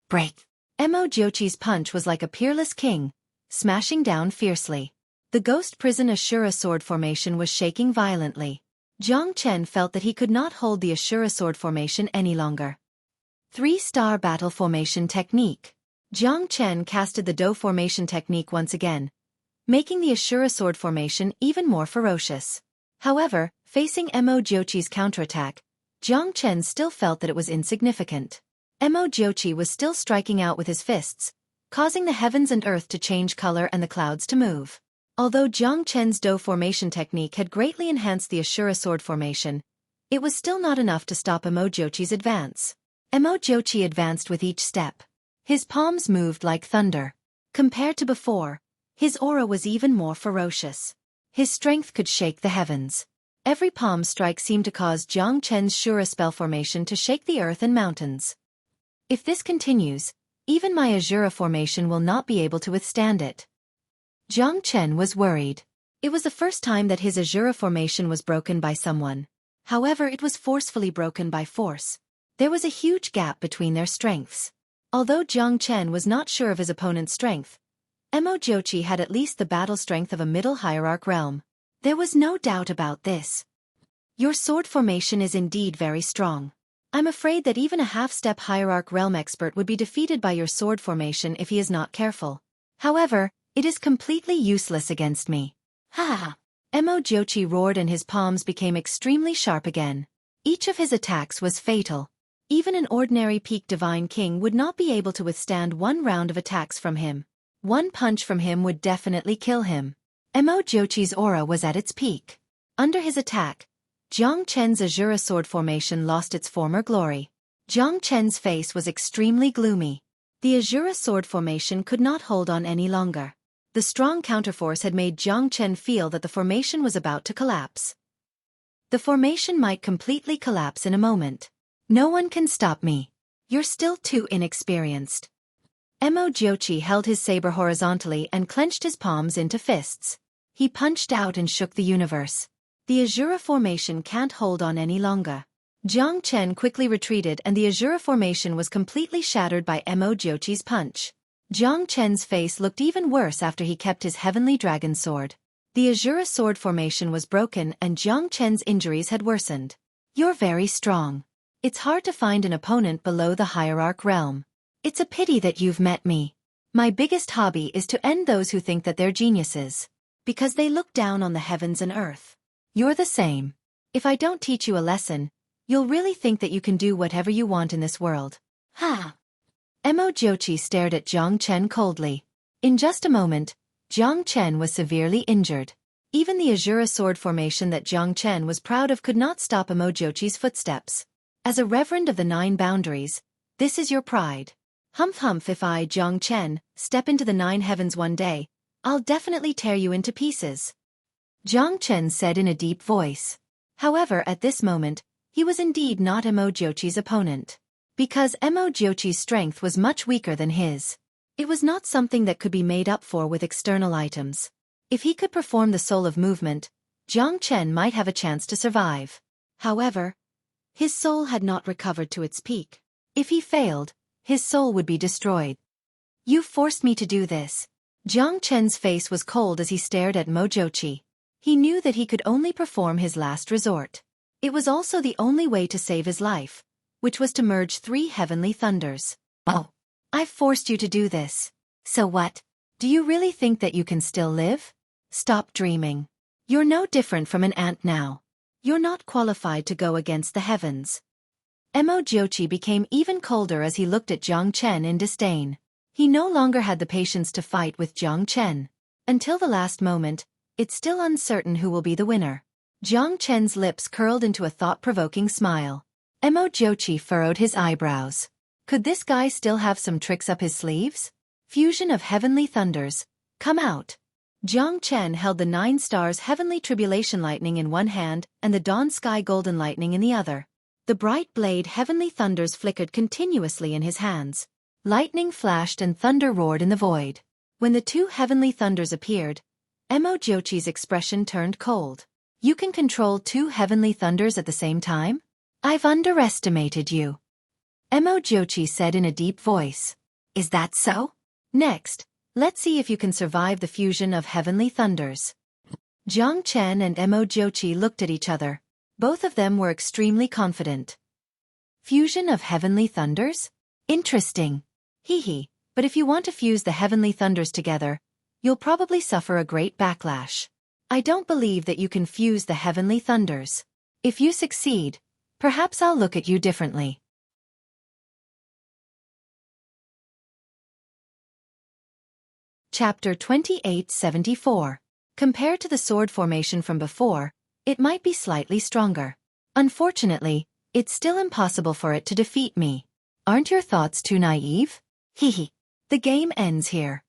Break! Mo Jochi's punch was like a peerless king, smashing down fiercely. The Ghost Prison Ashura Sword Formation was shaking violently. Jiang Chen felt that he could not hold the Ashura Sword Formation any longer. 3-star Battle Formation Technique. Jiang Chen casted the Do formation technique once again, making the Ashura sword formation even more ferocious. However, facing Mo Xueqi's counterattack, Jiang Chen still felt that it was insignificant. Mo Xueqi was still striking out with his fists, causing the heavens and earth to change color and the clouds to move. Although Jiang Chen's Do formation technique had greatly enhanced the Ashura sword formation, it was still not enough to stop Mo Xueqi's advance. Mo Xueqi advanced with each step. His palms moved like thunder. Compared to before, his aura was even more ferocious. His strength could shake the heavens. Every palm strike seemed to cause Jiang Chen's Shura spell formation to shake the earth and mountains. If this continues, even my Azura formation will not be able to withstand it. Jiang Chen was worried. It was the first time that his Azura formation was broken by someone. However, it was forcefully broken by force. There was a huge gap between their strengths. Although Jiang Chen was not sure of his opponent's strength, Mo Xueqi had at least the battle strength of a middle hierarch realm. There was no doubt about this. Your sword formation is indeed very strong. I'm afraid that even a half-step hierarch realm expert would be defeated by your sword formation if he is not careful. However, it is completely useless against me. Ha ha! Mo Xueqi roared and his palms became extremely sharp again. Each of his attacks was fatal. Even an ordinary peak divine king would not be able to withstand one round of attacks from him. One punch from him would definitely kill him. Mo Xueqi's aura was at its peak. Under his attack, Jiang Chen's Azura sword formation lost its former glory. Jiang Chen's face was extremely gloomy. The Azura sword formation could not hold on any longer. The strong counterforce had made Jiang Chen feel that the formation was about to collapse. The formation might completely collapse in a moment. No one can stop me. You're still too inexperienced. Mo Xueqi held his saber horizontally and clenched his palms into fists. He punched out and shook the universe. The Azura formation can't hold on any longer. Jiang Chen quickly retreated and the Azura formation was completely shattered by Mo Xueqi's punch. Jiang Chen's face looked even worse after he kept his heavenly dragon sword. The Azura sword formation was broken and Jiang Chen's injuries had worsened. You're very strong. It's hard to find an opponent below the hierarch realm. It's a pity that you've met me. My biggest hobby is to end those who think that they're geniuses. Because they look down on the heavens and earth. You're the same. If I don't teach you a lesson, you'll really think that you can do whatever you want in this world. Ha! Mo Xueqi stared at Jiang Chen coldly. In just a moment, Jiang Chen was severely injured. Even the Azura sword formation that Jiang Chen was proud of could not stop Mo Xueqi's footsteps. As a reverend of the 9 boundaries, this is your pride. Humph humph, if I, Jiang Chen, step into the 9 heavens one day, I'll definitely tear you into pieces. Jiang Chen said in a deep voice. However, at this moment, he was indeed not Mo Xueqi's opponent. Because Mo Xueqi's strength was much weaker than his. It was not something that could be made up for with external items. If he could perform the soul of movement, Jiang Chen might have a chance to survive. However, his soul had not recovered to its peak. If he failed, his soul would be destroyed. You forced me to do this. Jiang Chen's face was cold as he stared at Mo Xueqi. He knew that he could only perform his last resort. It was also the only way to save his life, which was to merge 3 heavenly thunders. Oh, I forced you to do this. So what? Do you really think that you can still live? Stop dreaming. You're no different from an ant now. You're not qualified to go against the heavens. Mo Xueqi became even colder as he looked at Jiang Chen in disdain. He no longer had the patience to fight with Jiang Chen. Until the last moment, it's still uncertain who will be the winner. Jiang Chen's lips curled into a thought-provoking smile. Mo Xueqi furrowed his eyebrows. Could this guy still have some tricks up his sleeves? Fusion of heavenly thunders. Come out. Jiang Chen held the 9 stars heavenly tribulation lightning in one hand and the dawn sky golden lightning in the other. The bright blade heavenly thunders flickered continuously in his hands. Lightning flashed and thunder roared in the void. When the 2 heavenly thunders appeared, Mo Xueqi's expression turned cold. You can control 2 heavenly thunders at the same time? I've underestimated you. Mo Xueqi said in a deep voice. Is that so? Next, let's see if you can survive the fusion of heavenly thunders. Jiang Chen and Mo Xueqi looked at each other. Both of them were extremely confident. Fusion of heavenly thunders? Interesting. Hee hee, But if you want to fuse the heavenly thunders together, you'll probably suffer a great backlash. I don't believe that you can fuse the heavenly thunders. If you succeed, perhaps I'll look at you differently. Chapter 2874. Compared to the sword formation from before, it might be slightly stronger. Unfortunately, it's still impossible for it to defeat me. Aren't your thoughts too naive? Hehe. The game ends here.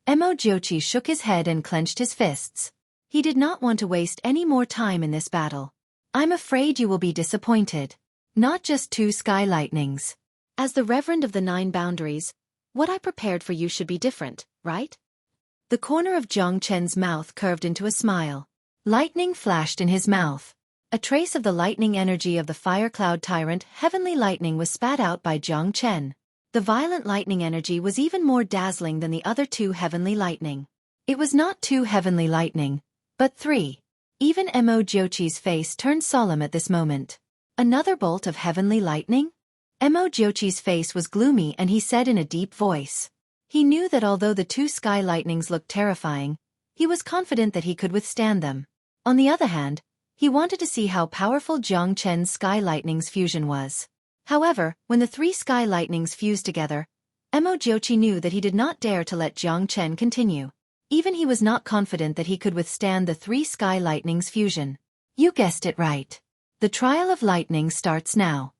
Xueqi shook his head and clenched his fists. He did not want to waste any more time in this battle. I'm afraid you will be disappointed. Not just 2 sky lightnings. As the Reverend of the 9 Boundaries, what I prepared for you should be different, right? The corner of Jiang Chen's mouth curved into a smile. Lightning flashed in his mouth. A trace of the lightning energy of the fire cloud tyrant heavenly lightning was spat out by Jiang Chen. The violent lightning energy was even more dazzling than the other 2 heavenly lightning. It was not 2 heavenly lightning, but 3. Even Xueqi's face turned solemn at this moment. Another bolt of heavenly lightning? Xueqi's face was gloomy and he said in a deep voice. He knew that although the 2 sky lightnings looked terrifying, he was confident that he could withstand them. On the other hand, he wanted to see how powerful Jiang Chen's sky lightning's fusion was. However, when the 3 sky lightnings fused together, Xueqi knew that he did not dare to let Jiang Chen continue. Even he was not confident that he could withstand the 3 sky lightning's fusion. You guessed it right. The trial of lightning starts now.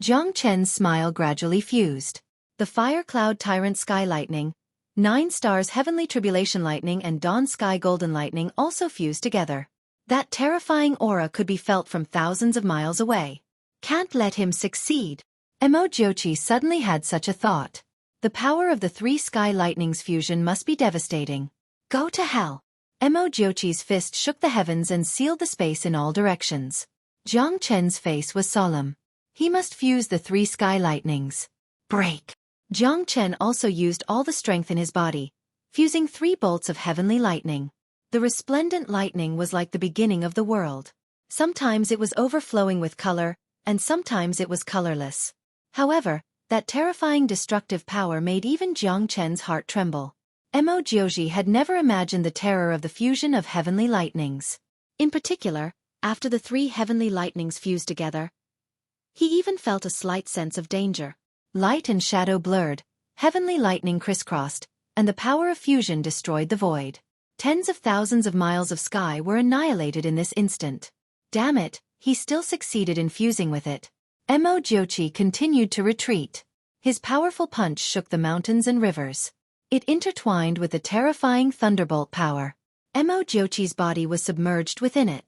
Jiang Chen's smile gradually fused. The Fire Cloud Tyrant Sky Lightning, 9 Stars Heavenly Tribulation Lightning and Dawn Sky Golden Lightning also fused together. That terrifying aura could be felt from thousands of miles away. Can't let him succeed. Xueqi suddenly had such a thought. The power of the 3 sky lightning's fusion must be devastating. Go to hell. Xueqi's fist shook the heavens and sealed the space in all directions. Jiang Chen's face was solemn. He must fuse the 3 sky lightnings. Break. Jiang Chen also used all the strength in his body, fusing 3 bolts of heavenly lightning. The resplendent lightning was like the beginning of the world. Sometimes it was overflowing with color, and sometimes it was colorless. However, that terrifying destructive power made even Jiang Chen's heart tremble. Xueqi had never imagined the terror of the fusion of heavenly lightnings. In particular, after the 3 heavenly lightnings fused together, he even felt a slight sense of danger. Light and shadow blurred, heavenly lightning crisscrossed, and the power of fusion destroyed the void. Tens of thousands of miles of sky were annihilated in this instant. Damn it, he still succeeded in fusing with it. Xueqi continued to retreat. His powerful punch shook the mountains and rivers. It intertwined with the terrifying thunderbolt power. Xueqi's body was submerged within it.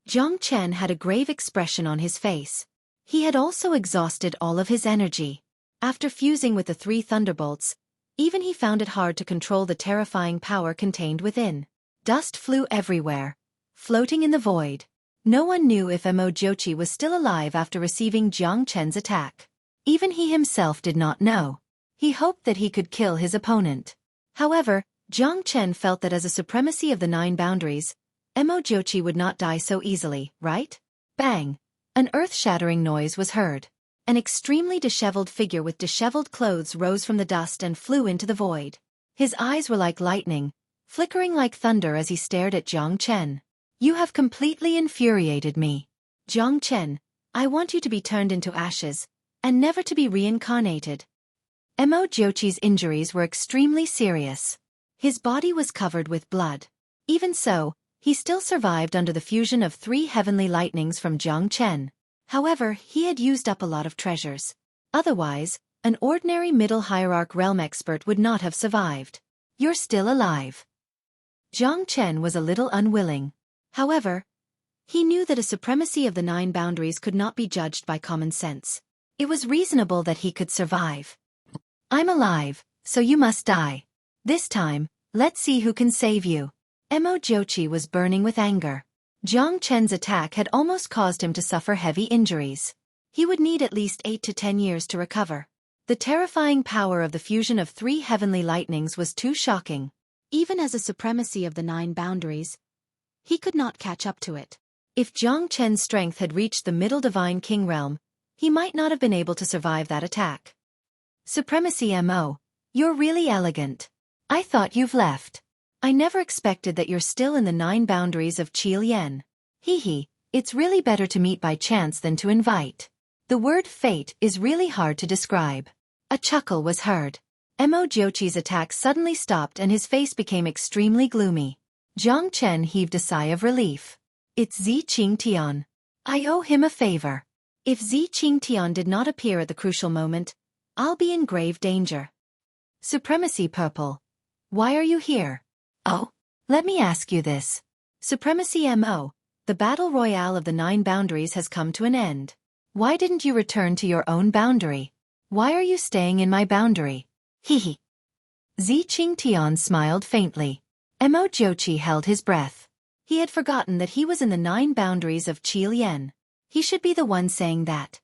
Jiang Chen had a grave expression on his face. He had also exhausted all of his energy. After fusing with the 3 thunderbolts, even he found it hard to control the terrifying power contained within. Dust flew everywhere, floating in the void. No one knew if Xueqi was still alive after receiving Jiang Chen's attack. Even he himself did not know. He hoped that he could kill his opponent. However, Jiang Chen felt that as a supremacy of the 9 boundaries, Xueqi would not die so easily, right? Bang! An earth-shattering noise was heard. An extremely disheveled figure with disheveled clothes rose from the dust and flew into the void. His eyes were like lightning, flickering like thunder as he stared at Jiang Chen. You have completely infuriated me. Jiang Chen, I want you to be turned into ashes, and never to be reincarnated. Xueqi's injuries were extremely serious. His body was covered with blood. Even so, he still survived under the fusion of 3 heavenly lightnings from Jiang Chen. However, he had used up a lot of treasures. Otherwise, an ordinary middle hierarch realm expert would not have survived. You're still alive. Jiang Chen was a little unwilling. However, he knew that a supremacy of the 9 boundaries could not be judged by common sense. It was reasonable that he could survive. I'm alive, so you must die. This time, let's see who can save you. Xueqi was burning with anger. Jiang Chen's attack had almost caused him to suffer heavy injuries. He would need at least 8 to 10 years to recover. The terrifying power of the fusion of 3 heavenly lightnings was too shocking. Even as a supremacy of the 9 boundaries, he could not catch up to it. If Jiang Chen's strength had reached the middle divine king realm, he might not have been able to survive that attack. Supremacy Mo, You're really elegant. I thought you've left. I never expected that you're still in the 9 boundaries of Qilian. Hee, it's really better to meet by chance than to invite. The word fate is really hard to describe. A chuckle was heard. Xueqi's attack suddenly stopped and his face became extremely gloomy. Jiang Chen heaved a sigh of relief. It's Xueqi. I owe him a favor. If Xueqi did not appear at the crucial moment, I'll be in grave danger. Supremacy Purple. Why are you here? Oh, let me ask you this. Supremacy Mo, the battle royale of the 9 boundaries has come to an end. Why didn't you return to your own boundary? Why are you staying in my boundary? Hee. Xueqi smiled faintly. Xueqi held his breath. He had forgotten that he was in the 9 boundaries of Qilian. He should be the one saying that.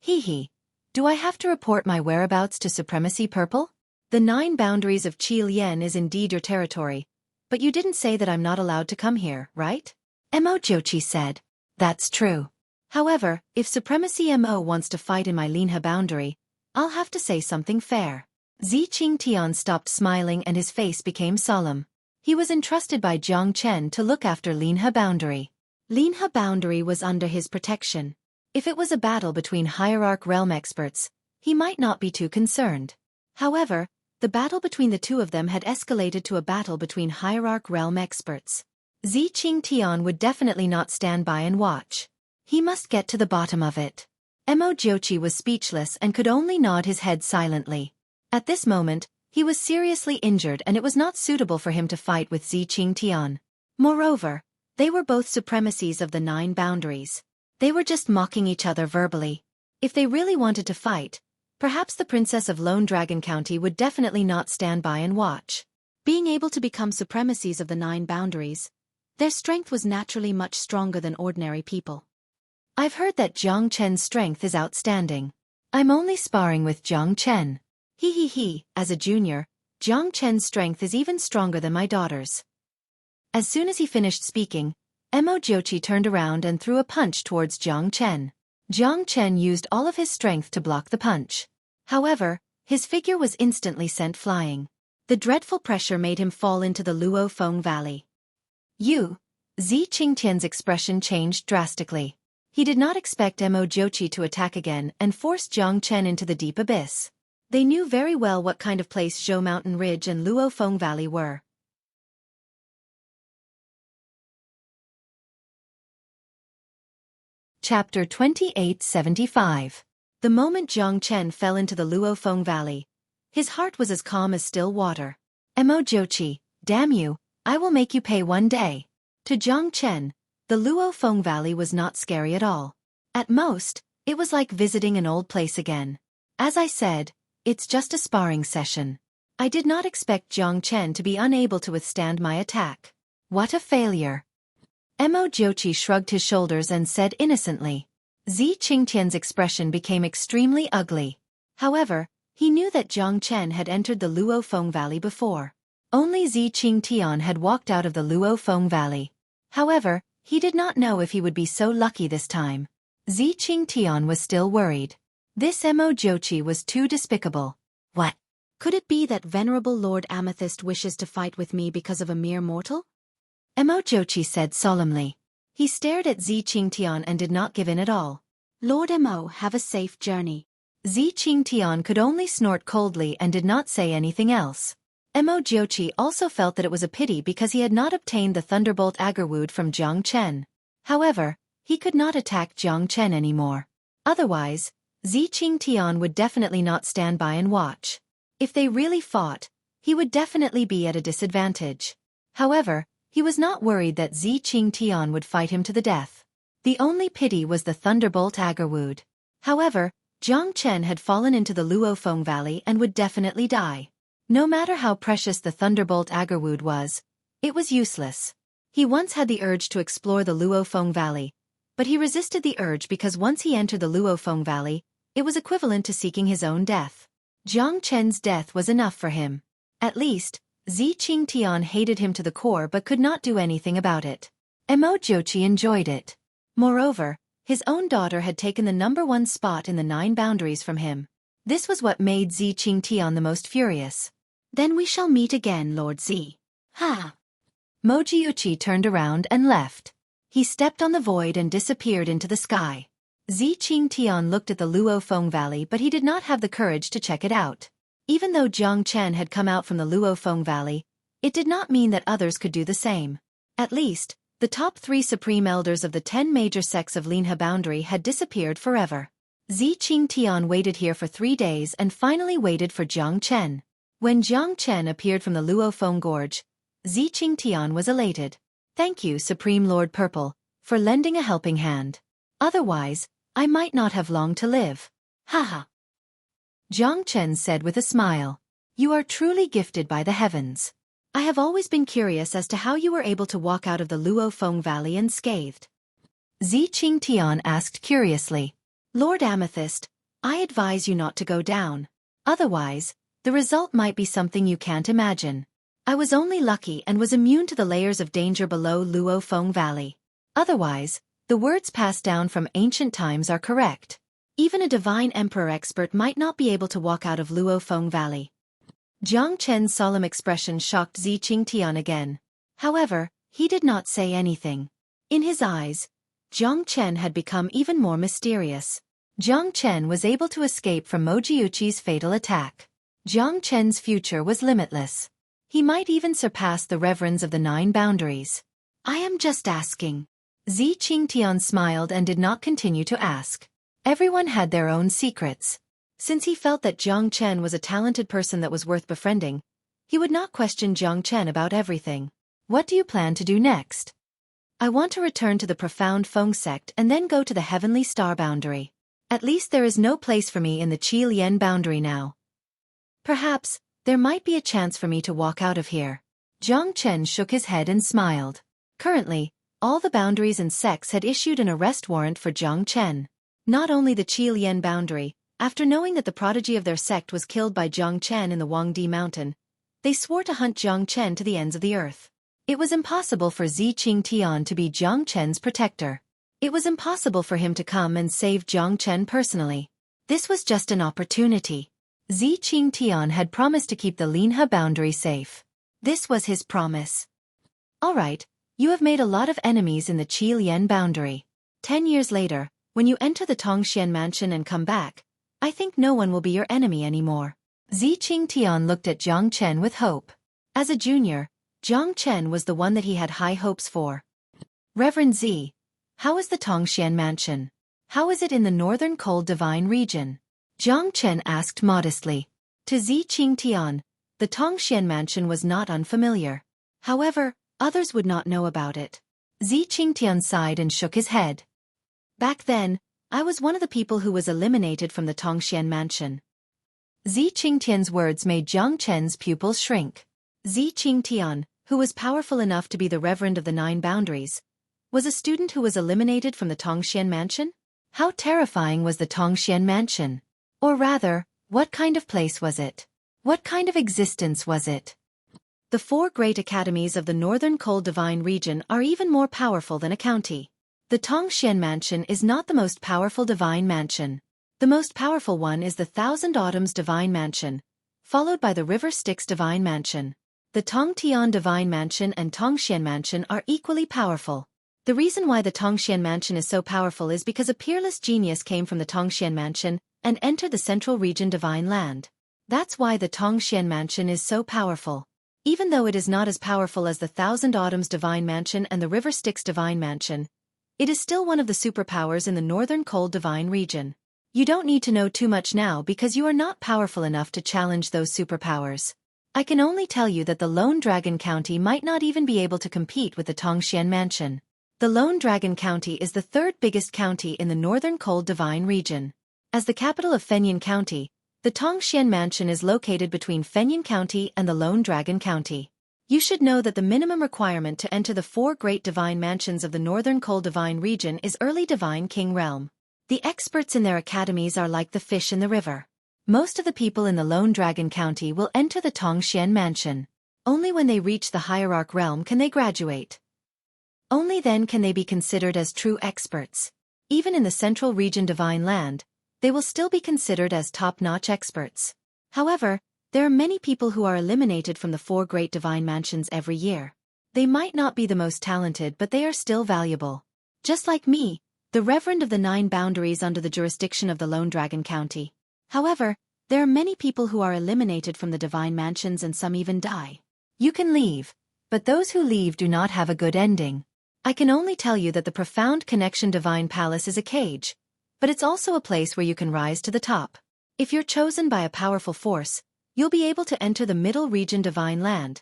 Hee. Do I have to report my whereabouts to Supremacy Purple? The 9 boundaries of Qilian is indeed your territory, but you didn't say that I'm not allowed to come here, right? Xueqi said. That's true. However, if Supremacy Mo wants to fight in my Linha boundary, I'll have to say something fair. Xueqi stopped smiling and his face became solemn. He was entrusted by Jiang Chen to look after Linha boundary. Linha boundary was under his protection. If it was a battle between Hierarch realm experts, he might not be too concerned. However, the battle between the two of them had escalated to a battle between Hierarch realm experts. Xueqi would definitely not stand by and watch. He must get to the bottom of it. Xueqi was speechless and could only nod his head silently. At this moment, he was seriously injured and it was not suitable for him to fight with Xueqi. Moreover, they were both supremacies of the 9 boundaries. They were just mocking each other verbally. If they really wanted to fight, perhaps the Princess of Lone Dragon County would definitely not stand by and watch. Being able to become supremacies of the 9 boundaries, their strength was naturally much stronger than ordinary people. I've heard that Jiang Chen's strength is outstanding. I'm only sparring with Jiang Chen. Hee, as a junior, Jiang Chen's strength is even stronger than my daughter's. As soon as he finished speaking, Xueqi turned around and threw a punch towards Jiang Chen. Jiang Chen used all of his strength to block the punch. However, his figure was instantly sent flying. The dreadful pressure made him fall into the Luo Feng Valley. Xueqi's expression changed drastically. He did not expect Xueqi to attack again and force Jiang Chen into the deep abyss. They knew very well what kind of place Zhou Mountain Ridge and Luo Feng Valley were. Chapter 2875. The moment Jiang Chen fell into the Luo Feng Valley, his heart was as calm as still water. Xueqi, damn you, I will make you pay one day. To Jiang Chen, the Luo Feng Valley was not scary at all. At most, it was like visiting an old place again. As I said, it's just a sparring session. I did not expect Jiang Chen to be unable to withstand my attack. What a failure. Xueqi shrugged his shoulders and said innocently. Xueqi's expression became extremely ugly. However, he knew that Jiang Chen had entered the Luo Feng Valley before. Only Xueqi had walked out of the Luo Feng Valley. However, he did not know if he would be so lucky this time. Xueqi was still worried. This Xueqi was too despicable. What? Could it be that Venerable Lord Amethyst wishes to fight with me because of a mere mortal? Xueqi said solemnly. He stared at Xueqi and did not give in at all. Lord Mo, have a safe journey. Xueqi could only snort coldly and did not say anything else. Xueqi also felt that it was a pity because he had not obtained the Thunderbolt Agarwood from Jiang Chen. However, he could not attack Jiang Chen anymore. Otherwise, Xueqi would definitely not stand by and watch. If they really fought, he would definitely be at a disadvantage. However, he was not worried that Xueqi would fight him to the death. The only pity was the Thunderbolt Agarwood. However, Jiang Chen had fallen into the Luo Feng Valley and would definitely die. No matter how precious the Thunderbolt Agarwood was, it was useless. He once had the urge to explore the Luo Feng Valley, but he resisted the urge because once he entered the Luo Feng Valley, it was equivalent to seeking his own death. Jiang Chen's death was enough for him. At least, Xueqi hated him to the core but could not do anything about it. Xueqi enjoyed it. Moreover, his own daughter had taken the #1 spot in the 9 boundaries from him. This was what made Xueqi the most furious. Then we shall meet again, Lord Z. Ha! Mojiuchi turned around and left. He stepped on the void and disappeared into the sky. Xueqi looked at the Luofeng Valley, but he did not have the courage to check it out. Even though Jiang Chen had come out from the Luofeng Valley, it did not mean that others could do the same. At least, the top 3 supreme elders of the 10 major sects of Linhe boundary had disappeared forever. Xueqi waited here for 3 days and finally waited for Jiang Chen. When Jiang Chen appeared from the Luofeng Gorge, Xueqi was elated. Thank you, Supreme Lord Purple, for lending a helping hand. Otherwise, I might not have long to live. Haha. Jiang Chen said with a smile. You are truly gifted by the heavens. I have always been curious as to how you were able to walk out of the Luofeng Valley unscathed. Xueqi asked curiously. Lord Amethyst, I advise you not to go down. Otherwise, the result might be something you can't imagine. I was only lucky and was immune to the layers of danger below Luofeng Valley. Otherwise, the words passed down from ancient times are correct. Even a divine emperor expert might not be able to walk out of Luofeng Valley. Jiang Chen's solemn expression shocked Xueqi again. However, he did not say anything. In his eyes, Jiang Chen had become even more mysterious. Jiang Chen was able to escape from Mojiuchi's fatal attack. Jiang Chen's future was limitless. He might even surpass the reverends of the 9 boundaries. I am just asking. Xueqi smiled and did not continue to ask. Everyone had their own secrets. Since he felt that Jiang Chen was a talented person that was worth befriending, he would not question Jiang Chen about everything. What do you plan to do next? I want to return to the profound Feng sect and then go to the heavenly star boundary. At least there is no place for me in the Qi Lian boundary now. Perhaps, there might be a chance for me to walk out of here. Jiang Chen shook his head and smiled. Currently, all the boundaries and sects had issued an arrest warrant for Jiang Chen. Not only the Qi Lian boundary, after knowing that the prodigy of their sect was killed by Jiang Chen in the Huangdi mountain, they swore to hunt Jiang Chen to the ends of the earth. It was impossible for Xueqi to be Jiang Chen's protector. It was impossible for him to come and save Jiang Chen personally. This was just an opportunity. Xueqi had promised to keep the Linhe boundary safe. This was his promise. Alright, you have made a lot of enemies in the Qi Lian boundary. 10 years later, when you enter the Tongxian mansion and come back, I think no one will be your enemy anymore. Xueqi looked at Jiang Chen with hope. As a junior, Jiang Chen was the one that he had high hopes for. Reverend Z, how is the Tongxian mansion? How is it in the northern cold divine region? Jiang Chen asked modestly. To Xueqi, the Tongxian mansion was not unfamiliar. However, others would not know about it. Xueqi sighed and shook his head. Back then, I was one of the people who was eliminated from the Tongxian mansion. Xueqi words made Jiang Chen's pupils shrink. Xueqi, who was powerful enough to be the reverend of the 9 boundaries, was a student who was eliminated from the Tongxian mansion? How terrifying was the Tongxian mansion? Or rather, what kind of place was it? What kind of existence was it? The 4 great academies of the northern cold divine region are even more powerful than a county. The Tongxian mansion is not the most powerful divine mansion. The most powerful one is the Thousand Autumns divine mansion, followed by the River Styx divine mansion. The Tongtian divine mansion and Tongxian mansion are equally powerful. The reason why the Tongxian mansion is so powerful is because a peerless genius came from the Tongxian mansion and entered the central region divine land. That's why the Tongxian mansion is so powerful. Even though it is not as powerful as the Thousand Autumns divine mansion and the River Styx divine mansion, it is still one of the superpowers in the northern cold divine region. You don't need to know too much now because you are not powerful enough to challenge those superpowers. I can only tell you that the Lone Dragon County might not even be able to compete with the Tongxian mansion. The Lone Dragon County is the 3rd biggest county in the northern cold divine region. As the capital of Fengyun County, the Tongxian mansion is located between Fengyun County and the Lone Dragon County. You should know that the minimum requirement to enter the 4 great divine mansions of the northern cold divine region is early divine king realm. The experts in their academies are like the fish in the river. Most of the people in the Lone Dragon County will enter the Tongxian mansion. Only when they reach the hierarch realm can they graduate. Only then can they be considered as true experts. Even in the central region divine land, they will still be considered as top-notch experts. However, there are many people who are eliminated from the 4 great divine mansions every year. They might not be the most talented, but they are still valuable. Just like me, the Reverend of the 9 boundaries under the jurisdiction of the Lone Dragon County. However, there are many people who are eliminated from the divine mansions and some even die. You can leave, but those who leave do not have a good ending. I can only tell you that the Profound Connection Divine Palace is a cage, but it's also a place where you can rise to the top. If you're chosen by a powerful force, you'll be able to enter the Middle Region Divine Land.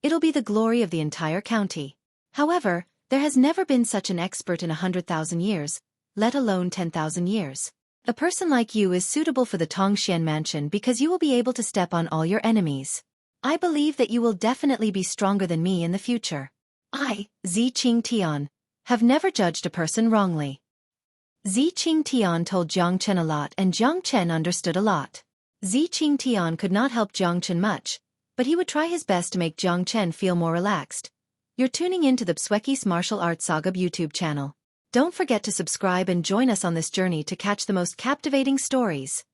It'll be the glory of the entire county. However, there has never been such an expert in 100,000 years, let alone 10,000 years. A person like you is suitable for the Tongxian Mansion because you will be able to step on all your enemies. I believe that you will definitely be stronger than me in the future. I, Zi Qingtian, have never judged a person wrongly. Zi Qingtian told Jiang Chen a lot and Jiang Chen understood a lot. Zi Qingtian could not help Jiang Chen much, but he would try his best to make Jiang Chen feel more relaxed. You're tuning in to the Xueqi's Martial Arts Saga YouTube channel. Don't forget to subscribe and join us on this journey to catch the most captivating stories.